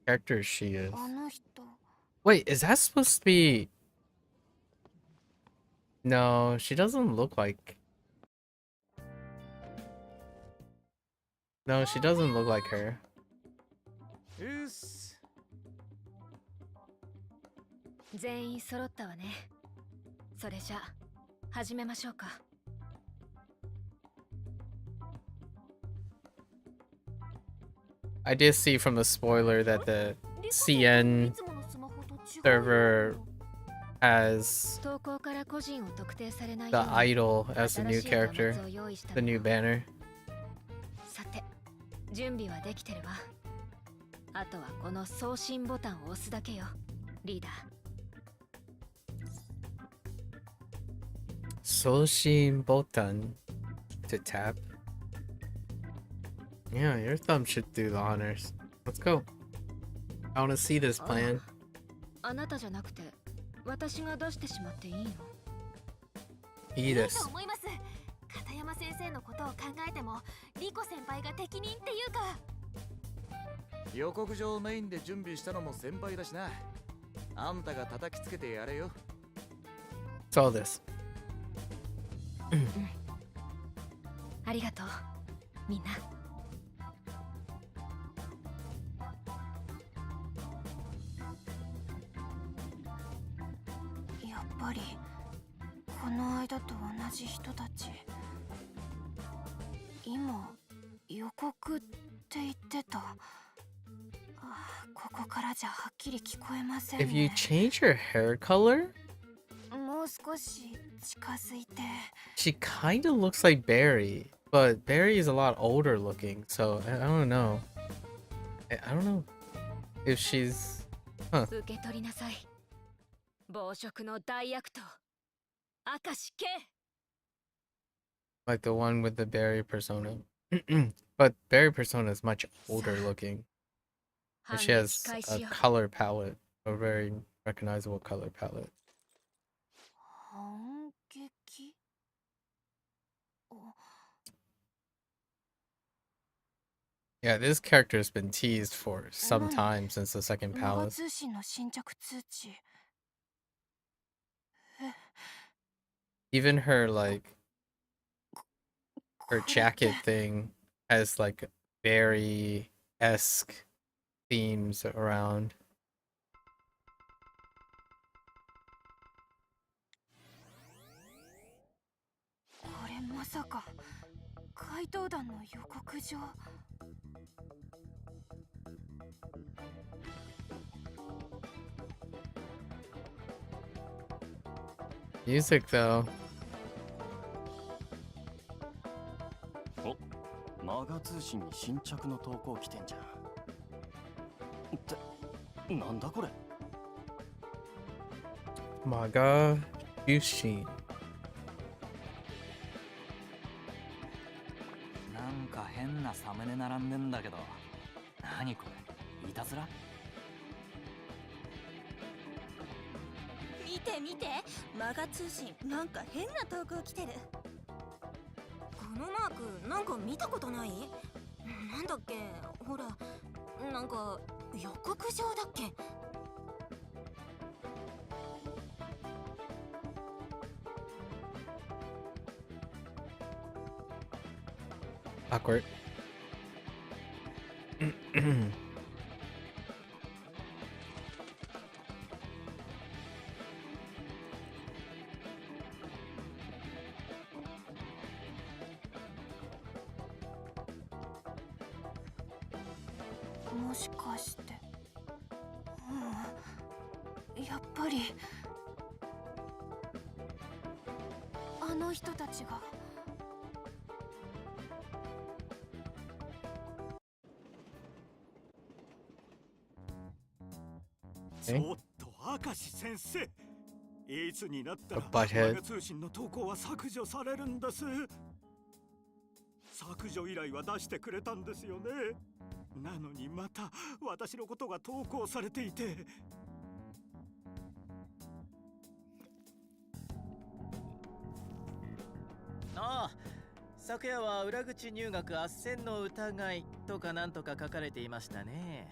character she is. あの人 Wait, is that supposed to be? No, she doesn't look like. No, she doesn't look like her. よし。全員揃ったわね。それじゃ始めましょうか。I did see from the spoiler that the CN server has 投稿から個人を特定されない the ように idol as the new 新しい character, 端末を用意した the の new よ。 banner. さて、準備はできてるわ。あとはこの送信ボタンを押すだけよ、リーダー。 Soshin button to tap. Yeah, your thumb should do the honors. Let's go. I want to see this plan. あなたじゃなくて私が出してしまっていいの？いいです。と思います。片山先生のことを考えてもリコ先輩が適任っていうか。予告状メインで準備したのも先輩だしな。あんたが叩きつけてやれよ。そうです。ありがとう、みんな。やっぱりこの間と同じ人たち。今予告って言ってた。ここからじゃはっきり聞こえませんね。 If you change your hair color, もう少し近づいて。 she kind of looks like Barry, but Barry is a lot older looking, so I don't know. I don't know if she's, huh? 受け取りなさい。暴食の大悪党、明石圭。 Like the one with the Barry persona. But Barry persona is much older looking. And she has a color palette, a very recognizable color palette. 反撃。 Yeah, this character has been teased for some time since the second palace. 通信の新着通知。 Even her her jacket thing has like Barry-esque themes around. これまさか怪盗団の予告状。 Music though. お、マガ通信に新着の投稿来てんじゃん。ってなんだこれ。 Maga Yushin. なんか変なサムネ並んでんだけど、何これ、いたずら？見て見て、マガ通信なんか変な投稿来てる。このマークなんか見たことない？なんだっけ、ほら、なんか予告状だっけ。 Awkward. もしかして、やっぱりあの人たちが。 ちょっと明石先生、いつになったら Butthead マガ通信の投稿は削除されるんです。削除依頼は出してくれたんですよね。なのにまた私のことが投稿されていて。ああ、昨夜は裏口入学斡旋の疑いとかなんとか書かれていましたね。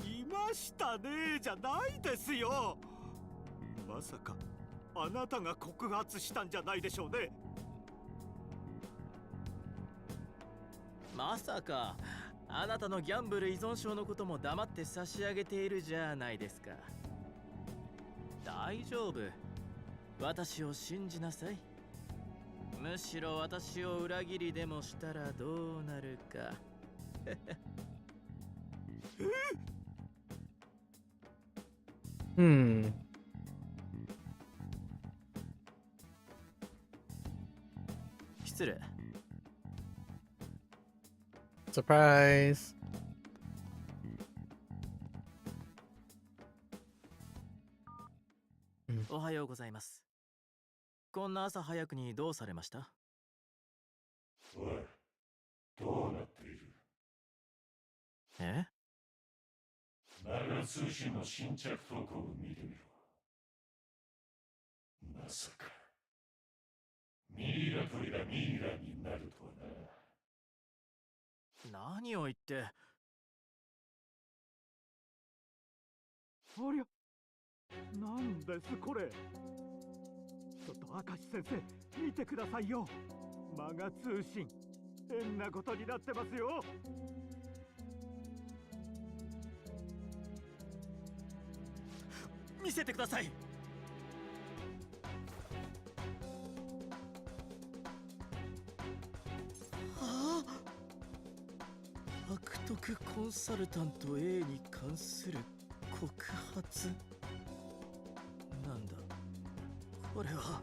いましたねじゃないですよ。まさかあなたが告発したんじゃないでしょうね。まさかあなたのギャンブル依存症のことも黙って差し上げているじゃないですか。大丈夫、私を信じなさい。むしろ私を裏切りでもしたらどうなるか。失礼。Surprise! おはようございます。こんな朝早くにどうされました？おい、どうなっている？え？長通信の新着投稿を見てみろ。まさかミイラ取りがミイラになるとはな。何を言って。ありゃ、なんですこれ。ちょっと明石先生見てくださいよ。マガ通信変なことになってますよ。見せてください。はあ、悪徳コンサルタント A に関する告発。なんだこれは。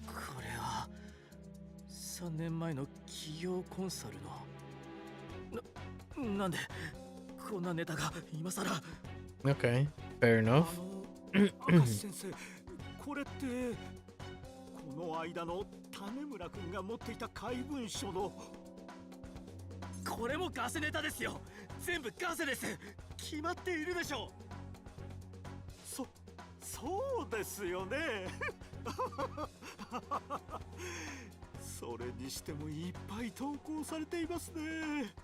これは3年前の企業コンサルの。なんでこんなネタが今さら。 Okay, fair enough. 明石先生、これってこの間の種村君が持っていた怪文書の。これもガセネタですよ。全部ガセです。決まっているでしょう。そうですよね。それにしてもいっぱい投稿されていますね。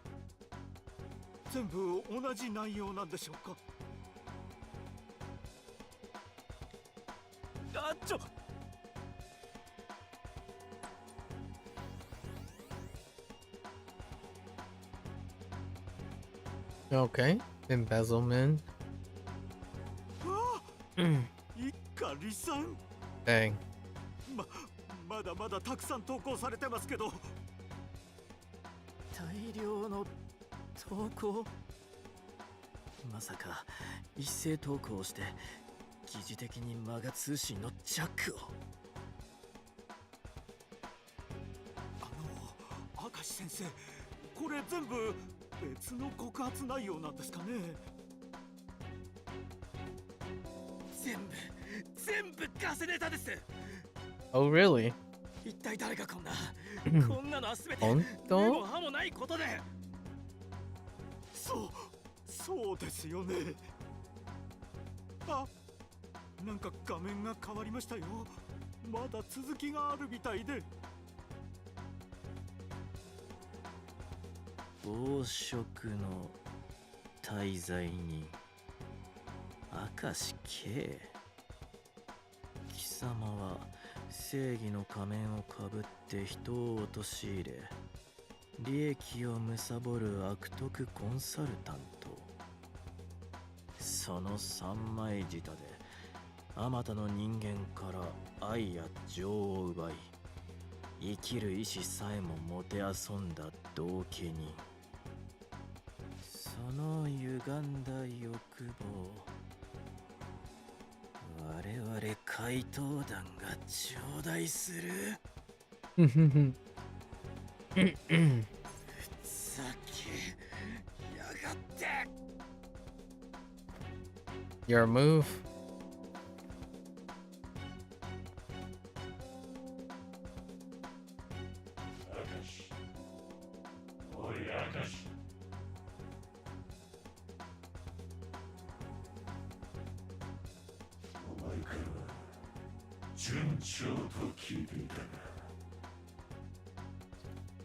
全部同じ内容なんでしょうか。Okay, embezzlement. 一家離散。 Dang. まだまだたくさん投稿されてますけど。大量の投稿。まさか一斉投稿をして疑似的にマガ通信のジャックを。明石先生、これ全部別の告発内容なんですかね。全部ガセネタです。 Oh, really? 一体誰がこんなのは全て本当？目も歯もないことで。そうですよね。あ、なんか画面が変わりましたよ。まだ続きがあるみたいで。暴食の滞在に明石圭。貴様は正義の仮面をかぶって人を陥れ利益を貪る悪徳コンサルタント。その三枚舌であまたの人間から愛や情を奪い生きる意志さえももてあそんだ道化人。その歪んだ欲望、我々怪盗団が頂戴する。ふざけやがって。 Your move. 順調と聞いていたが、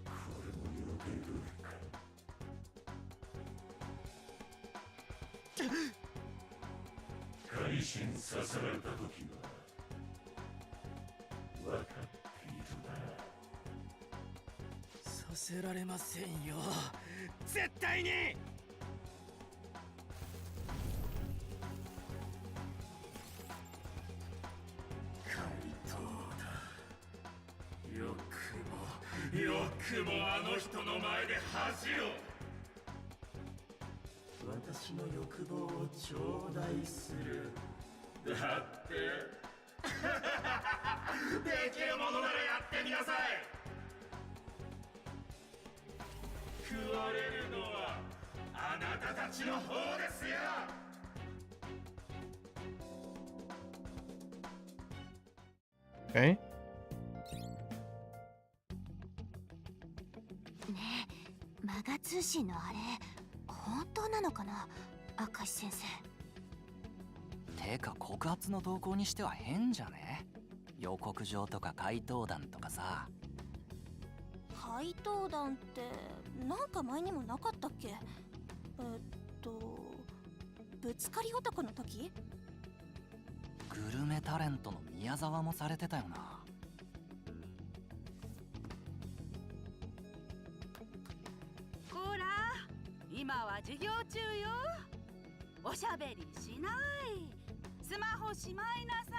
これも予定通りか。改心させられた時は分かっているな。させられませんよ、絶対に。よくもあの人の前で恥を。私の欲望を頂戴する。だってできるものならやってみなさい。食われるのはあなたたちの方ですよ。Okay. ねえ、マガ通信のあれ本当なのかな、明石先生。てか告発の投稿にしては変じゃね？予告状とか回答弾とかさ。回答弾ってなんか前にもなかったっけ？ぶつかり男の時？グルメタレントの宮沢もされてたよな。こら、今は授業中よ。おしゃべりしない。スマホしまいなさ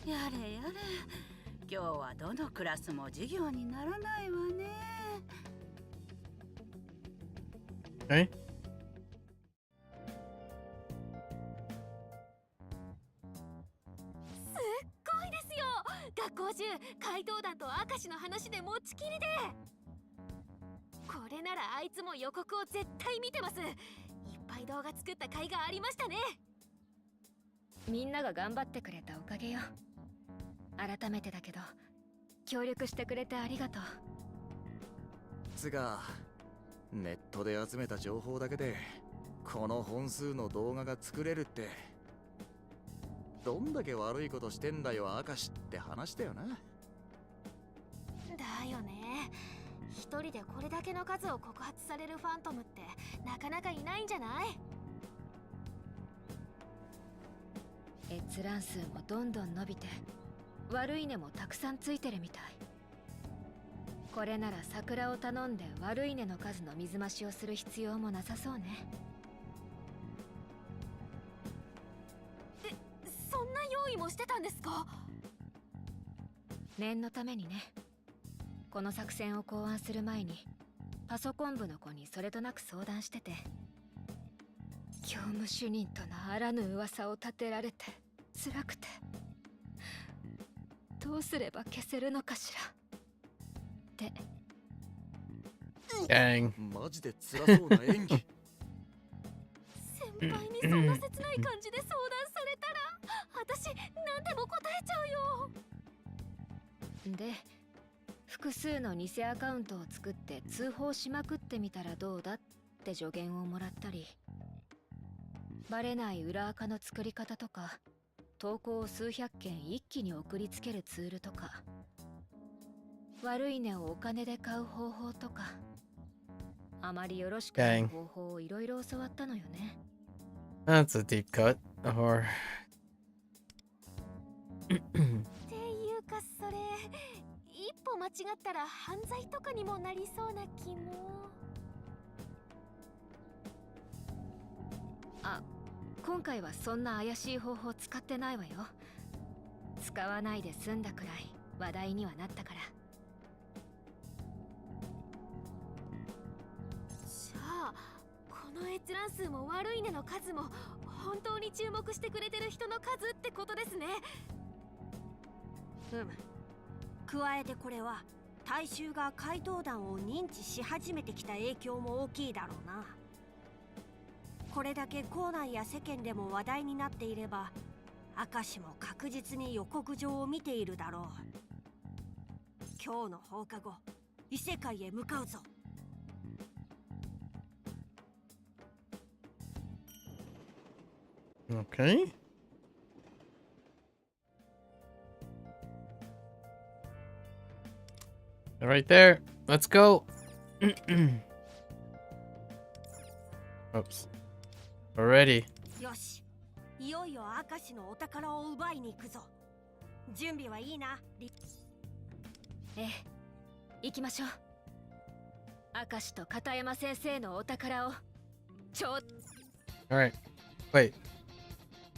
い。やれやれ、今日はどのクラスも授業にならないわね。Okay. すっごいですよ。学校中怪盗団と明石の話で持ちきりで。これならあいつも予告を絶対見てます。いっぱい動画作った甲斐がありましたね。みんなが頑張ってくれたおかげよ。改めてだけど協力してくれてありがとう。つがネットで集めた情報だけでこの本数の動画が作れるって、どんだけ悪いことしてんだよ明石って話だよな。だよね。一人でこれだけの数を告発されるファントムってなかなかいないんじゃない？閲覧数もどんどん伸びて悪いねもたくさんついてるみたい。これなら桜を頼んで悪いねの数の水増しをする必要もなさそうね。そんな用意もしてたんですか？念のためにね。この作戦を考案する前にパソコン部の子にそれとなく相談してて、教務主任とのあらぬ噂を立てられて辛くて、どうすれば消せるのかしらって。マジで辛そうな演技。先輩にそんな切ない感じで相談されたら私何でも答えちゃうよ。で複数の偽アカウントを作って通報しまくってみたらどうだって助言をもらったり、バレない裏アカの作り方とか、投稿を数百件一気に送りつけるツールとか、悪いねをお金で買う方法とか、あまりよろしくない方法をいろいろ教わったのよね。That's a deep cut. Or っていうかそれ一歩間違ったら犯罪とかにもなりそうな気も。あ、今回はそんな怪しい方法使ってないわよ。使わないで済んだくらい話題にはなったから。じゃあこの閲覧数も悪いねの数も本当に注目してくれてる人の数ってことですね。加えてこれは大衆が怪盗団を認知し始めてきた影響も大きいだろうな。これだけ校内や世間でも話題になっていれば、明石も確実に予告状を見ているだろう。今日の放課後、異世界へ向かうぞ。Okay. Right there. Let's go. Oops. We're ready. よし、いよいよ明石のお宝を奪いに行くぞ。準備はいいな。ええ、行きましょう。明石と片山先生のお宝をAlright. Wait.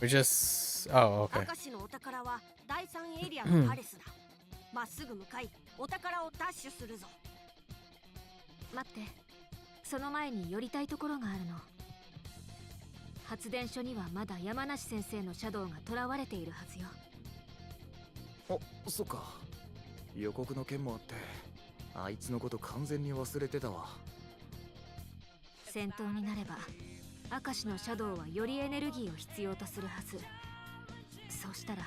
We just... Oh, okay. 明石のお宝は第3エリアのパレスだ。まっすぐ向かい、お宝をダッシュするぞ。待って、その前に寄りたいところがあるの。発電所にはまだ山梨先生のシャドウが囚われているはずよ。そっか。予告の件もあってあいつのこと完全に忘れてたわ。戦闘になれば明石のシャドウはよりエネルギーを必要とするはず。そうしたら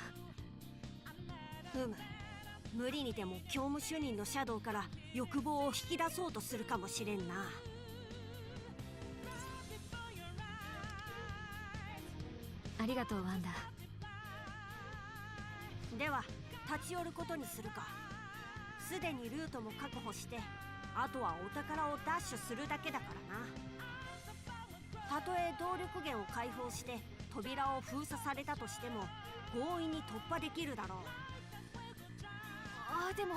無理にでも教務主任のシャドウから欲望を引き出そうとするかもしれんな。ありがとうワンダ。では立ち寄ることにするか。すでにルートも確保して、あとはお宝をダッシュするだけだからな。たとえ動力源を解放して扉を封鎖されたとしても強引に突破できるだろう。ああ、でも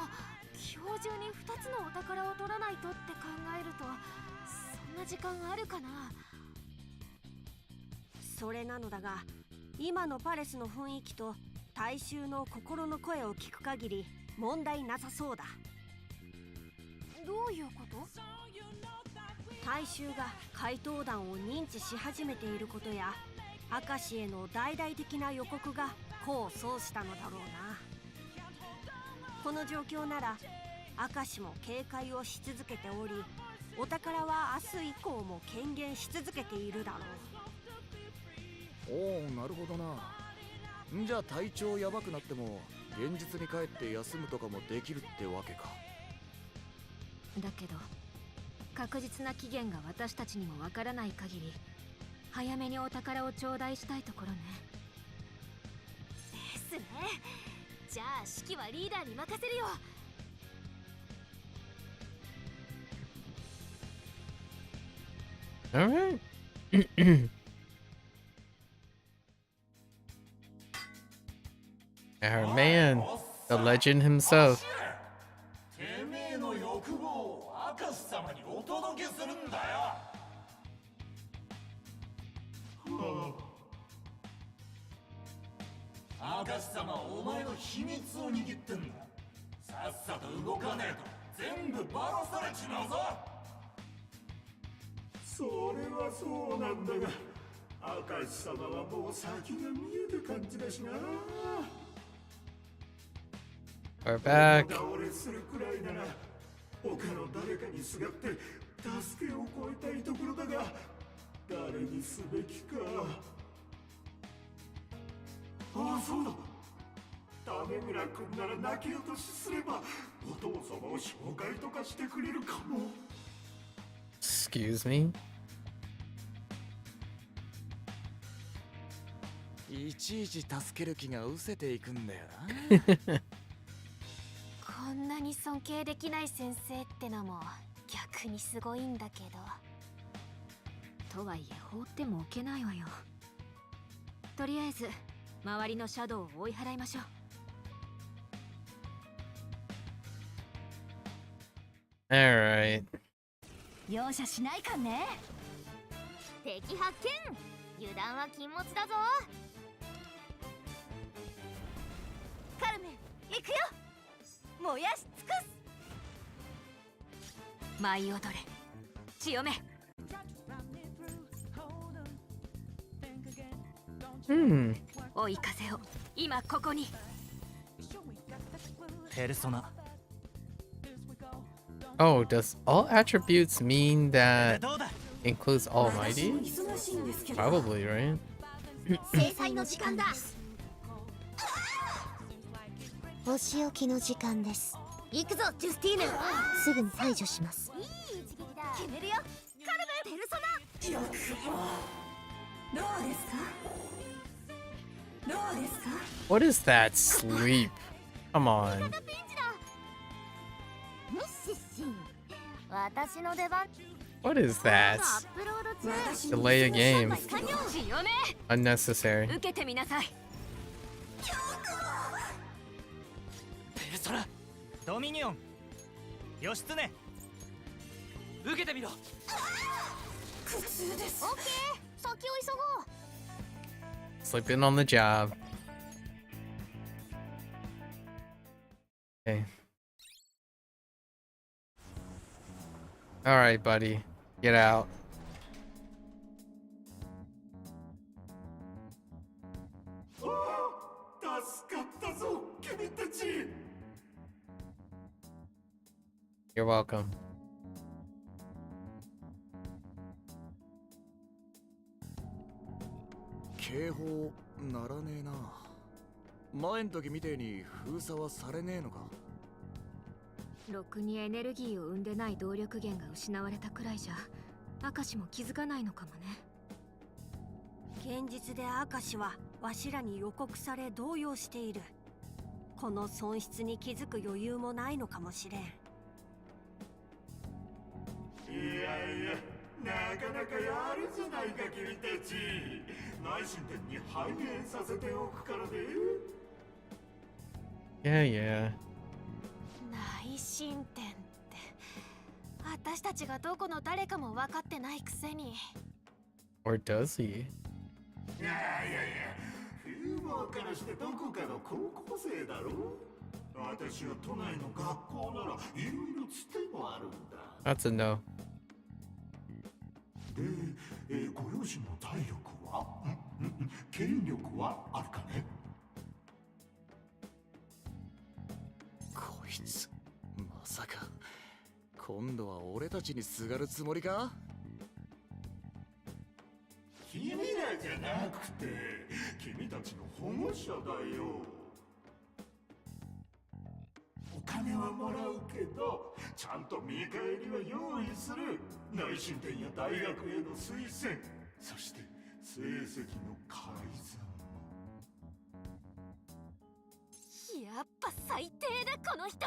今日中に2つのお宝を取らないとって考えるとそんな時間あるかな。それなのだが、今のパレスの雰囲気と大衆の心の声を聞く限り問題なさそうだ。どういうこと？大衆が怪盗団を認知し始めていることや、明石への大々的な予告が功を奏したのだろうな。この状況なら明石も警戒をし続けており、お宝は明日以降も権限し続けているだろう。おお、なるほどな。じゃあ体調やばくなっても現実に帰って休むとかもできるってわけか。だけど確実な期限が私たちにもわからない限り早めにお宝を頂戴したいところね。ですね。じゃあ指揮はリーダーに任せるよ。Alright. Our man, the legend himself. てめえの欲望を明石様にお届けするんだよ。明石様はお前の秘密を握ってんだ。さっさと動かねえと全部バラされちまうぞ。それはそうなんだが、明石様はもう先が見える感じだしな。We're back. 倒れするくらいなら他の誰かにすがって助けを超えたいところだが、誰にすべきか。ああ、そうだ。種村君なら泣き落としすればお父様を紹介とかしてくれるかも。Excuse me? いちいち助ける気が失せていくんだよな。こんなに尊敬できない先生ってのも逆にすごいんだけど。とはいえ放っても置けないわよ。とりあえず周りのシャドウを追い払いましょう。Alright. 容赦しないかね。敵発見。油断は禁物だぞ。カルメン、行くよ。燃やし尽くす。舞い踊れ、血よめ。追い風を今ここに。ペルソナ。 Oh, does all attributes mean that includes Almighty? Probably, right? 制裁の時間だ。お仕置きの時間です。行くぞ、ジュスティーヌ。すぐに排除します。いい一撃だ。決めるよ。カルメン、ペルソナ。よくも。どうですか。What is that sleep? Come on. ミッシッシン私の出番 What is that? Delay a game. Unnecessary. 受けてみなさいペルソナドミニオン義経受けてみろ苦痛ですオッケー先を急ごう Sleeping on the job. Okay. Alright, buddy. Get out. 助かったぞ君たち You're welcome. 警報ならねえな。前ん時みてえに封鎖はされねえのか。ろくにエネルギーを生んでない動力源が失われたくらいじゃ明石も気づかないのかもね。現実で明石はわしらに予告され動揺している。この損失に気づく余裕もないのかもしれん。いやいやなかなかやるじゃないか君たち。内申点に反映させておくからね。Yeah, yeah. 内申点って私たちがどこの誰かも分かってないくせに。 Or does he? いやいやいや、フーモーからしてどこかの高校生だろ。私は都内の学校ならいろいろつてもあるんだ。That's a no. で、ご両親の体力は権力はあるかね。こいつまさか今度は俺たちにすがるつもりか。君らじゃなくて君たちの保護者だよ。お金はもらうけどちゃんと見返りは用意する。内申点や大学への推薦、そして成績の改ざんも。やっぱ最低だこの人。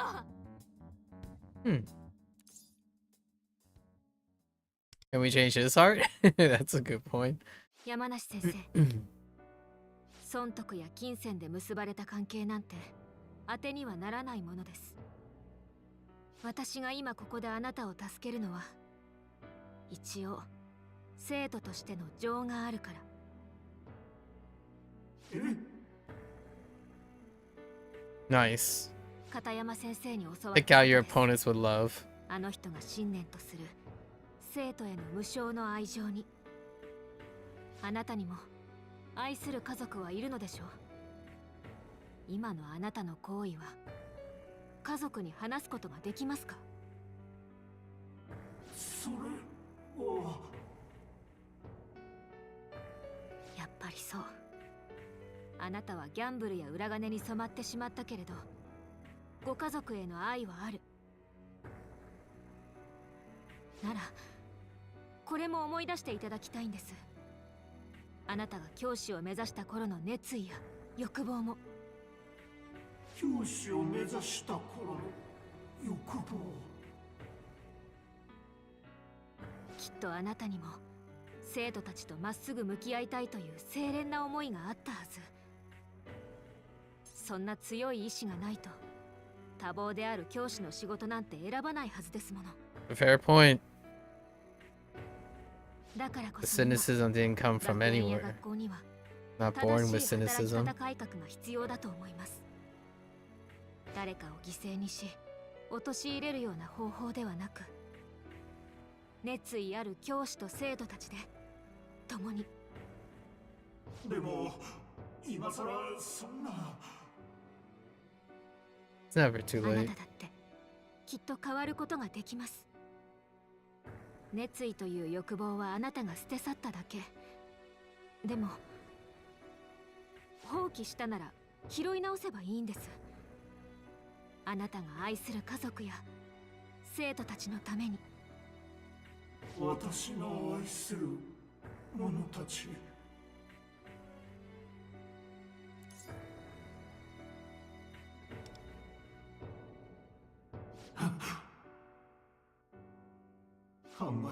Can we change his heart? That's a good point. 山梨先生損得や金銭で結ばれた関係なんて当てにはならないものです。私が今ここであなたを助けるのは一応生徒としての情があるから。Nice. 片山先生に教わった Pick out your opponents with love. あの人が信念とする生徒への無償の愛情に。あなたにも愛する家族はいるのでしょう。今のあなたの行為は家族に話すことができますか。それはやっぱりそう。あなたはギャンブルや裏金に染まってしまったけれどご家族への愛はあるならこれも思い出していただきたいんです。あなたが教師を目指した頃の熱意や欲望も。教師を目指した頃の欲望。きっとあなたにも生徒たちとまっすぐ向き合いたいという清廉な思いがあったはず。そんな強い意志がないと多忙である教師の仕事なんて選ばないはずですもの。 Fair point. だからこ The そ cynicism didn't come from 学園や anywhere. 学校には Not born 正 with しい働き cynicism. 方改革が必要だと思います。誰かを犠牲にし陥れるような方法ではなく、熱意ある教師と生徒たちで共に。でも今さらそんな。It's never too あな late. ただってきっと変わることができます。熱意という欲望はあなたが捨て去っただけ。でも放棄したなら拾い直せばいいんです。あなたが愛する家族や生徒たちのために。私の愛する者たち。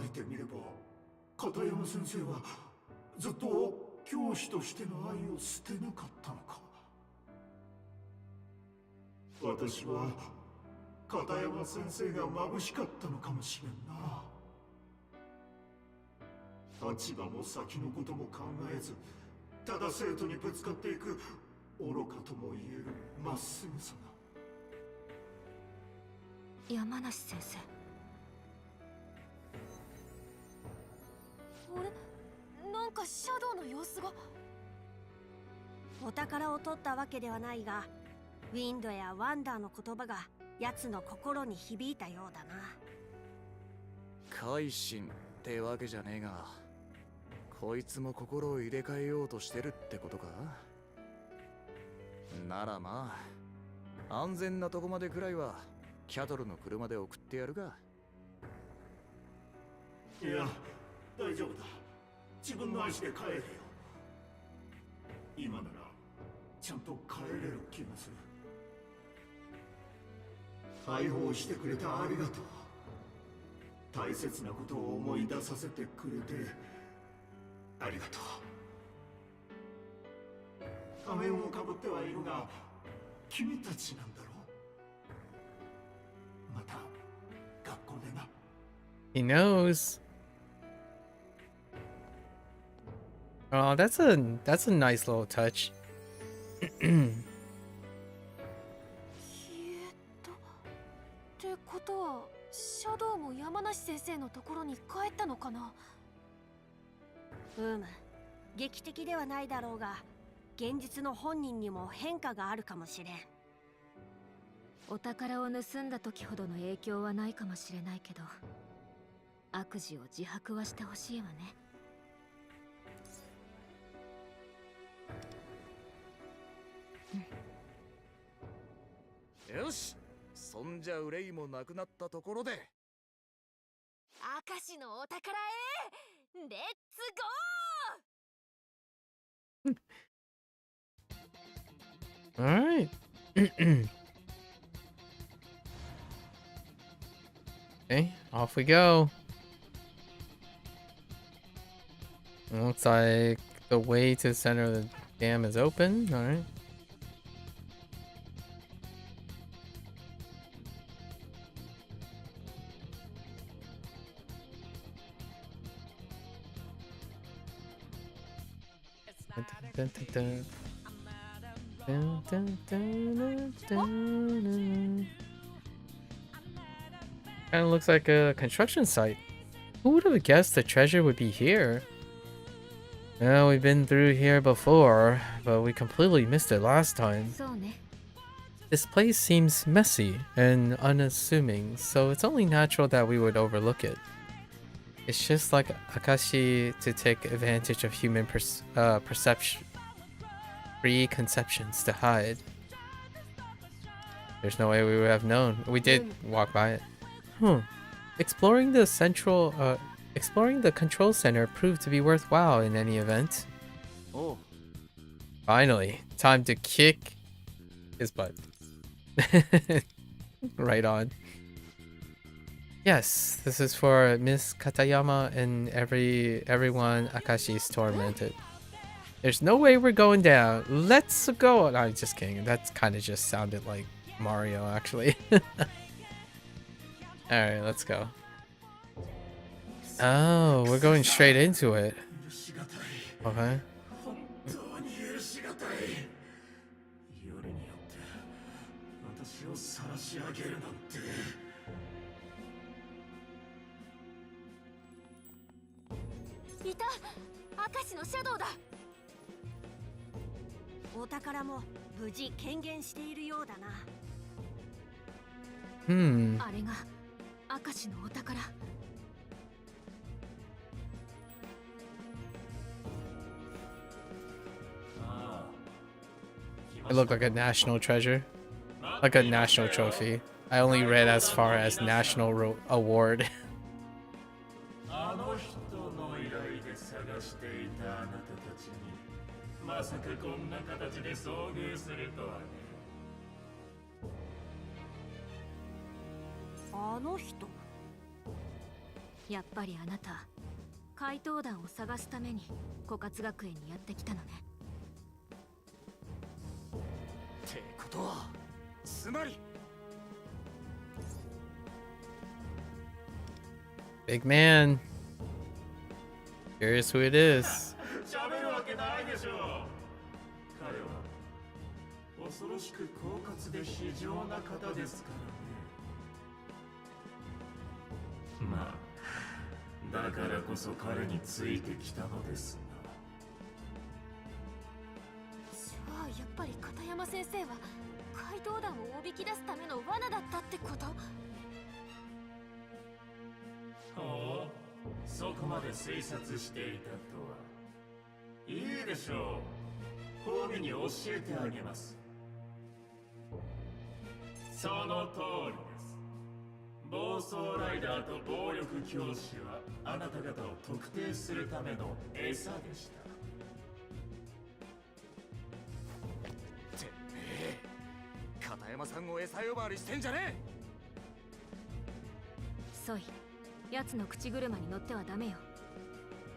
えてみれば片山先生はずっと教師としての愛を捨てなかったのか。私は片山先生が眩しかったのかもしれんな。立場も先のことも考えず、ただ生徒にぶつかっていく愚かとも言えるまっすぐさが。山梨先生。あれ、なんかシャドウの様子が。お宝を取ったわけではないが、ウィンドやワンダーの言葉が奴の心に響いたようだな。改心ってわけじゃねえが、こいつも心を入れ替えようとしてるってことか。ならまあ、安全なとこまでくらいはキャトルの車で送ってやるか。いや、大丈夫だ。自分の足で帰れよ。今ならちゃんと帰れる気がする。解放してくれてありがとう。大切なことを思い出させてくれてありがとう。仮面をかぶってはいるが、君たちなんだろう。また学校でな。He knows. Oh, that's a nice little touch. ってことは、シャドウも山梨先生のところに帰ったのかな。劇的ではないだろうが、現実の本人にも変化があるかもしれん。お宝を盗んだ時ほどの影響はないかもしれないけど、悪事を自白はしてほしいわね。よし、そんじゃ憂いもなくなったところで、明石のお宝へレッツゴー。 All right. Okay, off we go. It looks like the way to the center of the dam is open. All right. Dun, dun, dun. Dun, dun, dun, dun, dun. Kind of looks like a construction site. Who would have guessed the treasure would be here? Well, we've been through here before, but we completely missed it last time. This place seems messy and unassuming, so it's only natural that we would overlook it. It's just like Akashi to take advantage of human preconceptions to hide. There's no way we would have known. We did walk by it. Exploring the control center proved to be worthwhile in any event. Oh. Finally, time to kick his butt. Right on. Yes, this is for Miss Katayama and everyone Akashi's tormented. There's no way we're going down. Let's go. No, I'm just kidding. That kind of just sounded like Mario, actually. Alright, let's go. Oh, we're going straight into it. Okay. It looked like a national treasure. Like a national trophy. I only read as far as national award. やっぱりあなた怪盗団を探すために枯渇学園にやってきたのね。ってことはつまり Big man. Curious who it is. 喋るわけないでしょう。彼は恐ろしく狡猾で非情な方ですからね。まあだからこそ彼についてきたのですが。じゃあやっぱり片山先生は怪盗団をおびき出すための罠だったってこと？ほう、そこまで推察していたとは。いいでしょう。褒美に教えてあげます。その通りです。暴走ライダーと暴力教師はあなた方を特定するための餌でした。てめえ、片山さんを餌呼ばわりしてんじゃねえ。ソイ、奴の口車に乗ってはダメよ。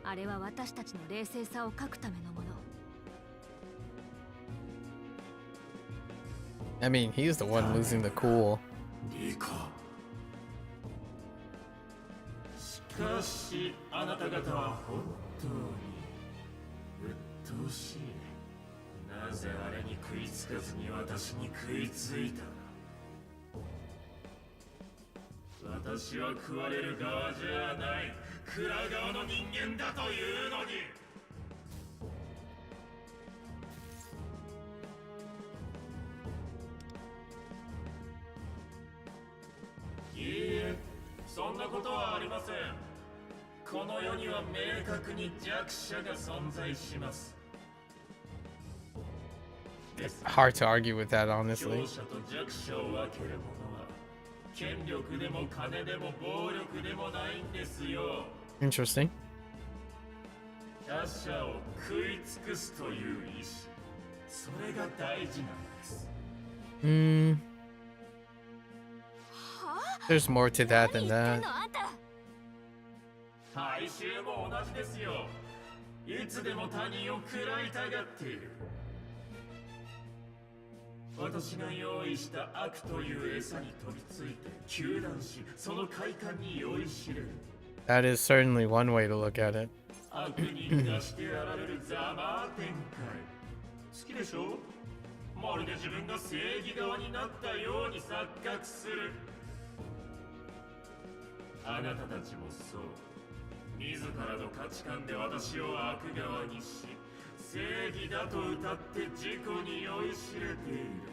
あれは私たちの冷静さを欠くためのもの。I mean, he's the one losing the cool. リカ。しかしあなた方は本当に鬱陶しい。なぜあれに食いつかずに私に食いついた。私は食われる側じゃない、食らう側の人間だというのに。いいえ、そんなことはありません。この世には明確に弱者が存在します。 Hard to argue with that, honestly. 強者と弱者を分けるものは権力でも金でも暴力でもないんですよ。 Interesting. 他者を食い尽くすという意志、それが大事なんです。There's more to that than that. 大衆も同じですよ。いつでも他人を食らいたがっている。私が用意した悪という餌に飛びついて糾弾し、その快感に酔いしれる。 That is certainly one way to look at it. 悪人がしてやられるざま展開。好きでしょ？まるで自分が正義側になったように錯覚する。あなたたちもそう。自らの価値観で私を悪側にし、正義だと歌って自己に酔いしれている。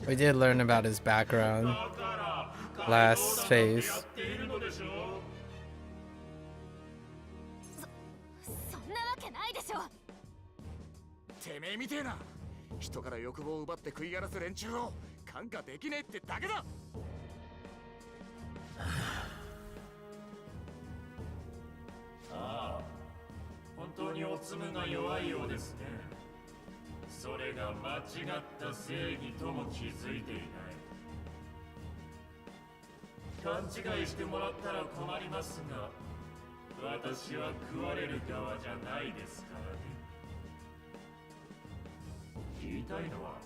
We did learn about his background last phase. そんなわけないでしょ。てめえみてえな人から欲望を奪って食い荒らす連中を看過できねえってだけだ。ああ、本当におつむが弱いようですね。それが間違った正義とも気づいていない。勘違いしてもらったら困りますが、私は食われる側じゃないですからね。言いたいのは、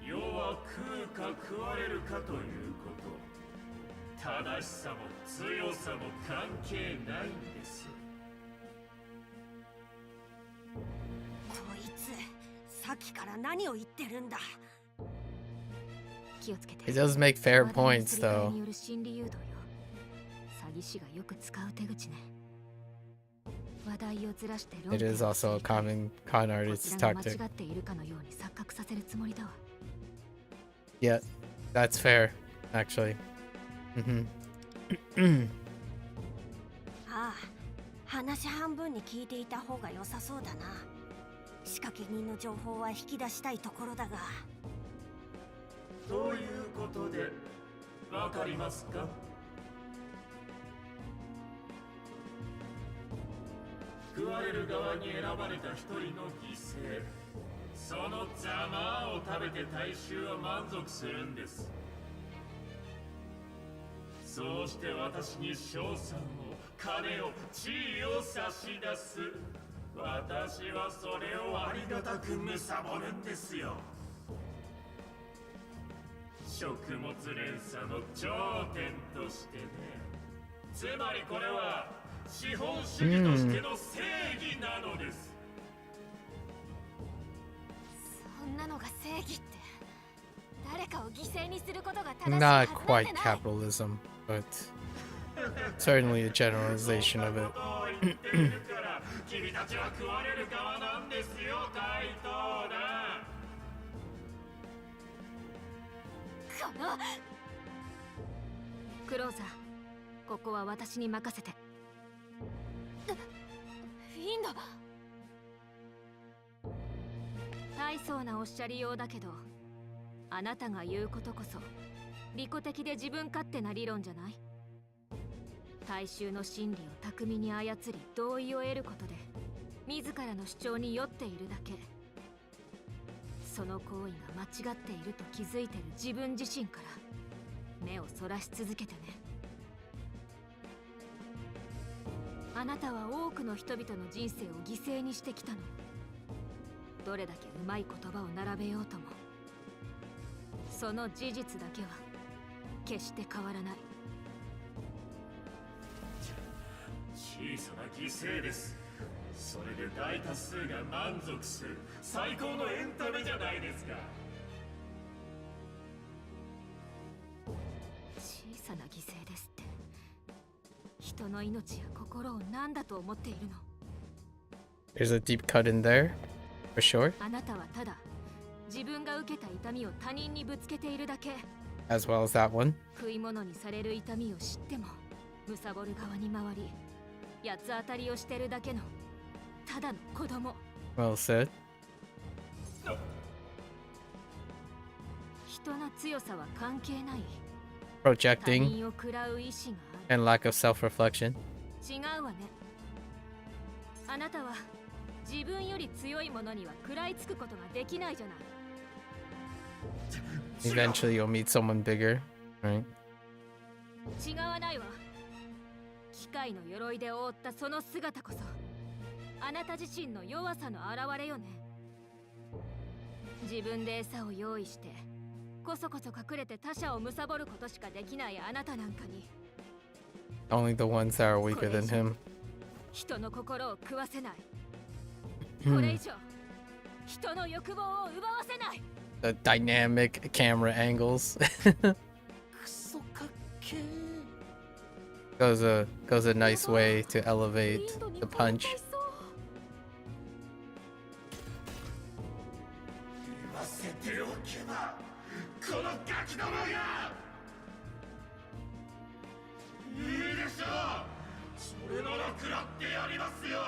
要は食うか食われるかということ。正しさも強さも関係ないんです。こいつさっきから何を言ってるんだ。気をつけて。 He does make fair points, though. による心理誘導よ。詐欺師がよく使う手口ね。話題をずらして論 It is also a common con こ artist ちらが間 tactic. 違っているかのように錯覚させるつもりだわ。 Yeah, that's fair, actually. ああ、話半分に聞いていた方が良さそうだな。仕掛け人の情報は引き出したいところだが。ということで、わかりますか？食われる側に選ばれた一人の犠牲、そのざまを食べて大衆は満足するんです。そうして私に賞賛を、金を、地位を差し出す。私はそれをありがたく貪るんですよ。食物連鎖の頂点としてね。つまりこれは資本主義としての正義なのです。そんなのが正義って誰かを犠牲にすることが正しいはず Not なんて quite ない。 capitalism, but certainly a generalization of it. 君たちは食われる側なんですよ、怪盗だ。このクローザー、ここは私に任せて。いいんだ。大層なおっしゃりようだけど、あなたが言うことこそ利己的で自分勝手な理論じゃない？大衆の心理を巧みに操り同意を得ることで自らの主張に酔っているだけ。その行為が間違っていると気づいてる自分自身から目をそらし続けてね。あなたは多くの人々の人生を犠牲にしてきたの。どれだけうまい言葉を並べようとも、その事実だけは決して変わらない。小さな犠牲です。それで大多数が満足する最高のエンタメじゃないですか。小さな犠牲ですって、人の命や心を何だと思っているの？ There's a deep cut in there, for sure. あなたはただ自分が受けた痛みを他人にぶつけているだけ。 As well as that one. 食い物にされる痛みを知っても貪る側に回り八つ当たりをしてるだけのただの子供。 Well said. 人の強さは関係ない。 Projecting 他人を食らう意志がある。 and lack of self-reflection. 違うわね。あなたは自分より強いものには食らいつくことができないじゃない。 Eventually you'll meet someone bigger, right? 違わないわ。機械の鎧で覆ったその姿こそあなた自身の弱さの表れよね。自分で餌を用意してこそこそ隠れて他者を貪ることしかできないあなたなんかに Only the ones that are weaker than him. 人の心を食わせない。これ以上人の欲望を奪わせない。 The dynamic camera angles. Goes a nice way to elevate the punch. 言わせておけばこのガキどもがいいでしょう。それなら食らってやりますよ。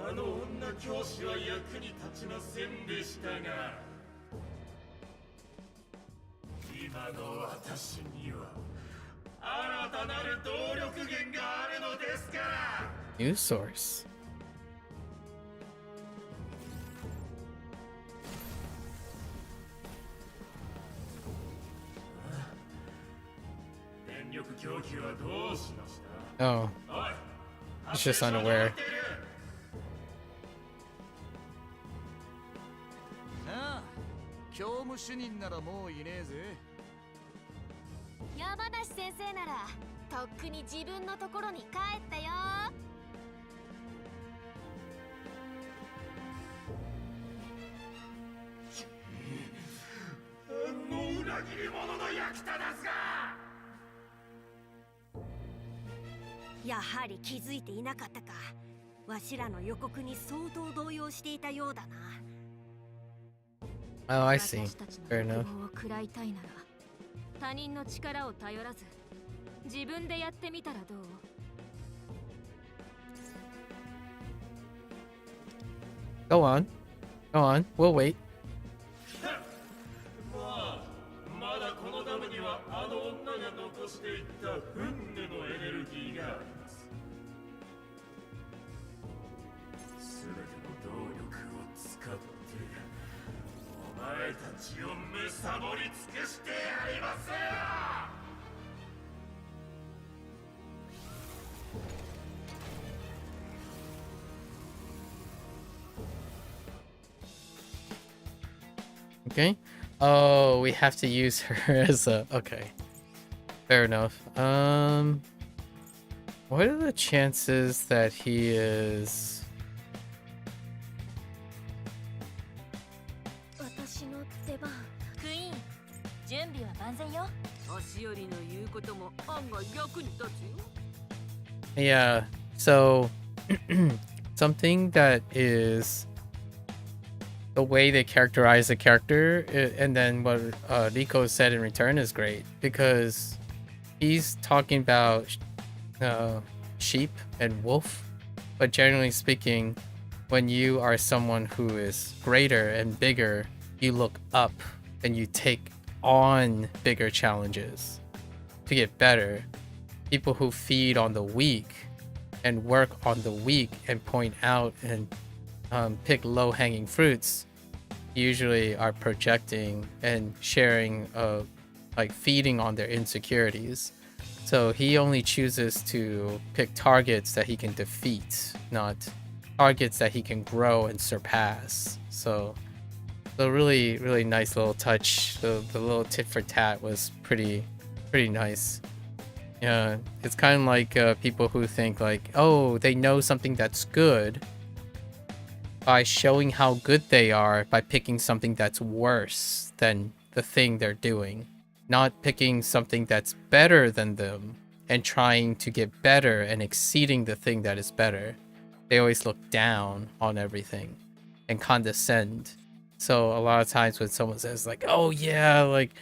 あの女教師は役に立ちませんでしたが、今の私には新たなる動力源があるのですから。 New source. 電力供給はどうしました？ Oh, he's just unaware. ああ、教務主任ならもういねえぜ。山梨先生ならとっくに自分のところに帰ったよ。あの裏切り者の役立たずが。やはり気づいていなかったか。わしらの予告に相当動揺していたようだな。 Oh, I see. 私たち Fair の enough. 欲望を食らいたいなら他人の力を頼らず自分でやってみたらどう？ Go on. Go on. We'll wait. まだこのダムにはあの女が残していった憤怒のエネルギーがあります。すべての動力を使ってお前たちをむさぼり尽くしてやりますよ。Okay. Oh, we have to use her as a... Okay. Fair enough. What are the chances that he is... 私の出番。クイーン、準備は万全よ。足寄りの言うことも案外役に立つよ。Yeah, so something that is the way they characterize the character, and then what Rico said in return is great, because he's talking about sheep and wolf, but generally speaking, when you are someone who is greater and bigger, you look up and you take on bigger challenges to get better. People who feed on the weak and work on the weak and point out and pick low-hanging fruits usually are projecting and sharing like feeding on their insecurities. So he only chooses to pick targets that he can defeat, not targets that he can grow and surpass. So the really nice little touch, the little tit for tat was pretty nice. Yeah, it's kind of like people who think like, oh, they know something that's good by showing how good they are by picking something that's worse than the thing they're doing, not picking something that's better than them and trying to get better and exceeding the thing that is better. They always look down on everything and condescend. So a lot of times when someone says like, oh yeah, like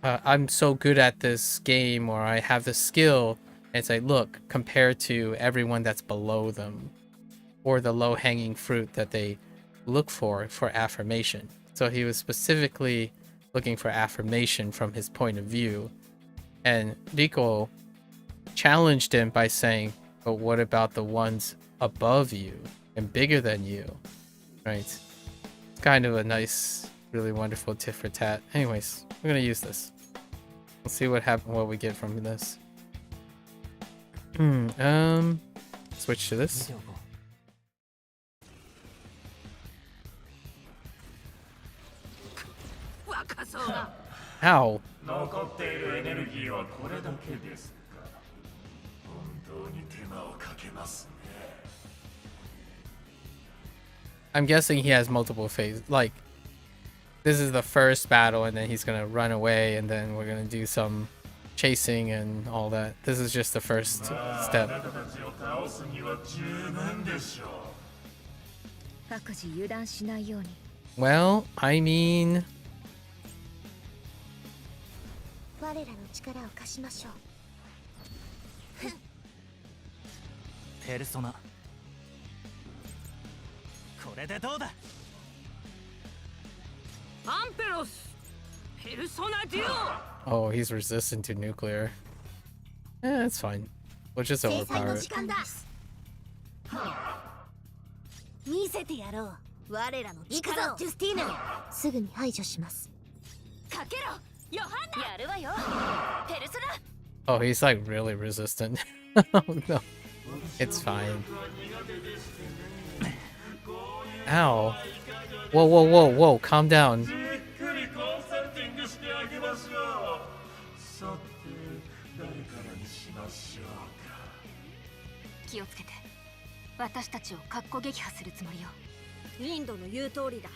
I'm so good at this game, or I have the skill, and it's like, look, compared to everyone that's below them, or the low-hanging fruit that they look for affirmation. So he was specifically looking for affirmation from his point of view, and Rico challenged him by saying, but what about the ones above you and bigger than you, right? It's kind of a nice, really wonderful tit for tat. Anyways, we're gonna use this. Let's see what we get from this. Switch to this. Ow. 残っているエネルギーはこれだけですか。本当に手間をかけますね。I'm guessing he has multiple phases. Like, this is the first battle, and then he's gonna run away, and then we're gonna do some chasing and all that. This is just the first step. Well, I mean... 我らの力を貸しましょう。ペルソナ。これでどうだ。アンペロス。ペルソナデュオ。Oh, he's resistant to nuclear. That's fine. We'll just overpower it. 見せてやろう。我らの力を。ジュスティーナ。すぐに排除します。かけろ。ヨハンナ。やるわよ。ペルソナ。Oh, he's like really resistant. Oh no. It's fine. Ow. Whoa. Calm down. 気をつけて。私たちをかっこ撃破するつもりよ。インドの言う通りだ。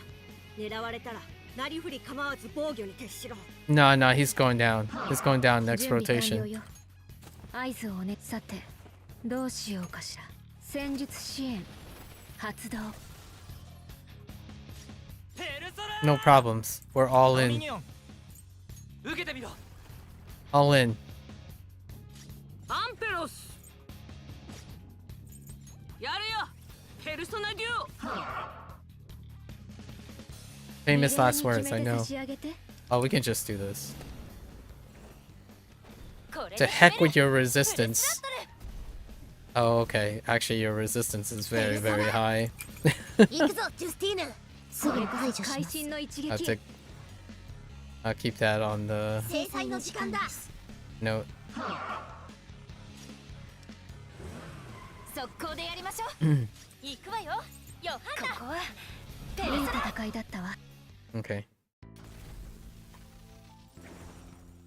狙われたらなりふり構わず防御に徹しろ。No, he's going down. He's going down next rotation. 合図をね。さて、どうしようかしら。戦術支援発動。No problems. We're all in. 受けてみろ。All in. アンペロス。やるよ。ペルソナデュオ。Famous last words, I know. Oh, we can just do this. To heck with your resistance. Oh, okay. Actually, your resistance is very, very high. これこそ会心の一撃。 I'll keep that on the 制裁の時間だ。 note. 速攻でやりましょう。行くわよ。ヨハンだ。ここはペルサ戦いだったわ。 Okay.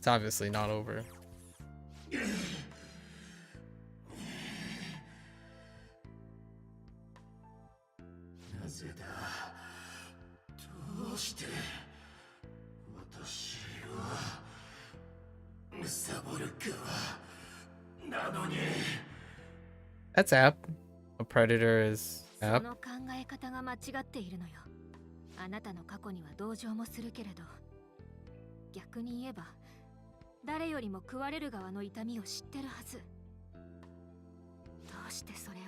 It's obviously not over. なぜだ。どうして私はサボるかなのに。 That's app. A predator is そ app. の考え方が間違っているのよ。あなたの過去には同情もするけれど、逆に言えば誰よりも食われる側の痛みを知ってるはず。どうしてそれを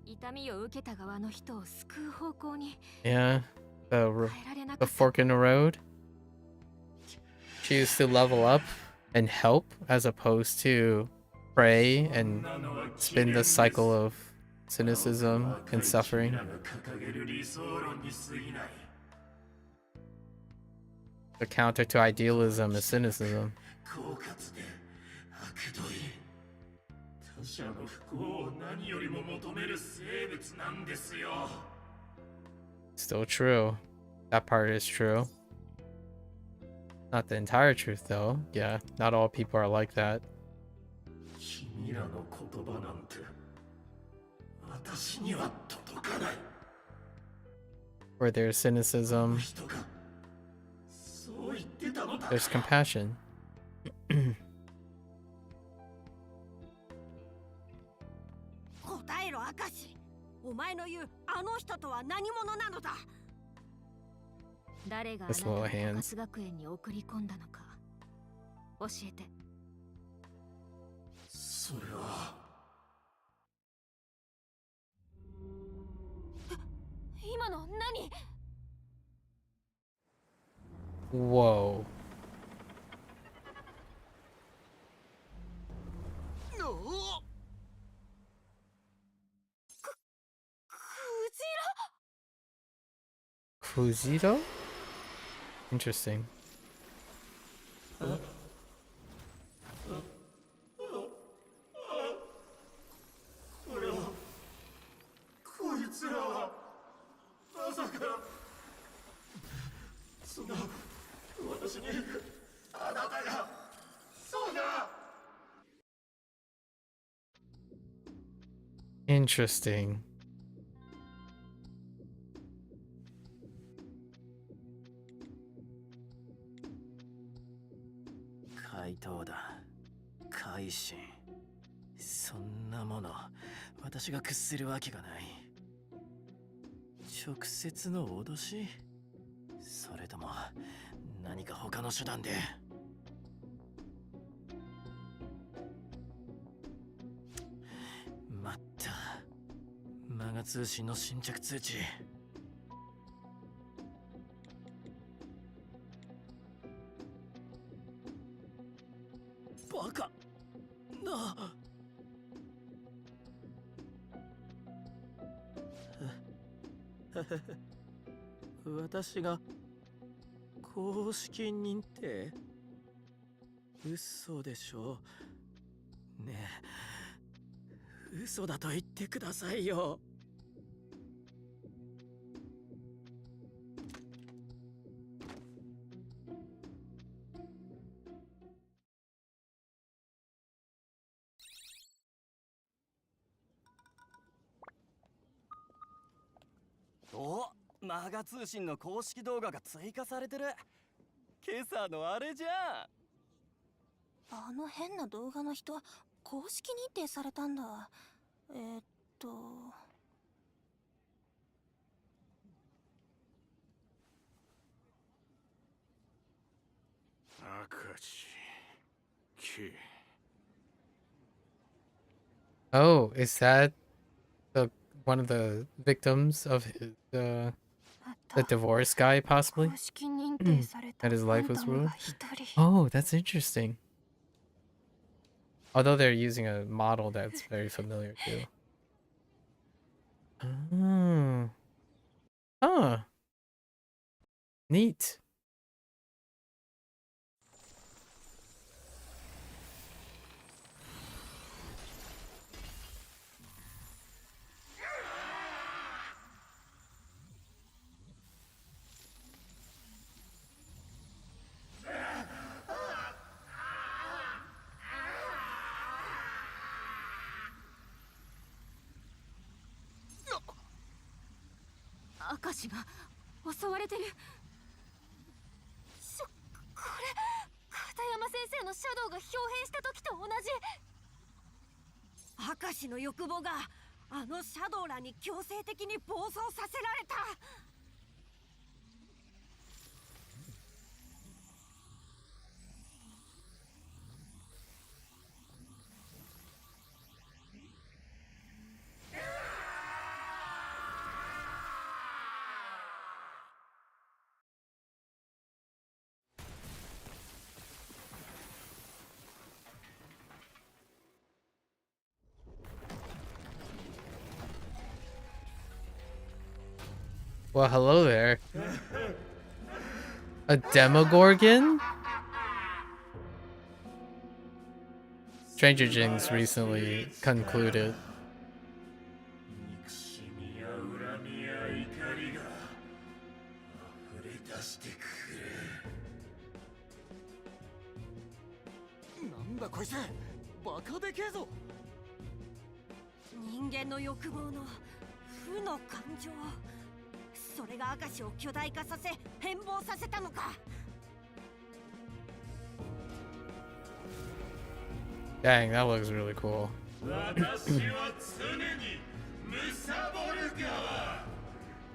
痛みを受けた側の人を救う方向に。 Yeah. The fork in the road. Choose to level up and help as opposed to pray and spin the cycle of cynicism and suffering. The counter to idealism is cynicism. 他者の不幸を何よりも求める生物なんですよ。 Still true. That part is true. Not the entire truth though. Yeah, not all people are like that. 君らの言葉なんて私には届かない。 Where there's cynicism, そう言ってたのだ。 there's compassion. 答えろ、明石。お前の言うあの人とは何者なのだ。誰があなたを高須学園に送り込んだのか教えて。それは今の何？ Whoa. クジラ? Interesting. こいつらはまさかそんな私にあなたがそうだ。 Interesting. 怪盗だ。改心。そんなもの私が屈するわけがない。直接の脅し？それとも何か他の手段で。まった。マガ通信の新着通知。バカなあ。私が公式認定？嘘でしょ。ねえ、嘘だと言ってくださいよ。お、マガ通信の公式動画が追加されてる。今朝のあれじゃん。あの変な動画の人は公式認定されたんだ。赤字。K. Oh, is that the one of the victims of the divorce guy, possibly? That his life was ruined? Oh, that's interesting. Although they're using a model that's very familiar too. Oh. Huh. Neat. a 明石が襲われてる。これ片山先生のシャドウが豹変した時と同じ。明石の欲望があのシャドウらに強制的に暴走させられた。Well, hello there. A Demogorgon? Stranger Things recently concluded. 憎しみや恨みや怒りが溢れ出してくれ。なんだこいつ、バカでけえぞ。人間の欲望の負の感情、それが明石を巨大化させ変貌させたのか。Dang, that looks really cool. 私は常に貪る側、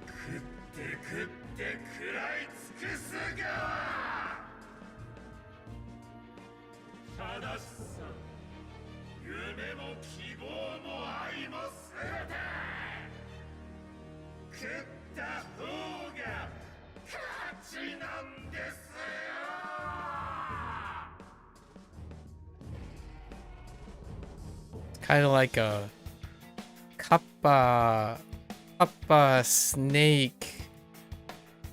食って食って食らい尽くす側。正しさ、夢も希望も愛もすべて食った方が勝ちなんですよ。Kind of like a kappa snake,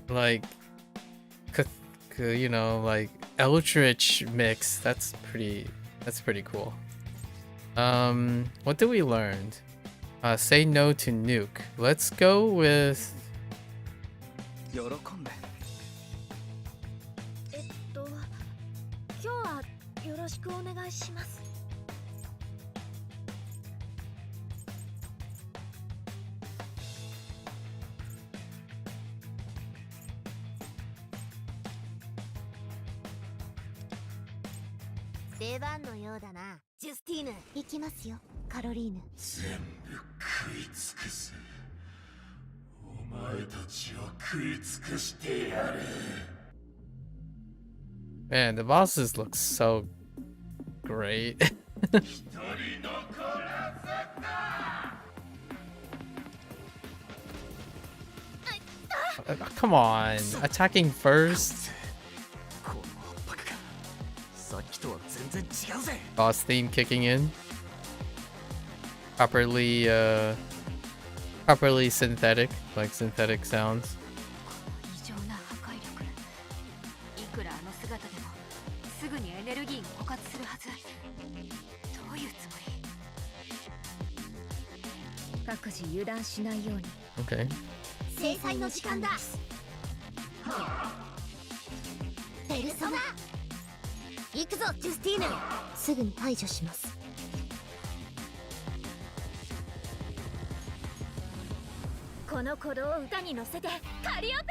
like you know, like eldritch mix. That's pretty cool. What did we learn? Say no to nuke. Let's go with 喜んで。今日はよろしくお願いします。出番のようだな。ジュスティーヌ、行きますよ。カロリーヌ。全部食い尽くす。お前たちを食い尽くしてやる。Man, the bosses look so great. Come on, attacking first. さっきとは全然違うぜ。 Boss theme kicking in. Properly synthetic, like synthetic sounds. 異常な破壊力。いくらあの姿でもすぐにエネルギーが枯渇するはず。どういうつもり？各自油断しないように。 Okay. 制裁の時間だ。ペルソナ。行くぞ、ジュスティーヌ。すぐに排除します。この鼓動を歌に乗せてカリオペ。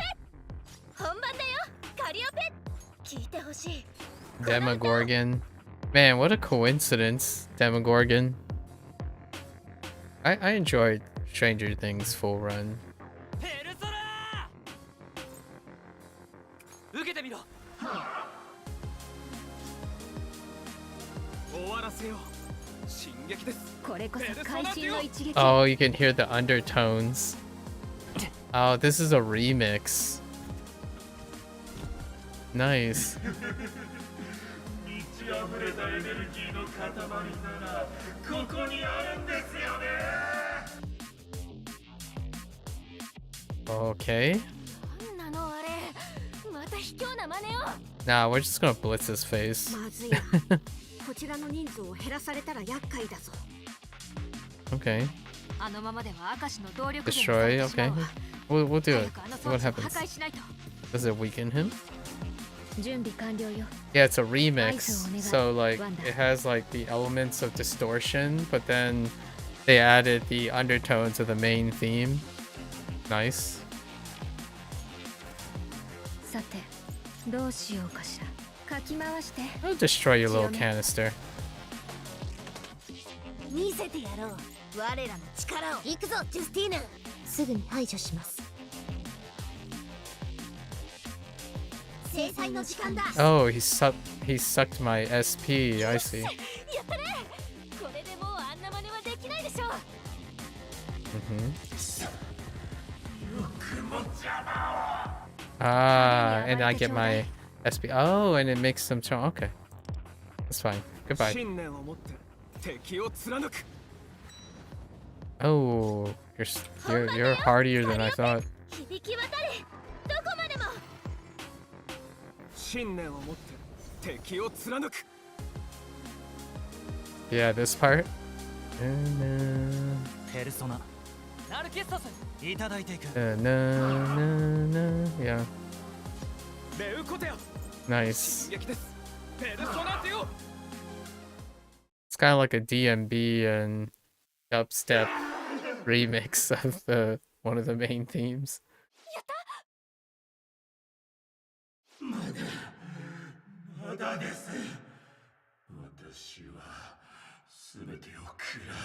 本番だよ、カリオペ。聞いてほしい。Demogorgon. Man, what a coincidence, Demogorgon. I enjoyed Stranger Things full run. ペルソナ受けてみろ。終わらせよう。進撃です。これこそ会心の一撃。 Oh, you can hear the undertones. Oh, this is a remix. Nice. 満ち溢れたエネルギーの塊ならここにあるんですよね。 Okay. なんなのあれ。Nah, we're just gonna blitz his face. まずいなこちらの人数を減らされたら厄介だぞ Okay. あのままでは明石の動力 Destroy, okay. We'll do it. What happens? Does it weaken him? 準備完了よ Yeah, it's a remix. So like it has like the elements of distortion, but then they added the undertones of the main theme. Nice. さてどうしようかしらかき回して I'll destroy your little canister. 見せてやろう我らの力を行くぞジュスティーヌすぐに排除します制裁の時間だ Oh, he sucked my SP. I see. やったねこれでもうあんな真似はできないでしょ Ah, and I get my SP. Oh, and it makes them turn. Okay, that's fine. Goodbye. 信念を持って敵を貫く Oh, you're hardier than I thought. 響き渡れどこまでも信念を持って敵を貫く Yeah, this part. ペルソナナルキッサスいただいていく Yeah. レウコテア Nice. 進撃ですペルソナテオ It's kind of like a DMB and dubstep remix of one of the main themes. まだです私は全てを食らう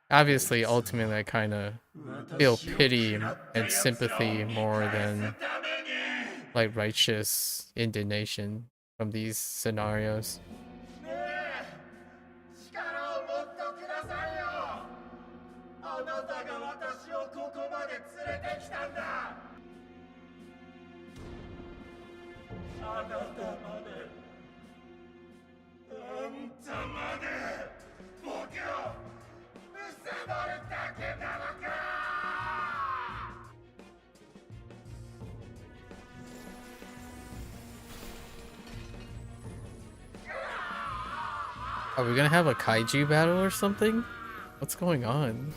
Obviously, ultimately, I kind of feel pity and sympathy more than like righteous indignation from these scenarios. 力をもっとくださいよあなたが私をここまで連れてきたんだあなたまであんたまで僕を貪るだけなのか Are we gonna have a kaiju battle or something? What's going on?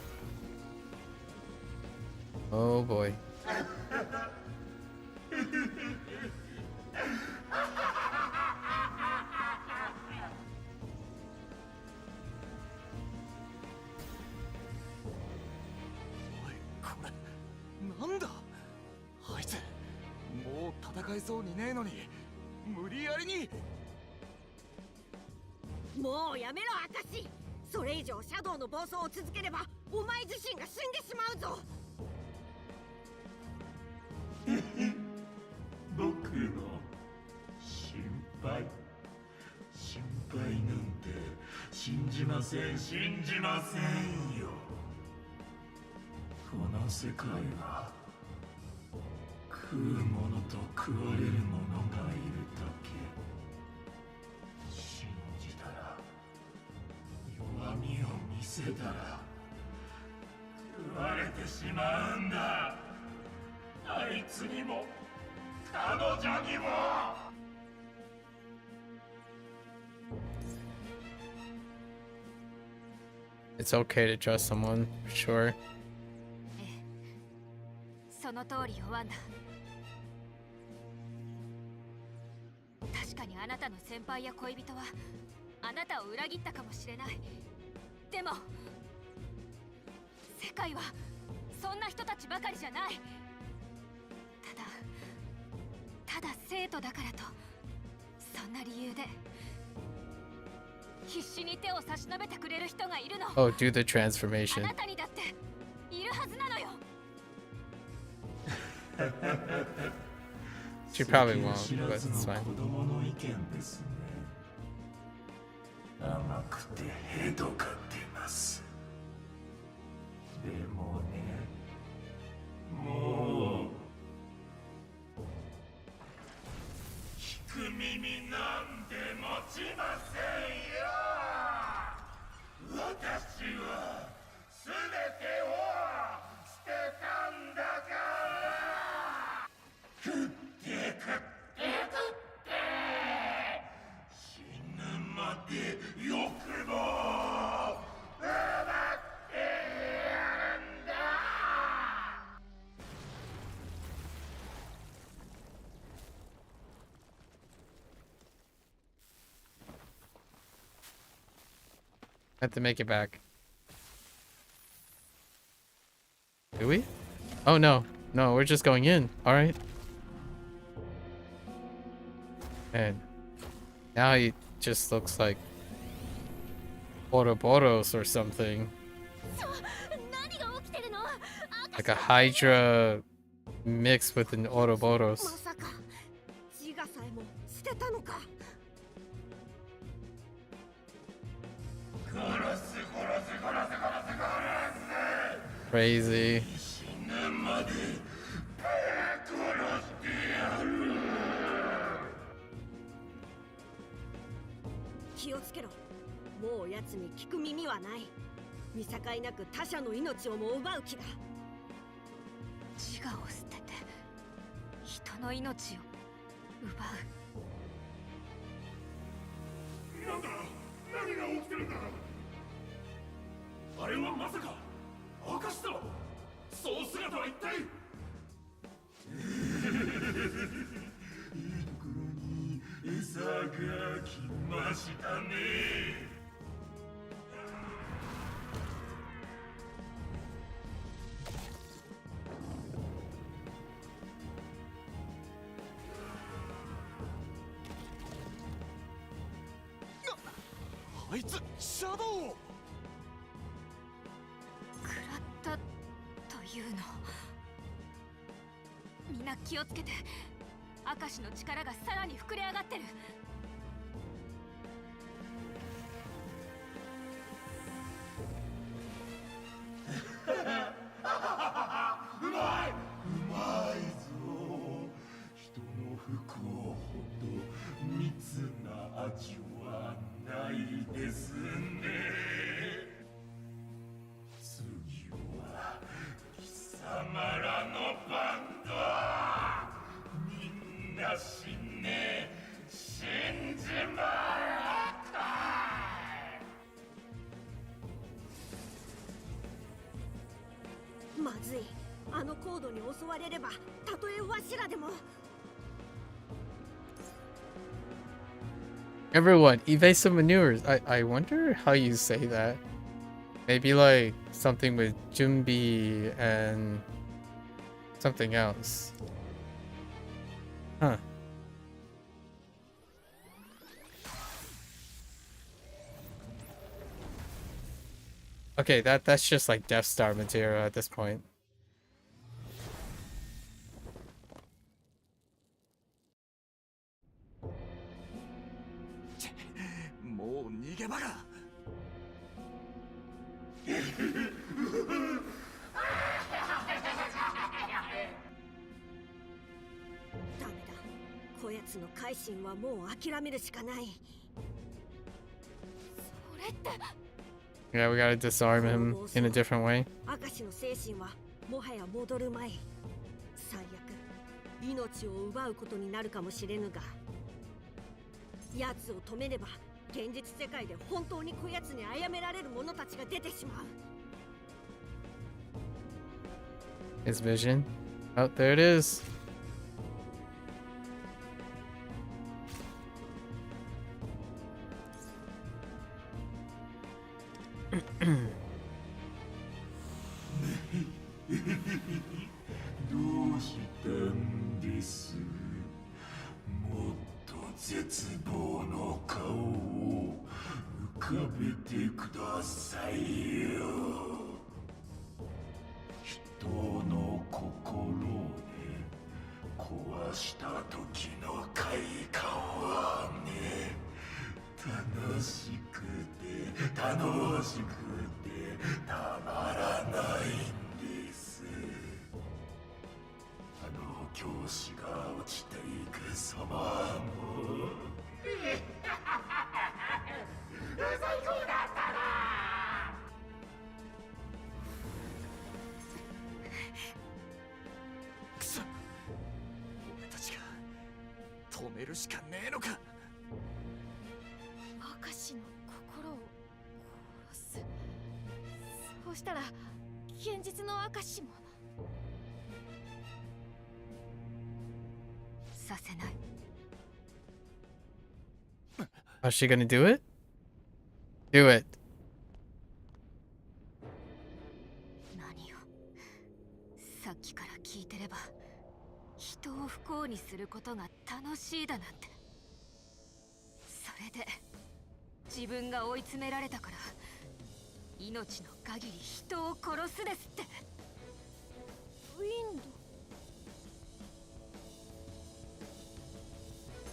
Oh boy. What? なんだあいつもう戦えそうにねえのに無理やりにもうやめろ明石それ以上シャドウの暴走を続ければお前自身が死んでしまうぞ僕の心配なんて信じませんよこの世界は食うものと食われるものがいるだけ信じたら弱みを見せたら食われてしまうんだあいつにも彼女にも It's okay to trust someone, for sure. その通りよワンダ確かにあなたの先輩や恋人はあなたを裏切ったかもしれないでも世界はそんな人たちばかりじゃないただ生徒だからとそんな理由で必死に手を差し伸べてくれる人がいるの Oh, do the あ transformation. なたにだっているはずなのよ She probably won't, but it's fine. 子供の意見ですね甘くてヘドが出ますでもねもう聞く耳なんて持ちませんよ私は全てを捨てたんだから食って食って欲望奪ってやるんだ。Have to make it back. Do we? Oh no. No, we're just going in. Alright. And now he just looks like Ouroboros or something. Like a Hydra mixed with an Ouroboros. Crazy. 気をつけろ。もう奴に聞く耳はない。見境なく他者の命をも奪う気だ。自我を捨てて人の命を奪う。なんだ、何が起きてるんだ。あれはまさか明石だ。その姿は一体。いいところに餌が来ましたね。あいつシャドウを食らったというの。みんな気をつけて。明石の力がさらに膨れ上がってる。うまい、うまいぞ。人の不幸ほど密な味はないですね。次は貴様らの番だ。みんな死ね、死んじまえた。まずい。あのコードに襲われれば、たとえわしらでも。 Everyone, evasive maneuvers. I wonder how you say that. Maybe like something with Junbi and something else. Huh. Okay, that's just like Death Star material at this point. もう逃げ場が。ダメだ。こやつの改心はもう諦めるしかない。それって。 Yeah, we gotta disarm him in a different way. 明石の精神はもはや戻るまい。最悪、命を奪うことになるかもしれぬが、奴を止めれば現実世界で本当にこやつに殺められる者たちが出てしまう。 His vision. Oh, there it is. したら現実の証もさせない。 How's she gonna do it? Do it. 何よ、さっきから聞いてれば人を不幸にすることが楽しいだなんて。それで自分が追い詰められたから命の限り人を殺すですって。ウィンド。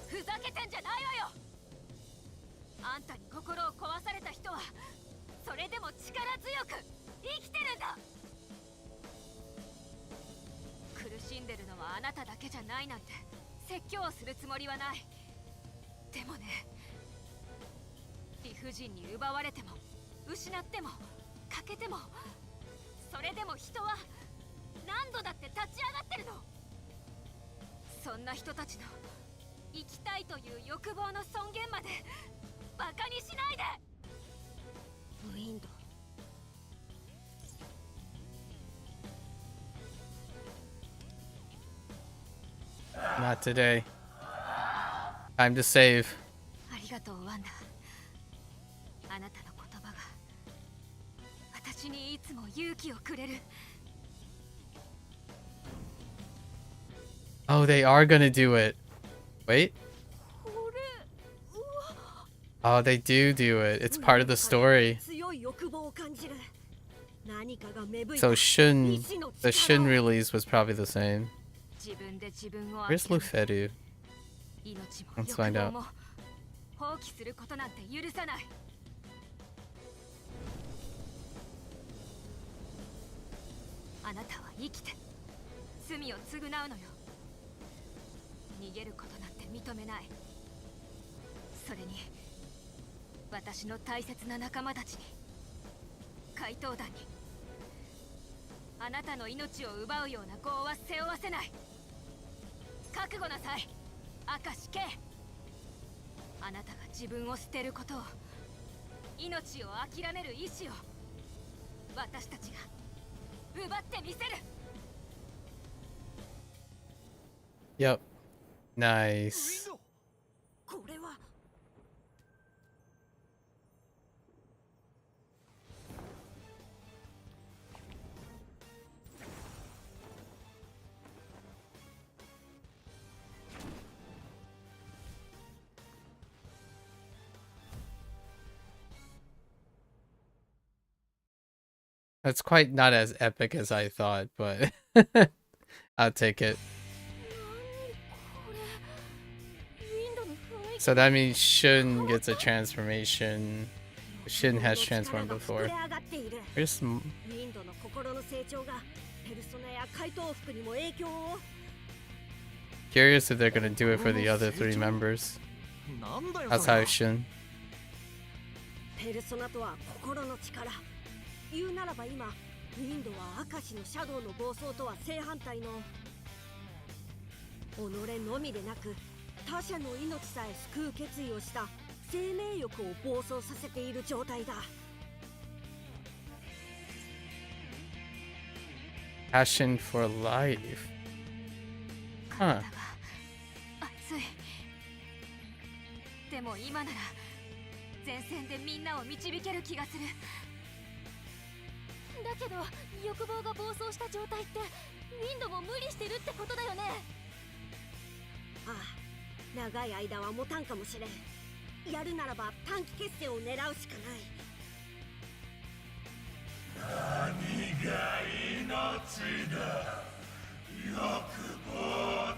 ふざけてんじゃないわよ。あんたに心を壊された人はそれでも力強く生きてるんだ。苦しんでるのはあなただけじゃないなんて説教をするつもりはない。でもね、理不尽に奪われても失っても欠けても、それでも人は何度だって立ち上がってるの。そんな人たちの生きたいという欲望の尊厳までバカにしないで。ウィンド。Not today. Time to save. ありがとうワンダ。あなたの言葉が私にいつも勇気をくれる。 Oh, they are gonna do it. Wait. Oh, they do it. It's part of the story. So the Shun release was probably the same. Where's Luferu? Let's find out. 放棄することなんて許さない。あなたは生きて罪を償うのよ。逃げることなんて認めない。それに私の大切な仲間たちに、怪盗団に、あなたの命を奪うような業は背負わせない。覚悟なさい、明石圭。あなたが自分を捨てることを、命を諦める意志を私たちが奪ってみせる。 Yep. Nice. これはThat's quite not as epic as I thought, but I'll take it. So that means Shun gets a transformation. Shun has transformed before. Here's curious if they're gonna do it for the other 3 members. Outside of Shun. 言うならば今、ウィンドは明石のシャドウの暴走とは正反対の己のみでなく他者の命さえ救う決意をした生命力を暴走させている状態だ。Passion for life. Huh. 熱い。でも今なら前線でみんなを導ける気がする。だけど欲望が暴走した状態ってウィンドも無理してるってことだよね。ああ、長い間は持たんかもしれん。やるならば短期決戦を狙うしかない。何が命だ、欲望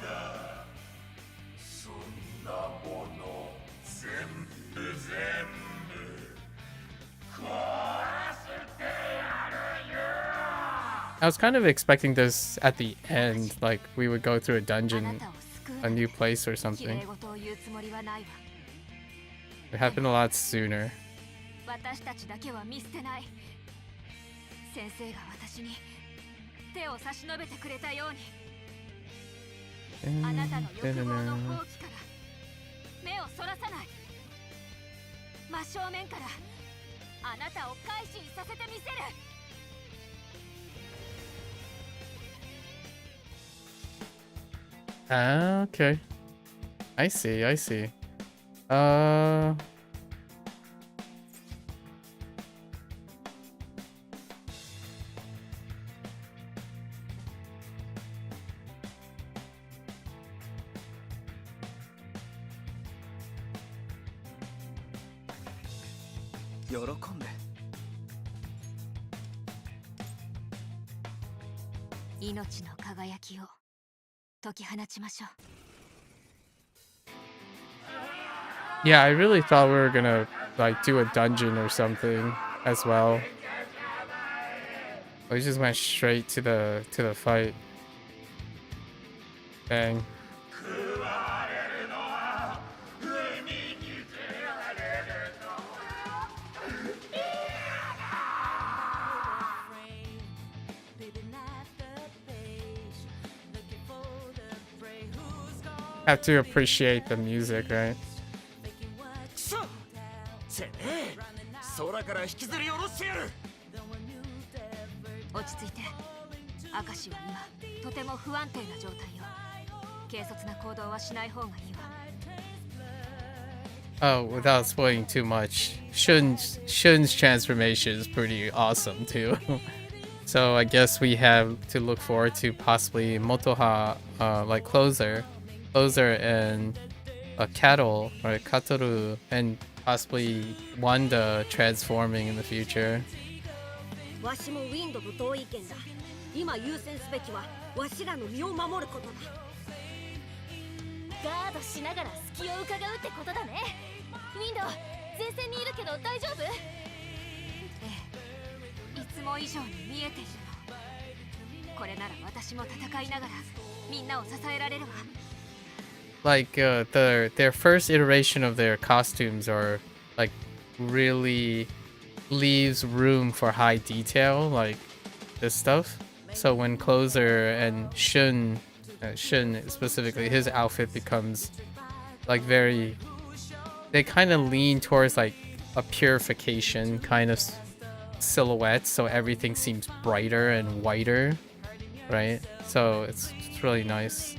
だ。そんなもの全部壊してやる。I was kind of expecting this at the end, like we would go through a dungeon, a new place or something. It happened a lot sooner. 私たちだけは見捨てない。先生が私に手を差し伸べてくれたように、あなたの欲望の放棄から目をそらさない。真正面からあなたを改心させてみせる。Ah, okay. I see, I see. Yeah, I really thought we were gonna like do a dungeon or something as well. We just went straight to the fight. Bang. Have to appreciate the music, right? 空から引きずり下ろしてやる。落ち着いて。明石は今とても不安定な状態よ。軽率な行動はしない方がいいわ。Oh, without spoiling too much, Shun's transformation is pretty awesome too. So I guess we have to look forward to possibly Motoha, like Closer and Cattle or Katoru, and possibly Wanda transforming in the future. わしもウィンドと同意見だ。今優先すべきはわしらの身を守ることだ。ガードしながら隙を伺うってことだね。ウィンド前線にいるけど大丈夫？ええ、いつも以上に見えているの。これなら私も戦いながらみんなを支えられるわ。Like their first iteration of their costumes are like really leaves room for high detail, like this stuff. So when Closer and Shun specifically, his outfit becomes like very, they kind of lean towards like a purification kind of silhouette, so everything seems brighter and whiter, right? So it's really nice.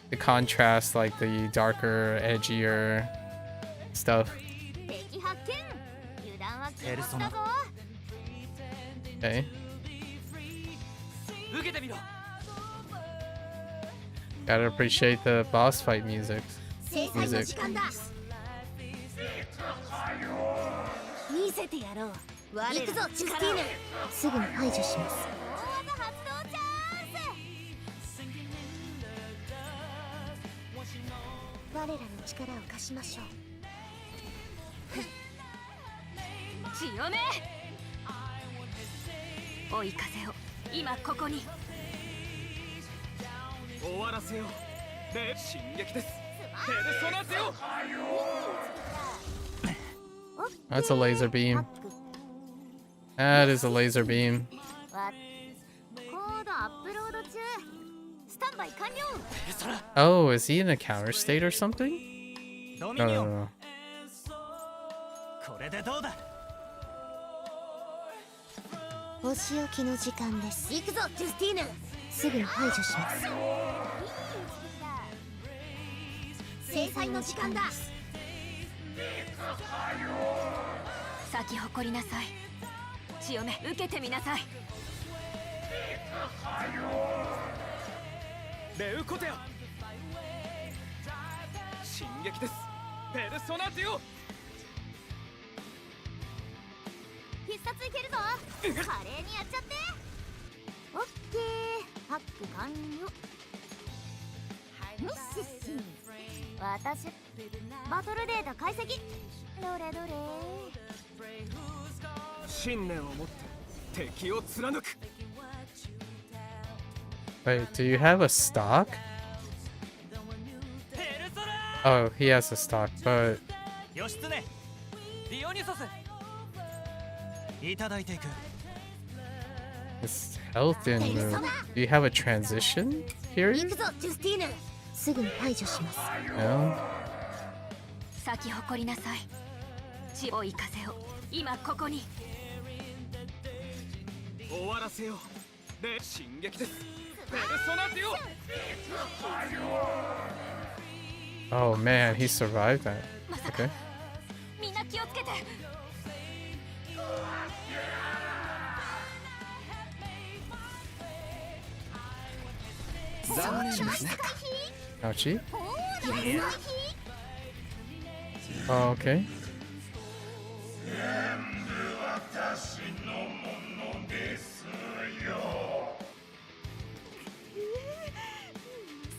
The contrast, like the darker, edgier stuff. Okay. Gotta appreciate the boss fight music. 見せてやろう。行くぞ、ジュスティーヌ。すぐに排除します。我らの力を貸しましょう。強め。追い風を今ここに。終わらせよう。で、進撃です。ペルソナせよ。That's a laser beam. That is a laser beam. コードアップロード中。スタンバイ完了。 Oh, is he in a counter state or something? No, no, no. これでどうだ。お仕置きの時間です。行くぞ、ジュスティーヌ。すぐに排除します。制裁の時間だ。咲き誇りなさい。強め受けてみなさい。レウコテア。進撃です。ペルソナティオ。必殺いけるぞ。華麗にやっちゃって。オッケー。パック完了。ミッシッシン。私バトルデータ解析。どれどれ。信念を持って敵を貫く。 Wait, do you have a stock? Oh, he has a stock, but 義経、ディオニュソス。いただいていく。 his health didn't move. Do you have a transition 行 period? くぞ、ジュスティーヌ。すぐに排除します。 No. 咲き誇りなさい。追い風を今ここに。終わらせよう。で、進撃です。Oh man, he survived that. Okay. みんな気をつけて。 Ouchie. Oh, okay.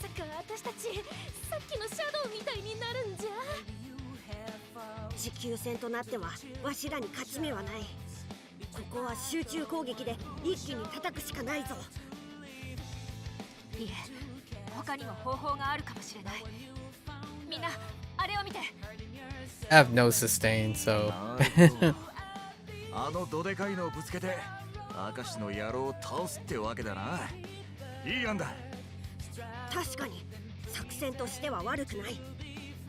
さか私たちさっきのシャドウみたいになるんじゃ。持久戦となってはわしらに勝ち目はない。ここは集中攻撃で一気に叩くしかないぞ。いえ、他にも方法があるかもしれない。みんなあれを見て。 I have no sustain, so. あのどでかいのをぶつけて明石の野郎を倒すってわけだな。いい案だ。確かに作戦としては悪くない。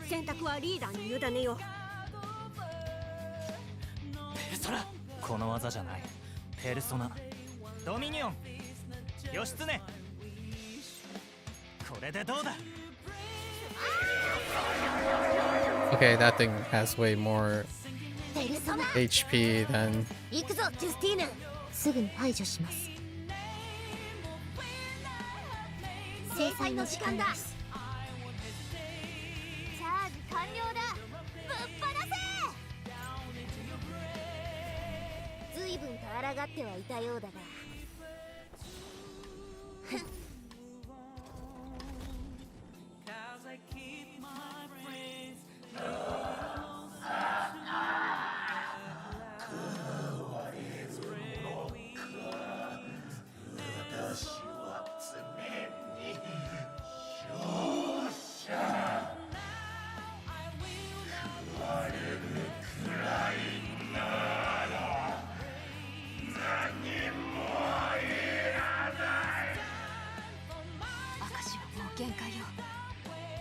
選択はリーダーに委ねよう。ペルソナ、この技じゃない。ペルソナ、ドミニオン、義経。これでどうだ。 Okay, that thing has way more ペルソナ HP than. 行くぞジュスティーヌ。すぐに排除します。制裁の時間だ。チャージ完了だ。ぶっ放せ。随分と抗ってはいたようだが。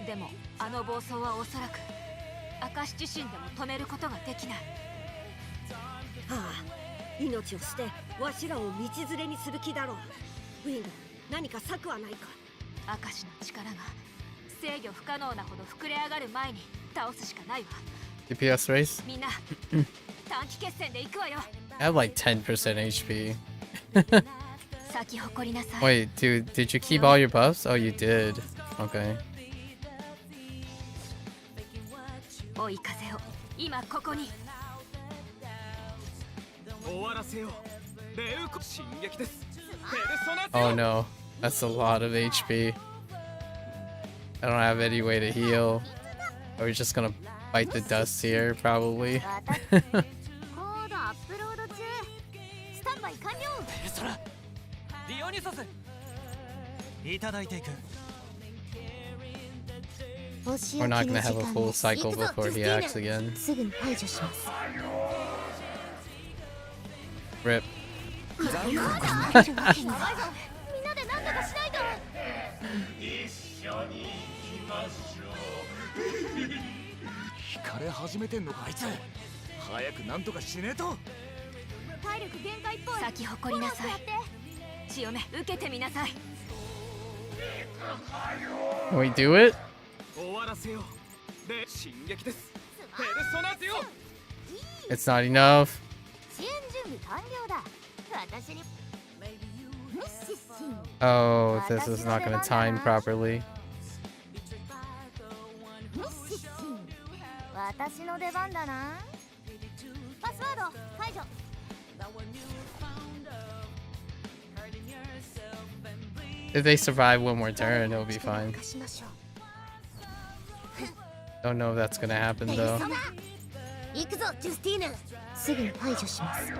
でもあの暴走はおそらく明石自身でも止めることができない。ああ、命を捨てわしらを道連れにする気だろう。ウィング、何か策はないか。明石の力が制御不可能なほど膨れ上がる前に倒すしかないわ。 DPS race? みんな短期決戦で行くわよ。 I have like 10% HP. 咲き誇りなさい。 Wait, dude, did you keep all your buffs? Oh, you did. Okay. 追い風を今ここに。終わらせよう。レウコ進撃です。ペルソナ。 Oh no, that's a lot of HP. I don't have any way to heal. We're just gonna bite the dust here, probably. コードアップロード中。スタンバイ完了。ペルソナ、ディオニソス、いただいていく。 We're not gonna have a full cycle before he acts again. すぐに排除します。 Rip. みんなで何とかしないと。一緒に行きましょう。惹かれ始めてんのかあいつ。早くなんとかしねえと。体力限界っぽい。咲き誇りなさい。潮目受けてみなさい。 Can we do it? 終わらせよう。で、進撃です。ペルソナディオ。 It's not enough. 支援準備完了だ。私に。 Oh, this is not gonna time properly. 私の出番だな。パスワード解除。 If they survive one more turn, it'll be fine. Don't know if that's gonna happen though. 行くぞジュスティーヌ。すぐに排除します。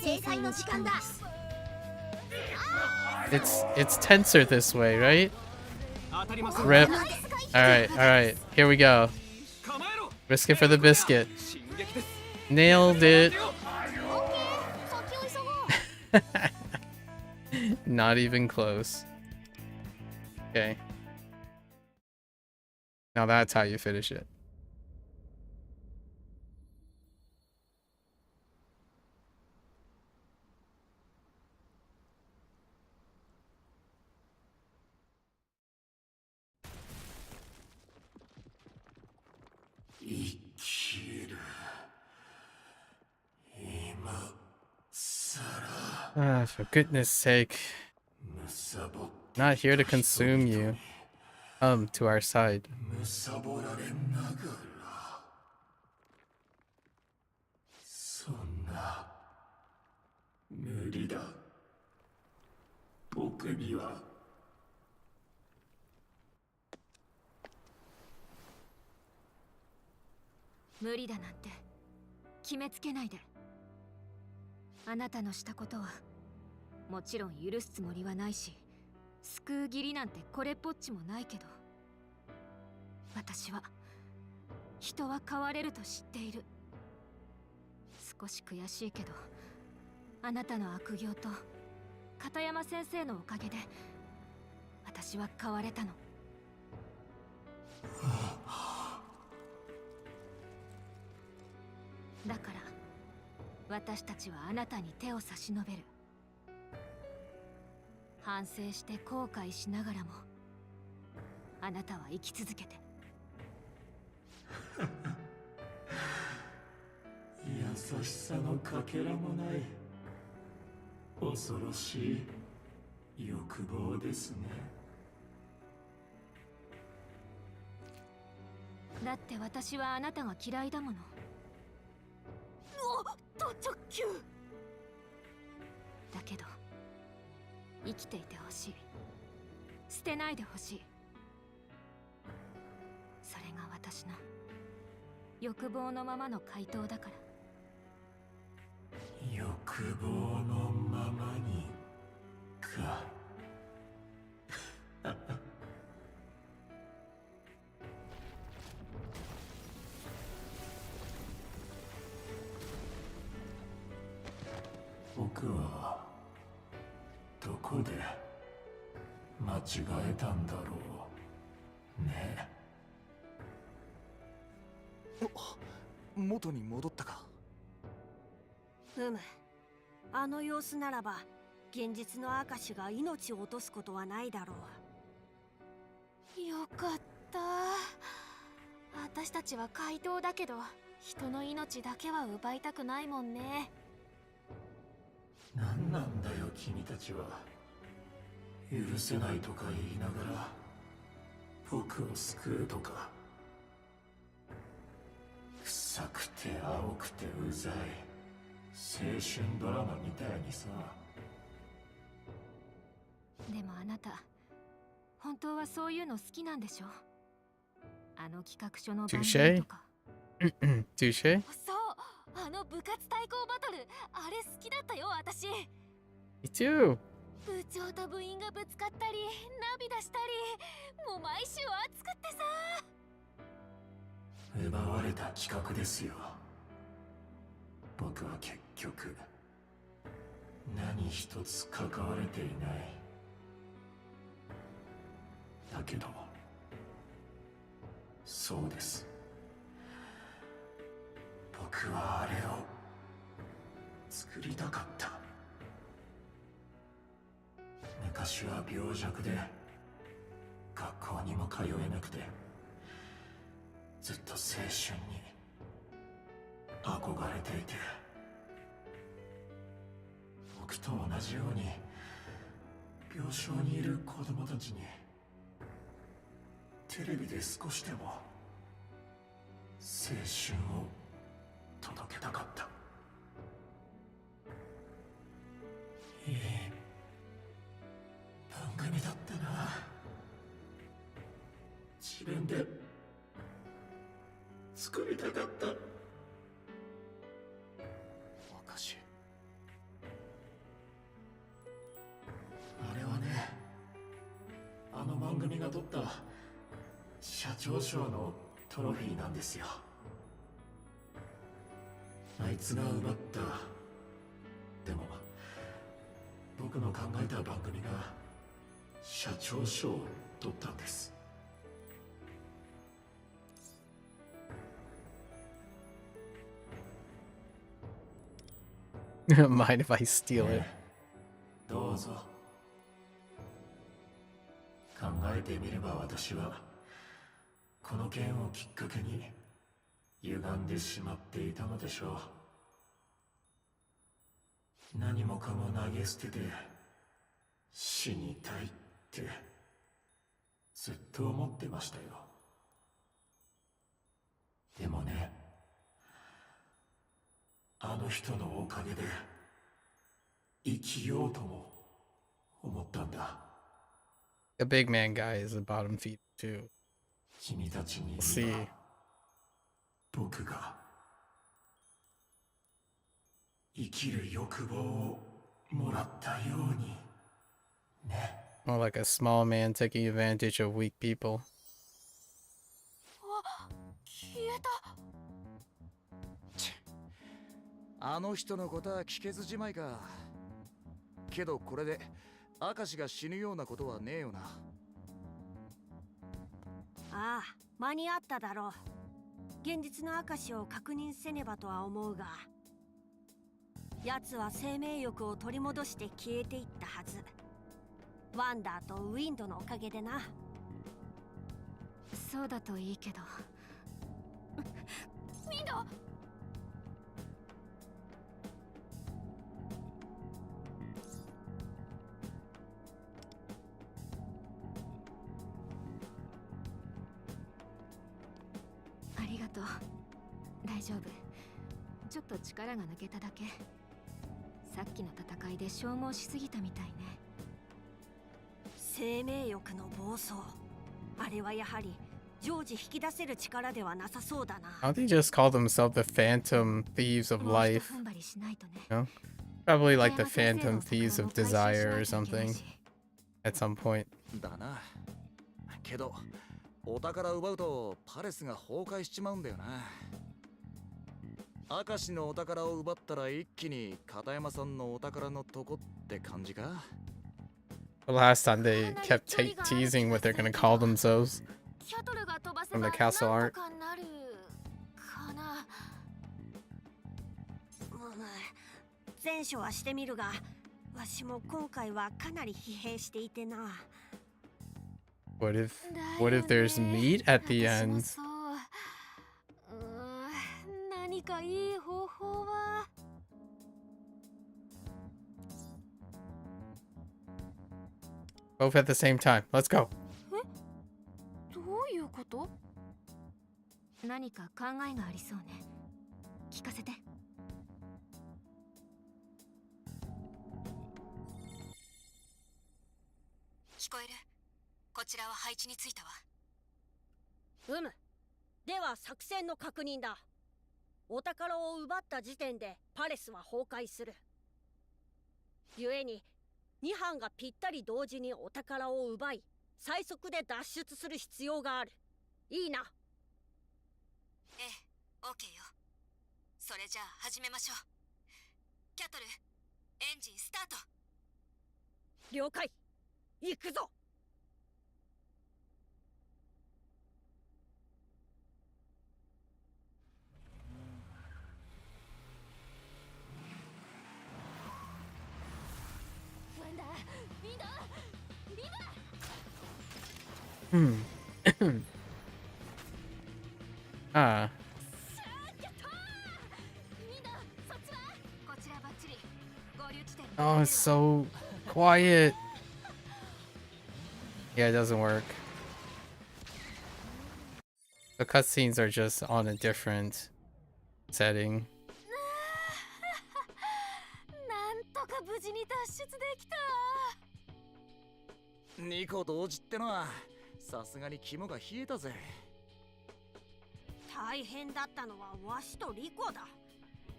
制裁の時間だ。 It's tenser this way, right? Rip. Alright, here we go. Risk it for the biscuit. Nailed it. Not even close. Okay. Now that's how you finish it. For goodness sake. Not here to consume you. Come to our side. むさぼられながらそんな無理だ僕には無理だなんて決めつけないで。あなたのしたことはもちろん許すつもりはないし、救う義理なんてこれっぽっちもないけど、私は人は変われると知っている。少し悔しいけど、あなたの悪行と片山先生のおかげで私は変われたの。だから私たちはあなたに手を差し伸べる。反省して後悔しながらもあなたは生き続けて。優しさのかけらもない恐ろしい欲望ですね。だって私はあなたが嫌いだもの。ド直球。だけど生きていてほしい。捨てないでほしい。それが私の欲望のままの回答だから。欲望のままにか。僕はどこで間違えたんだろうね。元に戻ったか。あの様子ならば現実の明石が命を落とすことはないだろう。よかった。私たちは怪盗だけど人の命だけは奪いたくないもんね。何なんだよ君たちは。許せないとか言いながら僕を救うとか。臭くて青くてうざい青春ドラマみたいにさ。でもあなた本当はそういうの好きなんでしょ。あの企画書の番組とか。Touché? そう、あの部活対抗バトル、あれ好きだったよ私。 Me too. 部長と部員がぶつかったり涙したり、もう毎週熱くってさ。奪われた企画ですよ。僕は結局何一つ関われていない。だけどそうです、僕はあれを作りたかった。昔は病弱で学校にも通えなくて、ずっと青春に憧れていて、僕と同じように病床にいる子供たちにテレビで少しでも青春を届けたかった。いい番組だったな。自分で作りたかった。おかしい。あれはね、あの番組が取った社長賞のトロフィーなんですよ。あいつが奪った。でも僕の考えた番組が社長賞を取ったんです。Mind if I steal it? どうぞ。考えてみれば私はこの件をきっかけに歪んでしまっていたのでしょ何もかも投げ捨てて死にたいってずっと思ってましたよ。でもね、あの人のおかげで生きようとも思ったんだ。 The big man guy is a bottom feed too. 君たちに We'll see. 僕が生きる欲望をもらったようにね。 More like a small man taking advantage of weak people. 消えた。あの人のことは聞けずじまいか。けどこれで明石が死ぬようなことはねえよな。ああ、間に合っただろう。現実の明石を確認せねばとは思うが、奴は生命力を取り戻して消えていったはず。ワンダーとウィンドのおかげでな。そうだといいけど。ウィンド。ありがとう。大丈夫。ちょっと力が抜けただけ。さっきの戦いで消耗しすぎたみたいね。生命力の暴走。あれはやはり常時引き出せる力ではなさそうだな。 How don't they just call themselves the Phantom Thieves of Life? No? Probably like the Phantom Thieves of Desire or something. At some point. だな。けどお宝奪うとパレスが崩壊しちまうんだよな。明石のお宝を奪ったら一気に片山さんのお宝のとこって感じか。 The last time they kept teasing what they're gonna call themselves from the castle art. 前処はしてみるが、わしも今回はかなり疲弊していてな。What if there's meat at the end? 何かいい方法は。Both at the same time. Let's go. どういうこと？何か考えがありそうね。聞かせて。聞こえる？こちらは配置についたわ。では作戦の確認だ。お宝を奪った時点でパレスは崩壊する。故に2班がぴったり同時にお宝を奪い、最速で脱出する必要がある。いいな。ええ、オーケーよ。それじゃあ始めましょう。キャトル、エンジンスタート。了解。行くぞ。Ah. Oh, it's so quiet. Yeah, it doesn't work. The cutscenes are just on a different setting. なんとか無事に脱出できた。2個同時ってのはさすがに肝が冷えたぜ。大変だったのはわしとリコだ。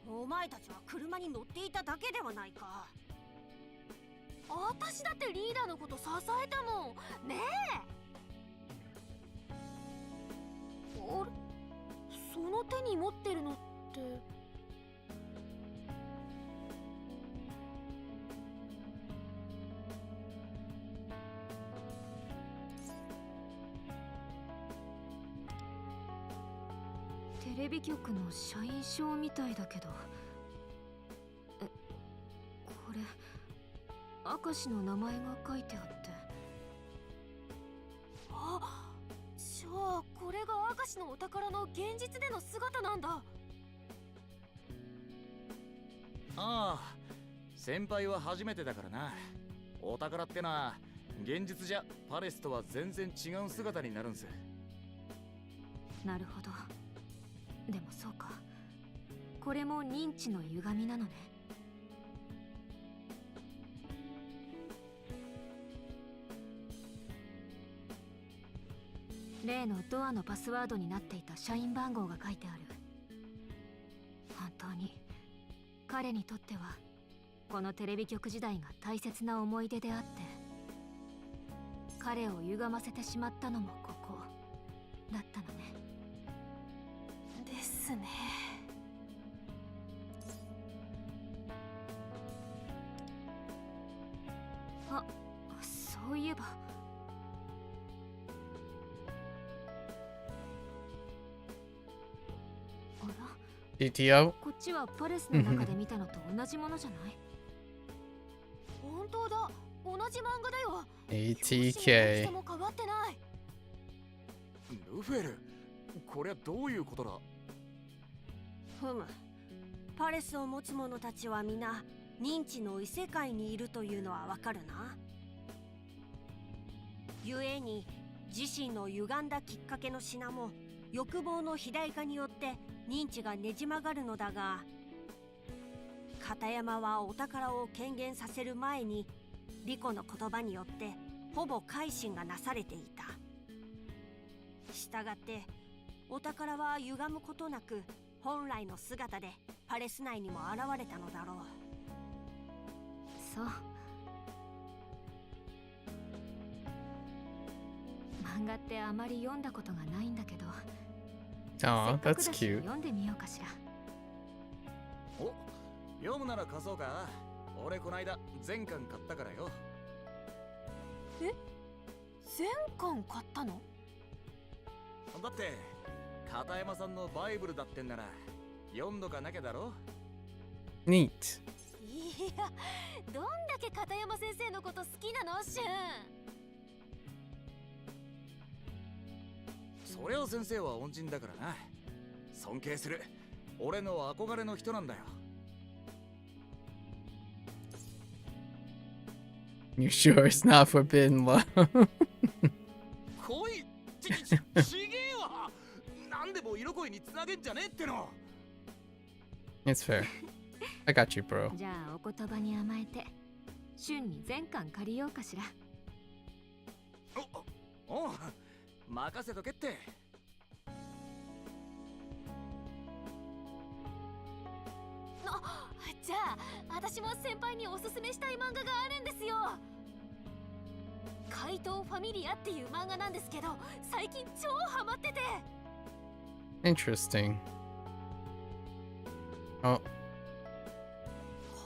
お前たちは車に乗っていただけではないか。私だってリーダーのこと支えたもんねえ。あれ、その手に持ってるのって。テレビ局の社員証みたいだけど。これ明石の名前が書いてあって。あ、じゃあこれが明石のお宝の現実での姿なんだ。ああ、先輩は初めてだからな。お宝ってのは現実じゃパレスとは全然違う姿になるんす。なるほど。でもそうか、これも認知の歪みなのね。例のドアのパスワードになっていた社員番号が書いてある。本当に彼にとってはこのテレビ局時代が大切な思い出であって、彼を歪ませてしまったのもここだったのね。ですね。あ、そういえばDTO? こっちはパレスの中で見たのと同じものじゃない？本当だ、同じ漫画だよ。 ATK も変わってない。ルフェル、こりゃどういうことだ？ふむ、パレスを持つ者たちは皆認知の異世界にいるというのはわかるな。故に自身の歪んだきっかけの品も欲望の肥大化によって認知がねじ曲がるのだが、片山はお宝を権限させる前にリコの言葉によってほぼ改心がなされていた。したがってお宝は歪むことなく本来の姿でパレス内にも現れたのだろう。そう。漫画ってあまり読んだことがないんだけど、Aw, that's cute. 読んでみようかしら。お、読むなら貸そうか。俺こないだ全巻買ったからよ。え、全巻買ったの？だって片山さんのバイブルだってんなら読んどかなきゃだろ。 Neat. いや、どんだけ片山先生のこと好きなの、シュン。そりゃ先生は恩人だからな。尊敬する。俺の憧れの人なんだよ。You sure it's not forbidden love? 恋ちげえわ。なんでも色恋につなげんじゃねえっての。It's fair. I got you, bro. じゃあお言葉に甘えてシュンに全巻借りようかしら。おう、任せとけって。じゃあ私も先輩におすすめしたい漫画があるんですよ。怪盗ファミリアっていう漫画なんですけど、最近超ハマってて。 Interesting. Oh,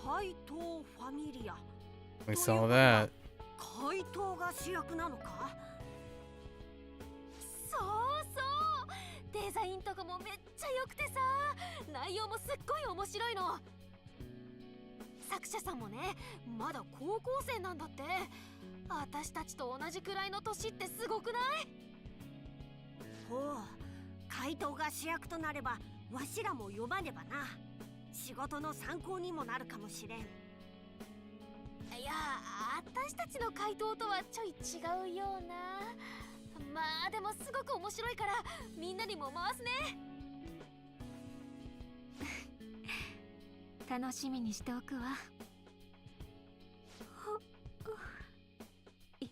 怪盗ファミリア。 we saw that. 怪盗が主役なのか？そうそう、デザインとかもめっちゃ良くてさ、内容もすっごい面白いの。作者さんもね、まだ高校生なんだって。私たちと同じくらいの年ってすごくない？ほう、怪盗が主役となればわしらも読まねばな。仕事の参考にもなるかもしれん。いや、私たちの怪盗とはちょい違うような。まあでもすごく面白いからみんなにも回すね。楽しみにしておくわ。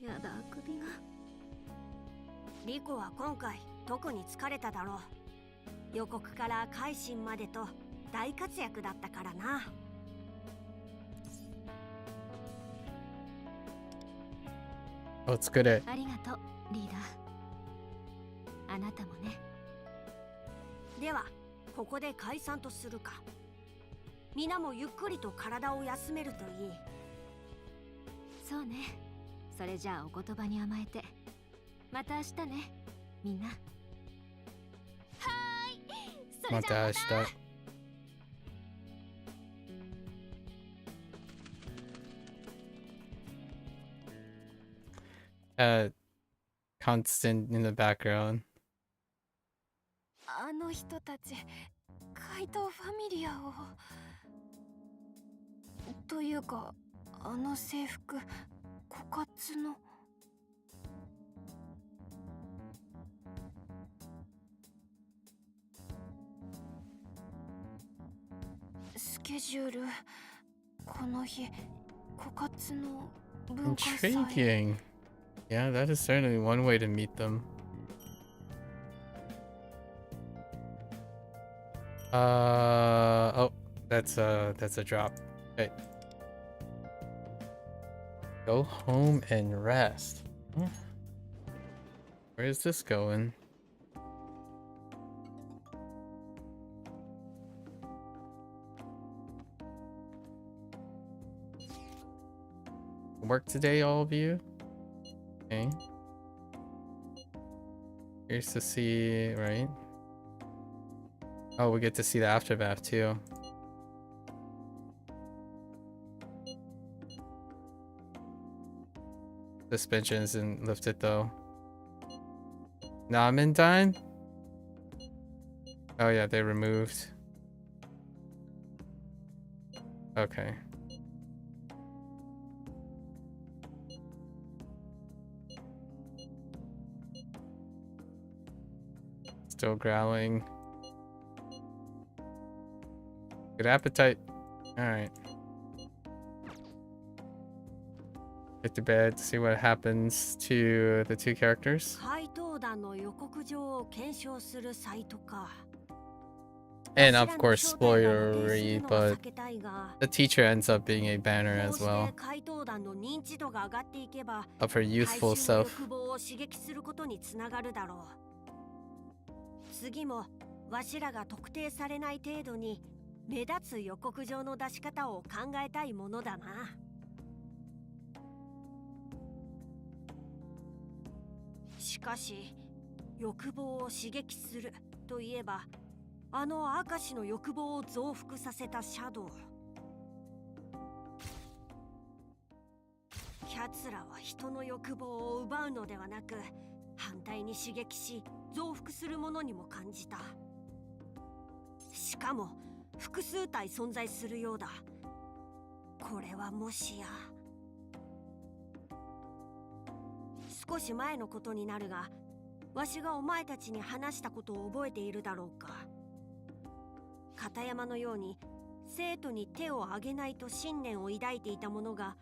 やだ、首が。リコは今回特に疲れただろう。予告から改心までと大活躍だったからな。お疲れ。ありがとう、リーダー。あなたもね。ではここで解散とするか。皆もゆっくりと体を休めるといい。そうね。それじゃあお言葉に甘えてまた明日ね、みんな。はーい、それじゃあまた明日。Constant in the background. あの人たち怪盗ファミリアをというか、あの制服、枯渇の。スケジュール、この日、枯渇の文化祭。Intriguing. Yeah, that is certainly one way to meet them. Oh, that's a drop. Okay. Go home and rest. Where is this going? Work today, all of you? Okay. Here's to see, right? Oh, we get to see the aftermath too. Suspension isn't lifted though. Namen time? Oh yeah, they removed. Okay. Still growling. Good appetite. Alright. Get to bed, see what happens to the two characters. And of course, spoilery, but the teacher ends up being a banner as well of her youthful self. 次もわしらが特定されない程度に目立つ予告状の出し方を考えたいものだな。しかし欲望を刺激するといえば、あの明石の欲望を増幅させたシャドウ。奴らは人の欲望を奪うのではなく、反対に刺激し増幅するものにも感じた。しかも複数体存在するようだ。これはもしや。少し前のことになるが、わしがお前たちに話したことを覚えているだろうか。片山のように生徒に手を挙げないと信念を抱いていた者が、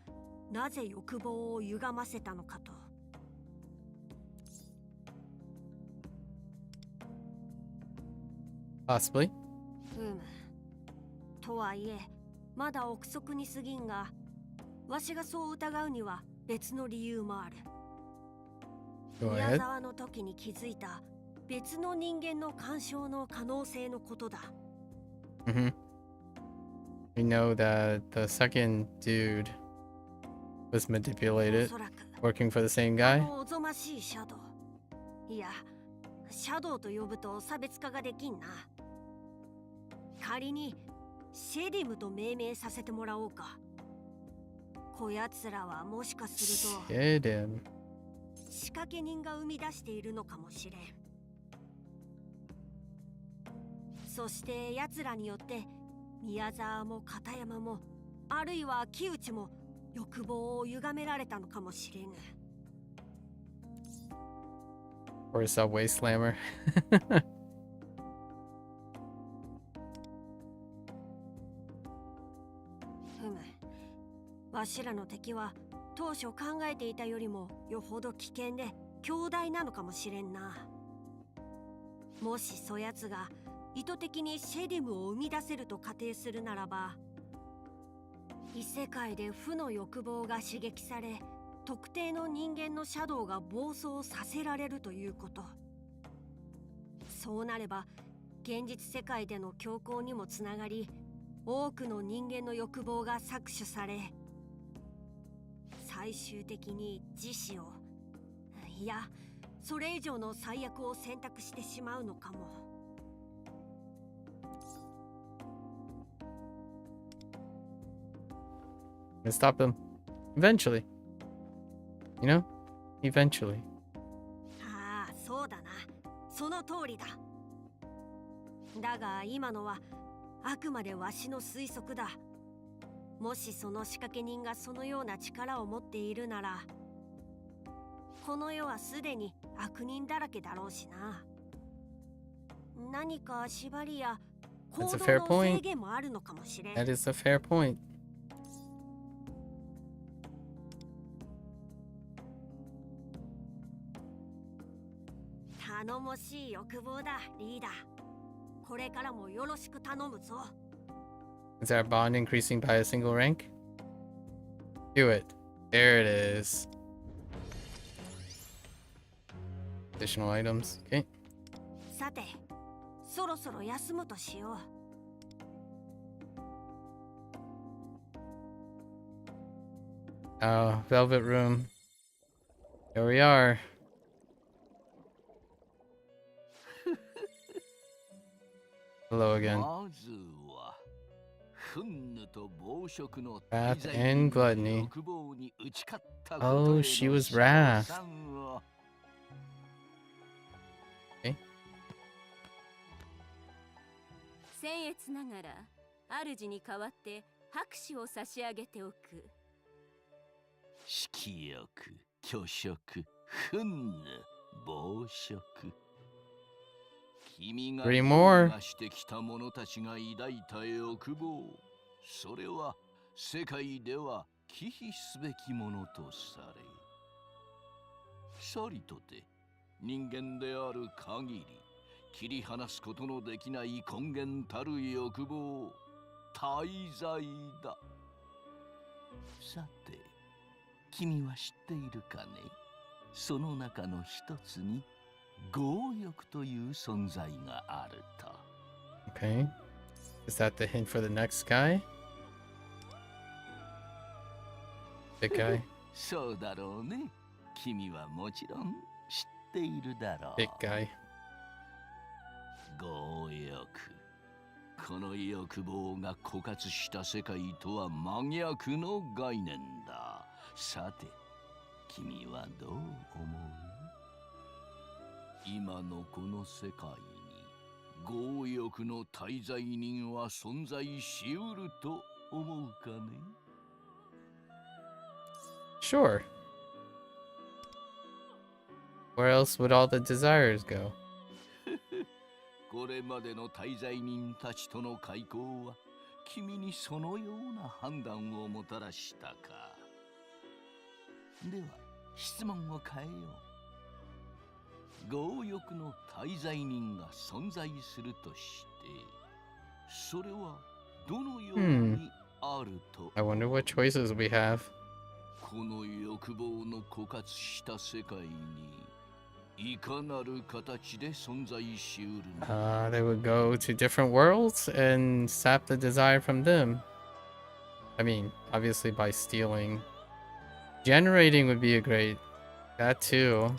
なぜ欲望を歪ませたのかと。Possibly. とはいえ、まだ憶測に過ぎんが、わしがそう疑うには別の理由もある。宮沢の時に気づいた別の人間の干渉の可能性のことだ。We know that the second dude was manipulated, working for the same guy. おぞましいシャドウ。いや、シャドウと呼ぶと差別化ができんな。仮にシェディムと命名させてもらおうか。こやつらはもしかするとシェディム。仕掛け人が生み出しているのかもしれん。そして奴らによって宮沢も片山も、あるいは木内も欲望を歪められたのかもしれぬ。Or Subway Slammer. わしらの敵は当初考えていたよりもよほど危険で強大なのかもしれんな。もしそやつが意図的にシェディムを生み出せると仮定するならば、異世界で負の欲望が刺激され、特定の人間のシャドウが暴走させられるということ。そうなれば現実世界での強行にもつながり、多くの人間の欲望が搾取され、最終的に自死を、いやそれ以上の最悪を選択してしまうのかも。Stop them. Eventually. You know? Eventually. ああ、そうだな。その通りだ。だが今のはあくまでわしの推測だ。もしその仕掛け人がそのような力を持っているなら、この世はすでに悪人だらけだろうしな。何か縛りや行 That's a 動 fair の point. 制限もあるのかもしれん。 That is a fair point. 頼もしい欲望だ、リーダー。これからもよろしく頼むぞ。 Is our bond increasing by a single rank? Do it. There it is. Additional items. Okay. さて、そろそろ休むとしよう。 Oh, Velvet Room. Here we are. Hello again. Wrath and Gluttony. Oh, she was Wrath. Okay. 僭越ながら主に代わって拍手を差し上げておく。色欲、虚食、憤怒、暴食。君が Three more. 出してきた者たちが抱いた欲望、それは世界では忌避すべきものとされ、さりとて人間である限り切り離すことのできない根源たる欲望、大罪だ。さて、君は知っているかね？その中の一つに強欲という存在があると。 Okay. Is that the hint for the next guy? Big guy. そうだろうね。君はもちろん知っているだろう。 Big guy. 強欲。この欲望が枯渇した世界とは真逆の概念だ。さて、君はどう思う？今のこの世界に強欲の大罪人は存在しうると思うかね？ Sure. Where else would all the desires go? これまでの大罪人たちとの開口は君にそのような判断をもたらしたか。では質問を変えよう。強欲の大罪人が存在するとして、それはどのようにあると？ I wonder what choices we have. この欲望の枯渇した世界にいかなる形で存在しうるの？ They would go to different worlds and sap the desire from them. I mean, obviously by stealing. Generating would be a great... That too.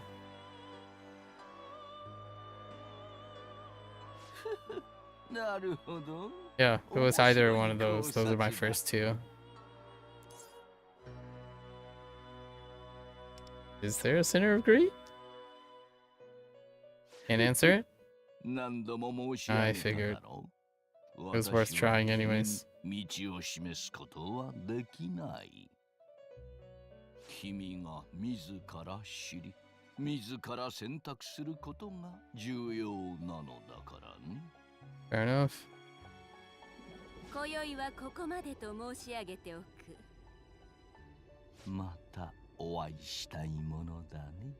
Yeah, it was either one of those. Those are my first two. Is there a center of greed? Can't answer it? I figured. It was worth trying anyways. 道を示すことはできない。君が自ら知り、自ら選択することが重要なのだからね。Fair enough. 今宵はここまでと申し上げておく。またお会いしたいものだね。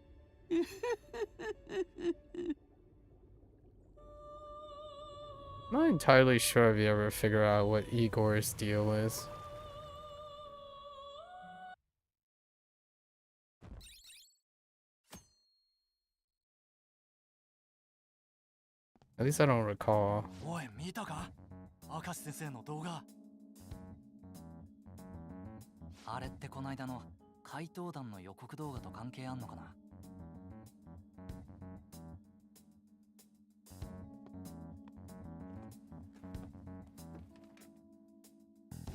I'm not entirely sure if you ever figure out what Igor's deal is. At least I don't recall. おい、見たか？明石先生の動画。あれってこないだの怪盗団の予告動画と関係あんのかな？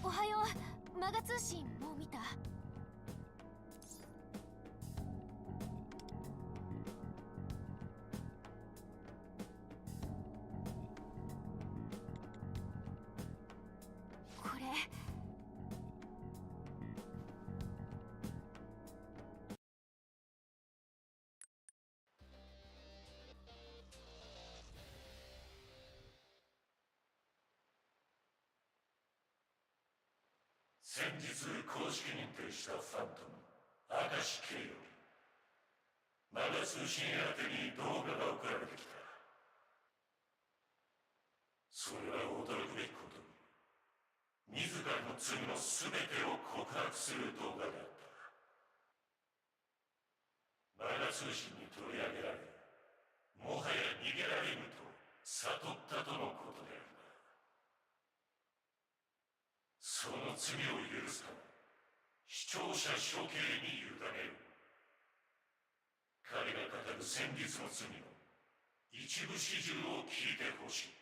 おはよう。マガ通信もう見た？これ先日公式認定したファントム明石圭よりマガ通信宛てに動画が送られてきた。それは驚くべきことに自らの罪の全てを告白する動画であった。マガ通信に取り上げられ、もはや逃げられぬと悟ったとのことであるが、その罪を許すため視聴者処刑に委ねる。彼が語る先日の罪の一部始終を聞いてほしい。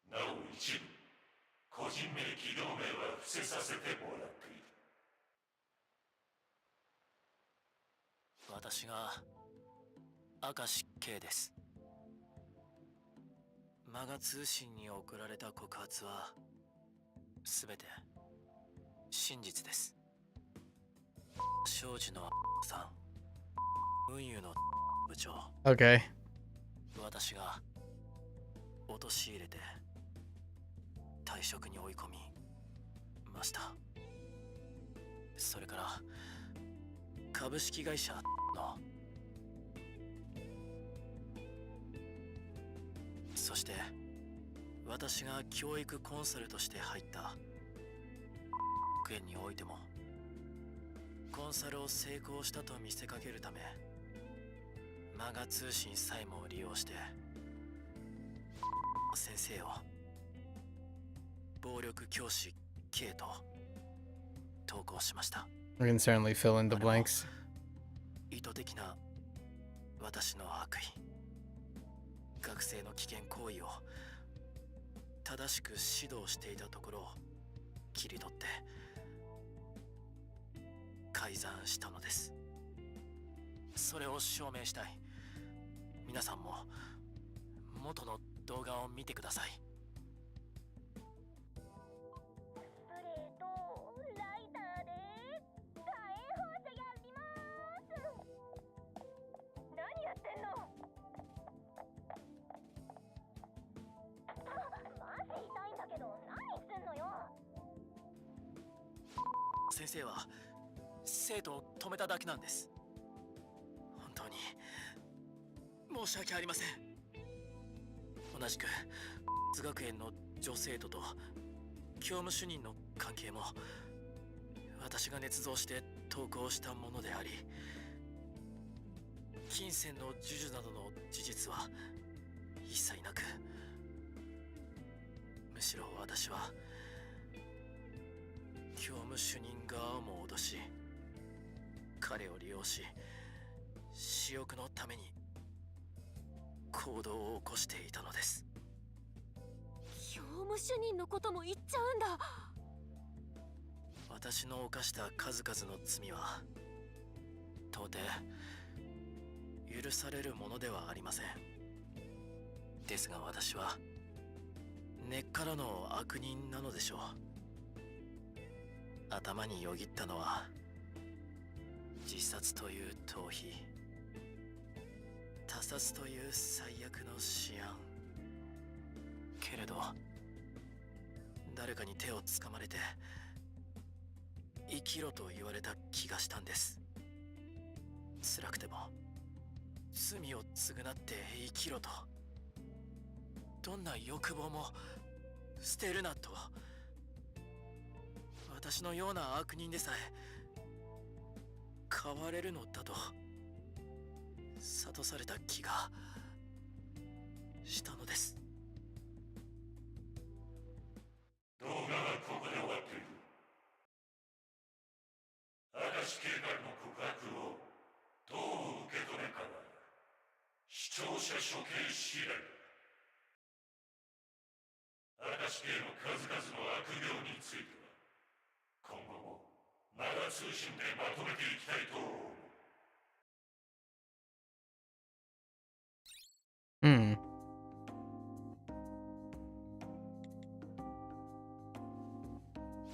なお一部個人名企業名は伏せさせてもらっている。私が明石圭です。マガ通信に送られた告発は全て真実です。庄司のさん、運輸の部長、Okay. 私が陥れて退職に追い込みました。それから株式会社の、そして私が教育コンサルとして入った保育園においてもコンサルを成功したと見せかけるためマガ通信さえも利用して先生を暴力教師 K と投稿しました。We can certainly fill in the blanks. 意図的な私の悪意、学生の危険行為を正しく指導していたところを切り取って改ざんしたのです。それを証明したい。皆さんも元の動画を見てください。先生は生徒を止めただけなんです。本当に申し訳ありません。同じく学園の女生徒と教務主任の関係も私が捏造して投稿したものであり、金銭の授受などの事実は一切なく、むしろ私は教務主任側も脅し、彼を利用し私欲のために行動を起こしていたのです。教務主任のことも言っちゃうんだ。私の犯した数々の罪は到底許されるものではありません。ですが私は根っからの悪人なのでしょう。頭によぎったのは自殺という逃避、他殺という最悪の思案。けれど誰かに手をつかまれて生きろと言われた気がしたんです。辛くても罪を償って生きろと、どんな欲望も捨てるなと。私のような悪人でさえ変われるのだと諭された気がしたのです。動画はここで終わっている。明石警官の告白をどう受け止めるかは視聴者処刑次第だ。明石警の数々の悪行については今後もマガ通信でまとめていきたいと思う。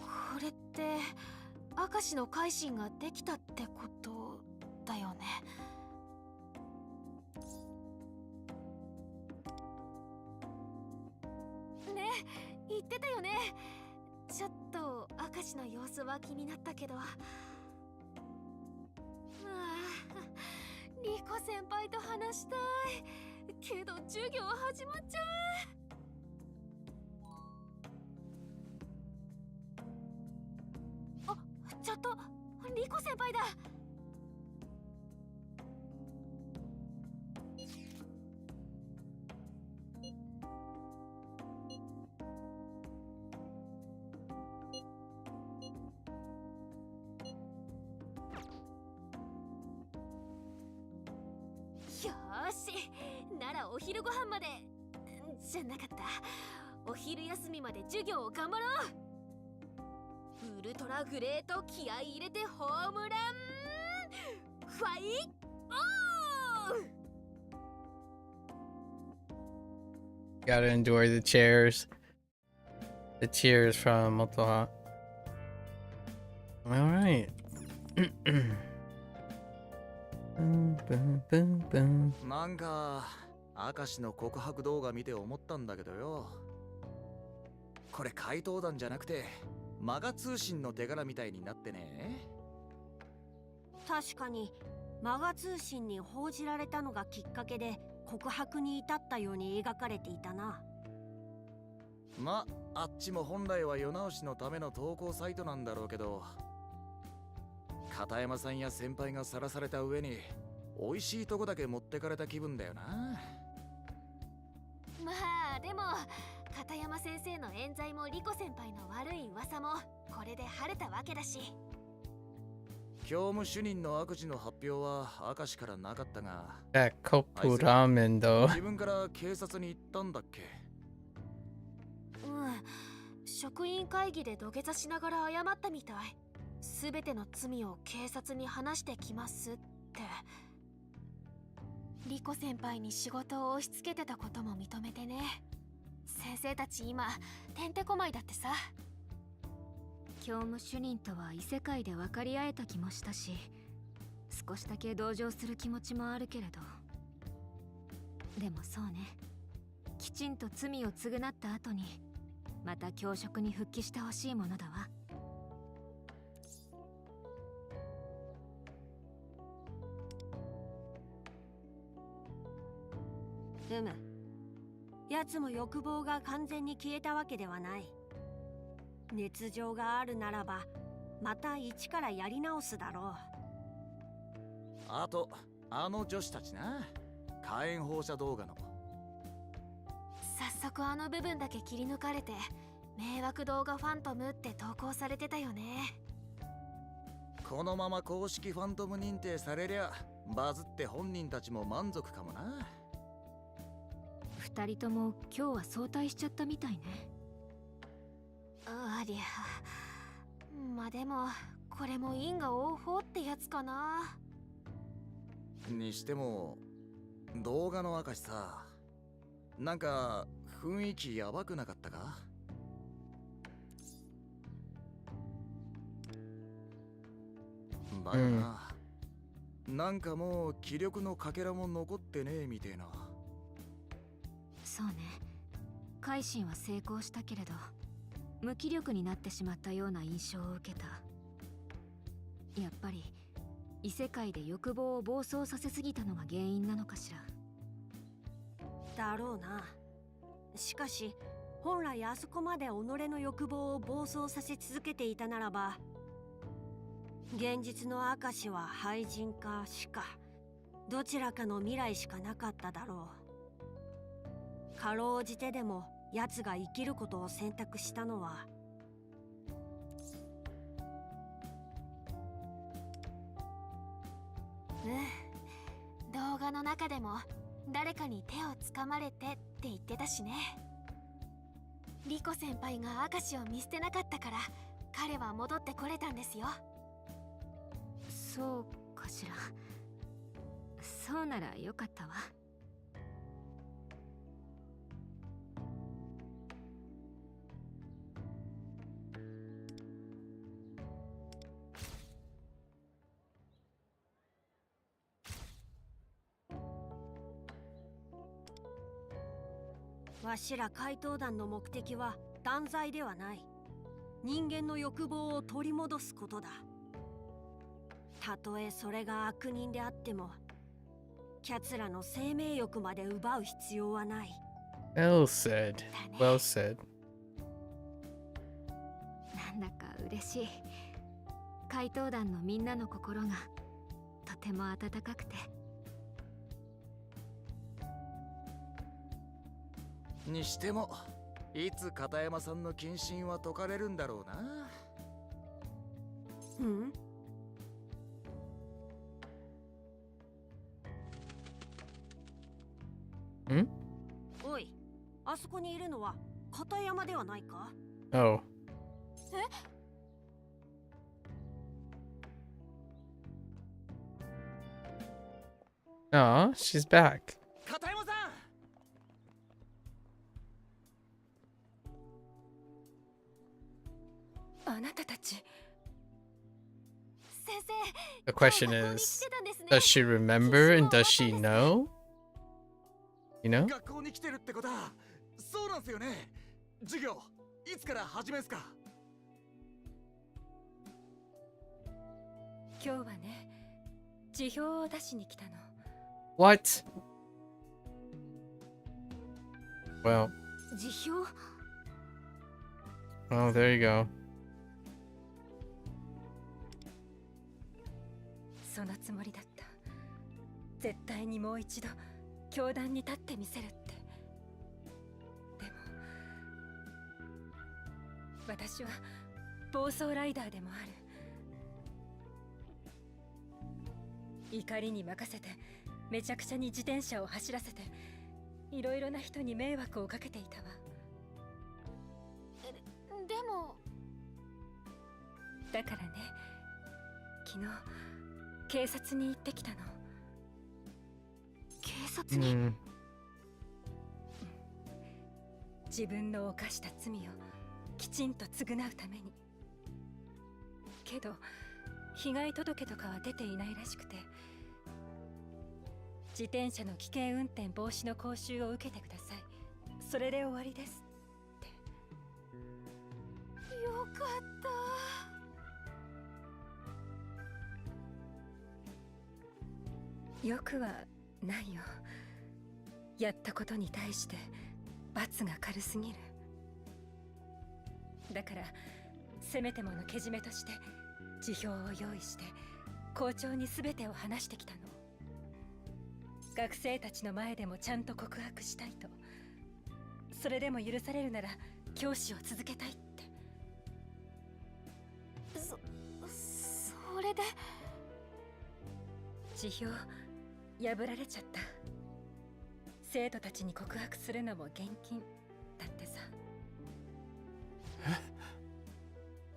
これって明石の改心ができたってことだよね。ねえ、言ってたよね。ちょっと明石の様子は気になったけど、リコ先輩と話したいけど授業始まっちゃう。あ、ちょっとリコ先輩だ。よーし、ならお昼ご飯までじゃなかった、お昼休みまで授業を頑張ろう。ウルトラグレート気合い入れてホームランファイオー。 Gotta endure the chairs. The cheers from Multiculturalism. Alright. なんか明石の告白動画見て思ったんだけどよ、これ怪盗団じゃなくてマガ通信の手柄みたいになってね。確かにマガ通信に報じられたのがきっかけで告白に至ったように描かれていたな。まあっちも本来は世直しのための投稿サイトなんだろうけど、片山さんや先輩がさらされた上に美味しいとこだけ持ってかれた気分だよな。まあでも片山先生の冤罪もリコ先輩の悪い噂もこれで晴れたわけだし。教務主任の悪事の発表は明石からなかったが、 That Kopu ramen though. 自分から警察に行ったんだっけ。うん、職員会議で土下座しながら謝ったみたい。すべての罪を警察に話してきますって。リコ先輩に仕事を押し付けてたことも認めてね。先生たち今てんてこまいだってさ。教務主任とは異世界で分かり合えた気もしたし、少しだけ同情する気持ちもあるけれど、でもそうね、きちんと罪を償った後にまた教職に復帰してほしいものだわ。奴も欲望が完全に消えたわけではない。熱情があるならばまた一からやり直すだろう。あとあの女子たちな、火炎放射動画の。早速あの部分だけ切り抜かれて迷惑動画ファントムって投稿されてたよね。このまま公式ファントム認定されりゃバズって本人たちも満足かもな。二人とも今日は早退しちゃったみたいね。ありゃ、まあでもこれも因果応報ってやつかな。にしても動画の明石さ、なんか雰囲気やばくなかったか。バカな、なんかもう気力のかけらも残ってねえみてえな。そうね、改心は成功したけれど無気力になってしまったような印象を受けた。やっぱり異世界で欲望を暴走させすぎたのが原因なのかしら。だろうな。しかし本来あそこまで己の欲望を暴走させ続けていたならば、現実の明石は廃人か死かどちらかの未来しかなかっただろう。かろうじてでも奴が生きることを選択したのは、動画の中でも誰かに手をつかまれてって言ってたしね。リコ先輩が明石を見捨てなかったから彼は戻ってこれたんですよ。そうかしら。そうならよかったわ。わしら怪盗団の目的は断罪ではない。人間の欲望を取り戻すことだ。たとえそれが悪人であっても、奴らの生命欲まで奪う必要はない。Well said. Well said. なんだか嬉しい。怪盗団のみんなの心がとても温かくて。にしても、いつ片山さんの謹慎は解かれるんだろうな。うん。ん？おい、あそこにいるのは片山ではないか？ Oh. えAw, she's back. 片山さん。あなたたち。先生。 The question is, does she remember and does she know? You know? 学校に来てるってことは、そうなんすよね。授業、いつから始めんすか？今日はね、辞表を出しに来たの。What? Well. 辞表？ Oh, there you go. そのつもりだった。絶対にもう一度教壇に立ってみせるって。でも私は暴走ライダーでもある。怒りに任せてめちゃくちゃに自転車を走らせていろいろな人に迷惑をかけていたわ。でもだからね、昨日警察に行ってきたの。警察に？自分の犯した罪をきちんと償うために。けど被害届とかは出ていないらしくて、自転車の危険運転防止の講習を受けてください、それで終わりですって。よかった。よくはないよ。やったことに対して罰が軽すぎる。だからせめてものけじめとして辞表を用意して校長に全てを話してきたの。学生たちの前でもちゃんと告白したいと。それでも許されるなら教師を続けたいって。それで辞表破られちゃった。生徒たちに告白するのも厳禁だってさ。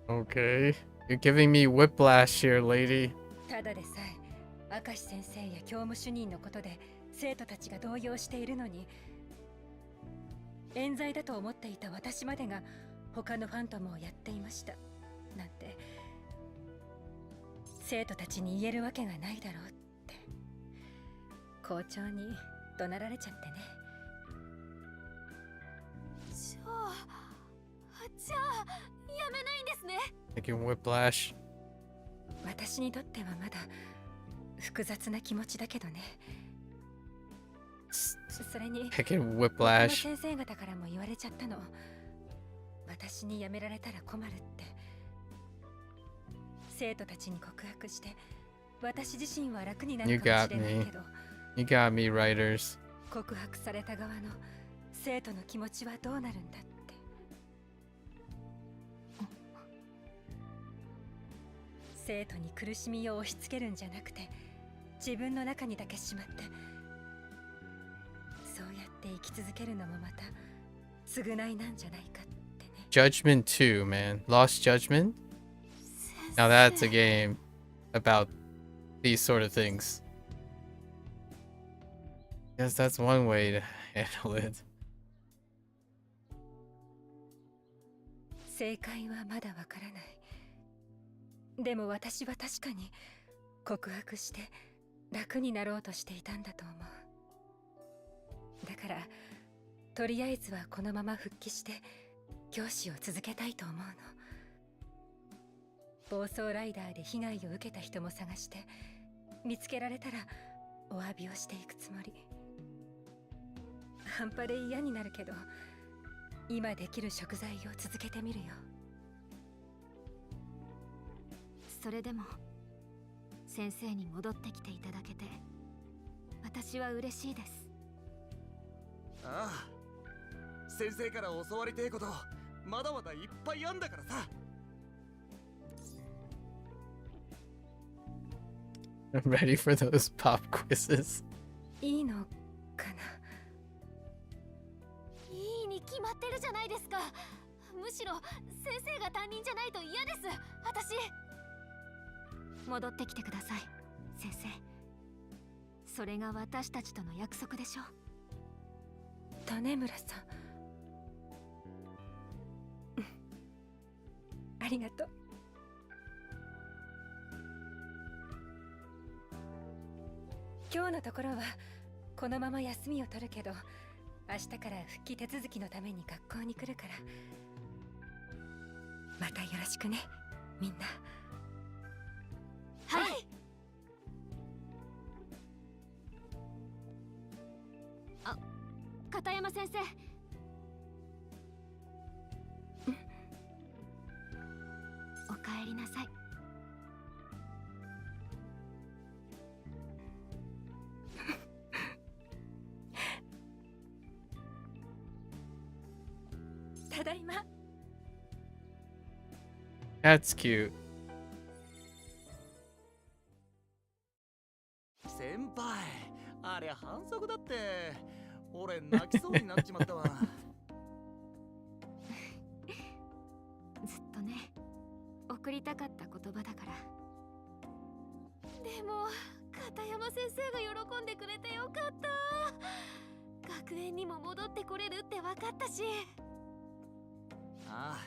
Okay. You're giving me whiplash here, lady. ただでさえ明石先生や教務主任のことで生徒たちが動揺しているのに、冤罪だと思っていた私までが他のファントムをやっていましたなんて生徒たちに言えるわけがないだろうって校長に怒鳴られちゃってね。じゃあやめないんですね。Taking whiplash. 私にとってはまだ複雑な気持ちだけどね。それに Taking 他の whiplash. 先生方からも言われちゃったの。私にやめられたら困るって。生徒たちに告白して私自身は楽になる You かも got しれない me. けど、 You got me, writers. 告白された側の生徒の気持ちはどうなるんだって。生徒に苦しみを押し付けるんじゃなくて自分の中にだけしまって、そうやって生き続けるのもまた償いなんじゃないかってね。 Judgment 2, man. Lost Judgment? Now that's a game about these sort of things. Yes, that's one way to handle it. 正解はまだわからない。でも私は確かに告白して楽になろうとしていたんだと思う。だからとりあえずはこのまま復帰して教師を続けたいと思うの。暴走ライダーで被害を受けた人も探して見つけられたらお詫びをしていくつもり。半端で嫌になるけど今できる食材を続けてみるよ。それでも先生に戻ってきていただけて私は嬉しいです。ああ、先生から教わりてえことまだまだいっぱいあんだからさ。I'm ready for those pop quizzes. いいのかな。いいに決まってるじゃないですか。むしろ先生が担任じゃないと嫌です。私。戻ってきてください先生。それが私たちとの約束でしょ。種村さん、ありがとう。今日のところはこのまま休みを取るけど、明日から復帰手続きのために学校に来るから、またよろしくねみんな。はい。あ、片山先生。おかえりなさい。ただいま。That's cute. 先輩、ありゃ反則だって。俺泣きそうになっちまったわ。ずっとね、送りたかった言葉だから。でも片山先生が喜んでくれてよかった。学園にも戻ってこれるって分かったし。ああ、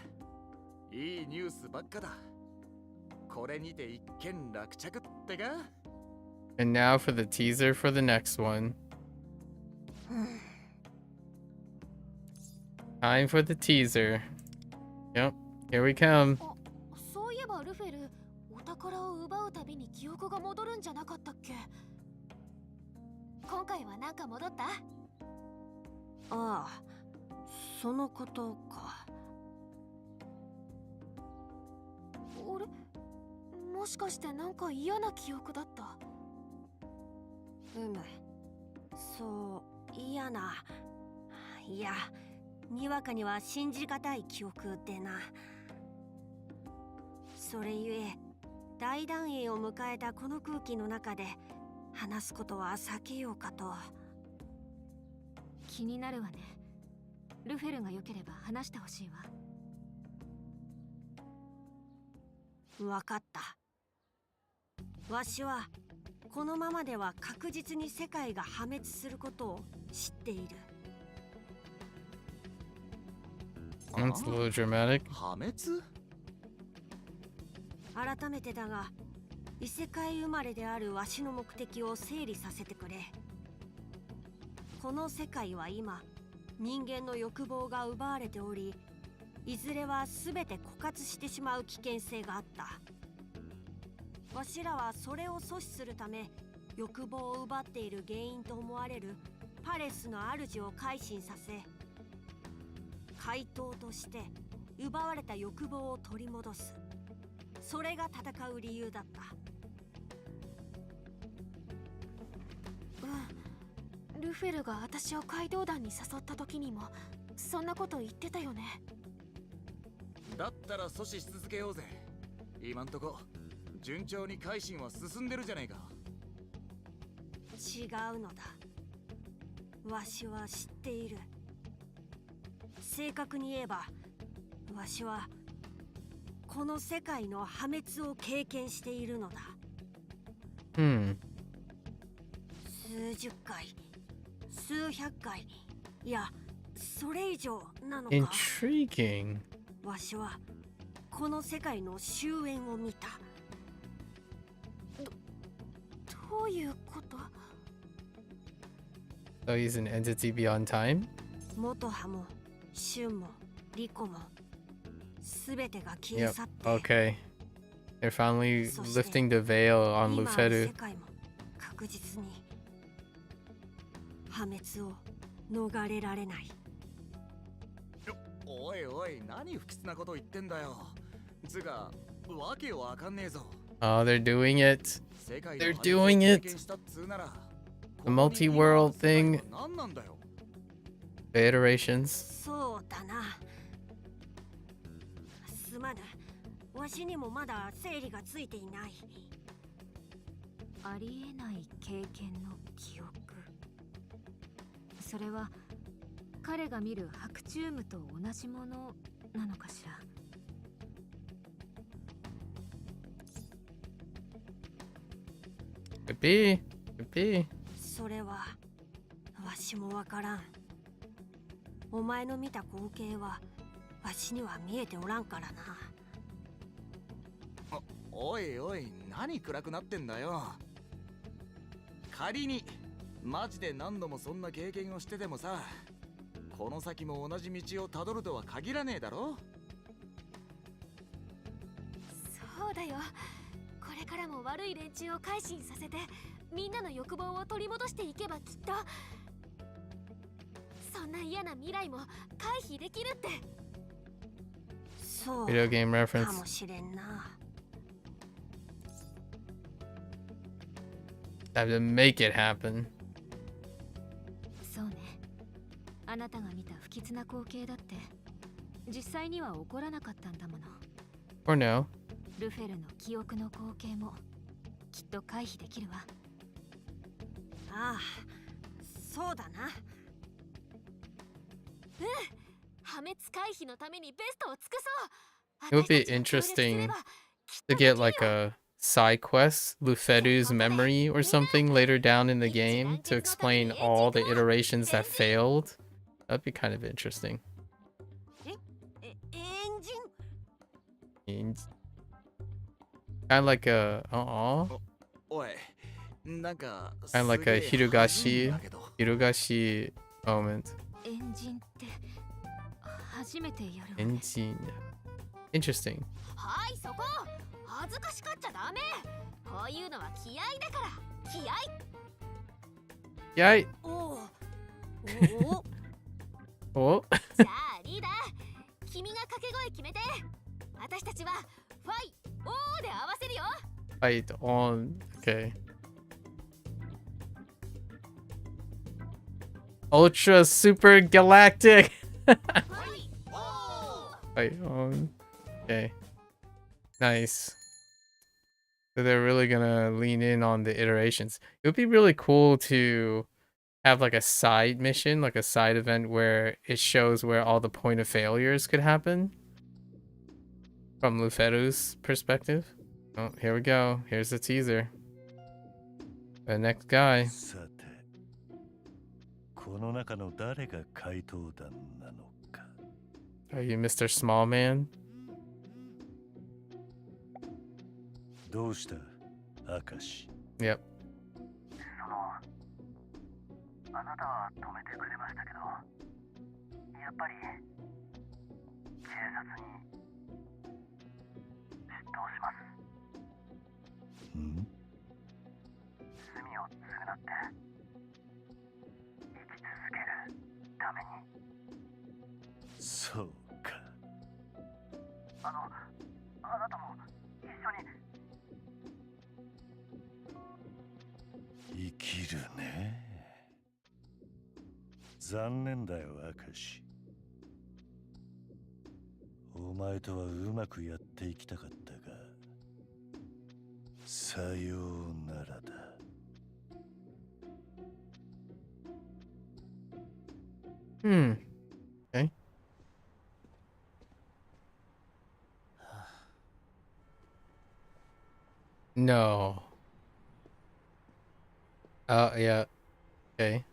いいニュースばっかだ。これにて一件落着ってか。 And now for the teaser for the next one. Time for the teaser. Yep, here we come. そういえばルフェル、お宝を奪うたびに記憶が戻るんじゃなかったっけ。今回はなんか戻った？ああ、そのことか。あれ、もしかしてなんか嫌な記憶だった？そう嫌な、いや、にわかには信じがたい記憶でな。それゆえ大団円を迎えたこの空気の中で話すことは避けようかと。気になるわね。ルフェルが良ければ話してほしいわ。わかった。わしはこのままでは確実に世界が破滅することを知っている。That's a little dramatic. 破滅？改めてだが、異世界生まれであるわしの目的を整理させてくれ。この世界は今、人間の欲望が奪われており、いずれは全て枯渇してしまう危険性があった。わしらはそれを阻止するため、欲望を奪っている原因と思われるパレスの主を改心させ、怪盗として奪われた欲望を取り戻す。それが戦う理由だった。ルフェルが私を怪盗団に誘った時にもそんなこと言ってたよね。だったら阻止し続けようぜ。今んとこ順調に改心は進んでるじゃねえか。違うのだ。わしは知っている。正確に言えば、わしはこの世界の破滅を経験しているのだ。数十回、数百回、いや、それ以上なのか。Intriguing. わしはこの世界の終焉を見た。どういうこと？ So he's an entity beyond time? 元葉もシュンもリコも全てが消え Yep. 去って、Okay. They're finally lifting the veil on 今ある Luferu. 世界も確実に破滅を逃れられない。おいおい、何不吉なこと言ってんだよ。つうか、わけわかんねえぞ。 Oh, they're doing it. They're doing it. The multi-world thing. 何なんだよ。 The iterations. そうだな。すまぬ。わしにもまだ整理がついていない。ありえない経験の記憶。それは彼が見る白チュームと同じものなのかしら。Could be. Could be. それはわしもわからん。お前の見た光景はわしには見えておらんからな。おいおい、何暗くなってんだよ。仮にマジで何度もそんな経験をしててもさ、この先も同じ道をたどるとは限らねえだろ。そうだよ。これからも悪い連中を改心させて、みんなの欲望を取り戻していけばきっとそんな嫌な未来も回避できるって。そう Video game か reference. もしれんな。 Have to make it happen. そうね。あなたが見た不吉な光景だって実際には起こらなかったんだもの。 Or no. ルフェルの記憶の光景もきっと回避できるわ。ああ、そうだな。うん。破滅回避のためにベストを尽くそう。 It would be interesting to get like a side quest, Luferu's memory or something later down in the game to explain all the iterations that failed. That'd be kind of interesting. エンジン Kind of like a kind of like a hirugashi moment. エンジンって初めてやるわ。 Engine. Interesting. はい、そこ恥ずかしかっちゃダメ。こういうのは気合だから。気合。 Yay. おお Oh. じゃあリーダー、君が掛け声決めて。私たちはファイオーで合わせるよ。 Fight on. Okay. Ultra Super Galactic. Fight on. Okay. Nice. So they're really gonna lean in on the iterations. It would be really cool to have like a side mission, like a side event where it shows where all the point of failures could happen. From Luferu's perspective. Oh, here we go. Here's the teaser. The next guy. さて、この中の誰が怪盗団なのか。 Are you Mr. Smallman? どうした明石。 Yep. あなたは止めてくれましたけど、やっぱり警察に出頭します。ん？罪を償って生き続けるために。そうか。あなたも一緒に。生きるね。残念だよ、明石。お前とはうまくやっていきたかったが、さようならだ。Okay. No. Oh, yeah. Okay.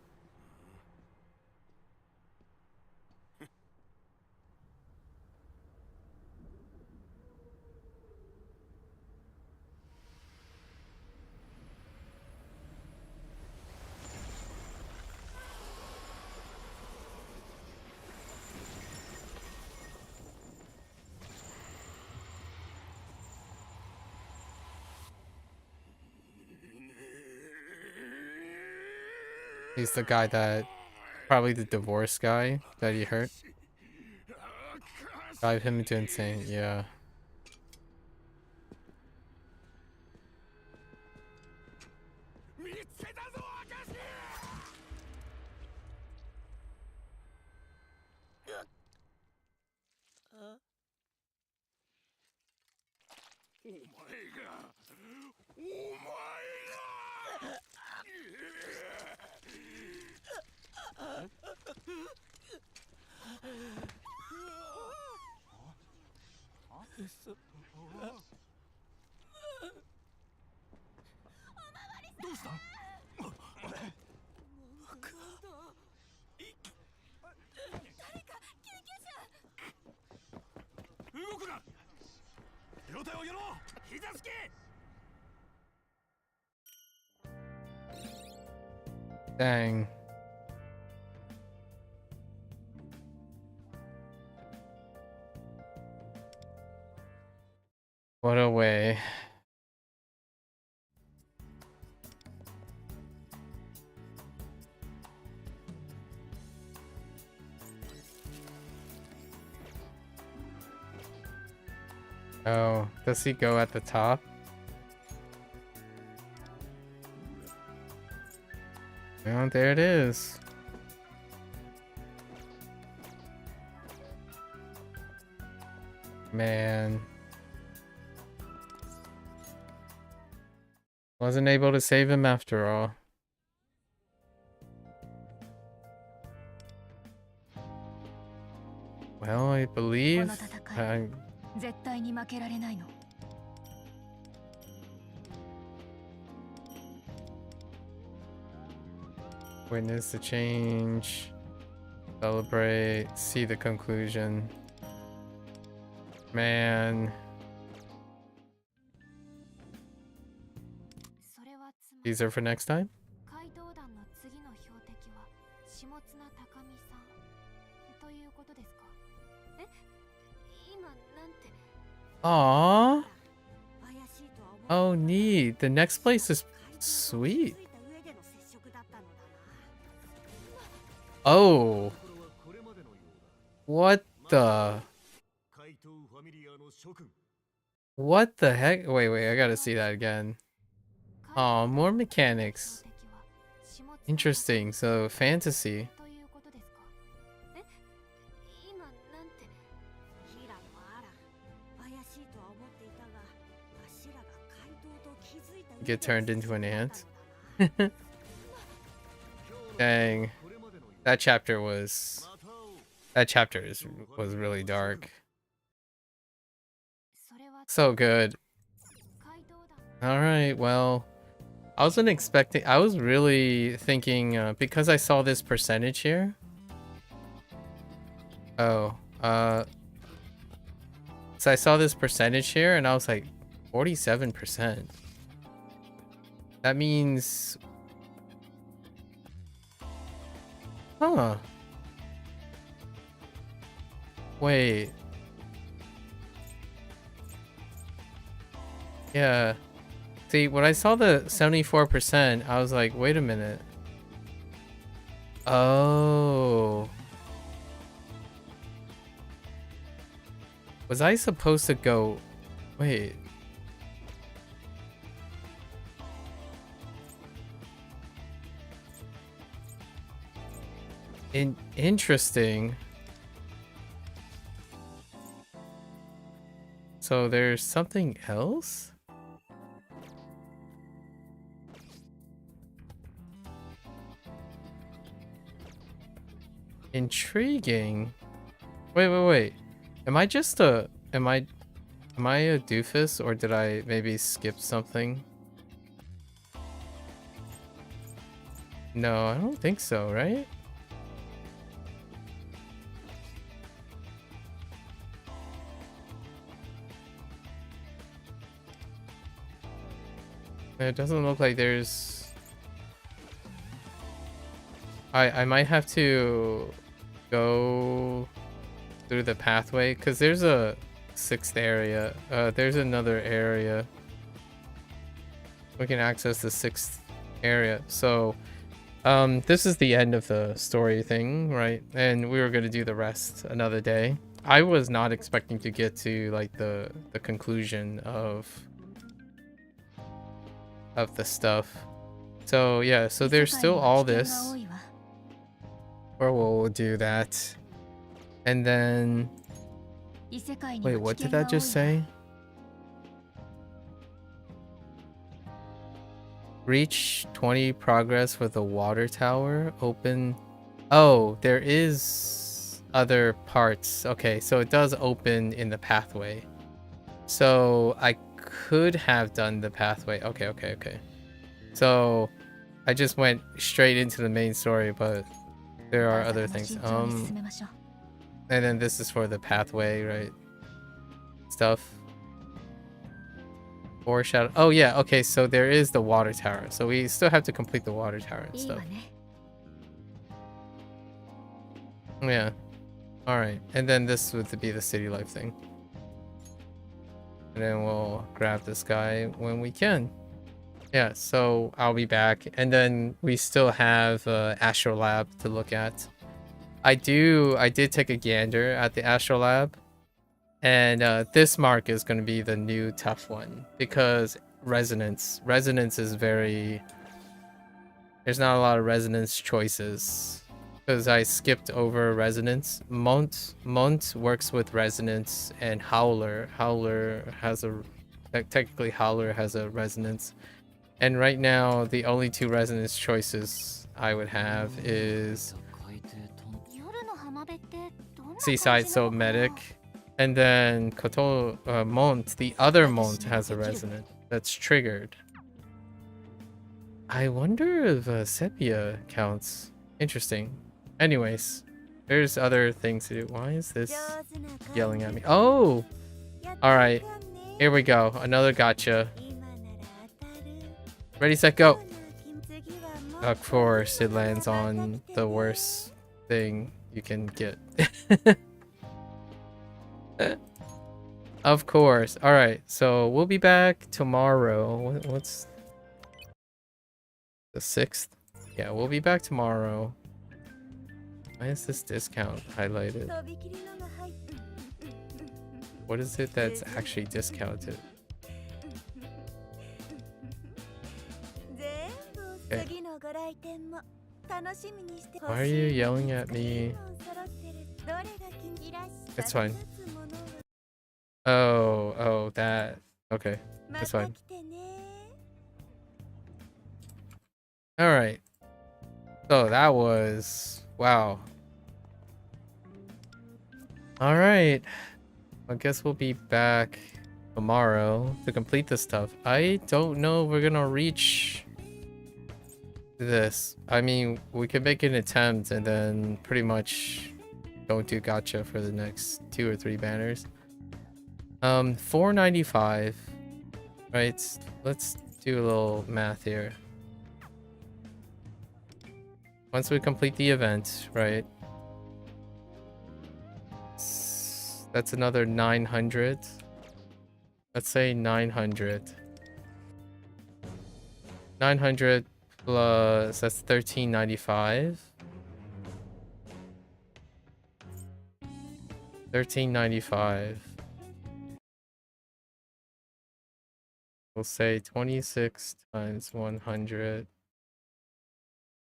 He's the guy that, probably the divorce guy that he hurt. Drive him into insane, yeah. Dang. What a way. Oh, does he go at the top? Oh, there it is. Man. Wasn't able to save him after all. Well, I believe... Witness the change. Celebrate. See the conclusion. Man. These are for next time? Aww. Oh, neat. The next place is sweet. Oh. What the? What the heck? Wait, I gotta see that again. Oh, more mechanics. Interesting. So, fantasy. Get turned into an ant. Dang. That chapter was really dark. So good. Alright, well, I was really thinking, because I saw this percentage here. Oh, so I saw this percentage here and I was like, 47%. That means... Huh. Wait. Yeah. See, when I saw the 74%, I was like, wait a minute. Oh. Was I supposed to go... Wait. Interesting. So there's something else? Intriguing. Wait. Am I a doofus, or did I maybe skip something? No, I don't think so, right? It doesn't look like there's... I might have to go through the pathway, because there's a 6th area. There's another area. We can access the 6th area. So, This is the end of the story thing, right? And we were gonna do the rest another day. I was not expecting to get to like the conclusion of the stuff. So yeah, so there's still all this. Or we'll do that. And then wait, what did that just say? Reach 20 progress with the water tower. Open. Oh, there is other parts. Okay, so it does open in the pathway. So I could have done the pathway. Okay. So I just went straight into the main story, but there are other things. And then this is for the pathway, right? Stuff. Foreshadow. Oh yeah, okay, so there is the water tower. So we still have to complete the water tower and stuff. Yeah. Alright. And then this would be the city life thing. And then we'll grab this guy when we can. Yeah, so I'll be back. And then we still have Astrolab to look at. I did take a gander at the Astrolab. And this mark is going to be the new tough one. Because resonance. Resonance is very... There's not a lot of resonance choices. Because I skipped over resonance. Mont works with resonance and Howler. Howler has a... Technically Howler has a resonance. And right now, the only two resonance choices I would have is Seaside So Medic, and then Mont, the other Mont has a resonance that's triggered. I wonder if Sepia counts. Interesting. Anyways, there's other things to do. Why is this yelling at me? Oh! Alright, here we go. Another gotcha. Ready, set, go. Of course, it lands on the worst thing you can get. Of course. All right, so we'll be back tomorrow. What's the 6th? Yeah, we'll be back tomorrow. Why is this discount highlighted? What is it that's actually discounted? Okay. Why are you yelling at me? It's fine. Oh, that. Okay, it's fine. Alright. So that was... Wow. Alright. I guess we'll be back tomorrow to complete this stuff. I don't know if we're gonna reach... this. I mean, we could make an attempt and then pretty much don't do gacha for the next 2 or 3 banners. 495, right? Let's do a little math here. Once we complete the event, right? That's another 900. Let's say 900. 900 plus, that's 1395. 1395. We'll say 26 times 100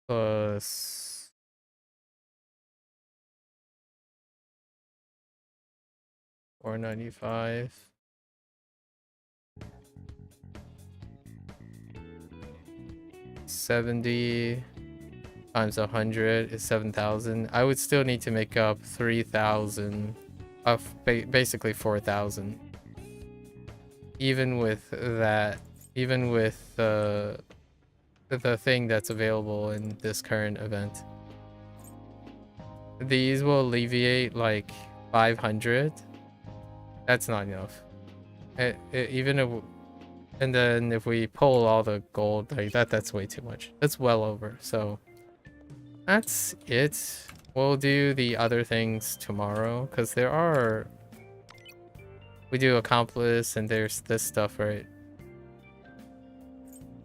plus 495. 70 times 100 is 7,000. I would still need to make up 3,000 of basically 4,000. Even with that, even with the thing that's available in this current event. These will alleviate like 500. That's not enough. Even if, and then if we pull all the gold like that's way too much. That's well over. So that's it. We'll do the other things tomorrow because there are. We do accomplice and there's this stuff, right?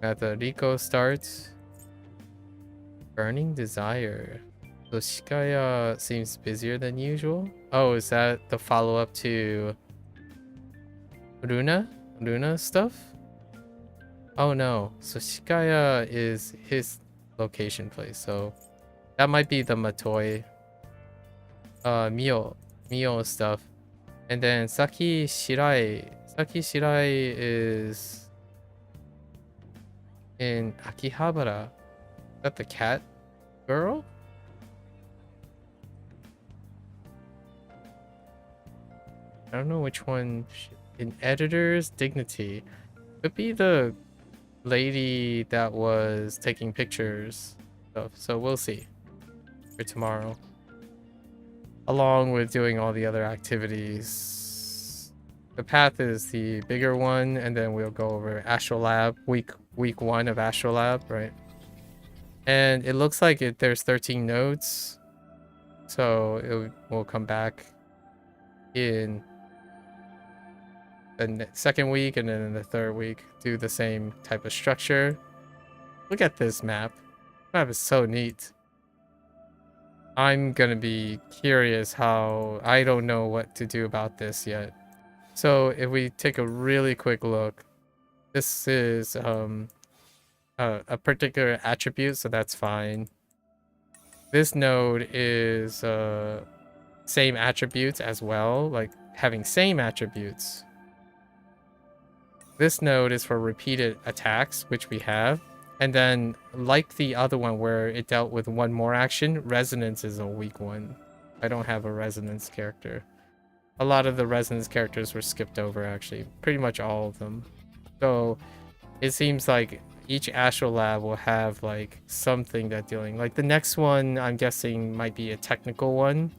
At the Rico starts. Burning Desire. So Shikaya seems busier than usual. Oh, is that the follow-up to Runa? Runa stuff? Oh no. So Shikaya is his location place. So that might be the Matoi Mio stuff. And then Saki Shirai is in Akihabara. Is that the cat girl? I don't know which one. In Editor's Dignity. Could be the lady that was taking pictures stuff. So we'll see for tomorrow. Along with doing all the other activities. The path is the bigger one, and then we'll go over Astrolab, week 1 of Astrolab, right? And it looks like there's 13 nodes. So we'll come back in the second week, and then in the third week do the same type of structure. Look at this map. The map is so neat. I'm gonna be curious how... I don't know what to do about this yet. So if we take a really quick look, this is a particular attribute, so that's fine. This node is same attributes as well, like having same attributes. This node is for repeated attacks, which we have. And then, like the other one where it dealt with one more action, Resonance is a weak one. I don't have a Resonance character. A lot of the Resonance characters were skipped over, actually. Pretty much all of them. So, it seems like each Astrolab will have, like, something that dealing... Like, the next one, I'm guessing, might be a technical one.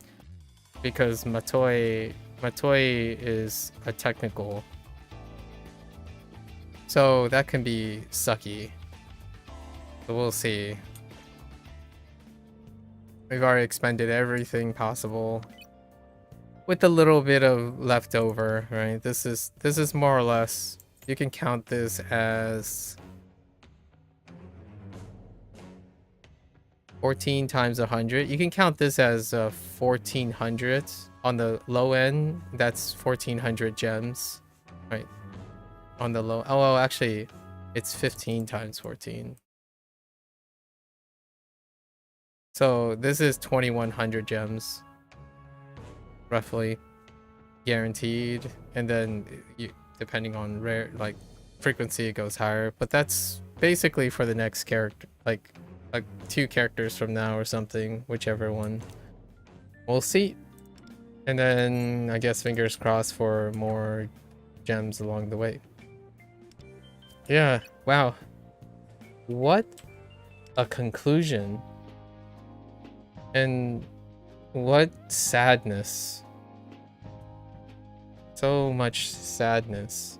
Because Matoi is a technical. So, that can be sucky. So we'll see. We've already expended everything possible with a little bit of leftover, right? This is more or less, you can count this as 14 times 100. You can count this as 1400 on the low end. That's 1400 gems, right? On the low. Oh, well, actually, it's 15 times 14. So this is 2100 gems, roughly, guaranteed. And then depending on rare, like frequency, it goes higher. But that's basically for the next character, like 2 characters from now or something, whichever one. We'll see. And then I guess fingers crossed for more gems along the way. Yeah, wow. What a conclusion. And what sadness. So much sadness.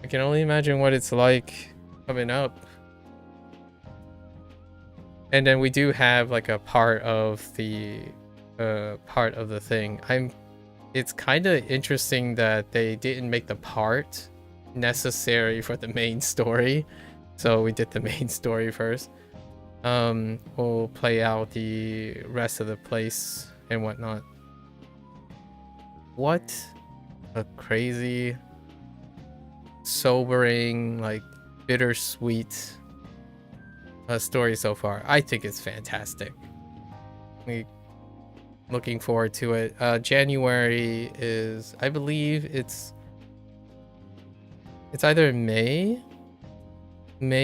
I can only imagine what it's like coming up. And then we do have like a part of the thing. It's kind of interesting that they didn't make the part necessary for the main story. So we did the main story first. We'll play out the rest of the place and whatnot. What a crazy, sobering, like bittersweet story so far. I think it's fantastic. Looking forward to it. January is, I believe it's either May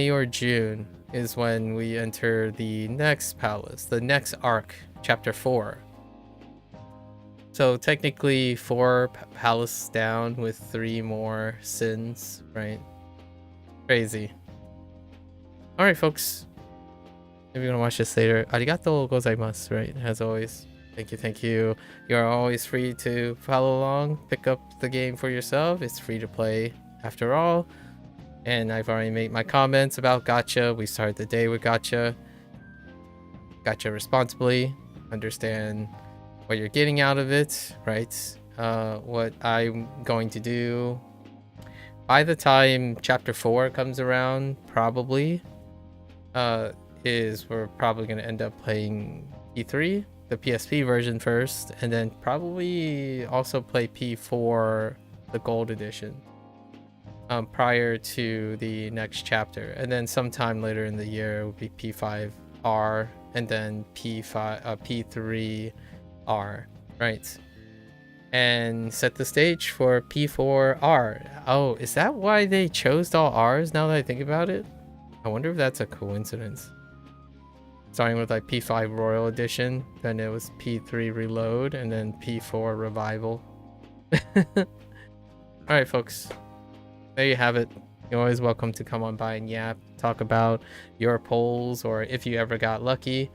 or June is when we enter the next palace, the next arc, chapter 4. So technically 4 palaces down with 3 more sins, right? Crazy. Alright folks, if you're gonna watch this later, arigatou gozaimasu, right? As always, thank you. You are always free to follow along, pick up the game for yourself. It's free to play after all. And I've already made my comments about gacha. We started the day with gacha. Gacha responsibly. Understand what you're getting out of it, right? What I'm going to do by the time chapter 4 comes around, probably. is we're probably going to end up playing P3, the PSP version first, and then probably also play P4, the gold edition, prior to the next chapter. And then sometime later in the year it will be P5R and then P3R, right? And set the stage for P4R. Oh, is that why they chose all R's now that I think about it? I wonder if that's a coincidence. Starting with like P5 Royal Edition, then it was P3 Reload, and then P4 Revival. Alright folks, there you have it. You're always welcome to come on by and yap, talk about your polls, or if you ever got lucky.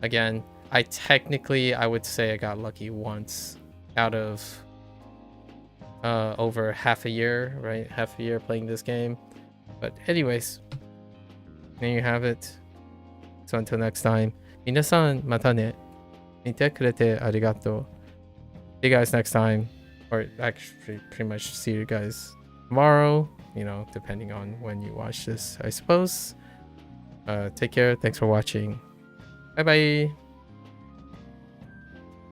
Again, I would say I got lucky once out of over half a year, right? Half a year playing this game. But anyways, there you have it. So until next time, 皆さんまたね。見てくれてありがとう. See you guys next time, or actually pretty much see you guys tomorrow, you know, depending on when you watch this, I suppose. Take care. Thanks for watching. Bye bye.